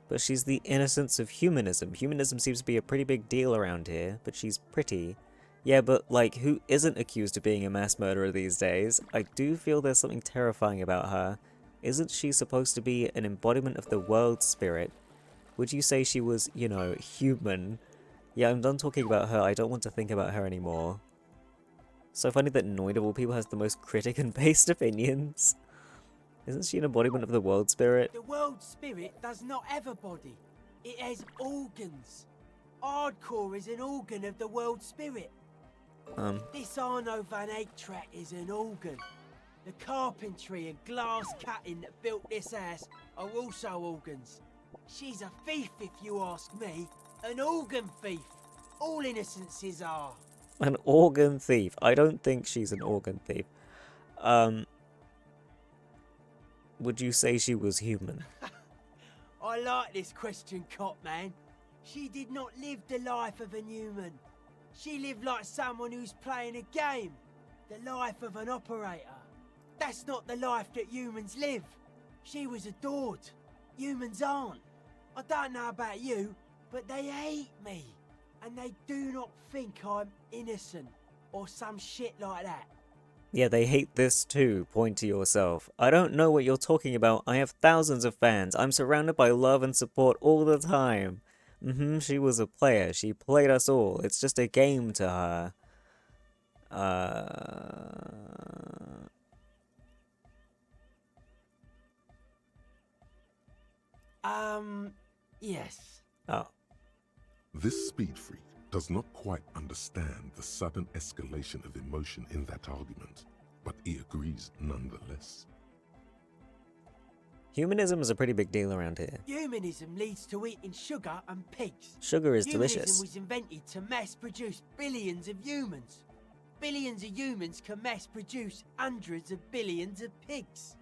But she's the innocence of humanism. Humanism seems to be a pretty big deal around here, but she's pretty. Yeah, but like, who isn't accused of being a mass murderer these days? I do feel there's something terrifying about her. Isn't she supposed to be an embodiment of the world spirit? Would you say she was, you know, human? Yeah, I'm done talking about her. I don't want to think about her anymore. So funny that Noid of all people has the most critic and based opinions. Isn't she an embodiment of the world spirit? The world spirit does not have a body. It has organs. Hardcore is an organ of the world spirit. This Arno van Eyck track is an organ. The carpentry and glass cutting that built this house are also organs. She's a thief, if you ask me. An organ thief. All innocences are. An organ thief. I don't think she's an organ thief. Would you say she was human? I like this question, Cop Man. She did not live the life of a human. She lived like someone who's playing a game. The life of an operator. That's not the life that humans live. She was adored. Humans aren't. I don't know about you, but they hate me. And they do not think I'm innocent or some shit like that. Yeah, they hate this too, point to yourself. I don't know what you're talking about. I have thousands of fans. I'm surrounded by love and support all the time. She was a player. She played us all. It's just a game to her. Yes. Oh. This speed freak does not quite understand the sudden escalation of emotion in that argument, but he agrees nonetheless. Humanism is a pretty big deal around here. Humanism leads to eating sugar and pigs. Sugar is Humanism delicious. was invented to mass produce billions of humans. Billions of humans can mass produce hundreds of billions of pigs.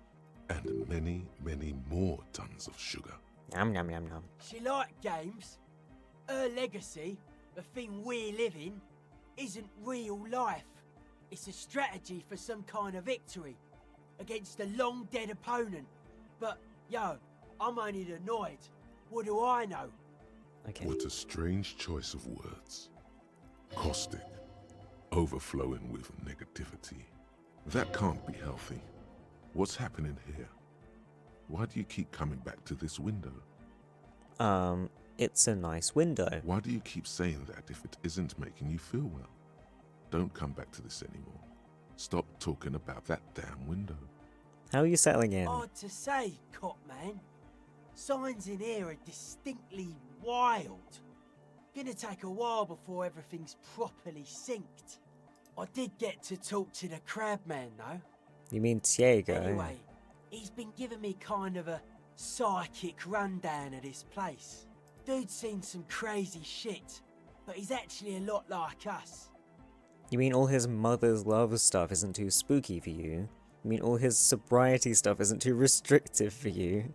And many, many more tons of sugar. Yum, yum, yum, yum. She liked games. Her legacy, the thing we live in, isn't real life. It's a strategy for some kind of victory against a long dead opponent. But, yo, I'm only annoyed. What do I know? Okay. What a strange choice of words. Caustic, overflowing with negativity. That can't be healthy. What's happening here? Why do you keep coming back to this window? It's a nice window. Why do you keep saying that if it isn't making you feel well? Don't come back to this anymore. Stop talking about that damn window. How are you settling in? Hard to say, Cop Man. Signs in here are distinctly wild. Gonna take a while before everything's properly synced. I did get to talk to the crabman though. You mean Diego? Anyway, he's been giving me kind of a psychic rundown of this place. Dude's seen some crazy shit, but he's actually a lot like us. You mean all his mother's love stuff isn't too spooky for you? You mean all his sobriety stuff isn't too restrictive for you?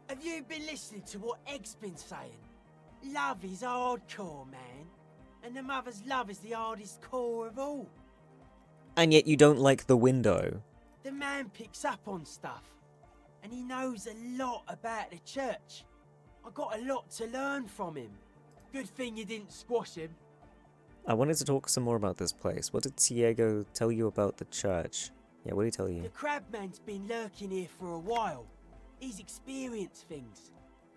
Have you been listening to what Egg's been saying? Love is hardcore, man. And the mother's love is the hardest core of all. And yet you don't like the window. The man picks up on stuff. And he knows a lot about the church. I got a lot to learn from him. Good thing you didn't squash him. I wanted to talk some more about this place. What did Diego tell you about the church? Yeah, what did he tell you? The Crabman's been lurking here for a while. He's experienced things.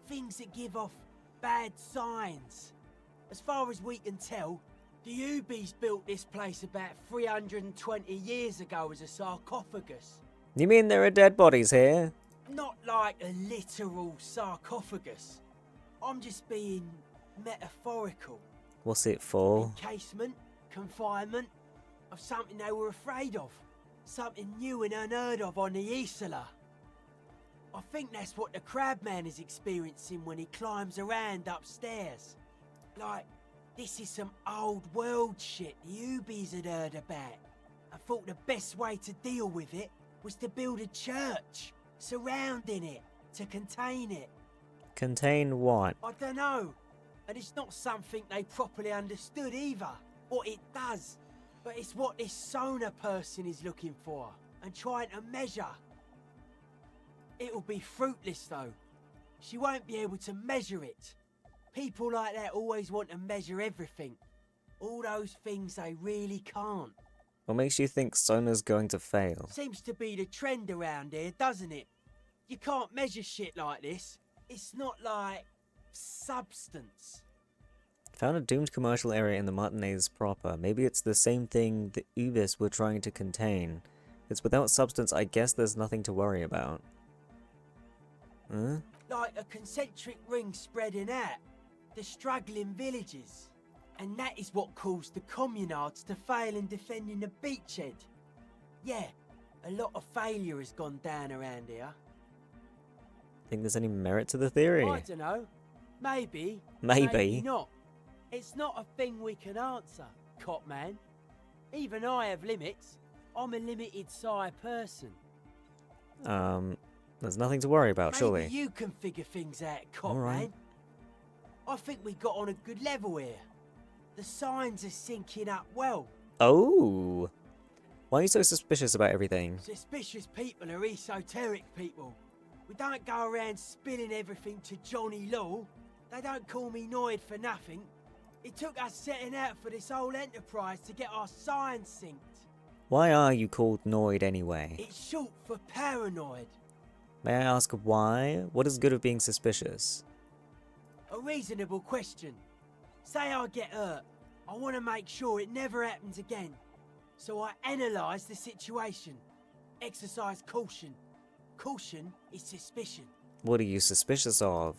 Things that give off bad signs. As far as we can tell, the Ubies built this place about 320 years ago as a sarcophagus. You mean there are dead bodies here? Not like a literal sarcophagus. I'm just being metaphorical. What's it for? Encasement, confinement, of something they were afraid of. Something new and unheard of on the Isla. I think that's what the Crabman is experiencing when he climbs around upstairs. Like, this is some old world shit the Ubies had heard about. I thought the best way to deal with it was to build a church surrounding it, to contain it. Contain what? I don't know. And it's not something they properly understood either, what it does. But it's what this Sona person is looking for and trying to measure. It'll be fruitless though. She won't be able to measure it. People like that always want to measure everything. All those things they really can't. What makes you think Sona's going to fail? Seems to be the trend around here, doesn't it? You can't measure shit like this. It's not like substance. Found a doomed commercial area in the Martinez proper. Maybe it's the same thing the Ubis were trying to contain. It's without substance, I guess there's nothing to worry about. Huh? Like a concentric ring spreading out. The struggling villages. And that is what caused the communards to fail in defending the beachhead. Yeah, a lot of failure has gone down around here. Think there's any merit to the theory? I don't know. Maybe. Maybe. not. It's not a thing we can answer, Copman. Even I have limits. I'm a limited size person. There's nothing to worry about, surely. Maybe you can figure things out, Copman. Alright. I think we got on a good level here. The signs are syncing up well. Oh! Why are you so suspicious about everything? Suspicious people are esoteric people. We don't go around spilling everything to Johnny Law. They don't call me Noid for nothing. It took us setting out for this whole enterprise to get our signs synced. Why are you called Noid anyway? It's short for paranoid. May I ask why? What is good of being suspicious? A reasonable question. Say I get hurt. I want to make sure it never happens again. So I analyse the situation. Exercise caution. Caution is suspicion. What are you suspicious of?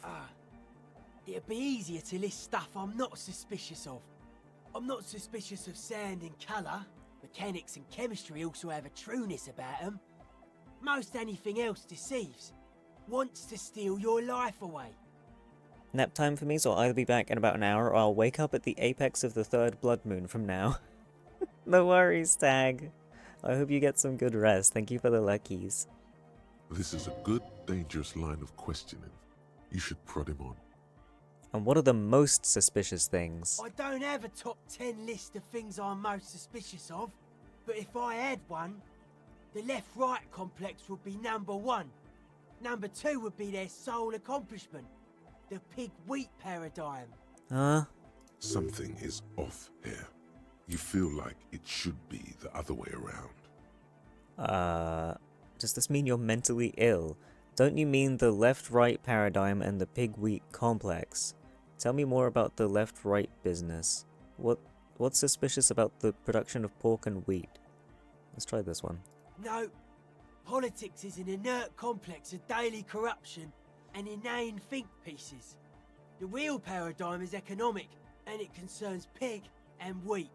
It'd be easier to list stuff I'm not suspicious of. I'm not suspicious of sound and colour. Mechanics and chemistry also have a trueness about them. Most anything else deceives. Wants to steal your life away. Nap time for me, so I'll either be back in about an hour or I'll wake up at the apex of the third blood moon from now. No worries, Tag. I hope you get some good rest. Thank you for the luckies. This is a good, dangerous line of questioning. You should prod him on. And what are the most suspicious things? I don't have a top 10 list of things I'm most suspicious of, but if I had one, the left-right complex would be number 1. Number 2 would be their sole accomplishment, the pig-wheat paradigm. Huh? Something is off here. You feel like it should be the other way around. Does this mean you're mentally ill? Don't you mean the left-right paradigm and the pig-wheat complex? Tell me more about the left-right business. What's suspicious about the production of pork and wheat? Let's try this one. No. Politics is an inert complex of daily corruption and inane think pieces. The real paradigm is economic, and it concerns pig and wheat.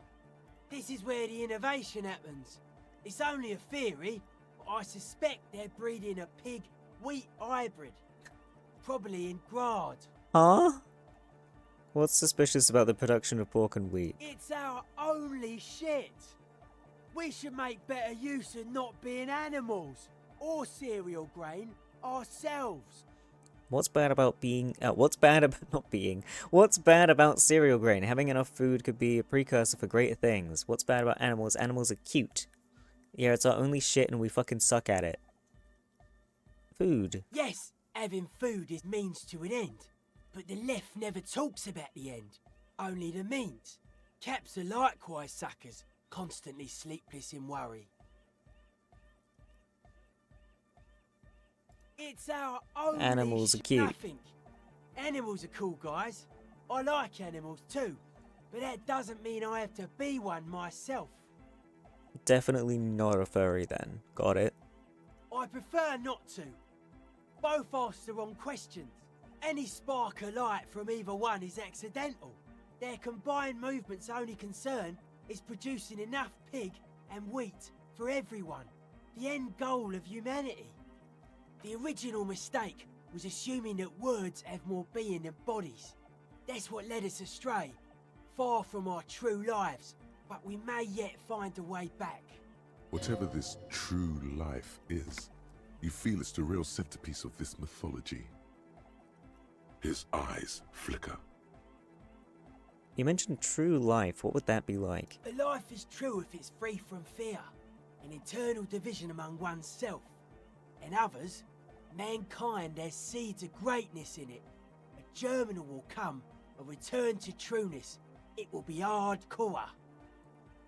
This is where the innovation happens. It's only a theory, but I suspect they're breeding a pig-wheat hybrid. Probably in Grad. Huh? What's suspicious about the production of pork and wheat? It's our only shit. We should make better use of not being animals or cereal grain ourselves. What's bad about being... what's bad about not being... What's bad about cereal grain? Having enough food could be a precursor for greater things. What's bad about animals? Animals are cute. Yeah, it's our only shit and we fucking suck at it. Food. Yes, having food is means to an end. But the left never talks about the end, only the means. Caps are likewise suckers, constantly sleepless in worry. It's our only Animals are cute. nothing. Animals are cool, guys. I like animals too, but that doesn't mean I have to be one myself. Definitely not a furry then. Got it. I prefer not to. Both ask the wrong questions. Any spark of light from either one is accidental. Their combined movement's only concern is producing enough pig and wheat for everyone. The end goal of humanity. The original mistake was assuming that words have more being than bodies. That's what led us astray, far from our true lives, but we may yet find a way back. Whatever this true life is, you feel it's the real centerpiece of this mythology. His eyes flicker. You mentioned true life. What would that be like? A life is true if it's free from fear, an internal division among oneself. And others, mankind has seeds of greatness in it. A germinal will come, a return to trueness. It will be hardcore.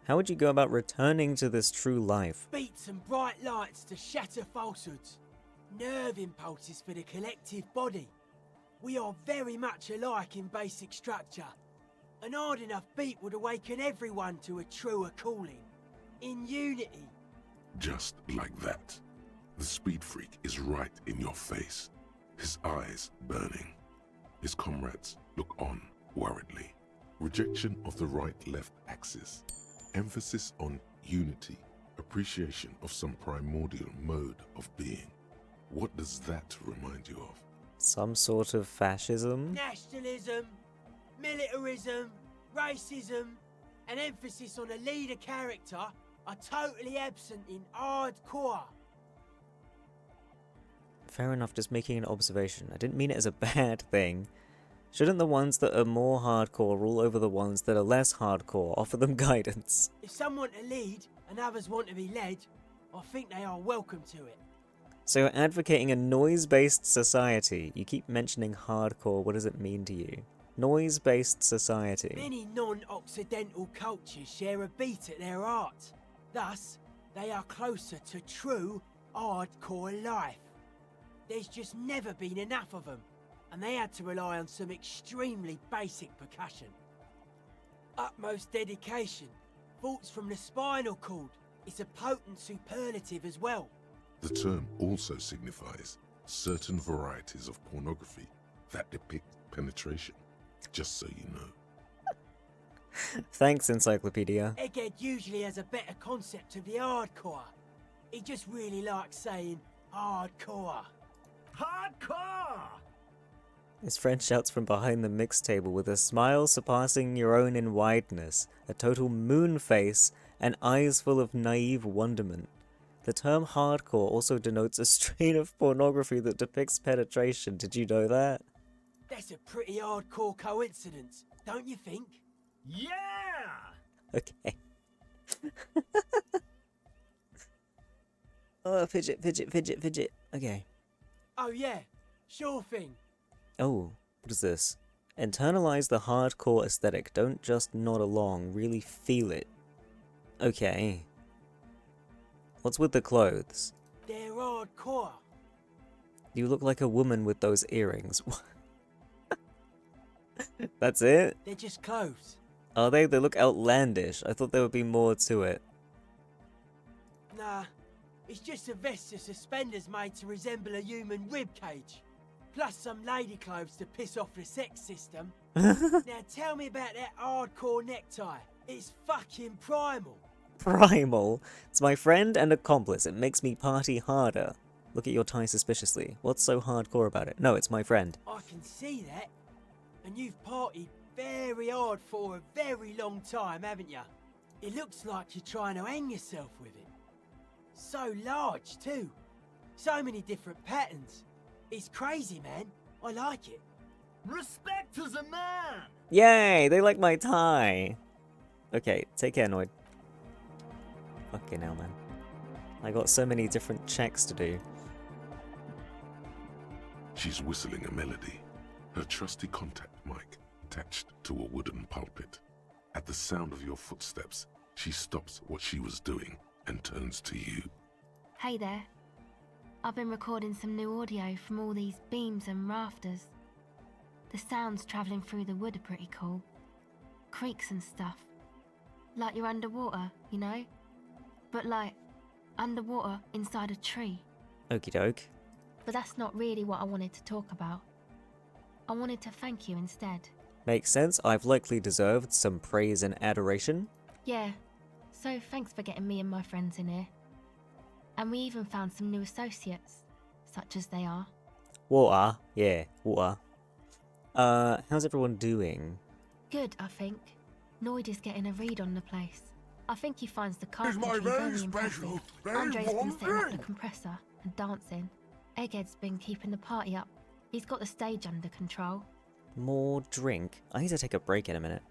How would you go about returning to this true life? Beats and bright lights to shatter falsehoods. Nerve impulses for the collective body. We are very much alike in basic structure. An hard enough beat would awaken everyone to a truer calling. In unity. Just like that. The speed freak is right in your face, his eyes burning. His comrades look on worriedly. Rejection of the right-left axis. Emphasis on unity. Appreciation of some primordial mode of being. What does that remind you of? Some sort of fascism? Nationalism, militarism, racism, and emphasis on a leader character are totally absent in hardcore. Fair enough, just making an observation. I didn't mean it as a bad thing. Shouldn't the ones that are more hardcore rule over the ones that are less hardcore? Offer them guidance. If some want to lead and others want to be led, I think they are welcome to it. So you're advocating a noise-based society. You keep mentioning hardcore. What does it mean to you? Noise-based society. Many non-Occidental cultures share a beat at their art. Thus, they are closer to true hardcore life. There's just never been enough of them, and they had to rely on some extremely basic percussion. Utmost dedication, thoughts from the spinal cord. It's a potent superlative as well. The term also signifies certain varieties of pornography that depict penetration, just so you know. Thanks, Encyclopedia. Egghead usually has a better concept of the hardcore. He just really likes saying hardcore. Hardcore! His friend shouts from behind the mix table with a smile surpassing your own in wideness, a total moon face, and eyes full of naive wonderment. The term hardcore also denotes a strain of pornography that depicts penetration. Did you know that? That's a pretty hardcore coincidence, don't you think? Yeah! Okay. Oh, fidget, fidget, fidget, fidget. Okay. Oh yeah, sure thing. Oh, what is this? Internalize the hardcore aesthetic. Don't just nod along, really feel it. Okay. What's with the clothes? They're hardcore. You look like a woman with those earrings. That's it? They're just clothes. Are they? They look outlandish. I thought there would be more to it. Nah, it's just a vest of suspenders made to resemble a human rib cage. Plus some lady clothes to piss off the sex system. Now tell me about that hardcore necktie. It's fucking primal. Primal? It's my friend and accomplice. It makes me party harder. Look at your tie suspiciously. What's so hardcore about it? No, it's my friend. I can see that. And you've partied very hard for a very long time, haven't you? It looks like you're trying to hang yourself with it. So large, too. So many different patterns. It's crazy, man. I like it. Respect to the man! Yay! They like my tie! Okay, take care, Noid. Fucking hell, man. I got so many different checks to do. She's whistling a melody, her trusty contact mic attached to a wooden pulpit. At the sound of your footsteps, she stops what she was doing and turns to you. Hey there. I've been recording some new audio from all these beams and rafters. The sounds travelling through the wood are pretty cool. Creaks and stuff. Like you're underwater, you know? But like, underwater inside a tree. Okie doke. But that's not really what I wanted to talk about. I wanted to thank you instead. Makes sense. I've likely deserved some praise and adoration. Yeah, so thanks for getting me and my friends in here. And we even found some new associates, such as they are. Water. Yeah, water. How's everyone doing? Good, I think. Noid is getting a read on the place. I think he finds the It's my carpentry very very special, impressive. very Andre's been warm setting up the drink. compressor and dancing. Egghead's been keeping the party up. He's got the stage under control. More drink? I need to take a break in a minute.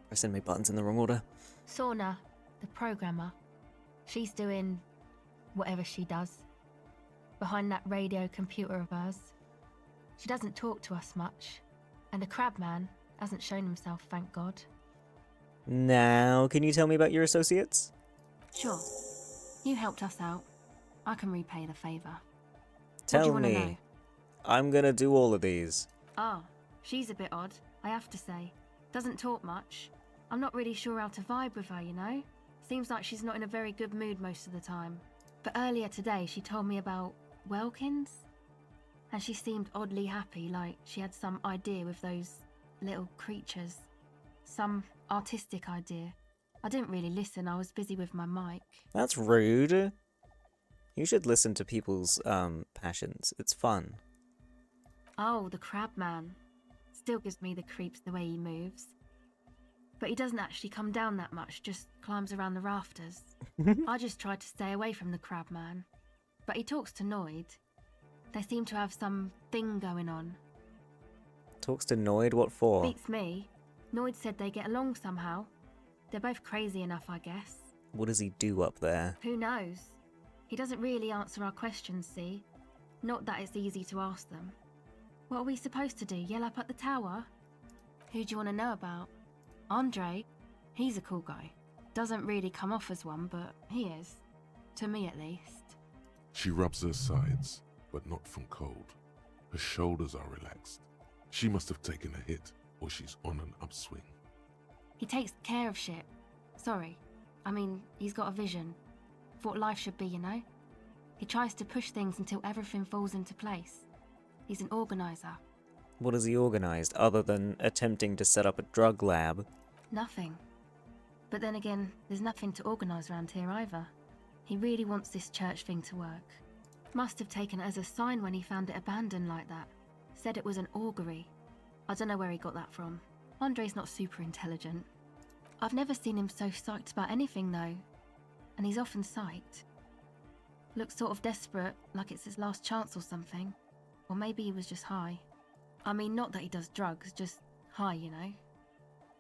Pressing my buttons in the wrong order. Sauna, the programmer, she's doing whatever she does behind that radio computer of hers. She doesn't talk to us much, and the crabman hasn't shown himself, thank God. Now, can you tell me about your associates? Sure. You helped us out. I can repay the favour. What do Tell you want to me. know? I'm gonna do all of these. Ah, she's a bit odd, I have to say. Doesn't talk much. I'm not really sure how to vibe with her, you know? Seems like she's not in a very good mood most of the time. But earlier today she told me about Welkins. And she seemed oddly happy, like she had some idea with those little creatures. Some artistic idea. I didn't really listen, I was busy with my mic. That's rude. You should listen to people's passions. It's fun. Oh, the crab man. Still gives me the creeps the way he moves. But he doesn't actually come down that much, just climbs around the rafters. I just try to stay away from the crab man. But he talks to Noid. They seem to have some thing going on. Talks to Noid, what for? Beats me. Noid said they get along somehow. They're both crazy enough, I guess. What does he do up there? Who knows? He doesn't really answer our questions, see? Not that it's easy to ask them. What are we supposed to do, yell up at the tower? Who do you want to know about? Andre? He's a cool guy. Doesn't really come off as one, but he is. To me, at least. She rubs her sides, but not from cold. Her shoulders are relaxed. She must have taken a hit, or she's on an upswing. He takes care of shit. Sorry. I mean, he's got a vision. For what life should be, you know? He tries to push things until everything falls into place. He's an organizer. What has he organised, other than attempting to set up a drug lab? Nothing. But then again, there's nothing to organise around here either. He really wants this church thing to work. Must have taken it as a sign when he found it abandoned like that. Said it was an augury. I don't know where he got that from. Andre's not super intelligent. I've never seen him so psyched about anything though. And he's often psyched. Looks sort of desperate, like it's his last chance or something. Or maybe he was just high. I mean, not that he does drugs, just high, you know?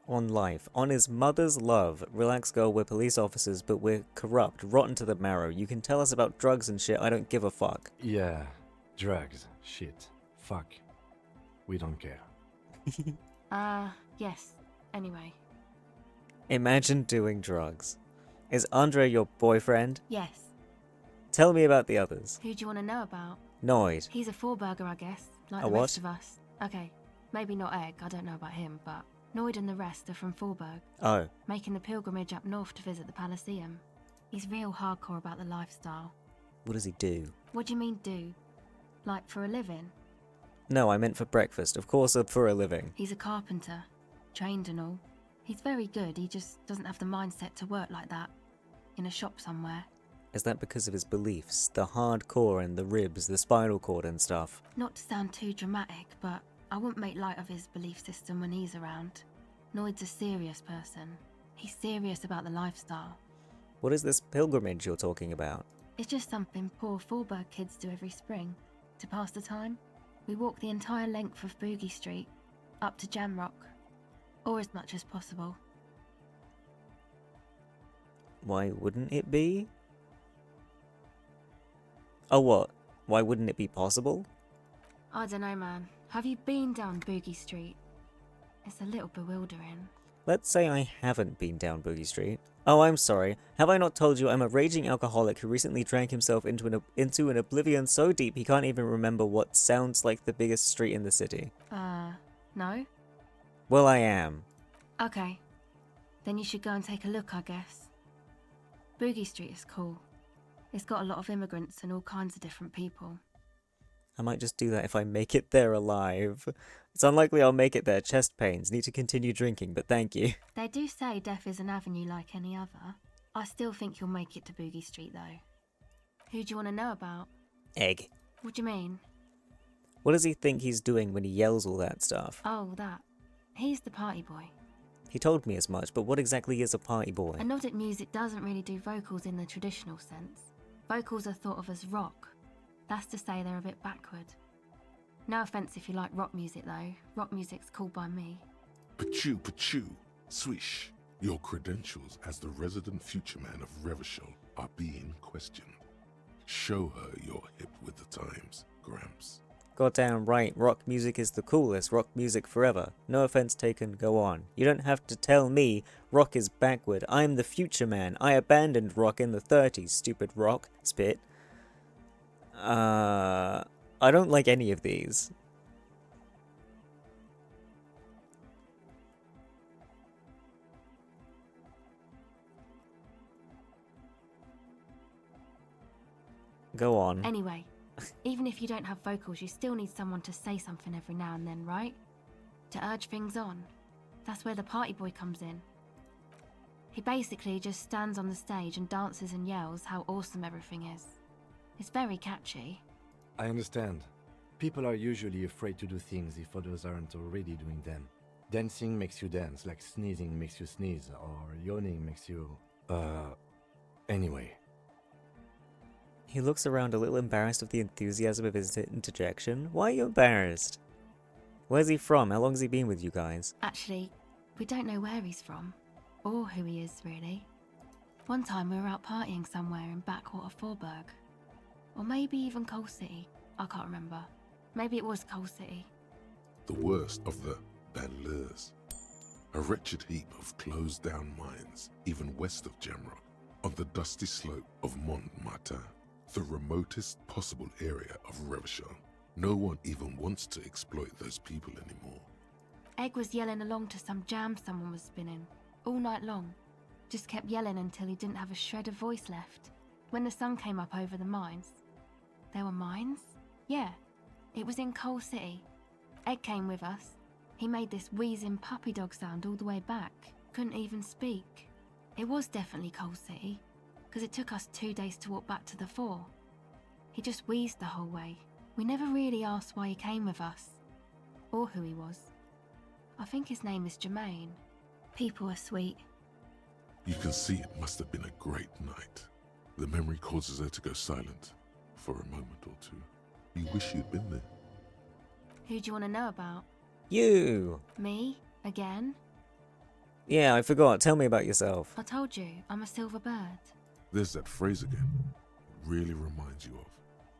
On life, on his mother's love. Relax, girl, we're police officers, but we're corrupt, rotten to the marrow. You can tell us about drugs and shit, I don't give a fuck. Yeah, drugs, shit, fuck. We don't care. Yes. Anyway. Imagine doing drugs. Is Andre your boyfriend? Yes. Tell me about the others. Who do you want to know about? Noid. He's a four-burger, I guess, like A the what? rest of us. Okay, maybe not Egg, I don't know about him, but Noid and the rest are from Forberg. Oh. Making the pilgrimage up north to visit the Elysium. He's real hardcore about the lifestyle. What does he do? What do you mean do? Like for a living? No, I meant for breakfast. Of course, for a living. He's a carpenter. Trained and all. He's very good, he just doesn't have the mindset to work like that. In a shop somewhere. Is that because of his beliefs? The hardcore and the ribs, the spinal cord and stuff? Not to sound too dramatic, but I wouldn't make light of his belief system when he's around. Noid's a serious person. He's serious about the lifestyle. What is this pilgrimage you're talking about? It's just something poor Fallberg kids do every spring. To pass the time, we walk the entire length of Boogie Street, up to Jamrock. Or as much as possible. Why wouldn't it be? Oh, what? Why wouldn't it be possible? I don't know, man. Have you been down Boogie Street? It's a little bewildering. Let's say I haven't been down Boogie Street. Oh, I'm sorry. Have I not told you I'm a raging alcoholic who recently drank himself into an oblivion so deep he can't even remember what sounds like the biggest street in the city? No? Well, I am. Okay. Then you should go and take a look, I guess. Boogie Street is cool. It's got a lot of immigrants and all kinds of different people. I might just do that if I make it there alive. It's unlikely I'll make it there. Chest pains. Need to continue drinking, but thank you. They do say death is an avenue like any other. I still think you'll make it to Boogie Street, though. Who do you want to know about? Egg. What do you mean? What does he think he's doing when he yells all that stuff? Oh, that. He's the party boy. He told me as much, but what exactly is a party boy? Anodic music doesn't really do vocals in the traditional sense. Vocals are thought of as rock. That's to say they're a bit backward. No offence if you like rock music though. Rock music's cool by me. Pachoo, swish. Your credentials as the resident future man of Revachol are being questioned. Show her you're hip with the times, Gramps. Goddamn right, rock music is the coolest, rock music forever. No offense taken, go on. You don't have to tell me rock is backward. I'm the future man. I abandoned rock in the 30s, stupid rock. Spit. I don't like any of these. Go on. Anyway, even if you don't have vocals, you still need someone to say something every now and then, right? To urge things on. That's where the party boy comes in. He basically just stands on the stage and dances and yells how awesome everything is. It's very catchy. I understand. People are usually afraid to do things if others aren't already doing them. Dancing makes you dance, like sneezing makes you sneeze, or yawning makes you... Anyway. He looks around a little embarrassed of the enthusiasm of his interjection. Why are you embarrassed? Where's he from? How long's he been with you guys? Actually, we don't know where he's from. Or who he is, really. One time we were out partying somewhere in backwater Forburg. Or maybe even Coal City. I can't remember. Maybe it was Coal City. The worst of the banlieues. A wretched heap of closed-down mines, even west of Jamrock, on the dusty slope of Montmartin, the remotest possible area of Revachol. No one even wants to exploit those people anymore. Egg was yelling along to some jam someone was spinning, all night long. Just kept yelling until he didn't have a shred of voice left. When the sun came up over the mines. There were mines? Yeah, it was in Coal City. Egg came with us. He made this wheezing puppy dog sound all the way back. Couldn't even speak. It was definitely Coal City, because it took us 2 days to walk back to the fort. He just wheezed the whole way. We never really asked why he came with us, or who he was. I think his name is Jermaine. People are sweet. You can see it must have been a great night. The memory causes her to go silent for a moment or two. You wish you'd been there. Who do you want to know about? You! Me? Again? Yeah, I forgot. Tell me about yourself. I told you, I'm a silver bird. There's that phrase again. It really reminds you of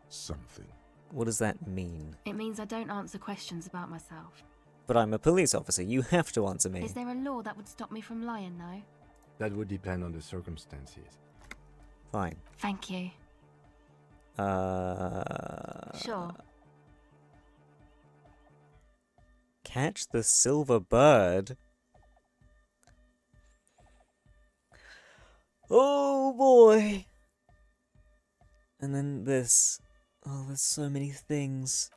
something. What does that mean? It means I don't answer questions about myself. But I'm a police officer. You have to answer me. Is there a law that would stop me from lying, though? That would depend on the circumstances. Fine. Thank you. Sure. Catch the silver bird? Oh boy! And then this. Oh, there's so many things.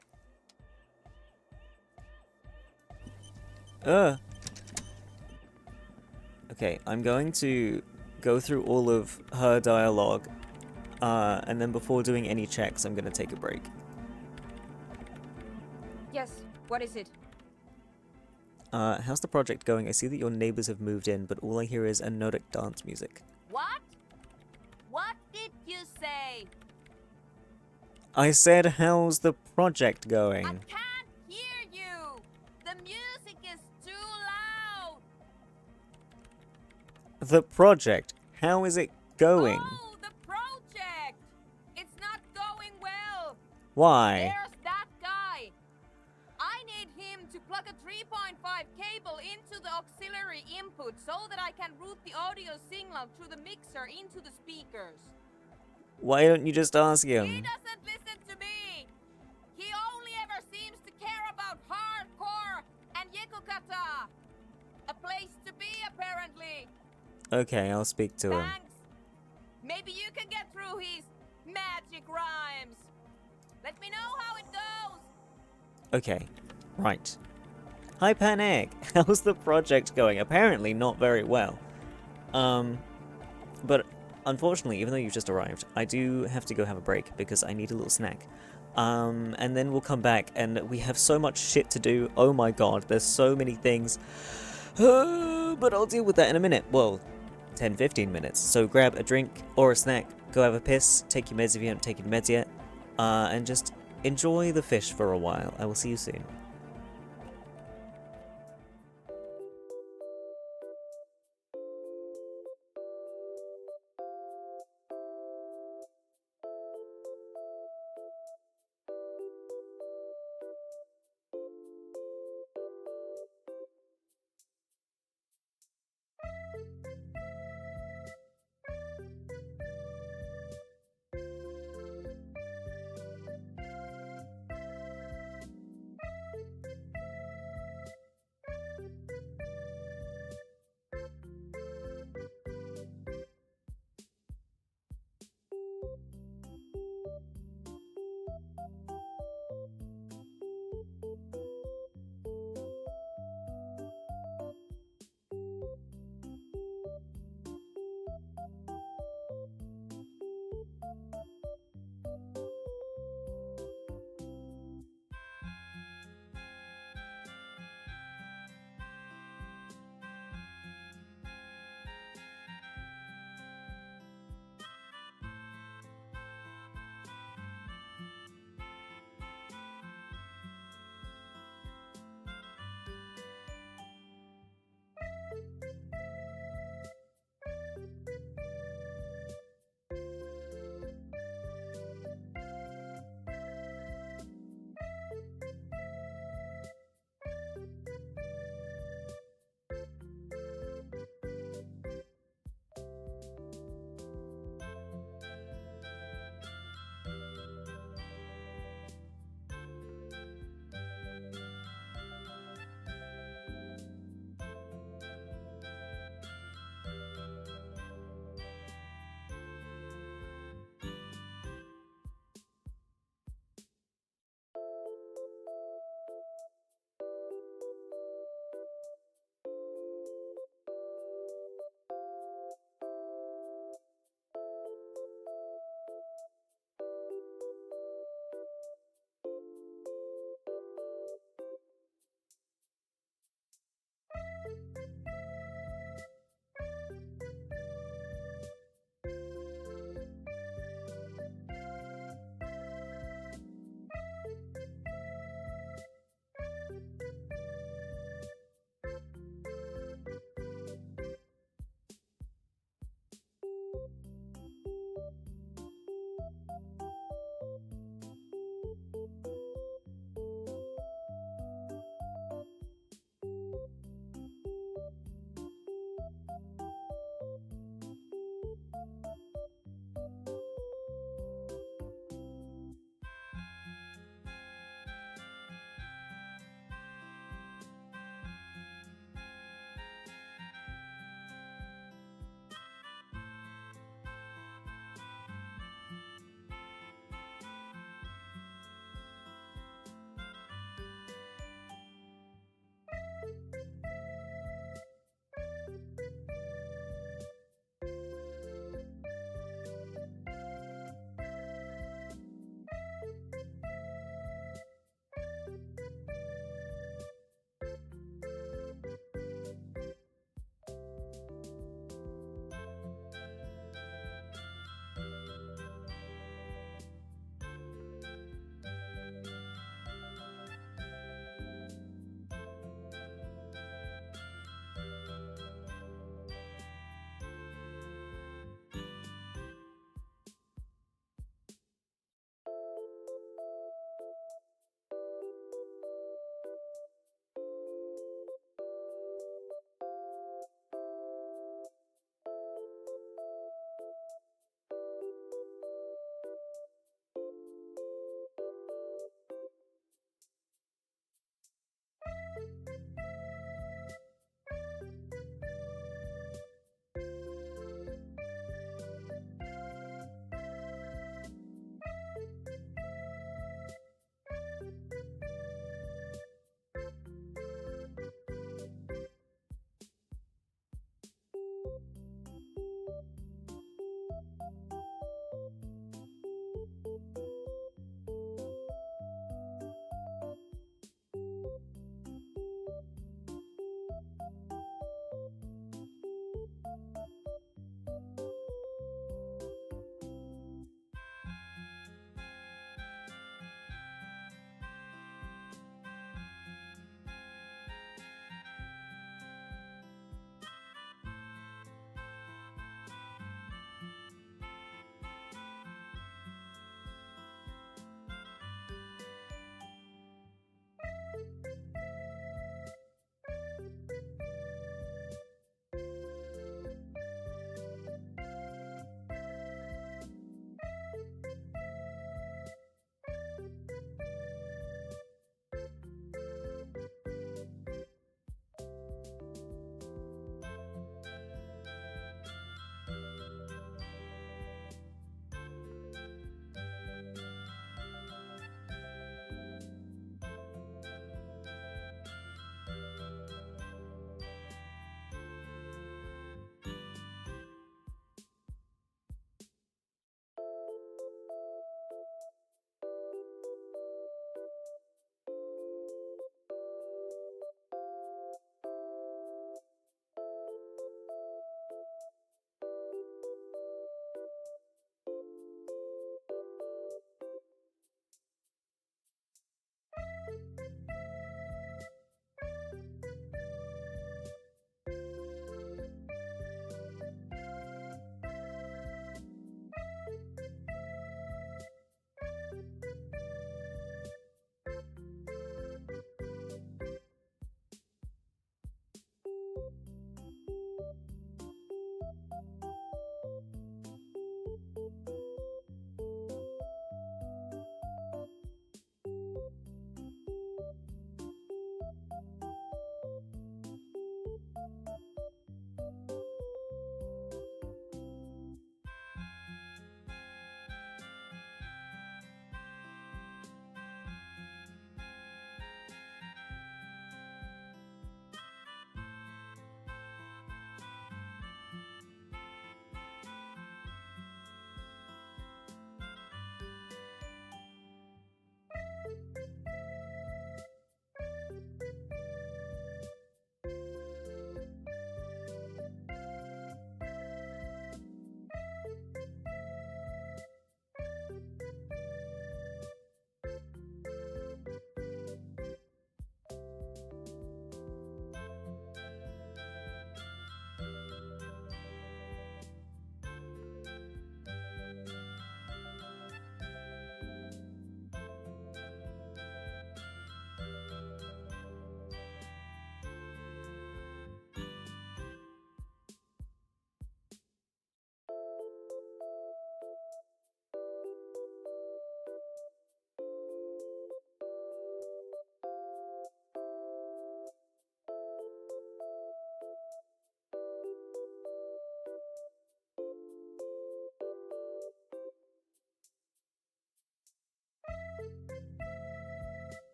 Okay, I'm going to go through all of her dialogue, and then before doing any checks, I'm going to take a break. Yes, what is it? How's the project going? I see that your neighbors have moved in, but all I hear is anodic dance music. What? What did you say? I said, how's the project going? I can't hear you! The music is too loud! The project, how is it going? Oh, the project! It's not going well! Why? There's that guy! I need him to plug a 3.5 cable into the auxiliary input so that I can route the audio signal through the mixer into the speakers. Why don't you just ask He him? doesn't listen to me! He only ever seems to care about hardcore and Yekukata! A place to be, apparently! Okay, I'll speak to him. Thanks! Maybe you can get through his magic rhymes! Let me know how it goes! Okay, right. Hi, Panic! How's the project going? Apparently not very well. But unfortunately, even though you've just arrived, I do have to go have a break because I need a little snack. And then we'll come back and we have so much shit to do. Oh my god, there's so many things. But I'll deal with that in a minute. Well, 10-15 minutes. So grab a drink or a snack, go have a piss, take your meds if you haven't taken meds yet, and just enjoy the fish for a while. I will see you soon.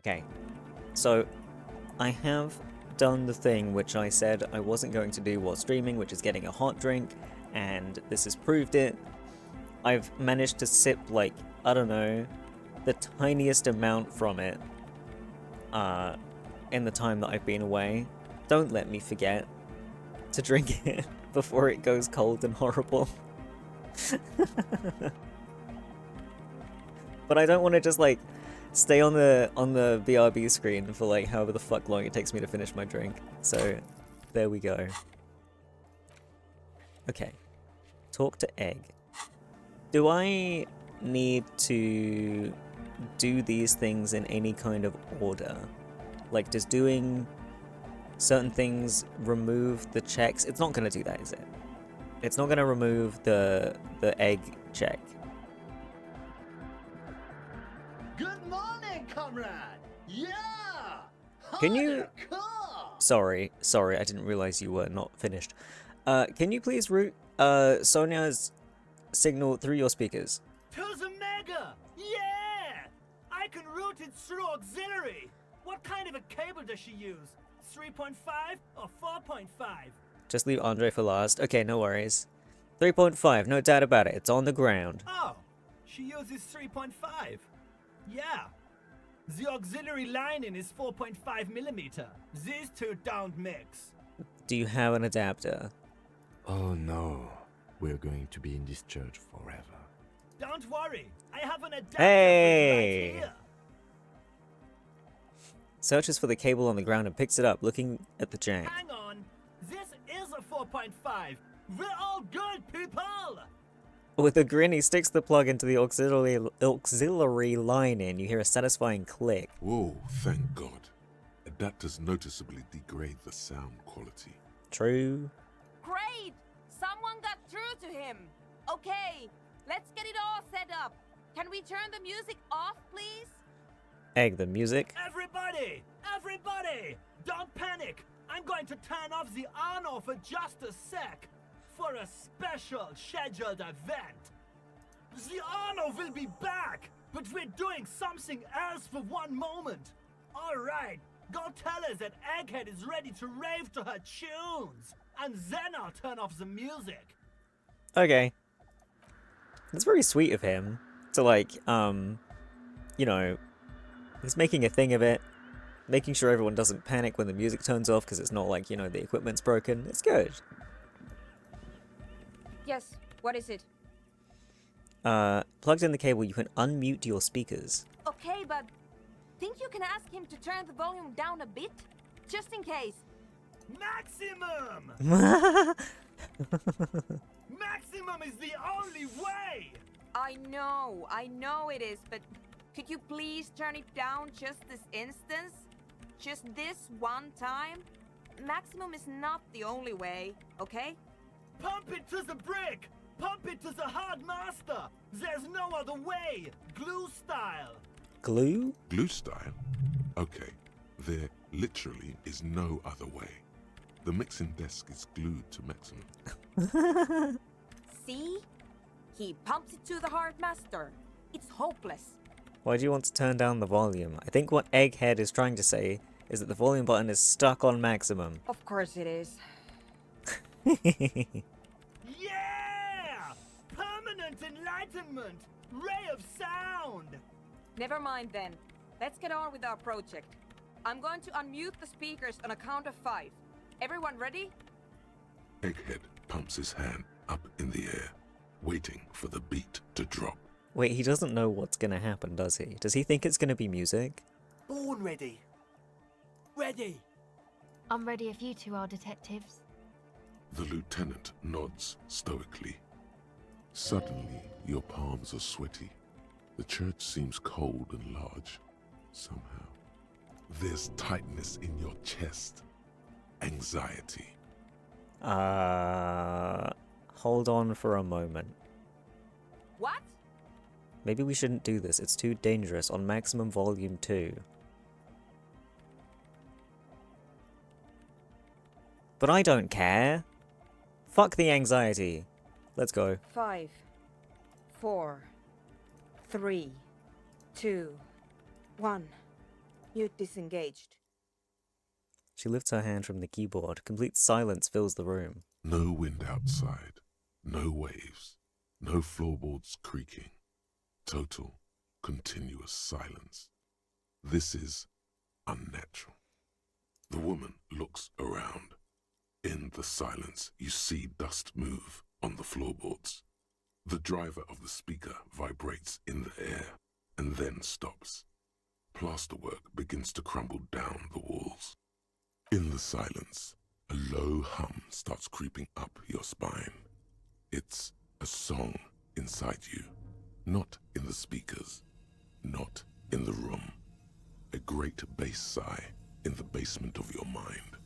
Okay, so I have done the thing which I said I wasn't going to do while streaming, which is getting a hot drink, and this has proved it. I've managed to sip, like, I don't know, the tiniest amount from it in the time that I've been away. Don't let me forget to drink it before it goes cold and horrible. But I don't want to just, like, stay on the BRB screen for, like, however the fuck long it takes me to finish my drink. So, there we go. Okay. Talk to Egg. Do I need to do these things in any kind of order? Like, does doing certain things remove the checks? It's not going to do that, is it? It's not going to remove the egg check. Good morning, comrade. Yeah. Can you... Sorry, I didn't realize you were not finished. Can you please route Sonia's signal through your speakers? To the mega. Yeah. I can route it through auxiliary. What kind of a cable does she use? 3.5 or 4.5? Just leave Andre for last. Okay, no worries. 3.5, no doubt about it. It's on the ground. Oh, she uses 3.5. Yeah. The auxiliary lining is 4.5 millimeter. These two don't mix. Do you have an adapter? Oh no, we're going to be in this church forever. Don't worry, I have an adapter Hey! right here. Searches for the cable on the ground and picks it up, looking at the jack. Hang on, this is a 4.5. We're all good, people. With a grin, he sticks the plug into the auxiliary line in. You hear a satisfying click. Whoa, thank God. Adapters noticeably degrade the sound quality. True. Great! Someone got through to him. Okay, let's get it all set up. Can we turn the music off, please? Egg, the music. Everybody, don't panic. I'm going to turn off the on for just a sec. For a special scheduled event. The honor will be back, but we're doing something else for one moment. All right, go tell her that Egghead is ready to rave to her tunes, and then I'll turn off the music. Okay. It's very sweet of him to, like, you know, he's making a thing of it, making sure everyone doesn't panic when the music turns off because it's not like, you know, the equipment's broken. It's good. Yes, what is it? Plugged in the cable, you can unmute your speakers. Okay, but think you can ask him to turn the volume down a bit? Just in case. Maximum! Maximum is the only way! I know it is, but could you please turn it down just this instance? Just this one time? Maximum is not the only way, okay? Pump it to the brick! Pump it to the hard master! There's no other way! Glue style! Glue? Glue style? Okay, there literally is no other way. The mixing desk is glued to maximum. See? He pumps it to the hard master. It's hopeless. Why do you want to turn down the volume? I think what Egghead is trying to say is that the volume button is stuck on maximum. Of course it is. Yeah! Permanent enlightenment! Ray of sound! Never mind then. Let's get on with our project. I'm going to unmute the speakers on a count of 5. Everyone ready? Egghead pumps his hand up in the air, waiting for the beat to drop. Wait, he doesn't know what's gonna happen, does he? Does he think it's gonna be music? Born ready. Ready. I'm ready if you two are detectives. The lieutenant nods stoically. Suddenly, your palms are sweaty. The church seems cold and large, somehow. There's tightness in your chest. Anxiety. Hold on for a moment. What? Maybe we shouldn't do this. It's too dangerous on maximum volume 2. But I don't care. Fuck the anxiety. Let's go. 5, 4, 3, 2, 1. Mute disengaged. She lifts her hand from the keyboard. Complete silence fills the room. No wind outside, no waves, no floorboards creaking. Total, continuous silence. This is unnatural. The woman looks around. In the silence, you see dust move on the floorboards. The driver of the speaker vibrates in the air and then stops. Plasterwork begins to crumble down the walls. In the silence, a low hum starts creeping up your spine. It's a song inside you, not in the speakers, not in the room. A great bass sigh in the basement of your mind.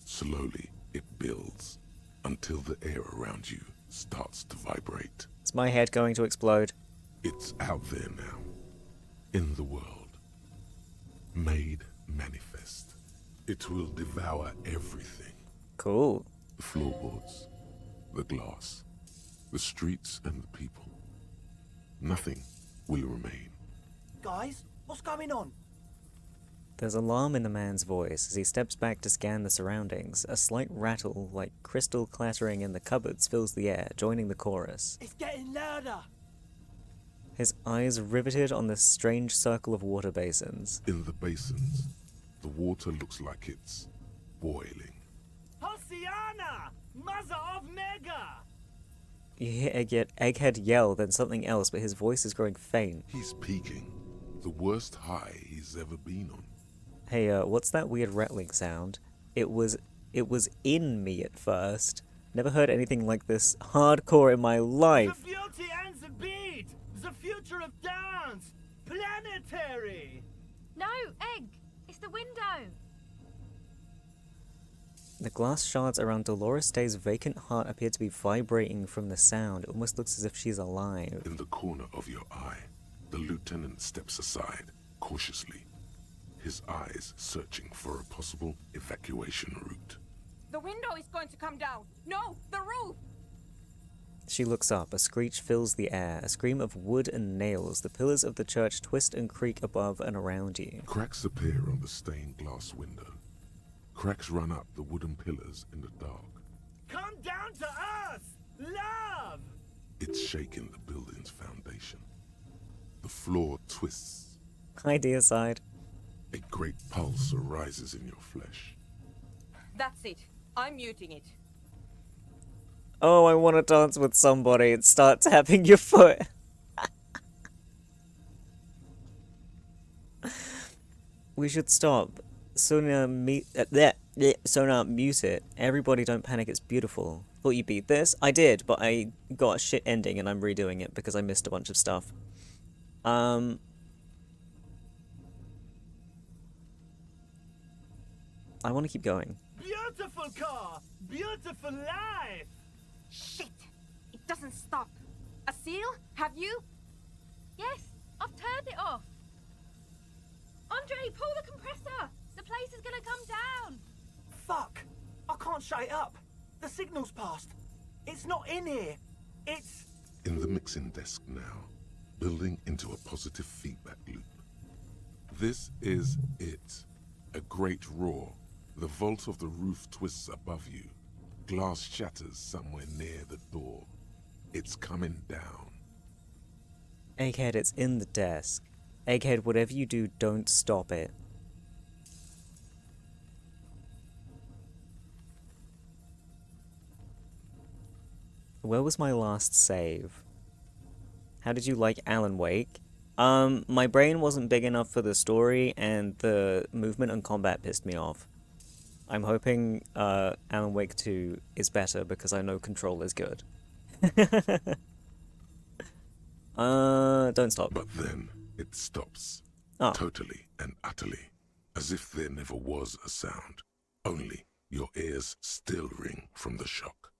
Slowly, it builds until the air around you starts to vibrate. Is my head going to explode? It's out there now, in the world. Made manifest. It will devour everything. Cool. The floorboards, the glass, the streets and the people. Nothing will remain. Guys, what's going on? There's alarm in the man's voice as he steps back to scan the surroundings. A slight rattle, like crystal clattering in the cupboards, fills the air, joining the chorus. It's getting louder. His eyes riveted on the strange circle of water basins. In the basins, the water looks like it's boiling. Hosiana! Mother of Mega! You hear Egghead yell, then something else, but his voice is growing faint. He's peaking. The worst high he's ever been on. Hey, what's that weird rattling sound? It was in me at first. Never heard anything like this hardcore in my life. The beauty and the beat! The future of dance! Planetary! No, Egg! It's the window! The glass shards around Dolores Day's vacant heart appear to be vibrating from the sound. It almost looks as if she's alive. In the corner of your eye, the lieutenant steps aside, cautiously, his eyes searching for a possible evacuation route. The window is going to come down! No, the roof! She looks up. A screech fills the air, a scream of wood and nails. The pillars of the church twist and creak above and around you. Cracks appear on the stained glass window. Cracks run up the wooden pillars in the dark. Come down to us! Love! It's shaking the building's foundation. The floor twists. Idea side. A great pulse arises in your flesh. That's it. I'm muting it. Oh, I want to dance with somebody and start tapping your foot. We should stop. Sona, mute it. Everybody don't panic, it's beautiful. Thought you beat this? I did, but I got a shit ending and I'm redoing it because I missed a bunch of stuff. I want to keep going. Beautiful car! Beautiful life! Shit! It doesn't stop. A seal? Have you? Yes, I've turned it off. Andre, pull the compressor! The place is gonna come down! Fuck! I can't shut it up. The signal's passed. It's not in here. It's... In the mixing desk now, building into a positive feedback loop. This is it. A great roar. The vault of the roof twists above you. Glass shatters somewhere near the door. It's coming down. Egghead, it's in the desk. Egghead, whatever you do, don't stop it. Where was my last save? How did you like Alan Wake? My brain wasn't big enough for the story, and the movement and combat pissed me off. I'm hoping Alan Wake 2 is better because I know Control is good. Don't stop. But then it stops. Oh. Totally and utterly. As if there never was a sound. Only your ears still ring from the shock.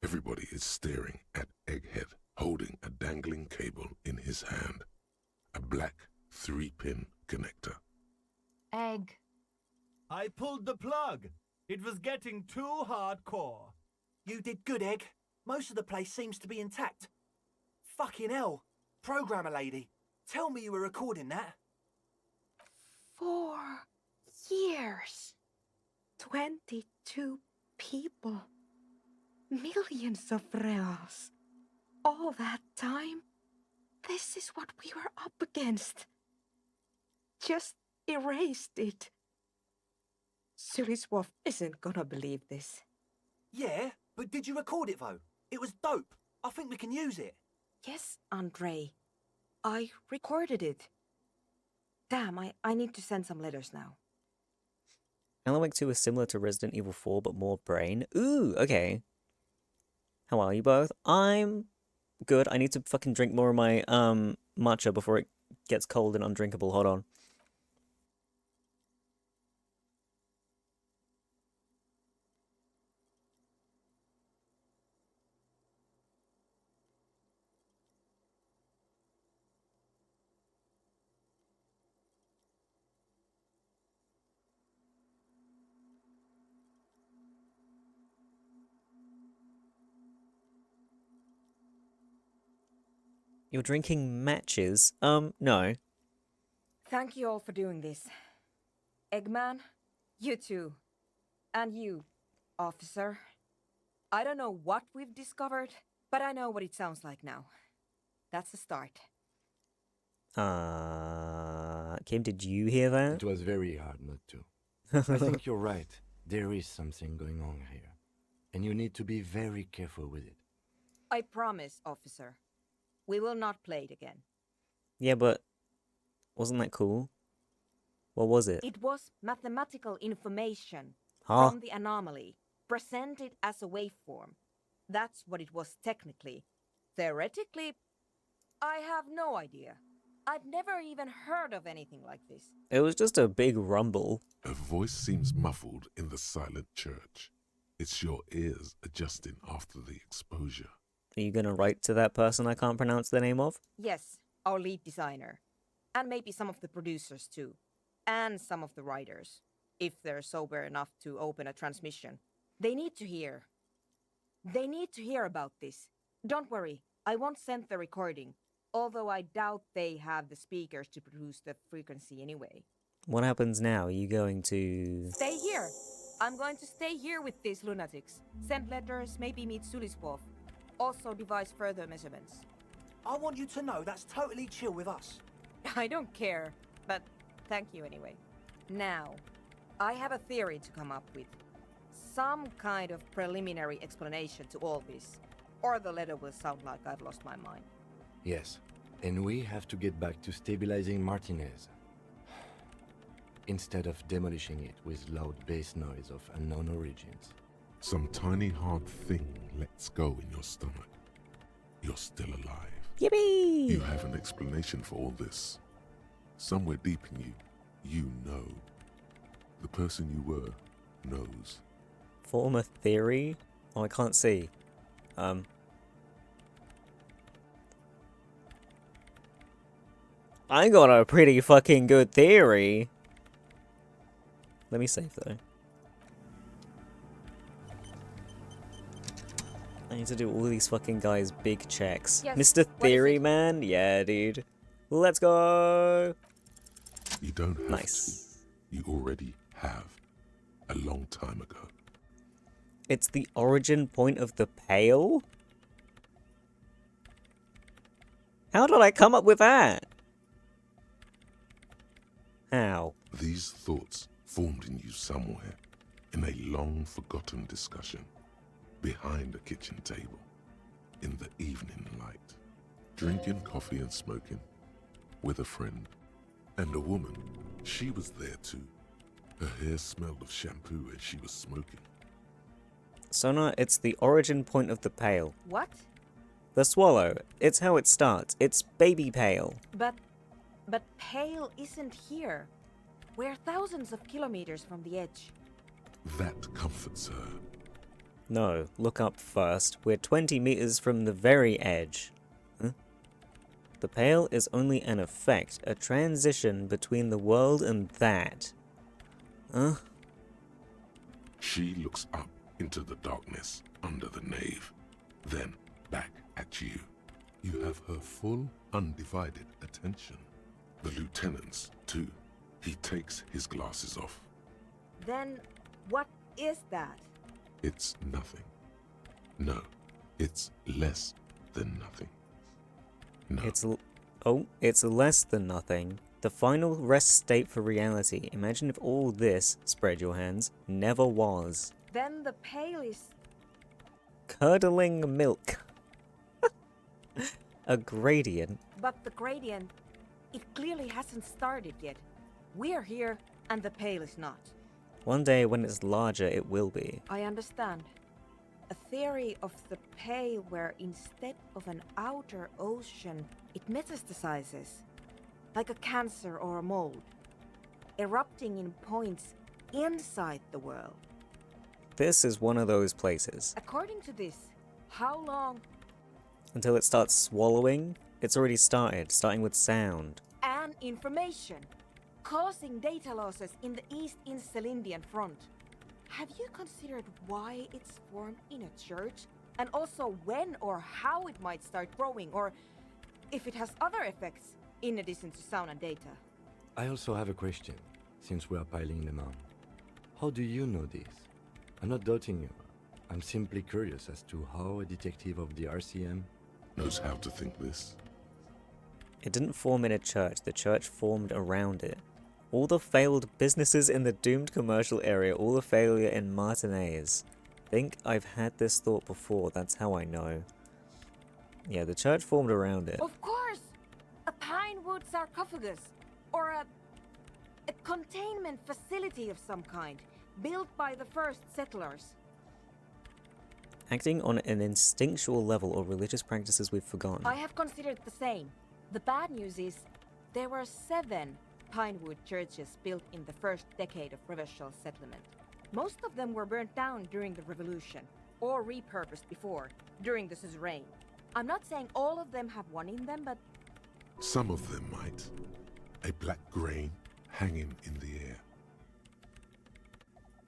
Everybody is staring at Egghead, holding a dangling cable in his hand. A black 3-pin connector. Egg. I pulled the plug. It was getting too hardcore. You did good, Egg. Most of the place seems to be intact. Fucking hell. Programmer lady, tell me you were recording that. 4 years. 22 people. Millions of reals. All that time? This is what we were up against. Just erased it. Suliswolf isn't gonna believe this. Yeah, but did you record it though? It was dope. I think we can use it. Yes, Andre. I recorded it. Damn, I need to send some letters now. Alan Wake 2 is similar to Resident Evil 4, but more brain. Ooh, okay. How are you both? I'm good. I need to fucking drink more of my matcha before it gets cold and undrinkable. Hold on. You're drinking matches? No. Thank you all for doing this. Eggman, you too. And you, officer. I don't know what we've discovered, but I know what it sounds like now. That's a start. Kim, did you hear that? It was very hard not to. I think you're right. There is something going on here. And you need to be very careful with it. I promise, officer. We will not play it again. Yeah, but wasn't that cool? What was it? It was mathematical information Huh? from the anomaly, presented as a waveform. That's what it was technically. Theoretically, I have no idea. I've never even heard of anything like this. It was just a big rumble. A voice seems muffled in the silent church. It's your ears adjusting after the exposure. Are you gonna write to that person I can't pronounce the name of? Yes, our lead designer. And maybe some of the producers too. And some of the writers. If they're sober enough to open a transmission. They need to hear. They need to hear about this. Don't worry, I won't send the recording. Although I doubt they have the speakers to produce the frequency anyway. What happens now? Are you going to... Stay here. I'm going to stay here with these lunatics. Send letters, maybe meet Suliswolf. Also devise further measurements. I want you to know that's totally chill with us. I don't care, but thank you anyway. Now, I have a theory to come up with. Some kind of preliminary explanation to all this. Or the letter will sound like I've lost my mind. Yes, and we have to get back to stabilizing Martinez. Instead of demolishing it with loud bass noise of unknown origins. Some tiny hard thing lets go in your stomach. You're still alive. Yippee! You have an explanation for all this. Somewhere deep in you, you know. The person you were knows. Form a theory? Oh, I can't see. I got a pretty fucking good theory. Let me save though. I need to do all these fucking guys' big checks. Yes, Mr. what is Theory it? Man? Yeah, dude. Let's go! You don't have Nice. to. You already have. A long time ago. It's the origin point of the pail? How did I come up with that? How? These thoughts formed in you somewhere, in a long-forgotten discussion, behind a kitchen table, in the evening light, drinking coffee and smoking, with a friend, and a woman. She was there too. Her hair smelled of shampoo as she was smoking. Sona, it's the origin point of the pail. What? The swallow. It's how it starts. It's baby pail. But Pale isn't here. We're thousands of kilometers from the edge. That comforts her. No, look up first. We're 20 meters from the very edge. Huh? The pail is only an effect, a transition between the world and that. Huh? She looks up into the darkness under the nave, then back at you. You have her full, undivided attention. The lieutenants, too. He takes his glasses off. Then what is that? It's nothing. No, it's less than nothing. No. It's less than nothing. The final rest state for reality. Imagine if all this, spread your hands, never was. Then the pale is... Curdling milk. A gradient. But the gradient, it clearly hasn't started yet. We're here, and the pale is not. One day when it's larger, it will be. I understand. A theory of the pale where instead of an outer ocean, it metastasizes. Like a cancer or a mold. Erupting in points inside the world. This is one of those places. According to this, how long? Until it starts swallowing, it's already started, starting with sound. And information. Causing data losses in the East Insulindian front. Have you considered why it's formed in a church? And also when or how it might start growing, or if it has other effects, in addition to sound and data? I also have a question, since we are piling them on. How do you know this? I'm not doubting you. I'm simply curious as to how a detective of the RCM knows how to think this. It didn't form in a church, the church formed around it. All the failed businesses in the doomed commercial area, all the failure in Martinez. Think I've had this thought before, that's how I know. Yeah, the church formed around it. Of course! A pine wood sarcophagus, or a containment facility of some kind, built by the first settlers. Acting on an instinctual level or religious practices we've forgotten. I have considered the same. The bad news is, there were 7 pinewood churches built in the first decade of provincial settlement. Most of them were burnt down during the revolution, or repurposed before, during the suzerain. I'm not saying all of them have one in them, but... Some of them might. A black grain hanging in the air.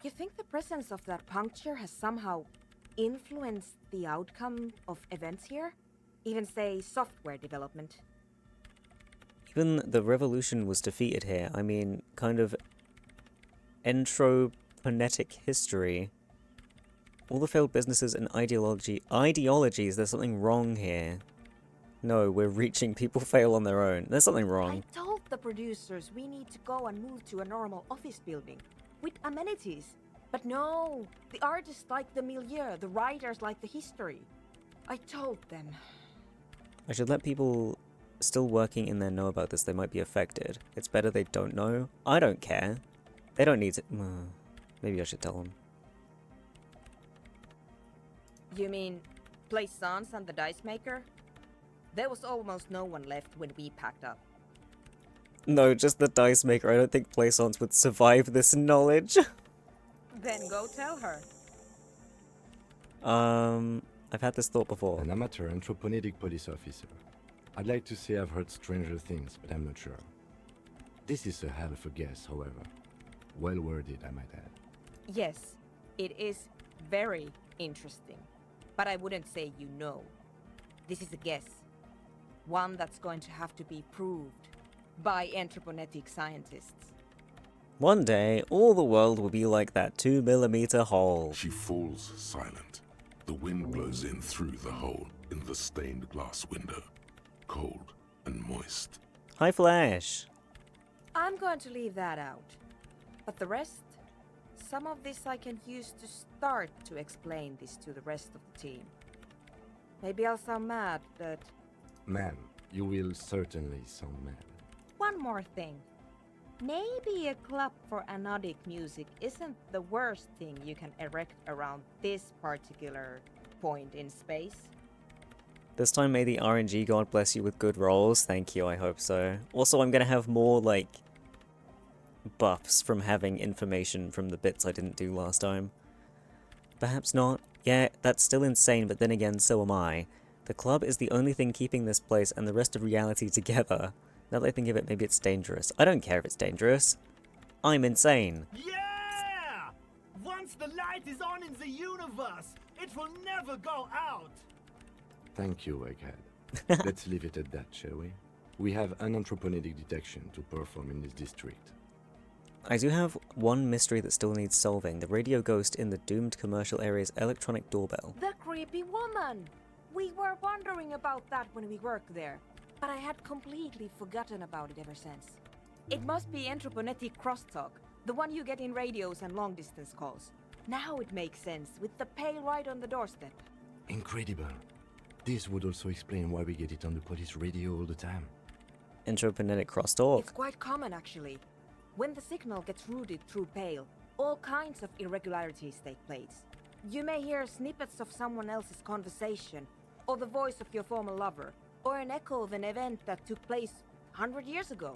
You think the presence of that puncture has somehow influenced the outcome of events here? Even, say, software development? Even the revolution was defeated here. I mean, kind of entroponetic history. All the failed businesses and ideologies, there's something wrong here. No, we're reaching people fail on their own. There's something wrong. I told the producers we need to go and move to a normal office building. With amenities. But no, the artists like the milieu, the writers like the history. I told them. I should let people still working in there know about this. They might be affected. It's better they don't know. I don't care. They don't need to... maybe I should tell them. You mean Plaisance and the Dice Maker? There was almost no one left when we packed up. No, just the Dice Maker. I don't think Plaisance would survive this knowledge. Then go tell her. I've had this thought before. An amateur anthropomedic police officer. I'd like to say I've heard stranger things, but I'm not sure. This is a hell of a guess, however. Well worded, I might add. Yes, it is very interesting. But I wouldn't say you know. This is a guess. One that's going to have to be proved by anthroponetic scientists. One day, all the world will be like that 2mm hole. She falls silent. The wind blows in through the hole in the stained glass window. Cold and moist. Hi, Flash. I'm going to leave that out. But the rest? Some of this I can use to start to explain this to the rest of the team. Maybe I'll sound mad, but... Man, you will certainly sound mad. One more thing. Maybe a club for anodic music isn't the worst thing you can erect around this particular point in space. This time may the RNG god bless you with good rolls. Thank you, I hope so. Also, I'm gonna have more, like, buffs from having information from the bits I didn't do last time. Perhaps not. Yeah, that's still insane, but then again, so am I. The club is the only thing keeping this place and the rest of reality together. Now that I think of it, maybe it's dangerous. I don't care if it's dangerous. I'm insane. Yeah! Once the light is on in the universe, it will never go out! Thank you, Egghead. Let's leave it at that, shall we? We have an anthropomedic detection to perform in this district. I do have one mystery that still needs solving. The radio ghost in the doomed commercial area's electronic doorbell. The creepy woman! We were wondering about that when we worked there, but I had completely forgotten about it ever since. It must be entroponetic crosstalk, the one you get in radios and long-distance calls. Now it makes sense, with the pail right on the doorstep. Incredible. This would also explain why we get it on the police radio all the time. Entroponetic crosstalk? It's quite common, actually. When the signal gets routed through pail, all kinds of irregularities take place. You may hear snippets of someone else's conversation, or the voice of your former lover, or an echo of an event that took place 100 years ago.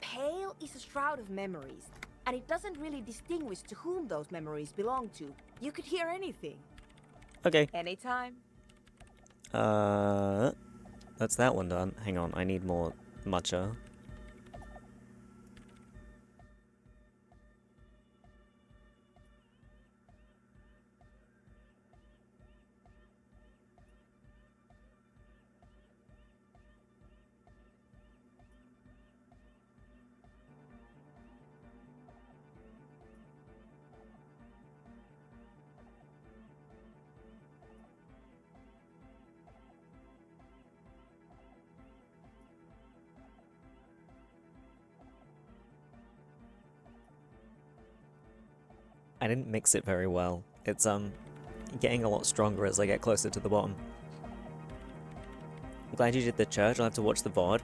Pale is a shroud of memories, and it doesn't really distinguish to whom those memories belong to. You could hear anything. Okay. Anytime. That's that one done. Hang on, I need more matcha. I didn't mix it very well. It's getting a lot stronger as I get closer to the bottom. I'm glad you did the church. I'll have to watch the VOD.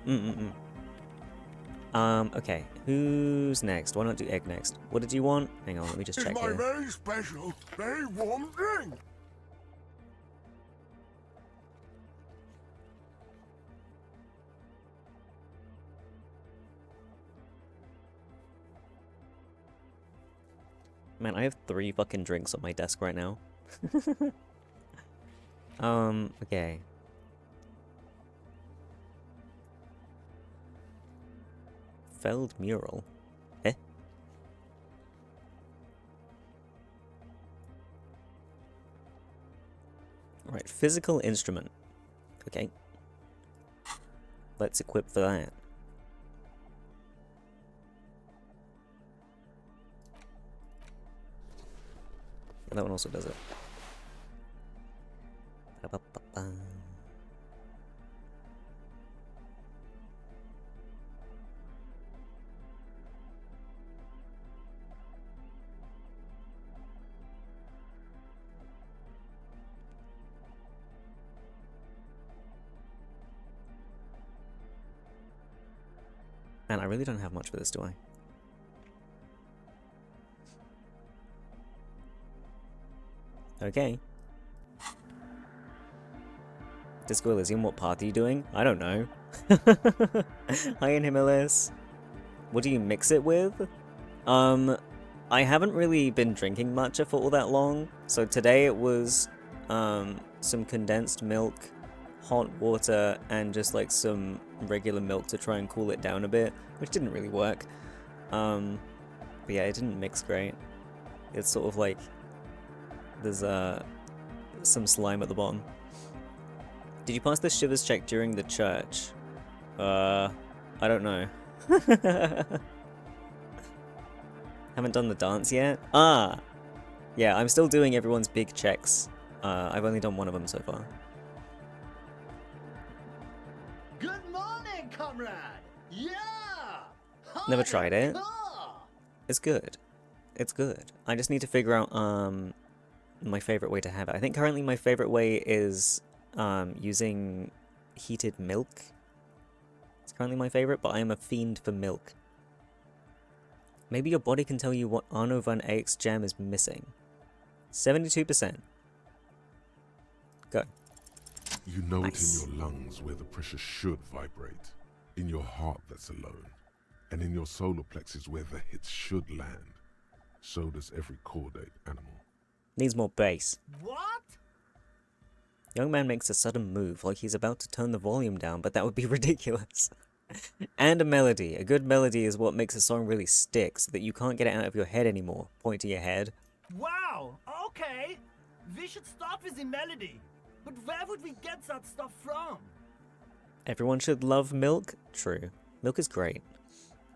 Okay. Who's next? Why not do egg next? What did you want? Hang on, let me just check here. very special, very warm drink. Man, I have 3 fucking drinks on my desk right now. Okay. Felled mural. Eh? Right, physical instrument. Okay. Let's equip for that. That one also does it. Ba-ba-ba-ba. Man, I really don't have much for this, do I? Okay. Disco Elysium, what path are you doing? I don't know. Hi, Himalayas. What do you mix it with? I haven't really been drinking matcha for all that long, so today it was some condensed milk, hot water, and just like some regular milk to try and cool it down a bit, which didn't really work. But yeah, it didn't mix great. It's sort of like there's some slime at the bottom. Did you pass the shivers check during the church? I don't know. Haven't done the dance yet? Ah! Yeah, I'm still doing everyone's big checks. I've only done one of them so far. Good morning, comrade! Yeah! Never tried it. It's good. It's good. I just need to figure out my favorite way to have it. I think currently my favorite way is using heated milk. It's currently my favorite, but I am a fiend for milk. Maybe your body can tell you what Arno van Eyck's gem is missing. 72%. Go. You know Nice. it in your lungs where the pressure should vibrate, in your heart that's alone, and in your solar plexus where the hits should land. So does every caudate animal. Needs more bass. What? Young man makes a sudden move, like he's about to turn the volume down, but that would be ridiculous. And a melody. A good melody is what makes a song really stick, so that you can't get it out of your head anymore. Point to your head. Wow, okay. We should start with the melody. But where would we get that stuff from? Everyone should love milk? True. Milk is great.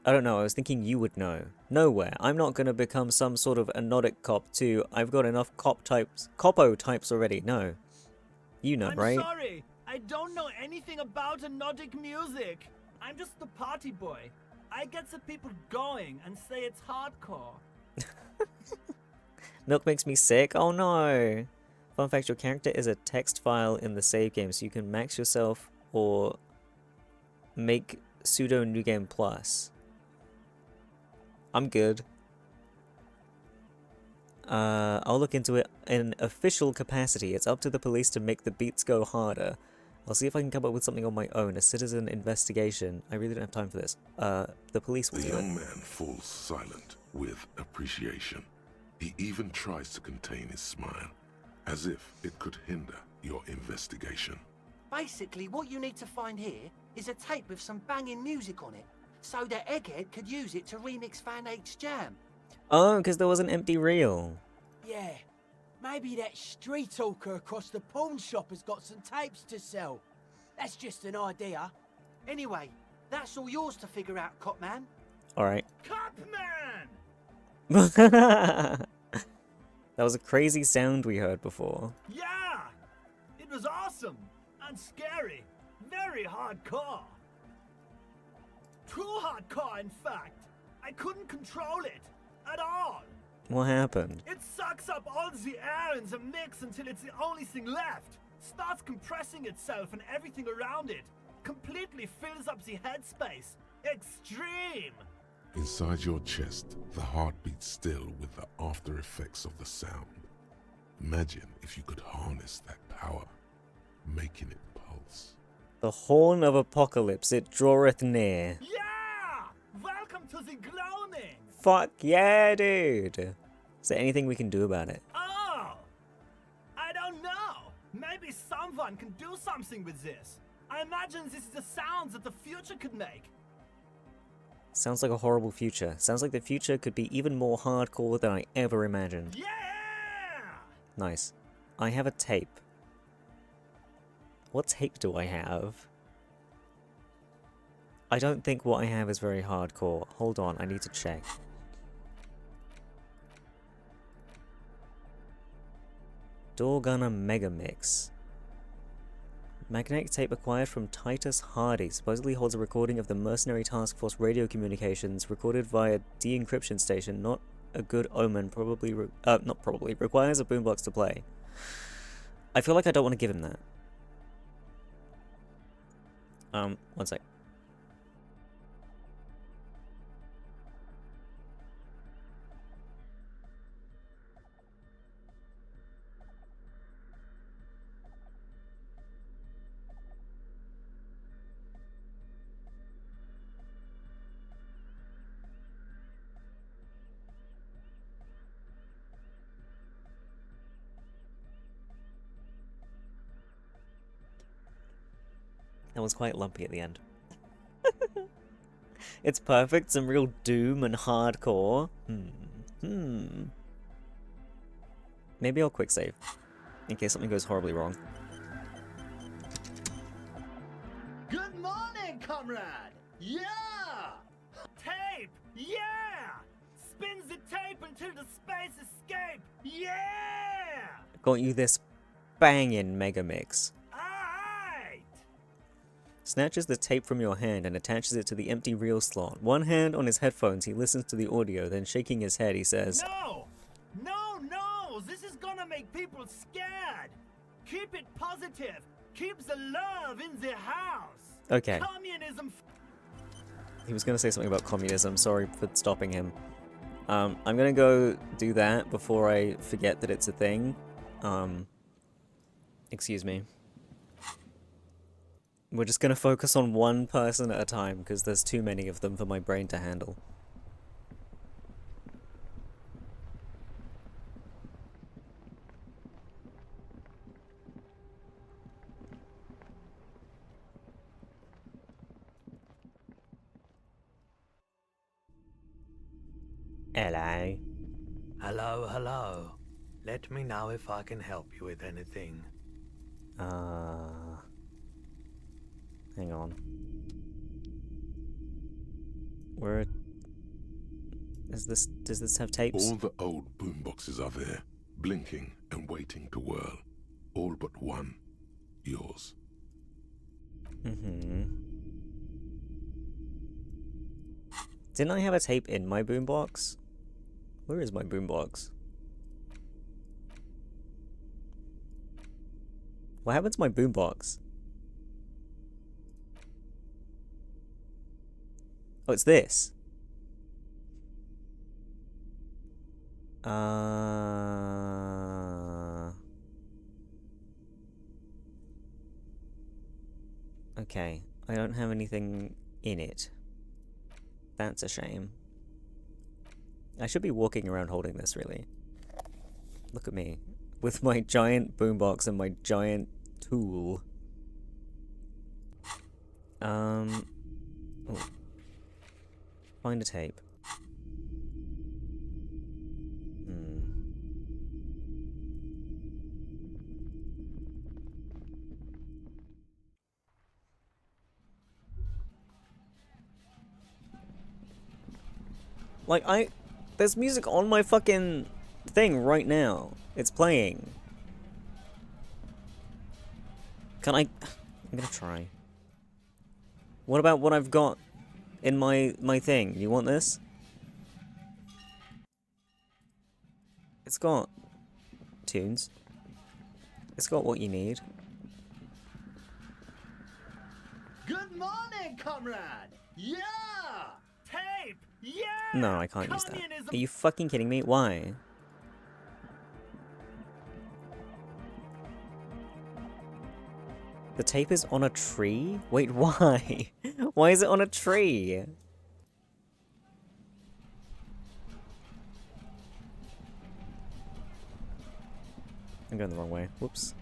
I don't know, I was thinking you would know. Nowhere. I'm not gonna become some sort of anodic cop too. I've got enough Copo types already. No. You know, I'm right? sorry. I don't know anything about Nordic music. I'm just the party boy. I get the people going and say it's hardcore. Milk makes me sick? Oh no! Fun fact, your character is a text file in the save game, so you can max yourself or make pseudo new game plus. I'm good. I'll look into it in official capacity. It's up to the police to make the beats go harder. I'll see if I can come up with something on my own. A citizen investigation. I really don't have time for this. The police will The do it. young man falls silent with appreciation. He even tries to contain his smile, as if it could hinder your investigation. Basically, what you need to find here is a tape with some banging music on it, so that Egghead could use it to remix Fan 8's jam. Oh, because there was an empty reel. Yeah, maybe that street hawker across the pawn shop has got some tapes to sell. That's just an idea. Anyway, that's all yours to figure out, Copman. Alright. Copman! That was a crazy sound we heard before. Yeah! It was awesome and scary. Very hardcore. Too hardcore, in fact. I couldn't control it at all. What happened? It sucks up all the air in the mix until it's the only thing left. Starts compressing itself and everything around it. Completely fills up the headspace. Extreme! Inside your chest, the heart beats still with the after effects of the sound. Imagine if you could harness that power, making it pulse. The horn of apocalypse, it draweth near. Yeah! Welcome to the gloaming! Fuck yeah, dude! Is there anything we can do about it? Oh! I don't know. Maybe someone can do something with this. I imagine this is the sounds that the future could make. Sounds like a horrible future. Sounds like the future could be even more hardcore than I ever imagined. Yeah! Nice. I have a tape. What tape do I have? I don't think what I have is very hardcore. Hold on, I need to check. Door Gunner Mega Mix. Magnetic tape acquired from Titus Hardy supposedly holds a recording of the Mercenary Task Force radio communications recorded via de-encryption station. Not a good omen. Requires a boombox to play. I feel like I don't want to give him that. One sec. That was quite lumpy at the end. It's perfect, some real doom and hardcore. Maybe I'll quick save, in case something goes horribly wrong. Good morning, comrade! Yeah! Tape! Yeah! Spins the tape until the space escape! Yeah! Got you this bangin' mega mix. Snatches the tape from your hand and attaches it to the empty reel slot. One hand on his headphones, he listens to the audio, then shaking his head, he says, No! No, no! This is gonna make people scared! Keep it positive! Keep the love in the house! Okay. Communism! He was gonna say something about communism, sorry for stopping him. I'm gonna go do that before I forget that it's a thing. Excuse me. We're just gonna focus on one person at a time, because there's too many of them for my brain to handle. Hello. Hello, hello. Let me know if I can help you with anything. Hang on. We're Does this have tapes? All the old boomboxes are there, blinking and waiting to whirl. All but one. Yours. Mm-hmm. Didn't I have a tape in my boombox? Where is my boombox? What happened to my boombox? Oh, it's this. Okay, I don't have anything in it. That's a shame. I should be walking around holding this, really. Look at me. With my giant boombox and my giant tool. Oh. Find a tape. Like, there's music on my fucking thing right now. It's playing. Can I... I'm gonna try. What about what I've got in my thing? You want this? It's got tunes. It's got what you need. Good morning, comrade! Yeah! Tape! Yeah! No, I can't use that. Are you fucking kidding me? Why? The tape is on a tree? Wait, why? Why is it on a tree? I'm going the wrong way. Whoops.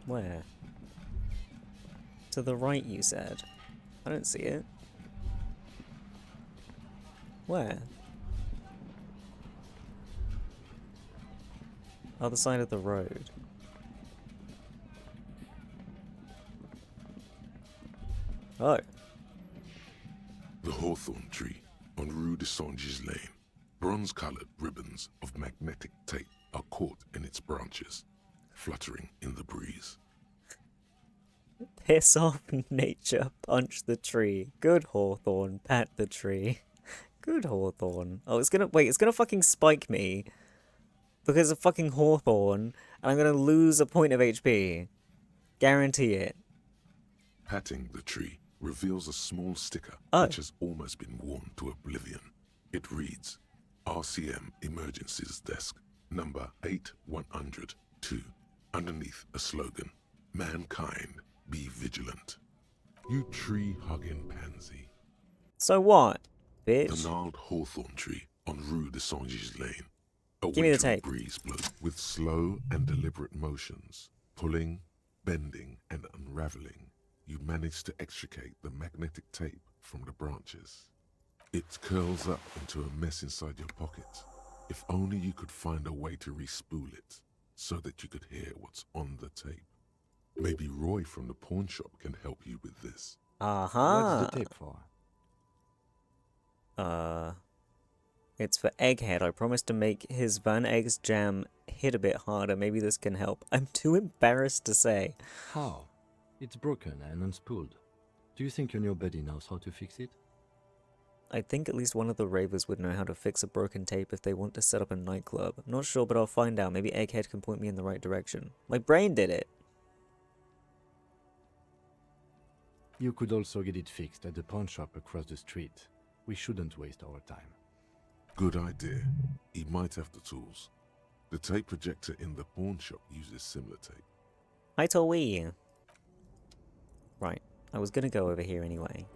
Where? To the right, you said. I don't see it. Where? Other side of the road. Oh. The hawthorn tree on Rue de Saint-Gilles Lane. Bronze-coloured ribbons of magnetic tape are caught in its branches, fluttering in the breeze. Piss off, nature, punch the tree. Good hawthorn, pat the tree. Good hawthorn. Oh, it's gonna fucking spike me. Because of fucking hawthorn, and I'm gonna lose a point of HP. Guarantee it. Patting the tree reveals a small sticker which has almost been worn to oblivion. It reads, RCM Emergencies Desk, number 8102, underneath a slogan, Mankind, be vigilant. You tree-hugging pansy. So what, bitch? The gnarled hawthorn tree on Rue de Saint-Gilles Lane. A Give me the wintry tape. breeze blows with slow and deliberate motions, pulling, bending, and unraveling. You manage to extricate the magnetic tape from the branches. It curls up into a mess inside your pocket. If only you could find a way to re-spool it, so that you could hear what's on the tape. Maybe Roy from the pawn shop can help you with this. What's the tape for? It's for Egghead. I promised to make his Van Egg's jam hit a bit harder. Maybe this can help. I'm too embarrassed to say. How? It's broken and unspooled. Do you think your new buddy knows how to fix it? I think at least one of the ravers would know how to fix a broken tape if they want to set up a nightclub. I'm not sure, but I'll find out. Maybe Egghead can point me in the right direction. My brain did it. You could also get it fixed at the pawn shop across the street. We shouldn't waste our time. Good idea. He might have the tools. The tape projector in the pawn shop uses similar tape. Hi, Towie. Right, I was gonna go over here anyway.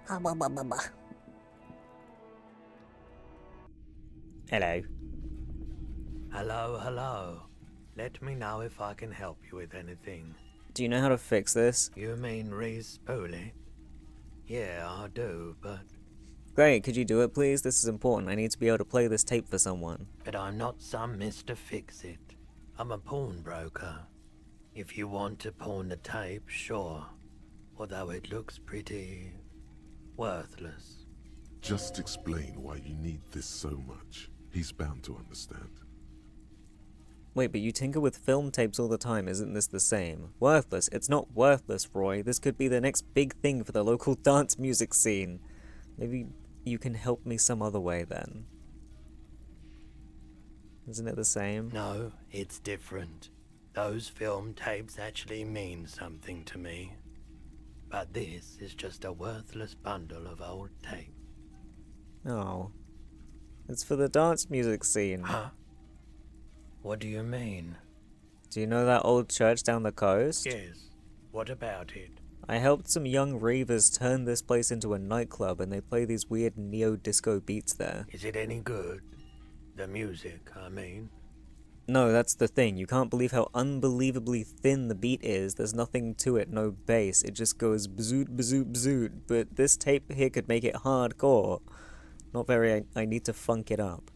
Hello. Hello. Let me know if I can help you with anything. Do you know how to fix this? You mean re-spool it? Yeah, I do, but... Great, could you do it please? This is important. I need to be able to play this tape for someone. But I'm not some Mr. Fix-It. I'm a pawnbroker. If you want to pawn the tape, sure. Although it looks pretty worthless. Just explain why you need this so much. He's bound to understand. Wait, but you tinker with film tapes all the time, isn't this the same? Worthless. It's not worthless, Roy. This could be the next big thing for the local dance music scene. Maybe you can help me some other way then. Isn't it the same? No, it's different. Those film tapes actually mean something to me. But this is just a worthless bundle of old tape. Oh. It's for the dance music scene. Huh? What do you mean? Do you know that old church down the coast? Yes. What about it? I helped some young ravers turn this place into a nightclub and they play these weird neo-disco beats there. Is it any good? The music, I mean. No, that's the thing. You can't believe how unbelievably thin the beat is. There's nothing to it, no bass. It just goes bzoot, bzoot, bzoot. But this tape here could make it hardcore. Not very, I need to funk it up.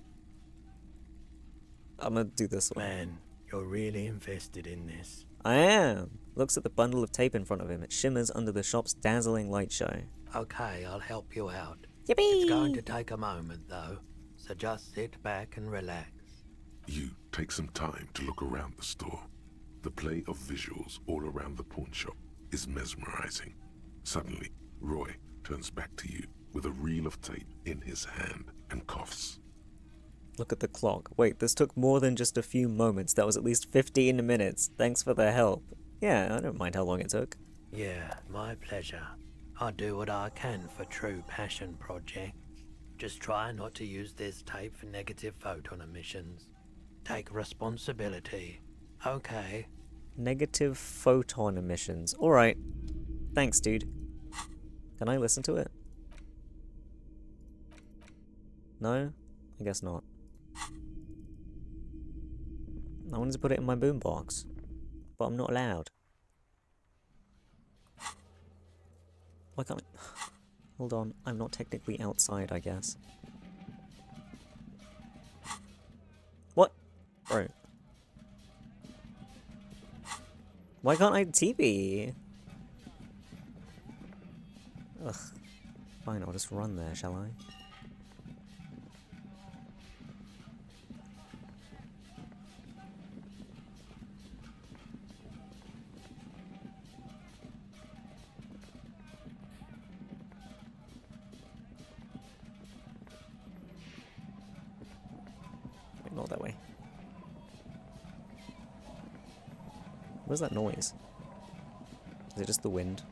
I'm gonna do this one. Man, you're really invested in this. I am. Looks at the bundle of tape in front of him. It shimmers under the shop's dazzling light show. Okay, I'll help you out. Yippee! It's going to take a moment, though. So just sit back and relax. You take some time to look around the store. The play of visuals all around the pawn shop is mesmerizing. Suddenly, Roy turns back to you with a reel of tape in his hand and coughs. Look at the clock. Wait, this took more than just a few moments. That was at least 15 minutes. Thanks for the help. Yeah, I don't mind how long it took. Yeah, my pleasure. I'll do what I can for true passion projects. Just try not to use this tape for negative photon emissions. Take responsibility. Okay. Negative photon emissions. Alright. Thanks, dude. Can I listen to it? No? I guess not. I wanted to put it in my boombox, but I'm not allowed. Why can't I? Hold on, I'm not technically outside, I guess. What? Bro. Why can't I TP? Ugh. Fine, I'll just run there, shall I? Not that way. What is that noise? Is it just the wind?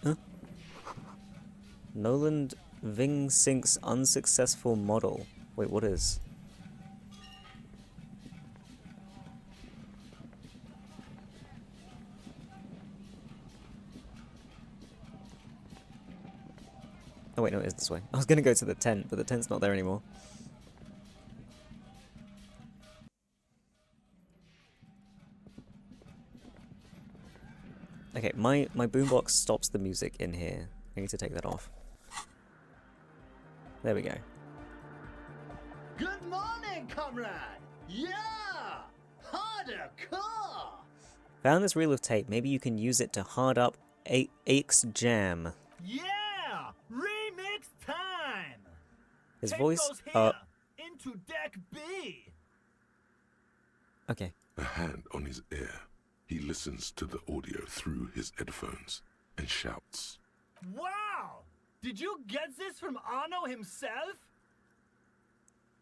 Huh? Noland Ving Sink's unsuccessful model. Wait, what is? Oh wait, no, it is this way. I was gonna go to the tent, but the tent's not there anymore. Okay, my boombox stops the music in here. I need to take that off. There we go. Good morning, comrade! Yeah! Harder car! Found this reel of tape. Maybe you can use it to hard up Aches Jam. Yeah! Remix time! His Tape voice goes here, into deck B! Okay. A hand on his ear. He listens to the audio through his headphones and shouts. Wow! Did you get this from Arno himself?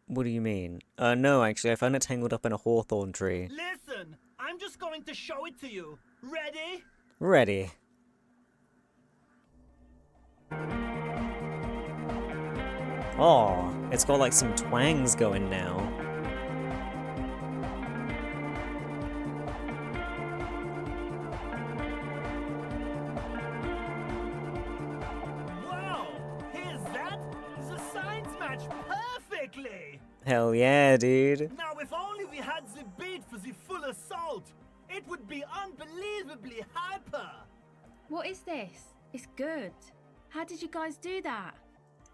What do you mean? No, actually, I found it tangled up in a hawthorn tree. Listen, I'm just going to show it to you. Ready? Ready. Oh, it's got like some twangs going now. Wow! Here's that! The signs match perfectly! Hell yeah, dude. Now, if only we had the bait for the full assault, it would be unbelievably hyper. What is this? It's good. How did you guys do that?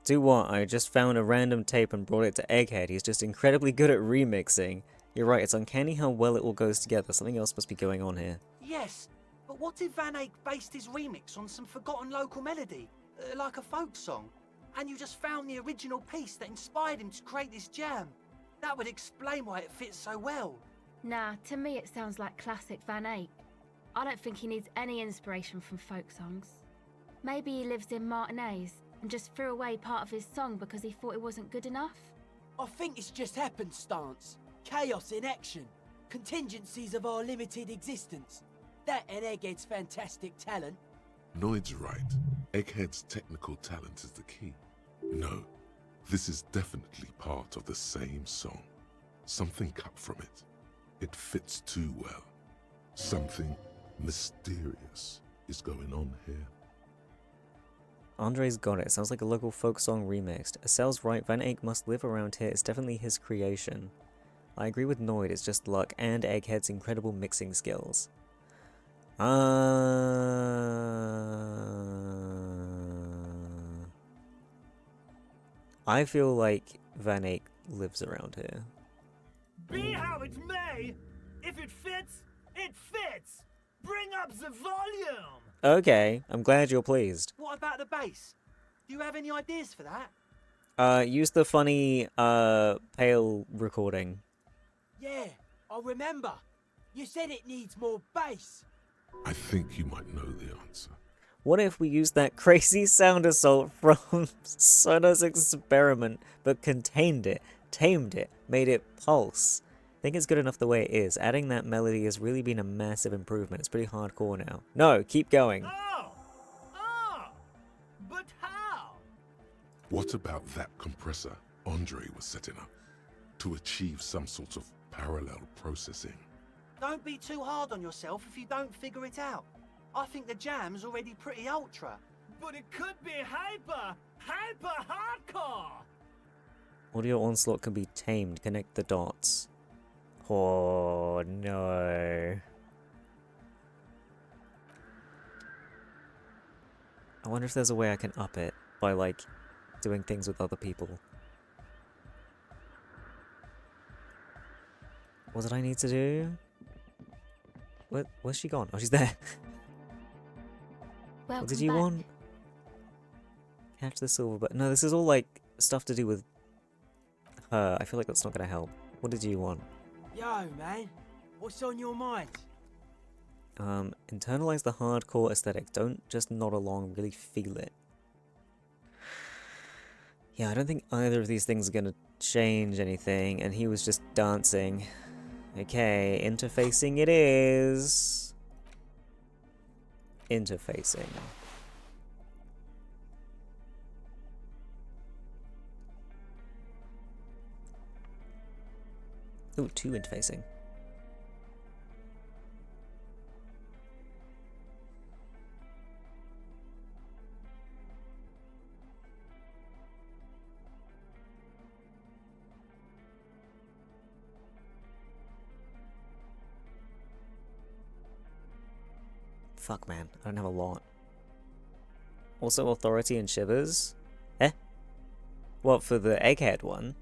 Do what? I just found a random tape and brought it to Egghead. He's just incredibly good at remixing. You're right, it's uncanny how well it all goes together. Something else must be going on here. Yes, but what if Van Eyck based his remix on some forgotten local melody, like a folk song, and you just found the original piece that inspired him to create this jam? That would explain why it fits so well. Nah, to me it sounds like classic Van Eyck. I don't think he needs any inspiration from folk songs. Maybe he lives in Martinez and just threw away part of his song because he thought it wasn't good enough? I think it's just happenstance. Chaos in action. Contingencies of our limited existence. That and Egghead's fantastic talent. Noid's right. Egghead's technical talent is the key. No, this is definitely part of the same song. Something cut from it. It fits too well. Something mysterious is going on here. Andre's got it. Sounds like a local folk song remixed. Estelle's right, Van Eyck must live around here. It's definitely his creation. I agree with Noid, it's just luck and Egghead's incredible mixing skills. I feel like Van Eyck lives around here. Be how it may, if it fits, it fits. Bring up the volume. Okay, I'm glad you're pleased. What about the bass? Do you have any ideas for that? Use the funny, pale recording. Yeah, I remember. You said it needs more bass. I think you might know the answer. What if we used that crazy sound assault from Sona's experiment, but contained it, tamed it, made it pulse? I think it's good enough the way it is. Adding that melody has really been a massive improvement. It's pretty hardcore now. No, keep going. But how? What about that compressor Andre was setting up to achieve some sort of parallel processing? Don't be too hard on yourself if you don't figure it out. I think the jam's already pretty ultra. But it could be hyper hardcore. Audio onslaught can be tamed. Connect the dots. Oh no. I wonder if there's a way I can up it by, like, doing things with other people. What did I need to do? Where's she gone? Oh, she's there. What did you want? Catch the silver button. No, this is all, like, stuff to do with her. I feel like that's not gonna help. What did you want? Yo, man. What's on your mind? Internalize the hardcore aesthetic. Don't just nod along, really feel it. Yeah, I don't think either of these things are gonna change anything, and he was just dancing. Okay, interfacing it is. Interfacing. Ooh, 2 interfacing. Fuck, man. I don't have a lot. Also, authority and shivers? Eh? What, for the egghead one?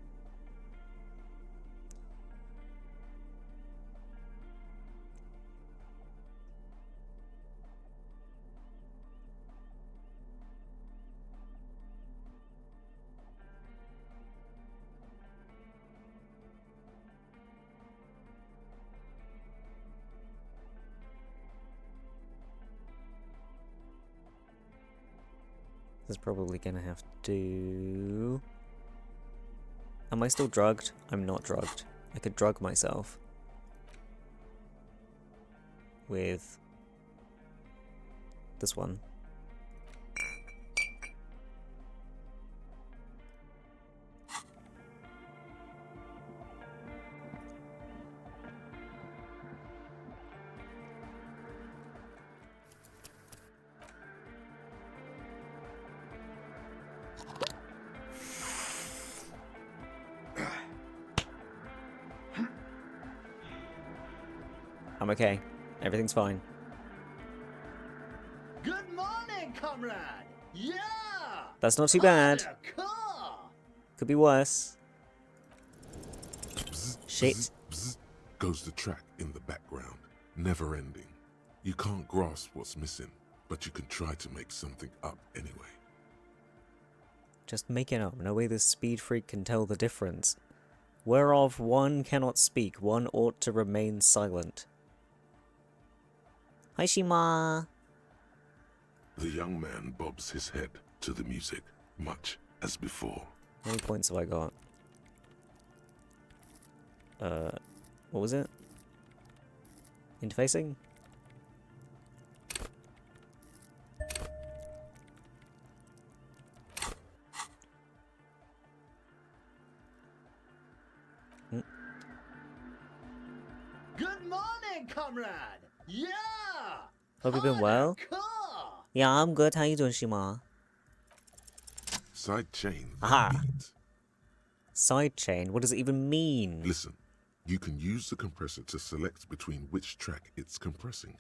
This is probably gonna have to... Am I still drugged? I'm not drugged. I could drug myself. With... this one. I'm okay. Everything's fine. Good morning, comrade. Yeah. That's not too bad. Could be worse. Shit. Bzz, goes the track in the background, never ending. You can't grasp what's missing, but you can try to make something up anyway. Just make it up. No way this speed freak can tell the difference. Whereof one cannot speak, one ought to remain silent. Hi, Shima. The young man bobs his head to the music, much as before. How many points have I got? What was it? Interfacing? Good morning, comrade. Yeah. Hope you've been well. Yeah, I'm good. How you doing, Shima? Sidechain the Aha. beat. Sidechain? What does it even mean? Listen, you can use the compressor to select between which track it's compressing,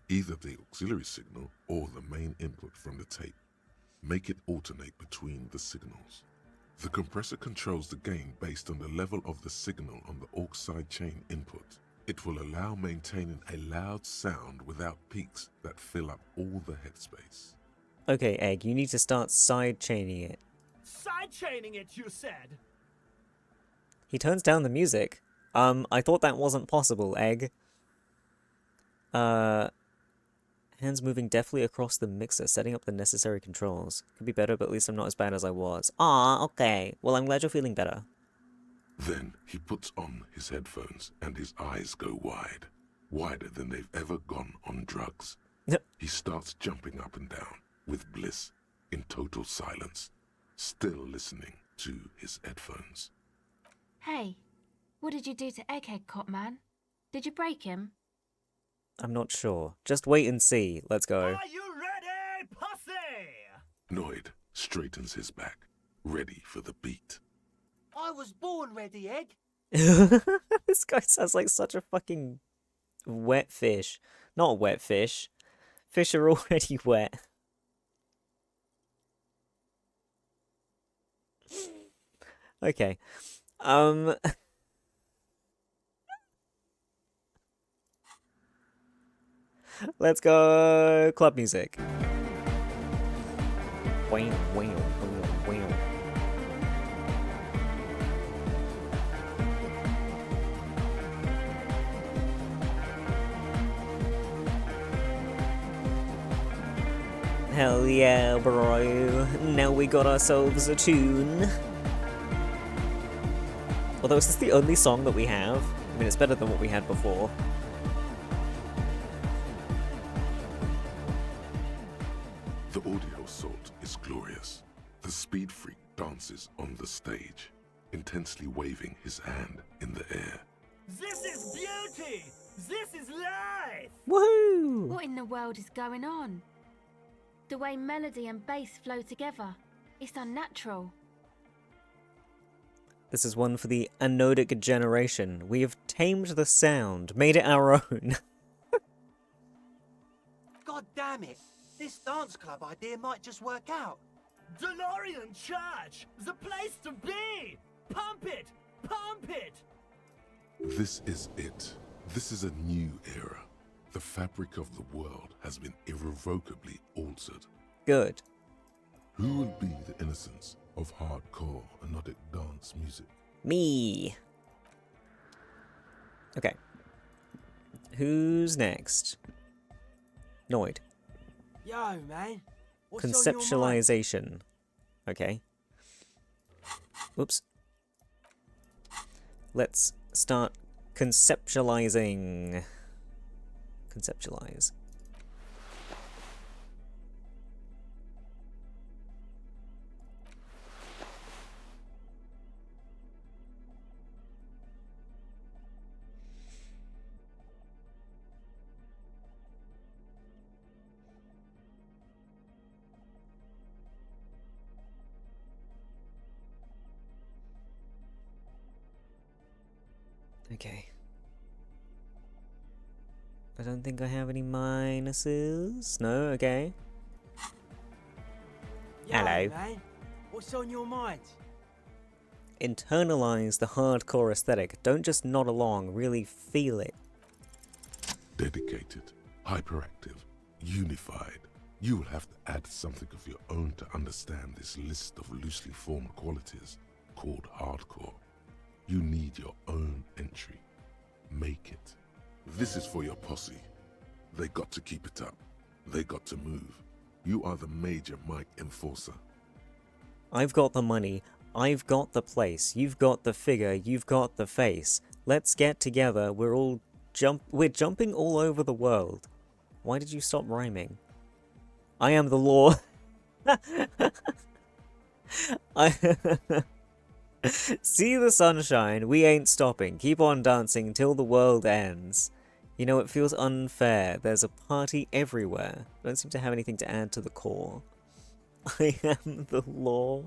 either the auxiliary signal or the main input from the tape. Make it alternate between the signals. The compressor controls the gain based on the level of the signal on the aux sidechain input. It will allow maintaining a loud sound without peaks that fill up all the headspace. Okay, Egg, you need to start sidechaining it. Sidechaining it, you said. He turns down the music. I thought that wasn't possible, Egg. Hands moving deftly across the mixer, setting up the necessary controls. Could be better, but at least I'm not as bad as I was. Ah, okay. Well, I'm glad you're feeling better. Then he puts on his headphones and his eyes go wide, wider than they've ever gone on drugs. He starts jumping up and down with bliss in total silence, still listening to his headphones. Hey, what did you do to Egghead, Cop Man? Did you break him? I'm not sure. Just wait and see. Let's go. Are you ready, pussy? Noid straightens his back, ready for the beat. I was born ready, Egg. This guy sounds like such a fucking wet fish. Not a wet fish. Fish are already wet. Okay. Let's go club music. Wow, wow, wow, wow. Hell yeah, bro. Now we got ourselves a tune. Although, is this the only song that we have? I mean, it's better than what we had before. The audio assault is glorious. The speed freak dances on the stage, intensely waving his hand in the air. This is beauty. This is life. Woohoo! What in the world is going on? The way melody and bass flow together, it's unnatural. This is one for the anodic generation. We have tamed the sound, made it our own. God damn it. This dance club idea might just work out. DeLorean Church, the place to be. Pump it. Pump it. This is it. This is a new era. The fabric of the world has been irrevocably altered. Good. Who will be the innocence of hardcore anodic dance music? Me. Okay. Who's next? Noid. Yo, man. What's on your mind? Conceptualization. Okay. Oops. Let's start conceptualizing. Conceptualize. Okay. I don't think I have any minuses. No, okay. Yo, Hello. man. What's on your mind? Internalize the hardcore aesthetic. Don't just nod along, really feel it. Dedicated, hyperactive, unified. You will have to add something of your own to understand this list of loosely formed qualities called hardcore. You need your own entry. Make it. This is for your posse. They got to keep it up. They got to move. You are the major mic enforcer. I've got the money. I've got the place. You've got the figure. You've got the face. Let's get together. We're jumping all over the world. Why did you stop rhyming? I am the law. See the sunshine. We ain't stopping. Keep on dancing till the world ends. You know, it feels unfair. There's a party everywhere. I don't seem to have anything to add to the core. I am the law.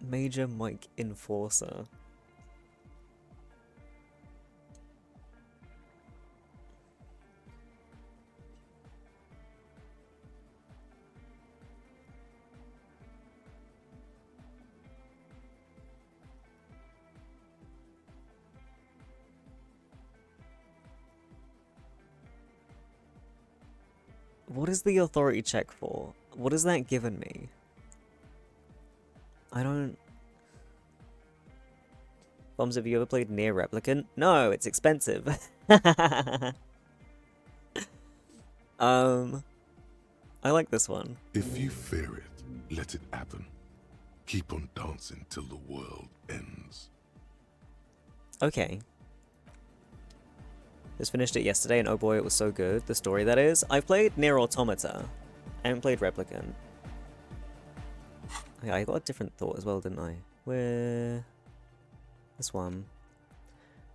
Major mic enforcer. What is the authority check for? What has that given me? I don't... Bums, have you ever played Near Replicant? No, it's expensive. I like this one. If you fear it, let it happen. Keep on dancing till the world ends. Okay. Just finished it yesterday and oh boy, it was so good. The story, that is. I've played Nier Automata. I haven't played Replicant. Okay, I got a different thought as well, didn't I? Where... This one.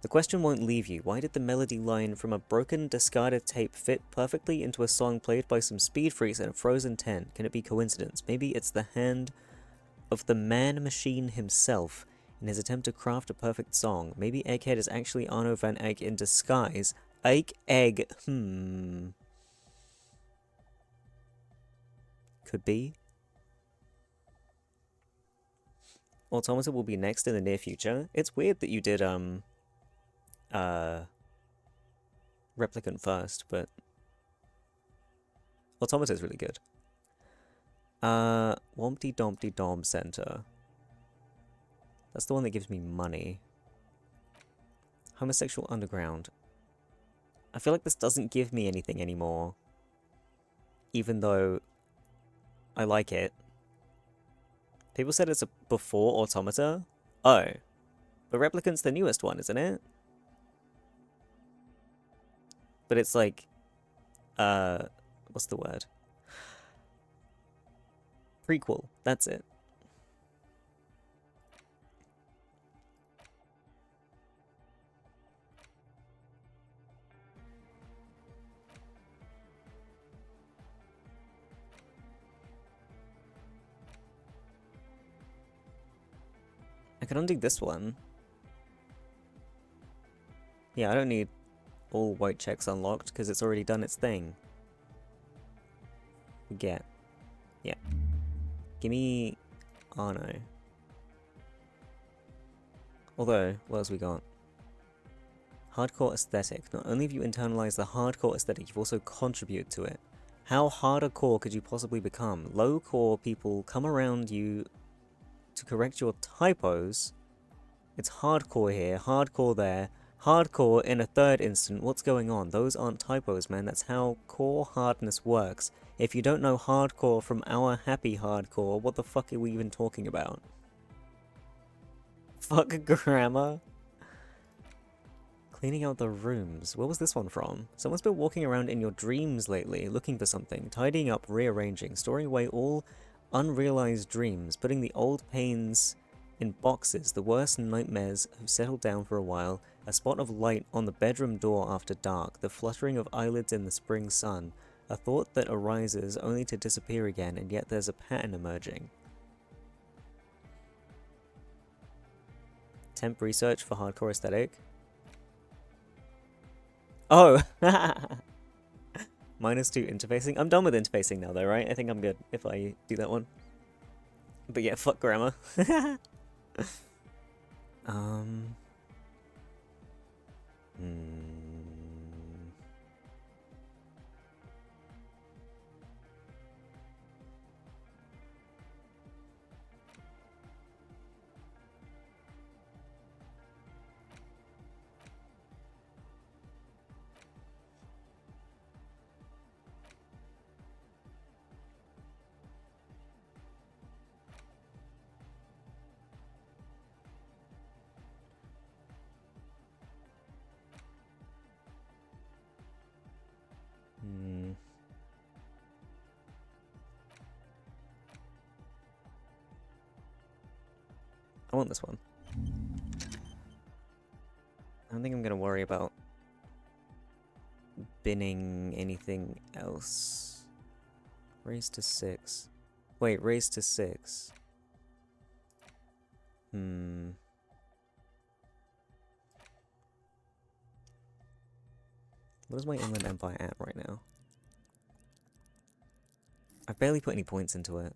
The question won't leave you. Why did the melody line from a broken, discarded tape fit perfectly into a song played by some speed freaks in a frozen tent? Can it be coincidence? Maybe it's the hand of the man-machine himself in his attempt to craft a perfect song. Maybe Egghead is actually Arno van Eyck in disguise. Egg. Could be. Automata will be next in the near future. It's weird that you did, Replicant first, but Automata is really good. Wompty Dompty Dom Center. That's the one that gives me money. Homosexual Underground. I feel like this doesn't give me anything anymore. Even though I like it. People said it's a before Automata. Oh. But Replicant's the newest one, isn't it? But it's like... what's the word? Prequel. That's it. I can undo this one. Yeah, I don't need all white checks unlocked because it's already done its thing. Get. Yeah. Gimme Arno. Although, what else we got? Hardcore aesthetic. Not only have you internalized the hardcore aesthetic, you've also contributed to it. How hardcore could you possibly become? Low-core people come around you to correct your typos. It's hardcore here, hardcore there, hardcore in a third instant. What's going on? Those aren't typos, man. That's how core hardness works. If you don't know hardcore from our happy hardcore, what the fuck are we even talking about? Fuck grammar. Cleaning out the rooms. Where was this one from? Someone's been walking around in your dreams lately, looking for something, tidying up, rearranging, storing away all unrealized dreams, putting the old pains in boxes. The worst nightmares have settled down for a while. A spot of light on the bedroom door after dark, the fluttering of eyelids in the spring sun, a thought that arises only to disappear again, and yet there's a pattern emerging. temp research for hardcore aesthetic. Oh! -2 interfacing. I'm done with interfacing now though, right? I think I'm good if I do that one. But yeah, fuck grammar. I want this one. I don't think I'm gonna worry about binning anything else. Raise to 6. Wait, raise to 6. What is my Inland Empire at right now? I've barely put any points into it.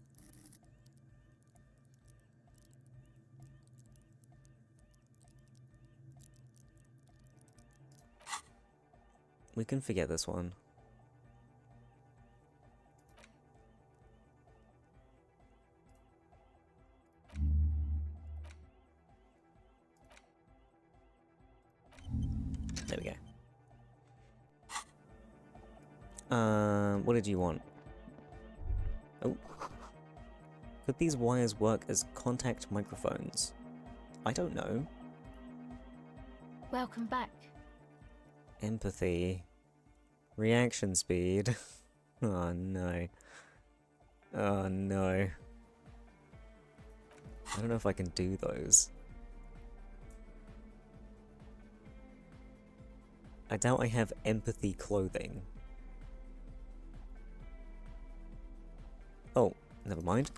We can forget this one. There we go. What did you want? Oh. Could these wires work as contact microphones? I don't know. Welcome back. Empathy. Reaction speed. Oh no. Oh no. I don't know if I can do those. I doubt I have empathy clothing. Oh, never mind.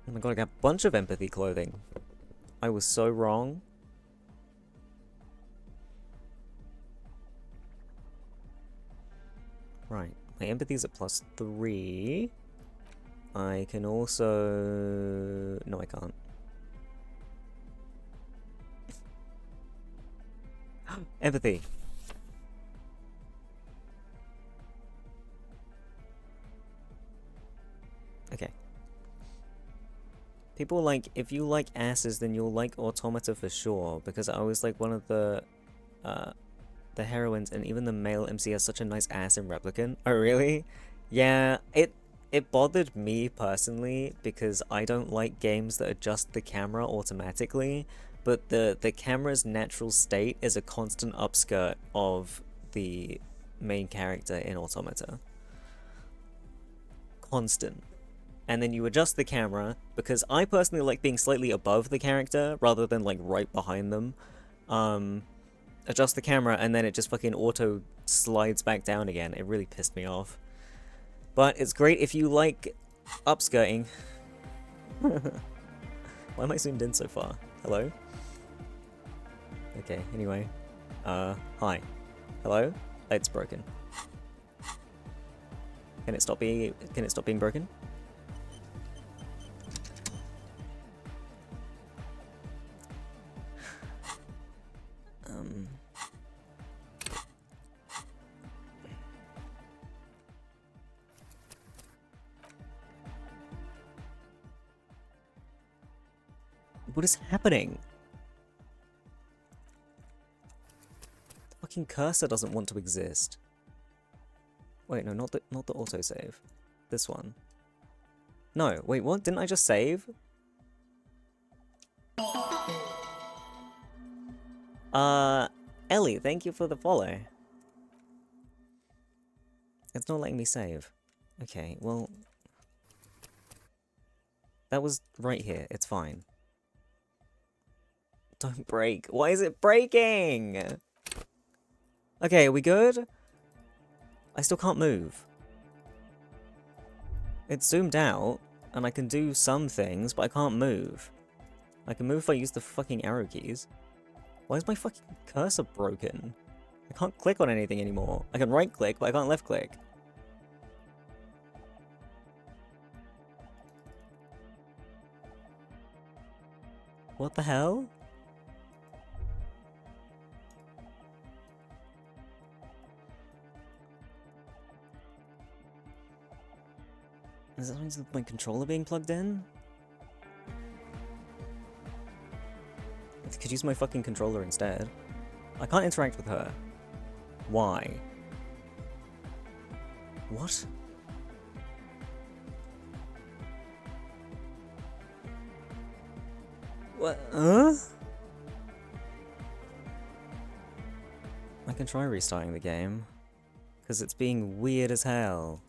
Oh my god, I got a bunch of empathy clothing. I was so wrong. Right, my empathy's at +3. I can also... No, I can't. Empathy. Okay. People like, if you like asses, then you'll like Automata for sure, because I was like one of the heroines, and even the male MC has such a nice ass in Replicant. Oh really? Yeah, it bothered me personally, because I don't like games that adjust the camera automatically, but the camera's natural state is a constant upskirt of the main character in Automata. Constant. And then you adjust the camera, because I personally like being slightly above the character rather than like right behind them. Adjust the camera and then it just fucking auto slides back down again. It really pissed me off. But it's great if you like upskirting. Why am I zoomed in so far? Hello? Okay, anyway. Hi. Hello? It's broken. Can it stop being broken? What is happening? The fucking cursor doesn't want to exist. Wait, no, not the autosave. This one. No, wait, what? Didn't I just save? Ellie, thank you for the follow. It's not letting me save. Okay, well... That was right here. It's fine. Don't break. Why is it breaking? Okay, are we good? I still can't move. It's zoomed out, and I can do some things, but I can't move. I can move if I use the fucking arrow keys. Why is my fucking cursor broken? I can't click on anything anymore. I can right click, but I can't left click. What the hell? Is that means my controller being plugged in? I could use my fucking controller instead. I can't interact with her. Why? What? What? I can try restarting the game. Because it's being weird as hell.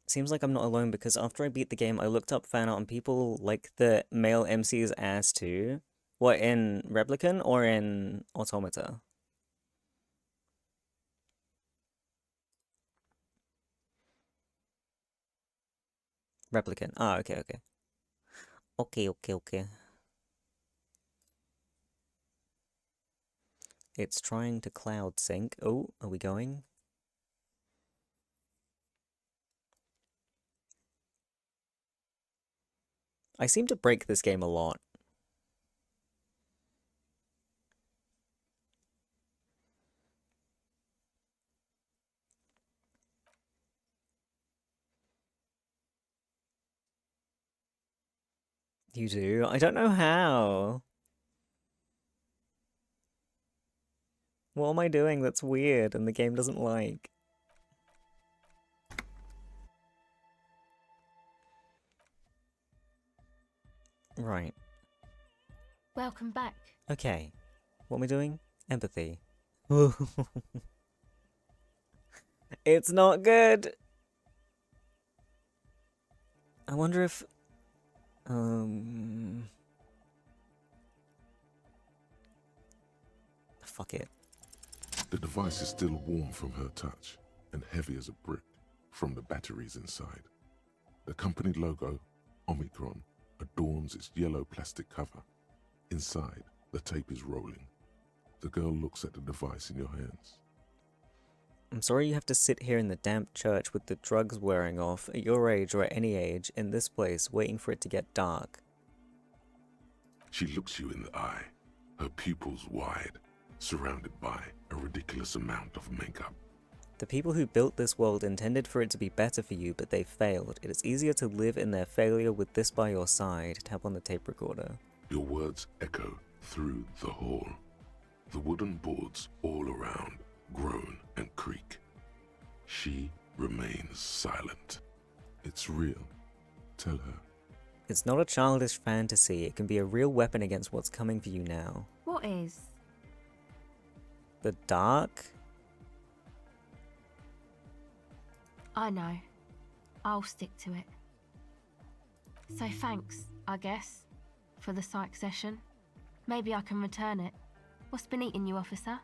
Seems like I'm not alone because after I beat the game, I looked up fan art and people like the male MC's ass too. What, in Replicant or in Automata? Replicant. Ah, okay, okay. Okay. It's trying to cloud sync. Oh, are we going? I seem to break this game a lot. You do? I don't know how. What am I doing that's weird and the game doesn't like? Right. Welcome back. Okay. What am I doing? Empathy. It's not good. I wonder if... Fuck it. The device is still warm from her touch and heavy as a brick from the batteries inside. The company logo, Omicron, adorns its yellow plastic cover. Inside, the tape is rolling. The girl looks at the device in your hands. I'm sorry you have to sit here in the damp church with the drugs wearing off, at your age or at any age, in this place, waiting for it to get dark. She looks you in the eye, her pupils wide, surrounded by a ridiculous amount of makeup. The people who built this world intended for it to be better for you, but they failed. It is easier to live in their failure with this by your side. Tap on the tape recorder. Your words echo through the hall. The wooden boards all around groan and creak. She remains silent. It's real. Tell her. It's not a childish fantasy. It can be a real weapon against what's coming for you now. What is? The dark? I know. I'll stick to it. So thanks, I guess, for the psych session. Maybe I can return it. What's been eating you, officer?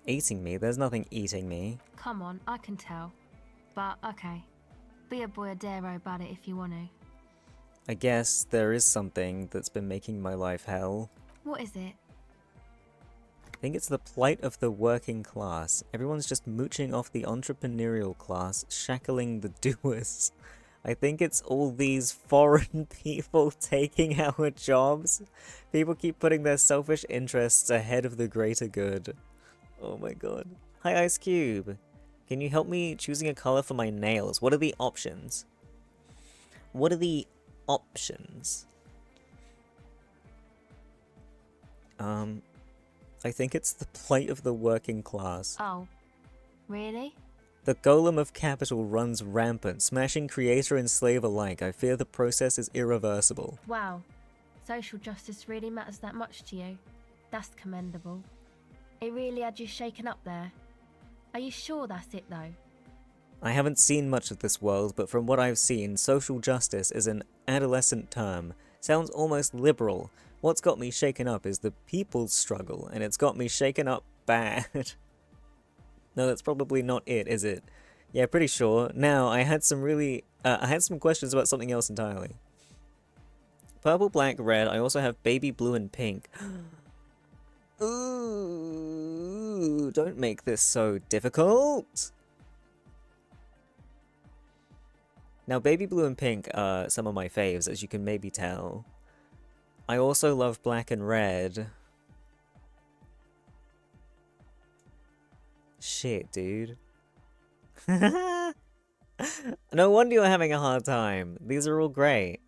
Eating me? There's nothing eating me. Come on, I can tell. But, okay. Be a boyadero about it if you want to. I guess there is something that's been making my life hell. What is it? I think it's the plight of the working class. Everyone's just mooching off the entrepreneurial class, shackling the doers. I think it's all these foreign people taking our jobs. People keep putting their selfish interests ahead of the greater good. Oh my god. Hi Ice Cube. Can you help me choosing a color for my nails? What are the options? What are the options? I think it's the plight of the working class. Oh, really? The golem of capital runs rampant, smashing creator and slave alike. I fear the process is irreversible. Wow. Social justice really matters that much to you. That's commendable. It really had you shaken up there. Are you sure that's it, though? I haven't seen much of this world, but from what I've seen, social justice is an adolescent term. Sounds almost liberal. What's got me shaken up is the people's struggle, and it's got me shaken up bad. No, that's probably not it, is it? Yeah, pretty sure. Now, I had some questions about something else entirely. Purple, black, red. I also have baby blue and pink. Ooh, don't make this so difficult. Now, baby blue and pink are some of my faves, as you can maybe tell. I also love black and red. Shit, dude. No wonder you're having a hard time. These are all great.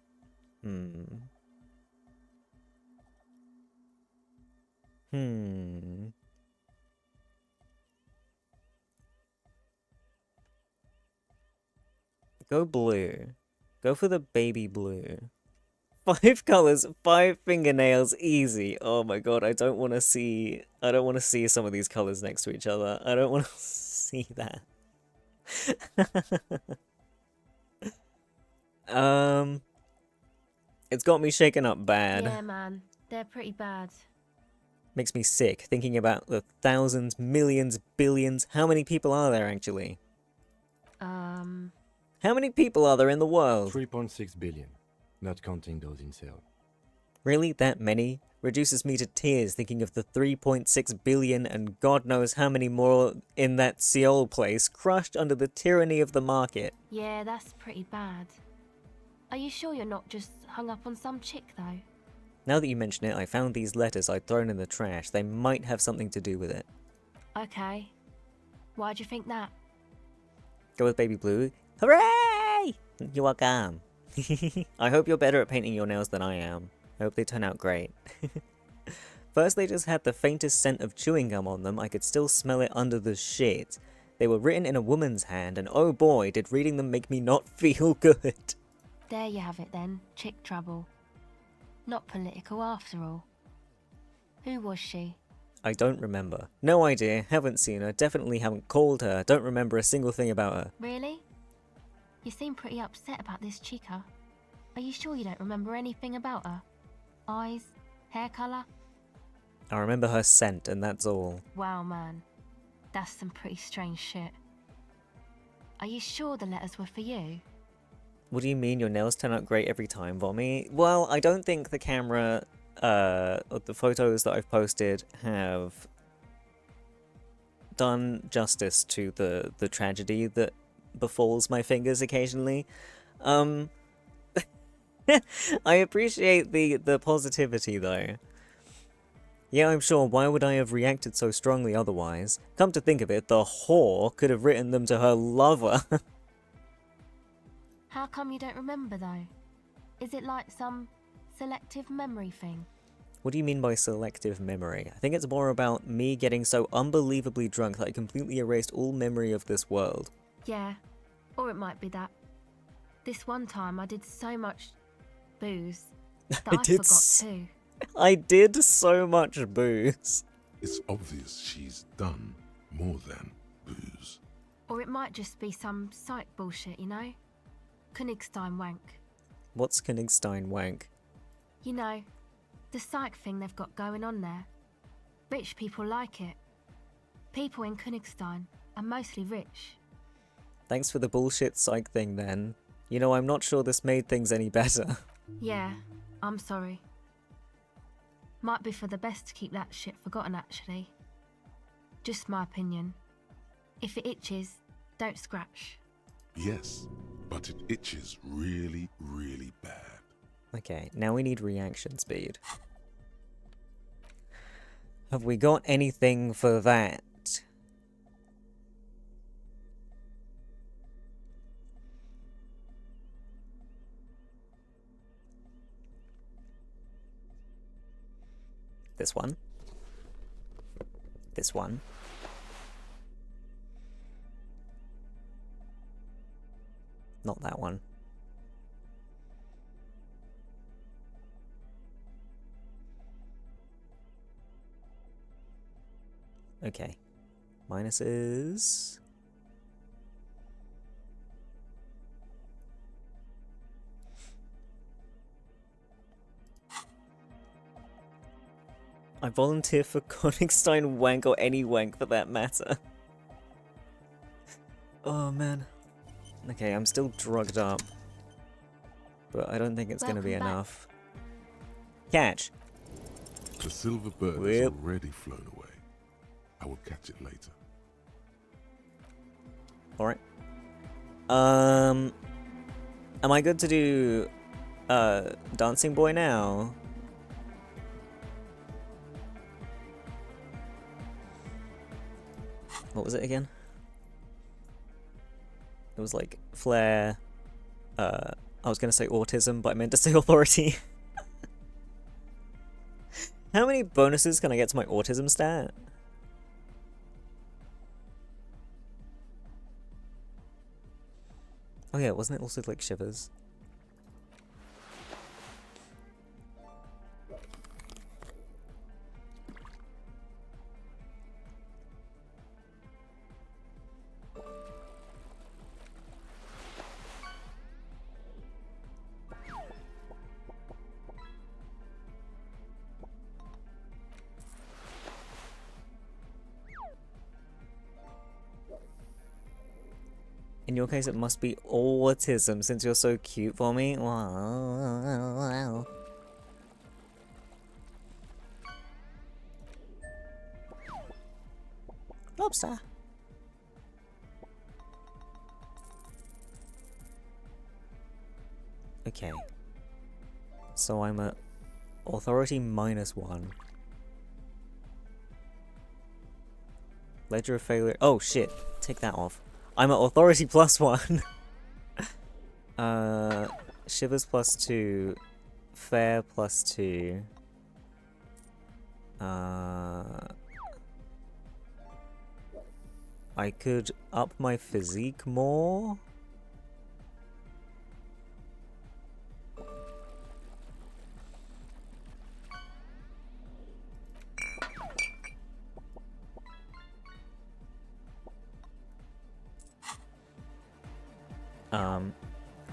Go blue. Go for the baby blue. 5 colors, 5 fingernails, easy. Oh my god, I don't want to see some of these colors next to each other. I don't want to see that. It's got me shaken up bad. Yeah, man. They're pretty bad. Makes me sick thinking about the thousands, millions, billions. How many people are there actually? How many people are there in the world? 3.6 billion, not counting those in Seoul. Really? That many? Reduces me to tears thinking of the 3.6 billion and God knows how many more in that Seoul place crushed under the tyranny of the market. Yeah, that's pretty bad. Are you sure you're not just hung up on some chick, though? Now that you mention it, I found these letters I'd thrown in the trash. They might have something to do with it. Okay. Why'd you think that? Go with baby blue. Hooray! You're welcome. I hope you're better at painting your nails than I am. I hope they turn out great. First, they just had the faintest scent of chewing gum on them. I could still smell it under the shit. They were written in a woman's hand, and oh boy, did reading them make me not feel good. There you have it then. Chick trouble. Not political after all. Who was she? I don't remember. No idea. Haven't seen her. Definitely haven't called her. Don't remember a single thing about her. Really? You seem pretty upset about this chica. Are you sure you don't remember anything about her? Eyes? Hair colour? I remember her scent, and that's all. Wow, man. That's some pretty strange shit. Are you sure the letters were for you? What do you mean your nails turn out great every time, Vommy? Well, I don't think the camera, the photos that I've posted have done justice to the tragedy that befalls my fingers occasionally. I appreciate the positivity though. Yeah, I'm sure. Why would I have reacted so strongly otherwise? Come to think of it, the whore could have written them to her lover. How come you don't remember, though? Is it like some selective memory thing? What do you mean by selective memory? I think it's more about me getting so unbelievably drunk that I completely erased all memory of this world. Yeah, or it might be that. This one time I did so much booze that I forgot too. I did so much booze. It's obvious she's done more than booze. Or it might just be some psych bullshit, you know? Königstein wank. What's Königstein wank? You know, the psych thing they've got going on there. Rich people like it. People in Königstein are mostly rich. Thanks for the bullshit psych thing then. You know, I'm not sure this made things any better. Yeah, I'm sorry. Might be for the best to keep that shit forgotten, actually. Just my opinion. If it itches, don't scratch. Yes, but it itches really, really bad. Okay, now we need reaction speed. Have we got anything for that? This one. This one. Not that one. Okay. Minuses. I volunteer for Königstein wank or any wank for that matter. Oh man. Okay, I'm still drugged up. But I don't think it's gonna be enough. Catch! The silver bird has Whip. already flown away. I will catch it later. Alright. Am I good to do Dancing Boy now? What was it again? It was like flair. I was gonna say autism, but I meant to say authority. How many bonuses can I get to my autism stat? Oh yeah, wasn't it also like shivers? In your case, it must be autism since you're so cute for me. Wow. Lobster. Okay. So I'm at authority -1. Ledger of failure. Oh shit. Take that off. I'm at authority +1. Shivers +2. Fair +2. I could up my physique more.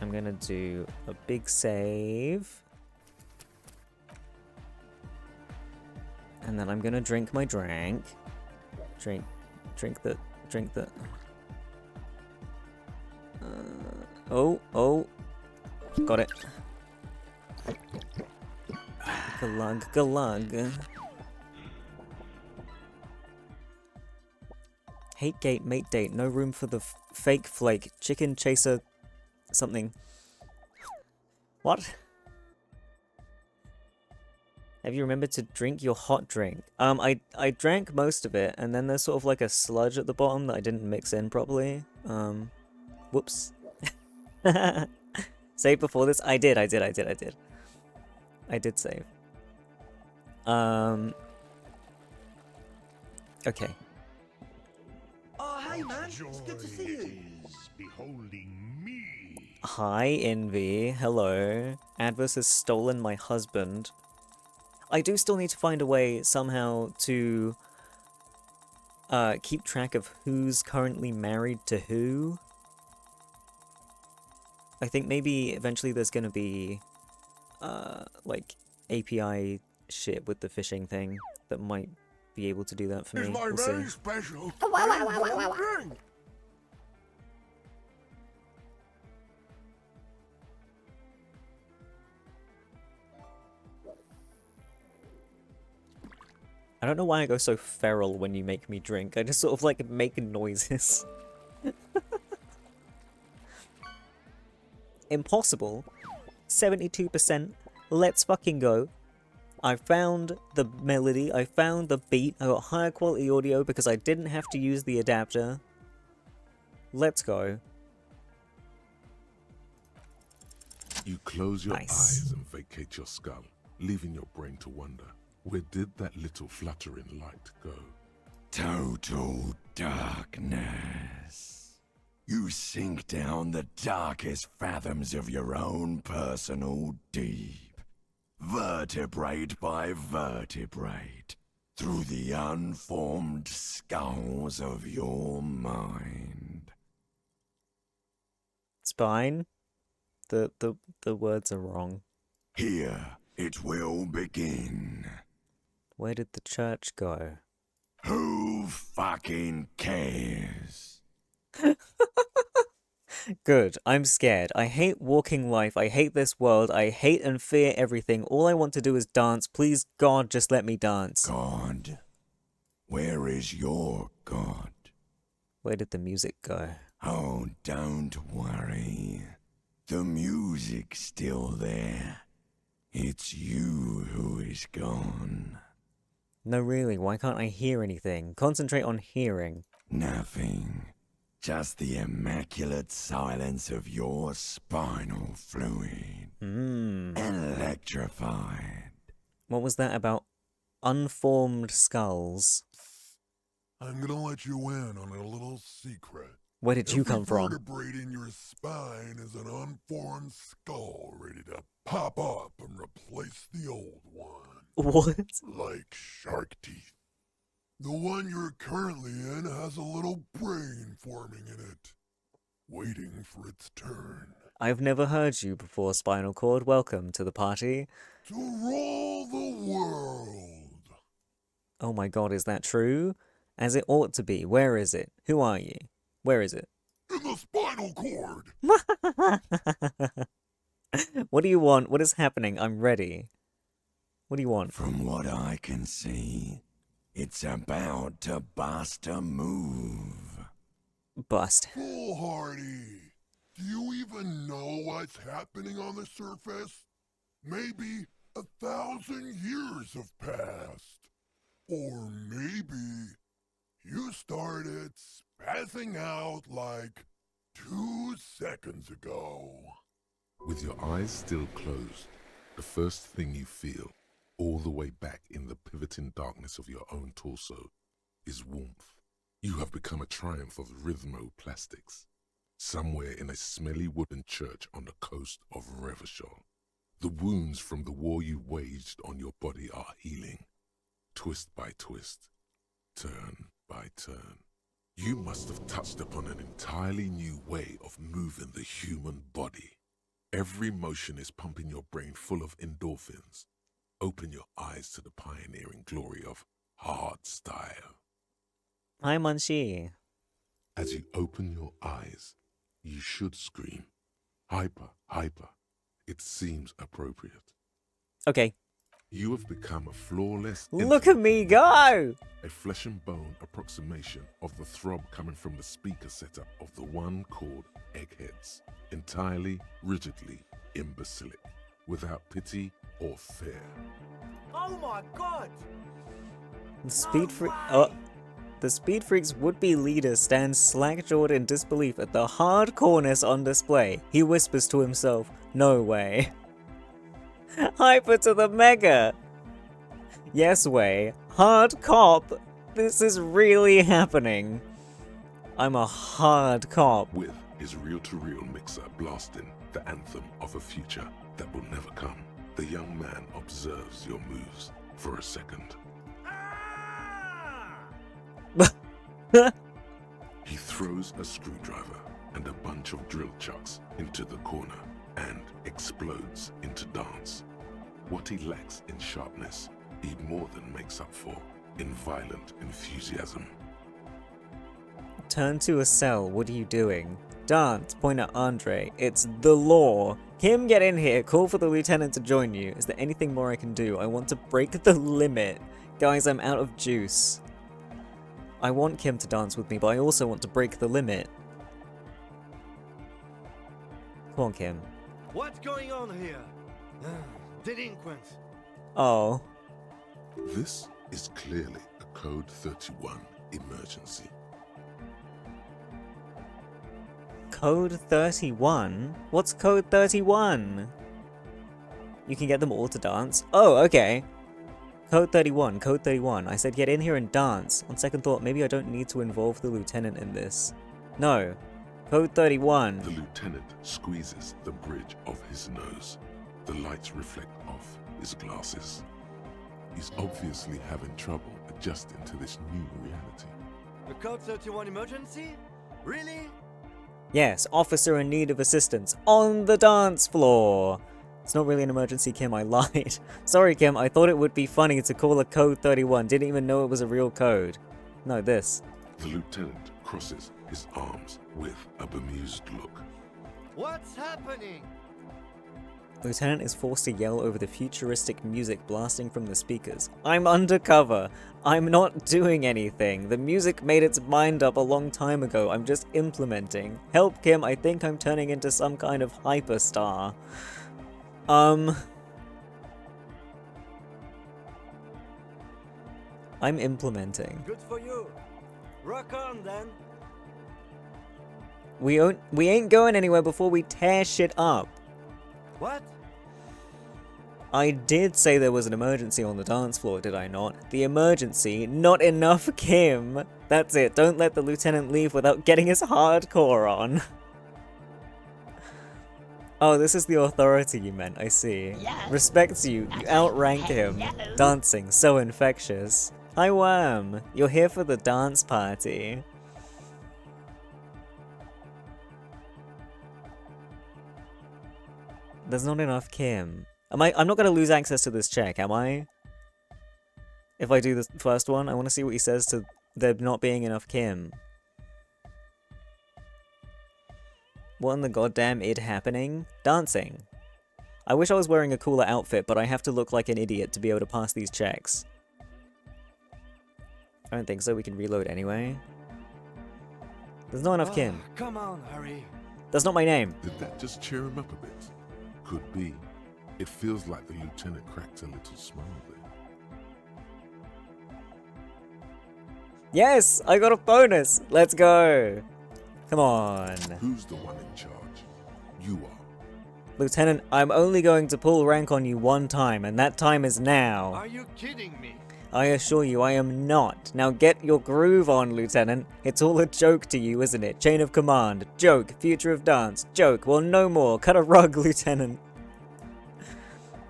I'm gonna do a big save. And then I'm gonna drink my drink. Drink the. Oh. Got it. Galug. Hate gate, mate date, no room for the fake flake, chicken chaser, something. What? Have you remembered to drink your hot drink? I drank most of it, and then there's sort of like a sludge at the bottom that I didn't mix in properly. Whoops. Save before this? I did. I did save. Okay. Oh, hey man, it's good to see you. Beholding me. Hi, Envy. Hello. Adverse has stolen my husband. I do still need to find a way somehow to keep track of who's currently married to who. I think maybe eventually there's gonna be like API shit with the fishing thing that might be able to do that for me. It's my We'll very see. special. Drink. I don't know why I go so feral when you make me drink. I just sort of like make noises. Impossible. 72%. Let's fucking go. I found the melody. I found the beat. I got higher quality audio because I didn't have to use the adapter. Let's go. You close your Nice. eyes and vacate your skull, leaving your brain to wonder. Where did that little fluttering light go? Total darkness. You sink down the darkest fathoms of your own personal deep. Vertebrate by vertebrate. through the unformed skulls of your mind. Spine? The words are wrong. Here it will begin. Where did the church go? Who fucking cares? Good, I'm scared. I hate walking life. I hate this world. I hate and fear everything. All I want to do is dance. Please, God, just let me dance. God? Where is your God? Where did the music go? Oh, don't worry. The music's still there. It's you who is gone. No, really, why can't I hear anything? Concentrate on hearing. Nothing. Just the immaculate silence of your spinal fluid. Electrified. What was that about unformed skulls? I'm gonna let you in on a little secret. Where did you come from? Every vertebrae in your spine is an unformed skull ready to pop up and replace the old one. What? Like shark teeth. The one you're currently in has a little brain forming in it, waiting for its turn. I've never heard you before, Spinal Cord. Welcome to the party. To rule the world. Oh my god, is that true? As it ought to be. Where is it? Who are you? Where is it? In the spinal cord. What do you want? What is happening? I'm ready. What do you want? From what I can see, it's about to bust a move. Bust. Foolhardy. Do you even know what's happening on the surface? Maybe 1,000 years have passed. Or maybe you started spazzing out like 2 seconds ago. With your eyes still closed, the first thing you feel, all the way back in the pivoting darkness of your own torso, is warmth. You have become a triumph of rhythmoplastics, somewhere in a smelly wooden church on the coast of Revachol. The wounds from the war you waged on your body are healing, twist by twist, turn by turn. You must have touched upon an entirely new way of moving the human body. Every motion is pumping your brain full of endorphins. Open your eyes to the pioneering glory of hard style. Hi, Munchie. As you open your eyes, you should scream. Hyper, hyper. It seems appropriate. Okay. You have become a flawless... Look at me go! A flesh and bone approximation of the throb coming from the speaker setup of the one called Eggheads. Entirely, rigidly imbecilic, without pity or fear. Oh my god! The Speed Freak's would-be leader stands slack-jawed in disbelief at the hardcoreness on display. He whispers to himself, "No way." Hyper to the mega! Yes way. Hard cop! This is really happening. I'm a hard cop. With his reel-to-reel mixer blasting the anthem of a future that will never come, the young man observes your moves for a second. He throws a screwdriver and a bunch of drill chucks into the corner and explodes into dance. What he lacks in sharpness, he more than makes up for in violent enthusiasm. Turn to a cell, what are you doing? Dance, point at Andre. It's the law. Kim, get in here. Call for the lieutenant to join you. Is there anything more I can do? I want to break the limit. Guys, I'm out of juice. I want Kim to dance with me, but I also want to break the limit. Come on, Kim. What's going on here? Delinquents. Oh. This is clearly a Code 31 emergency. Code 31? What's Code 31? You can get them all to dance? Oh, okay. Code 31, Code 31. I said get in here and dance. On second thought, maybe I don't need to involve the lieutenant in this. No. Code 31. The lieutenant squeezes the bridge of his nose. The lights reflect off his glasses. is obviously having trouble adjusting to this new reality. A Code 31 emergency? Really? Yes, officer in need of assistance on the dance floor. It's not really an emergency, Kim, I lied. Sorry, Kim, I thought it would be funny to call a code 31. Didn't even know it was a real code. No, this. The lieutenant crosses his arms with a bemused look. What's happening? Lieutenant is forced to yell over the futuristic music blasting from the speakers. I'm undercover. I'm not doing anything. The music made its mind up a long time ago. I'm just implementing. Help, Kim. I think I'm turning into some kind of hyperstar. I'm implementing. Good for you. Rock on then. We ain't going anywhere before we tear shit up. What? I did say there was an emergency on the dance floor, did I not? The emergency, not enough Kim. That's it, don't let the lieutenant leave without getting his hardcore on. Oh, this is the authority you meant, I see. Yes. Respects you, you outranked him. Hello. Dancing, so infectious. Hi Worm, you're here for the dance party. There's not enough Kim. I'm not gonna lose access to this check, am I? If I do the first one, I want to see what he says to there not being enough Kim. What in the goddamn id happening? Dancing. I wish I was wearing a cooler outfit, but I have to look like an idiot to be able to pass these checks. I don't think so, we can reload anyway. There's not enough Kim. Come on, hurry. That's not my name. Did that just cheer him up a bit? Could be. It feels like the lieutenant cracked a little smile there. Yes, I got a bonus. Let's go. Come on. Who's the one in charge? You are. Lieutenant, I'm only going to pull rank on you one time, and that time is now. Are you kidding me? I assure you I am not. Now get your groove on, Lieutenant. It's all a joke to you, isn't it? Chain of command. Joke. Future of dance. Joke. Well, no more. Cut a rug, Lieutenant.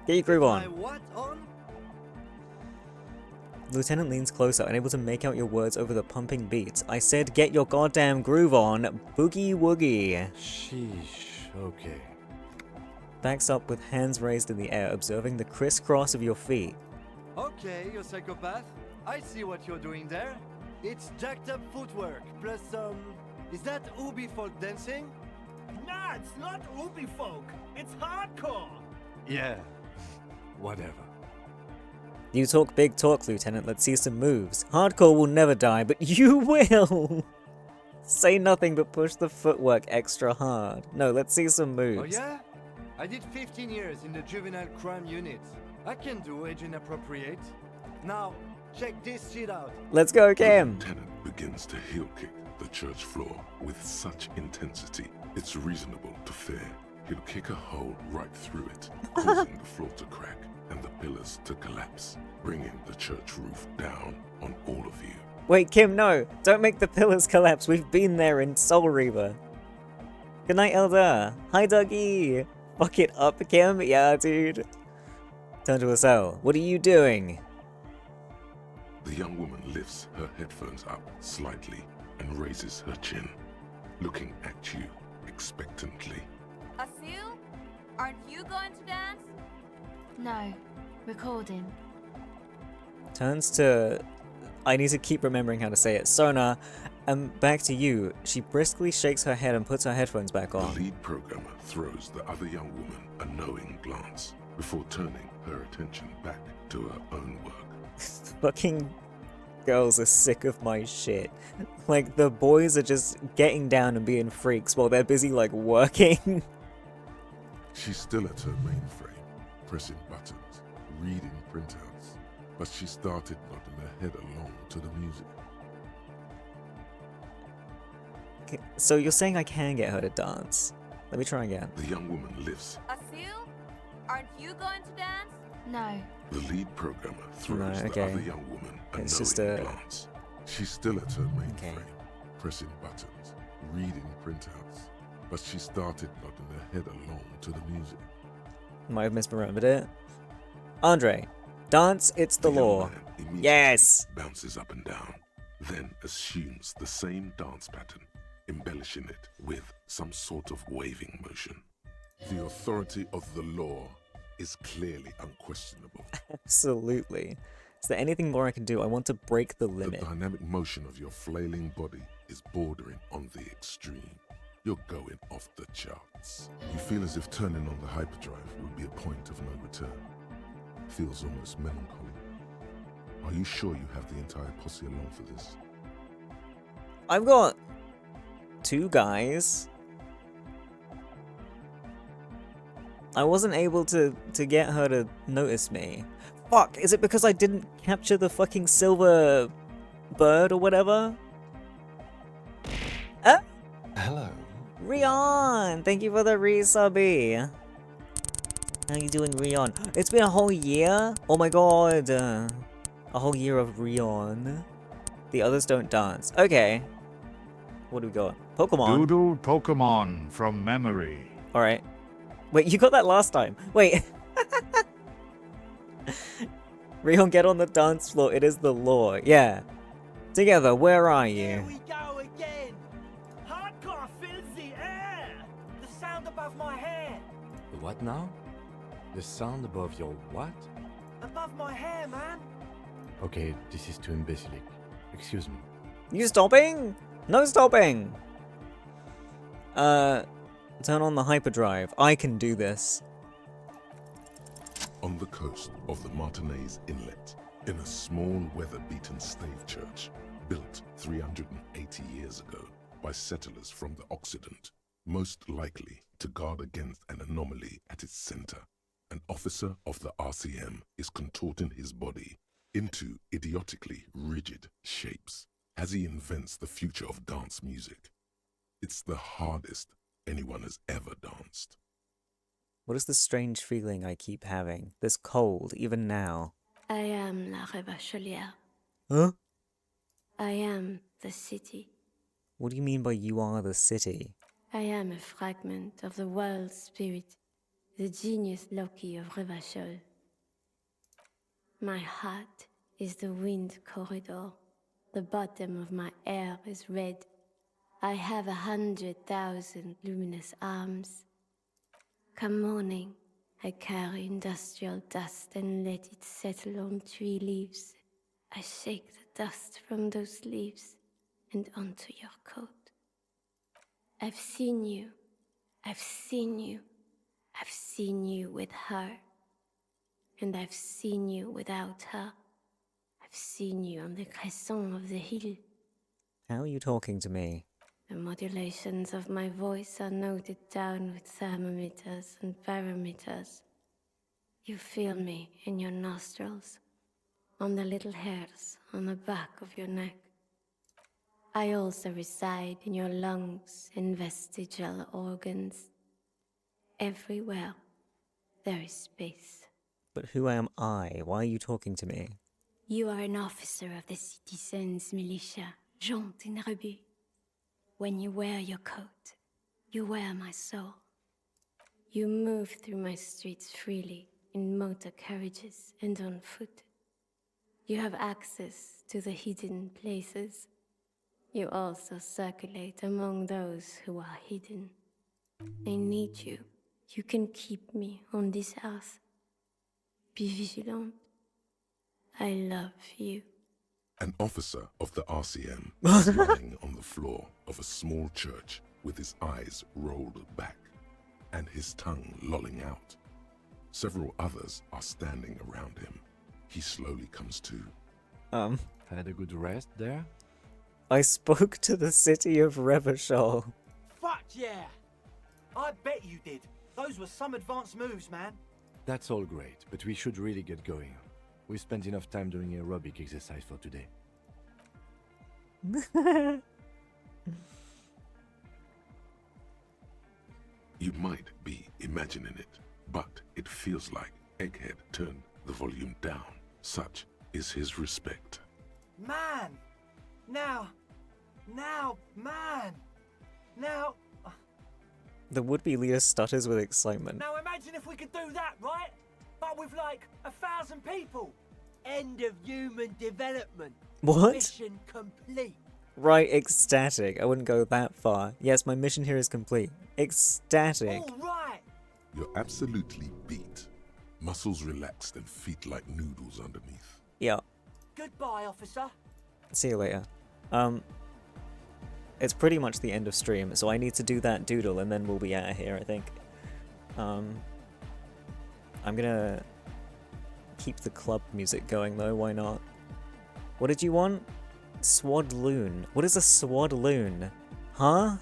Get your groove on. What on? Lieutenant leans closer, unable to make out your words over the pumping beats. I said get your goddamn groove on. Boogie woogie. Sheesh, okay. Backs up with hands raised in the air, observing the crisscross of your feet. Okay, you psychopath. I see what you're doing there. It's jacked up footwork, plus is that Ubi folk dancing? Nah, it's not Ubi folk. It's hardcore. Yeah. Whatever. You talk big talk, Lieutenant. Let's see some moves. Hardcore will never die, but you will! Say nothing but push the footwork extra hard. No, let's see some moves. Oh yeah? I did 15 years in the juvenile crime unit. I can do age inappropriate. Now, check this shit out. Let's go, Kim! The lieutenant begins to heel kick the church floor with such intensity, it's reasonable to fear he'll kick a hole right through it, causing the floor to crack and the pillars to collapse, bringing the church roof down on all of you. Wait, Kim, no! Don't make the pillars collapse. We've been there in Soul Reaver. Good night, Elder. Hi, Dougie. Fuck it up, Kim. Yeah, dude. Turn to a cell. What are you doing? The young woman lifts her headphones up slightly and raises her chin, looking at you expectantly. Asil? Aren't you going to dance? No, recording. Turns to... I need to keep remembering how to say it. Sona, and back to you. She briskly shakes her head and puts her headphones back on. The lead programmer throws the other young woman a knowing glance before turning her attention back to her own work. Fucking girls are sick of my shit. Like, the boys are just getting down and being freaks while they're busy, like, working. She's still at her mainframe, pressing buttons, reading printouts, but she started nodding her head along to the music. Okay, so you're saying I can get her to dance? Let me try again. The young woman lifts. Asil? Aren't you going to dance? No. The lead programmer throws the other young woman a knowing glance. She's still at her mainframe, pressing buttons, reading printouts, but she started nodding her head along to the music. Might have misremembered it. Andre, Dance, it's the The young law. man immediately Yes! bounces up and down, then assumes the same dance pattern, embellishing it with some sort of waving motion. The authority of the law is clearly unquestionable. Absolutely. Is there anything more I can do? I want to break the The limit. dynamic motion of your flailing body is bordering on the extreme. You're going off the charts. You feel as if turning on the hyperdrive would be a point of no return. Feels almost melancholy. Are you sure you have the entire posse along for this? I've got 2 guys. I wasn't able to get her to notice me. Fuck, is it because I didn't capture the fucking silver bird or whatever? Hello. Rion! Thank you for the resubby. How you doing, Rion? It's been a whole year? Oh my god. A whole year of Rion. The others don't dance. Okay. What do we got? Pokemon. Doodle Pokemon from memory. Alright. Wait, you got that last time. Wait. Rion, get on the dance floor. It is the law. Yeah. Together, where are you? Here we go again. Hardcore fills the air. The sound above my hair. The what now? The sound above your what? Above my hair, man. Okay, this is too imbecilic. Excuse me. You stopping? No stopping! Turn on the hyperdrive. I can do this. On the coast of the Martinez Inlet, in a small weather-beaten stave church, built 380 years ago by settlers from the Occident, most likely to guard against an anomaly at its center, an officer of the RCM is contorting his body into idiotically rigid shapes as he invents the future of dance music. It's the hardest anyone has ever danced. What is this strange feeling I keep having? This cold, even now. I am la Rebachelière. Huh? I am the city. What do you mean by you are the city? I am a fragment of the world spirit, the genius Loki of Revachol. My heart is the wind corridor. The bottom of my air is red. I have 100,000 luminous arms. Come morning, I carry industrial dust and let it settle on tree leaves. I shake the dust from those leaves and onto your coat. I've seen you. I've seen you. I've seen you with her. And I've seen you without her. I've seen you on the crescent of the hill. How are you talking to me? The modulations of my voice are noted down with thermometers and barometers. You feel me in your nostrils, on the little hairs on the back of your neck. I also reside in your lungs and vestigial organs. Everywhere there is space. But who am I? Why are you talking to me? You are an officer of the citizens' militia, Jante and Rebut. When you wear your coat, you wear my soul. You move through my streets freely, in motor carriages and on foot. You have access to the hidden places. You also circulate among those who are hidden. I need you. You can keep me on this earth. Be vigilant. I love you. An officer of the RCM is lying on the floor of a small church with his eyes rolled back and his tongue lolling out. Several others are standing around him. He slowly comes to. Had a good rest there? I spoke to the city of Revachol. Fuck yeah! I bet you did. Those were some advanced moves, man. That's all great, but we should really get going. We spent enough time doing aerobic exercise for today. You might be imagining it, but it feels like Egghead turned the volume down. Such is his respect. Man! Now, man! Now... The would-be leader stutters with excitement. Now imagine if we could do that, right? But with like 1,000 people. End of human development. What? Mission complete. Right, ecstatic. I wouldn't go that far. Yes, my mission here is complete. Ecstatic. All right. You're absolutely beat. Muscles relaxed and feet like noodles underneath. Yeah. Goodbye, officer. See you later. It's pretty much the end of stream, so I need to do that doodle and then we'll be out of here, I think. I'm gonna keep the club music going though, why not? What did you want? Swadloon. What is a swadloon? Huh?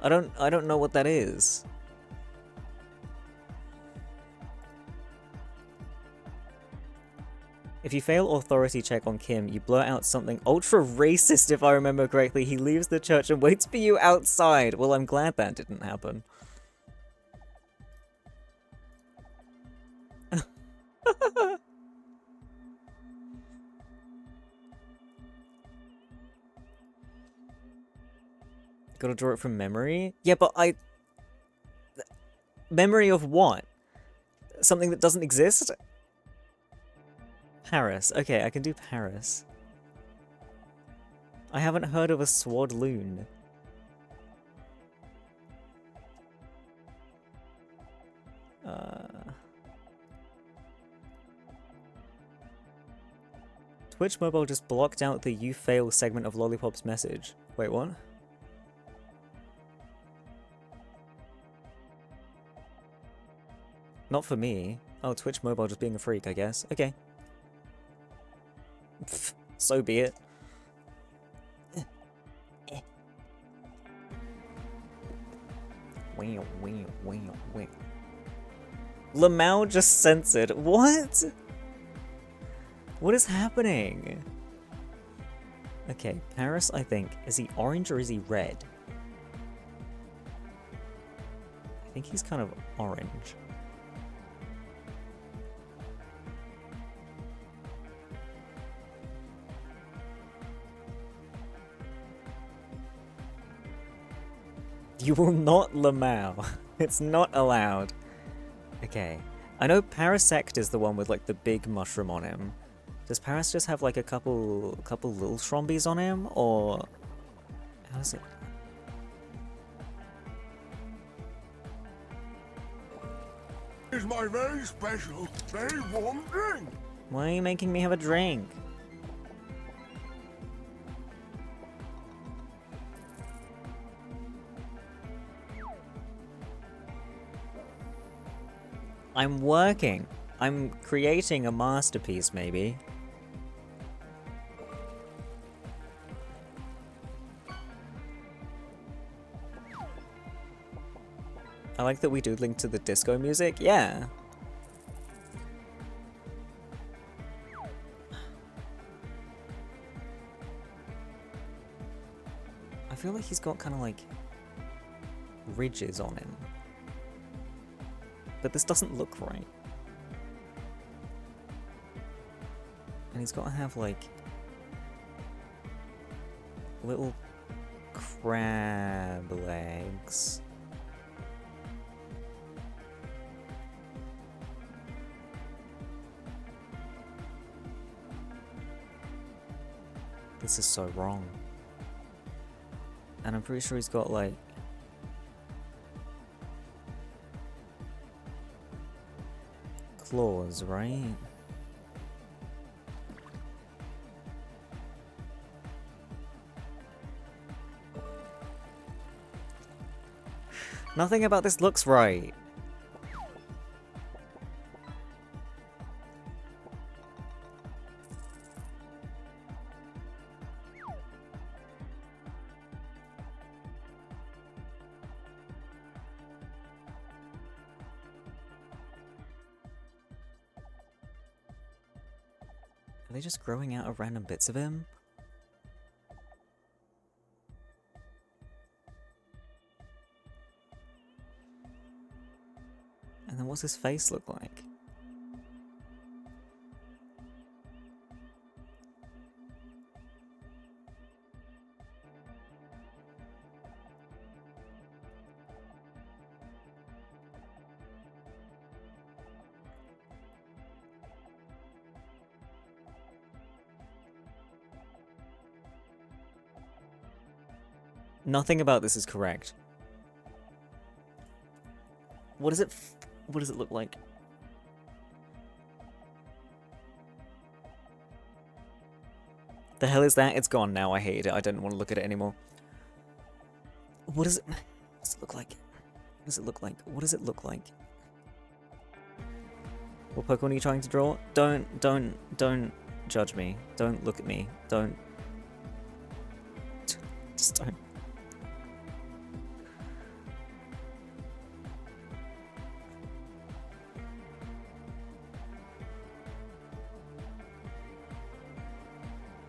I don't know what that is. If you fail authority check on Kim, you blurt out something ultra racist if I remember correctly. He leaves the church and waits for you outside. Well, I'm glad that didn't happen. Gotta draw it from memory? Yeah, but memory of what? Something that doesn't exist? Paris. Okay, I can do Paris. I haven't heard of a swadloon. Twitch Mobile just blocked out the "you fail" segment of Lollipop's message. Wait, what? Not for me. Oh, Twitch Mobile just being a freak, I guess. Okay. Pfft, so be it. Lamau just censored. What? What is happening? Okay, Paris, I think. Is he orange or is he red? I think he's kind of orange. You will not Lamau. It's not allowed. Okay. I know Parasect is the one with like the big mushroom on him. Does Paris just have like a couple little Shrombies on him, or how is it? Is my very special, very warm drink. Why are you making me have a drink? I'm working. I'm creating a masterpiece, maybe. I like that we do link to the disco music. Yeah. I feel like he's got kind of like ridges on him. But this doesn't look right. And he's got to have like little crab legs. This is so wrong. And I'm pretty sure he's got like claws, right? Nothing about this looks right. Are they just growing out of random bits of him? And then what's his face look like? Nothing about this is correct. What does it look like? The hell is that? It's gone now. I hate it. I don't want to look at it anymore. What does it look like? What does it look like? What does it look like? What Pokemon are you trying to draw? Don't judge me. Don't look at me. Don't. Just don't.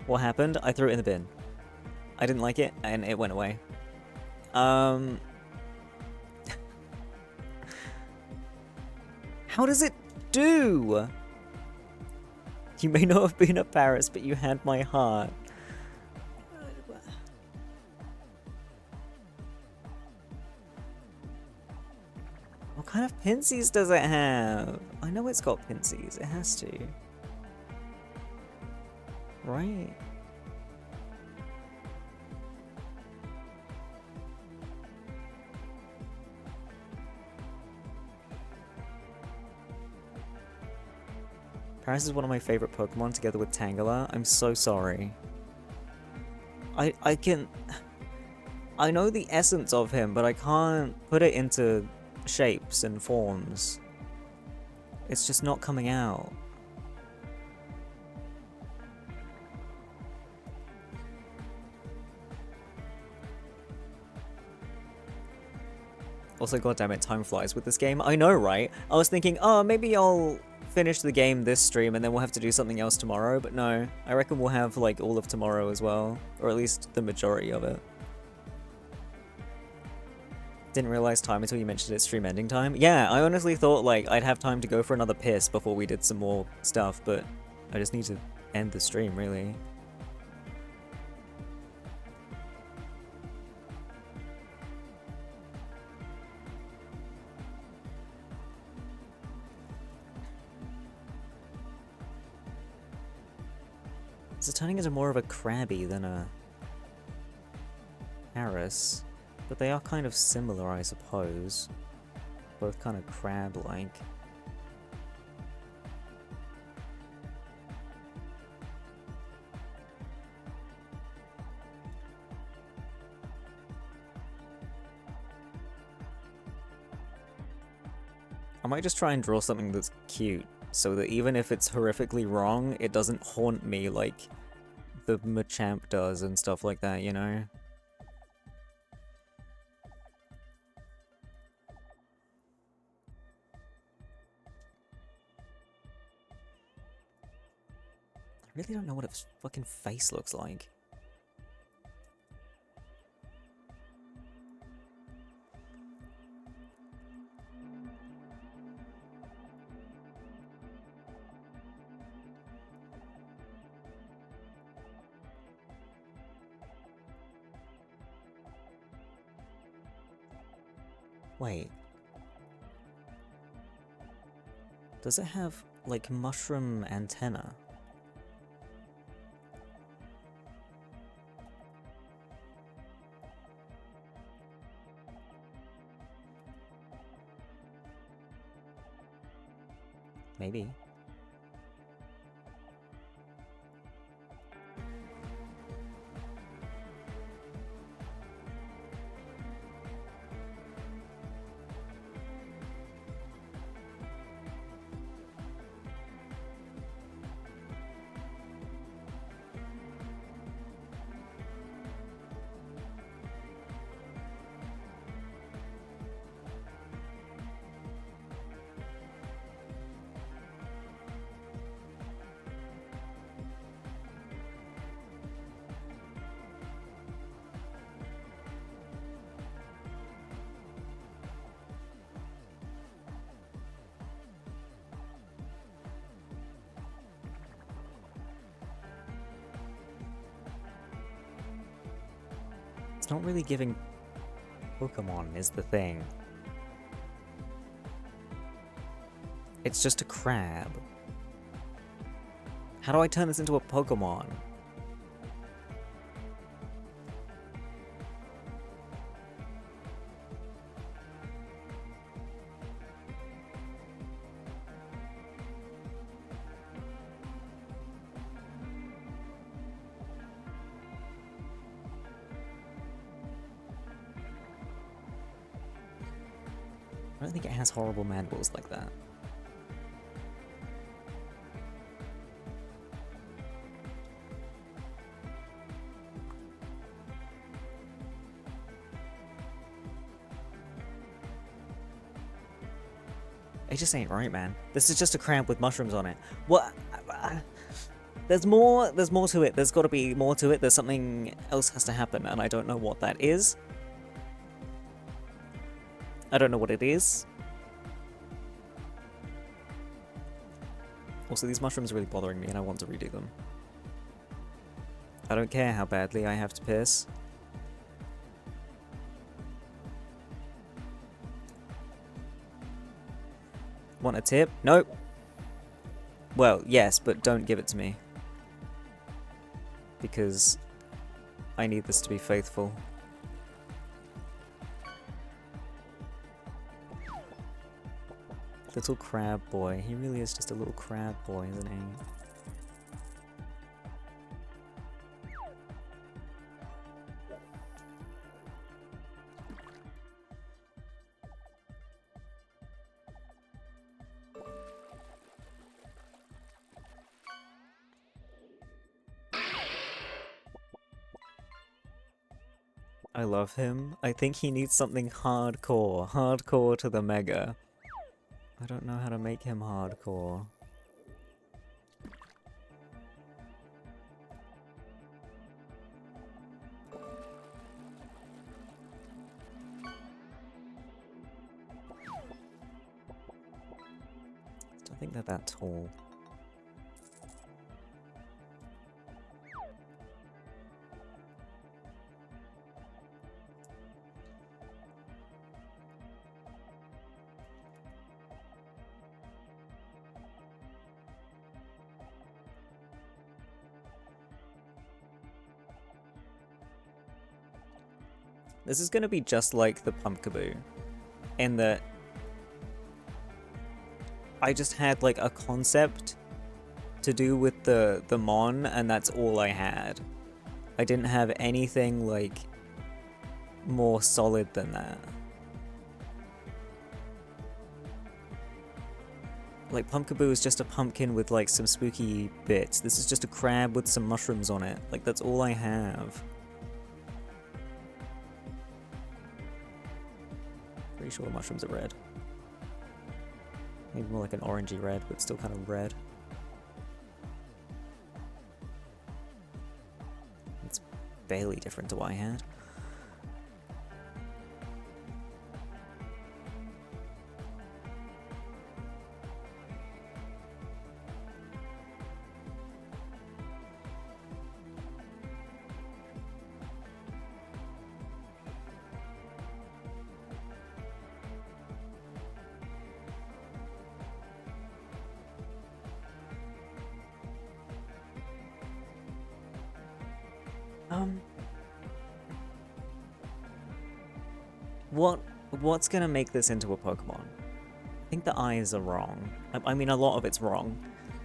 What happened? I threw it in the bin. I didn't like it, and it went away. How does it do? You may not have been at Paris, but you had my heart. What kind of pinsies does it have? I know it's got pinsies. It has to. Right. Paris is one of my favorite Pokemon together with Tangela. I'm so sorry. I know the essence of him, but I can't put it into shapes and forms. It's just not coming out. Also, goddammit, time flies with this game. I know, right? I was thinking, oh, maybe I'll finish the game this stream and then we'll have to do something else tomorrow, but no. I reckon we'll have, like, all of tomorrow as well. Or at least the majority of it. Didn't realize time until you mentioned it's stream ending time. Yeah, I honestly thought, like, I'd have time to go for another piss before we did some more stuff, but I just need to end the stream, really. It's turning into more of a Krabby than a Harris, but they are kind of similar, I suppose. Both kind of crab-like. I might just try and draw something that's cute, so that even if it's horrifically wrong, it doesn't haunt me like the Machamp does and stuff like that, you know? I really don't know what its fucking face looks like. Wait. Does it have, like, mushroom antenna? Maybe. It's not really giving Pokemon is the thing. It's just a crab. How do I turn this into a Pokemon? I don't think it has horrible mandibles like that. It just ain't right, man. This is just a crab with mushrooms on it. What? There's more to it. There's got to be more to it. There's something else has to happen, and I don't know what that is. I don't know what it is. Also, these mushrooms are really bothering me, and I want to redo them. I don't care how badly I have to piss. Want a tip? Nope. Well, yes, but don't give it to me. Because I need this to be faithful. Little crab boy. He really is just a little crab boy, isn't he? I love him. I think he needs something hardcore. Hardcore to the mega. I don't know how to make him hardcore. I don't think they're that tall. This is going to be just like the Pumpkaboo, in that I just had like a concept to do with the Mon, and that's all I had. I didn't have anything like more solid than that. Like Pumpkaboo is just a pumpkin with like some spooky bits. This is just a crab with some mushrooms on it. Like that's all I have. Pretty sure the mushrooms are red. Maybe more like an orangey red, but still kind of red. It's barely different to what I had. What's gonna make this into a Pokemon? I think the eyes are wrong. I mean, a lot of it's wrong.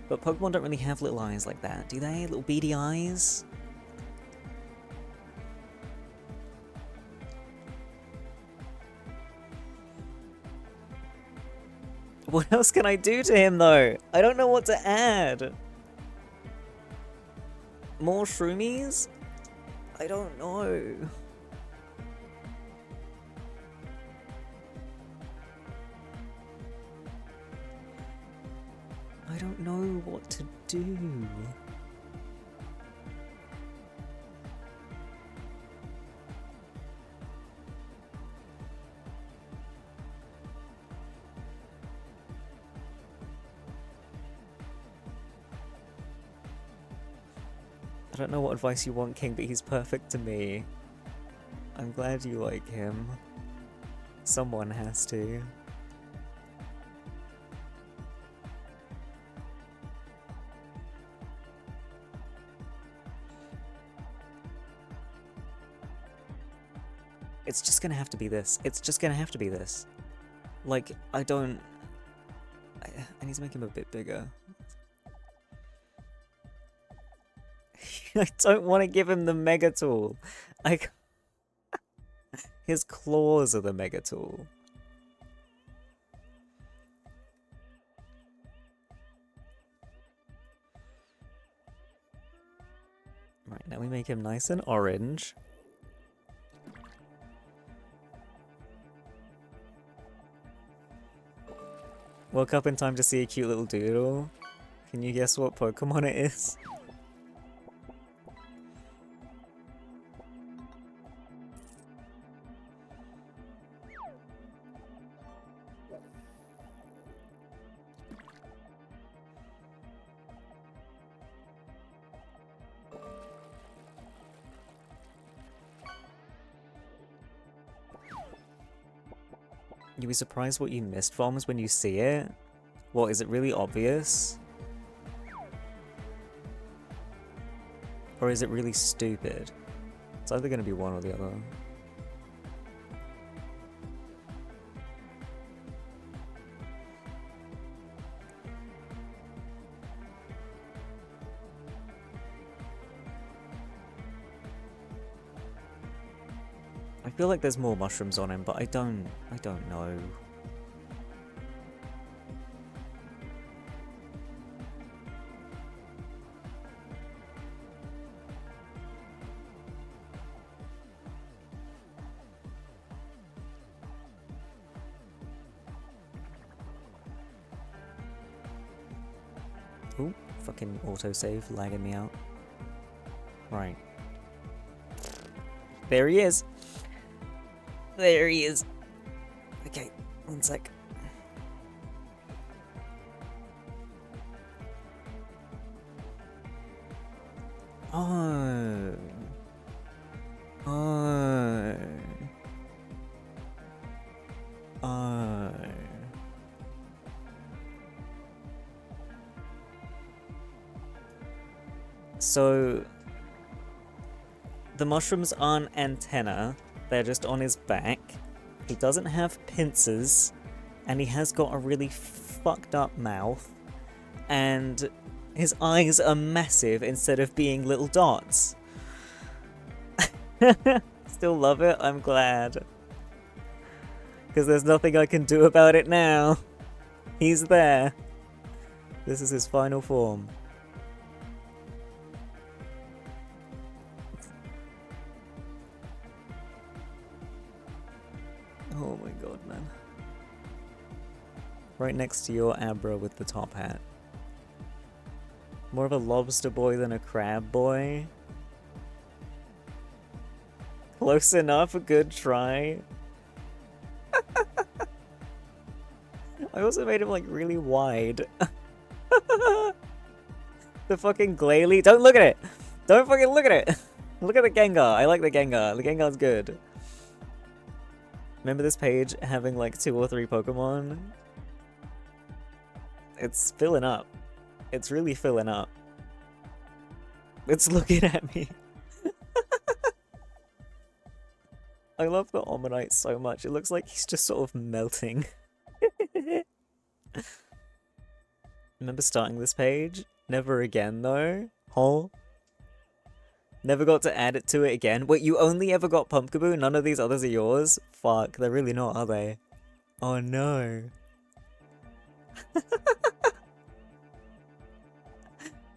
But Pokemon don't really have little eyes like that, do they? Little beady eyes? What else can I do to him, though? I don't know what to add. More shroomies? I don't know. I don't know what to do. I don't know what advice you want, King, but he's perfect to me. I'm glad you like him. Someone has to. It's just gonna have to be this. It's just gonna have to be this. Like, I don't... I need to make him a bit bigger. I don't want to give him the Mega Tool. His claws are the Mega Tool. Now we make him nice and orange. Woke up in time to see a cute little doodle. Can you guess what Pokemon it is? You'll be surprised what you missed, Voms, when you see it. What, is it really obvious? Or is it really stupid? It's either going to be one or the other. I feel like there's more mushrooms on him, but I don't know. Ooh, fucking autosave lagging me out. Right. There he is. There he is. Okay, one sec. Oh. Oh. Oh. So the mushrooms aren't antenna, they're just on his back. He doesn't have pincers, and he has got a really fucked up mouth, and his eyes are massive instead of being little dots. Still love it, I'm glad. Because there's nothing I can do about it now. He's there. This is his final form. Oh my god, man. Right next to your Abra with the top hat. More of a lobster boy than a crab boy. Close enough, a good try. I also made him like really wide. The fucking Glalie. Don't look at it! Don't fucking look at it! Look at the Gengar. I like the Gengar. The Gengar's good. Remember this page having like 2 or 3 Pokemon? It's filling up. It's really filling up. It's looking at me. I love the Omanyte so much. It looks like he's just sort of melting. Remember starting this page? Never again though. Huh? Never got to add it to it again. Wait, you only ever got Pumpkaboo? None of these others are yours? Fuck, they're really not, are they? Oh no.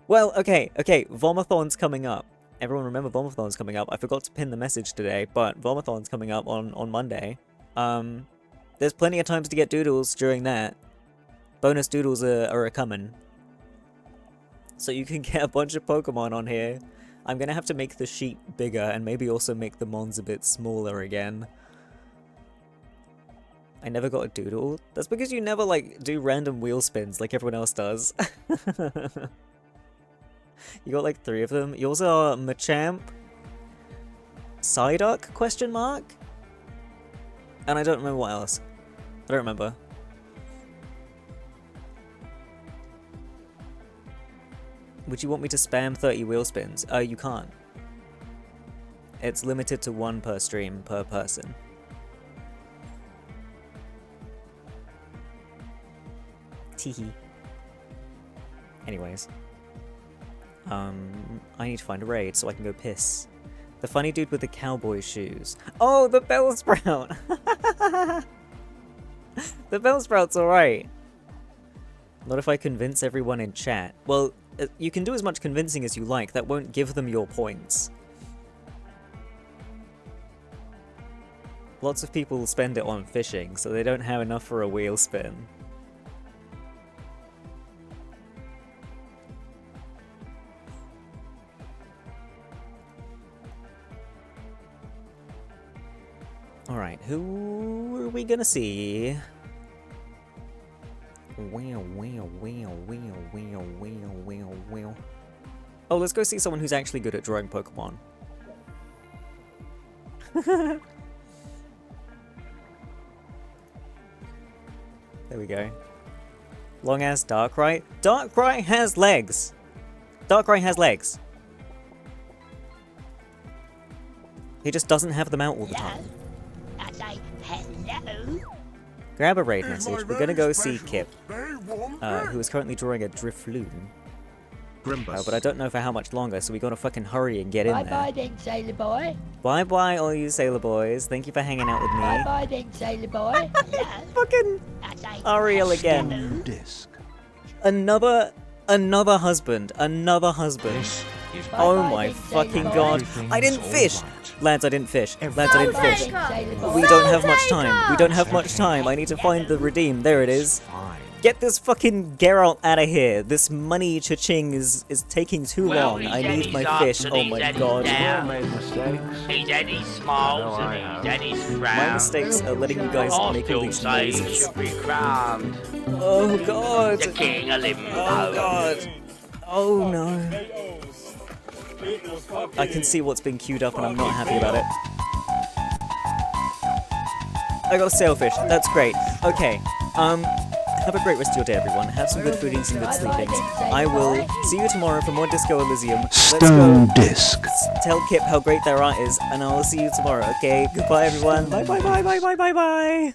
Well, okay, Vomathon's coming up. Everyone remember Vomathon's coming up. I forgot to pin the message today, but Vomathon's coming up on Monday. There's plenty of times to get doodles during that. Bonus doodles are a-coming. So you can get a bunch of Pokemon on here. I'm gonna have to make the sheet bigger and maybe also make the mons a bit smaller again. I never got a doodle. That's because you never, like, do random wheel spins like everyone else does. You got, like, 3 of them. You also are Machamp, Psyduck, question mark? And I don't remember what else. I don't remember. Would you want me to spam 30 wheel spins? You can't. It's limited to 1 per stream, per person. Teehee. Anyways. I need to find a raid so I can go piss. The funny dude with the cowboy shoes. Oh, the Bellsprout! The Bellsprout's alright. Not if I convince everyone in chat. Well, you can do as much convincing as you like, that won't give them your points. Lots of people spend it on fishing, so they don't have enough for a wheel spin. Alright, who are we gonna see? Oh, let's go see someone who's actually good at drawing Pokemon. There we go. Long ass Darkrai. Darkrai has legs! Darkrai has legs. He just doesn't have them out all the time. I say hello. Grab a raid message. We're gonna go see Kip, who is currently drawing a Drifloon. But I don't know for how much longer, so we gotta fucking hurry and get in there. Bye-bye then, sailor boy. Bye-bye, all you sailor boys. Thank you for hanging out with me. Bye-bye then, sailor boy. Fucking Ariel again. Another husband. Another husband. Oh my fucking god. I didn't fish! Lads, I didn't fish. Lads, I didn't fish. We don't have much time. We don't have much time. I need to find the redeem. There it is. Get this fucking Geralt out of here. This money cha-ching is taking too long. I need my fish. Oh my god. He's Eddie Smiles and he's Eddie Frown. My mistakes are letting you guys make all these noises. Should be crowned. Oh god. The king of limbo. Oh god. Oh no. I can see what's been queued up and I'm not happy about it. I got a sailfish. That's great. Okay. Have a great rest of your day, everyone. Have some good foodings and good sleepings. I will see you tomorrow for more Disco Elysium. Let's go tell Kip how great their art is, and I will see you tomorrow, okay? Goodbye, everyone. Bye, bye, bye, bye, bye, bye, bye.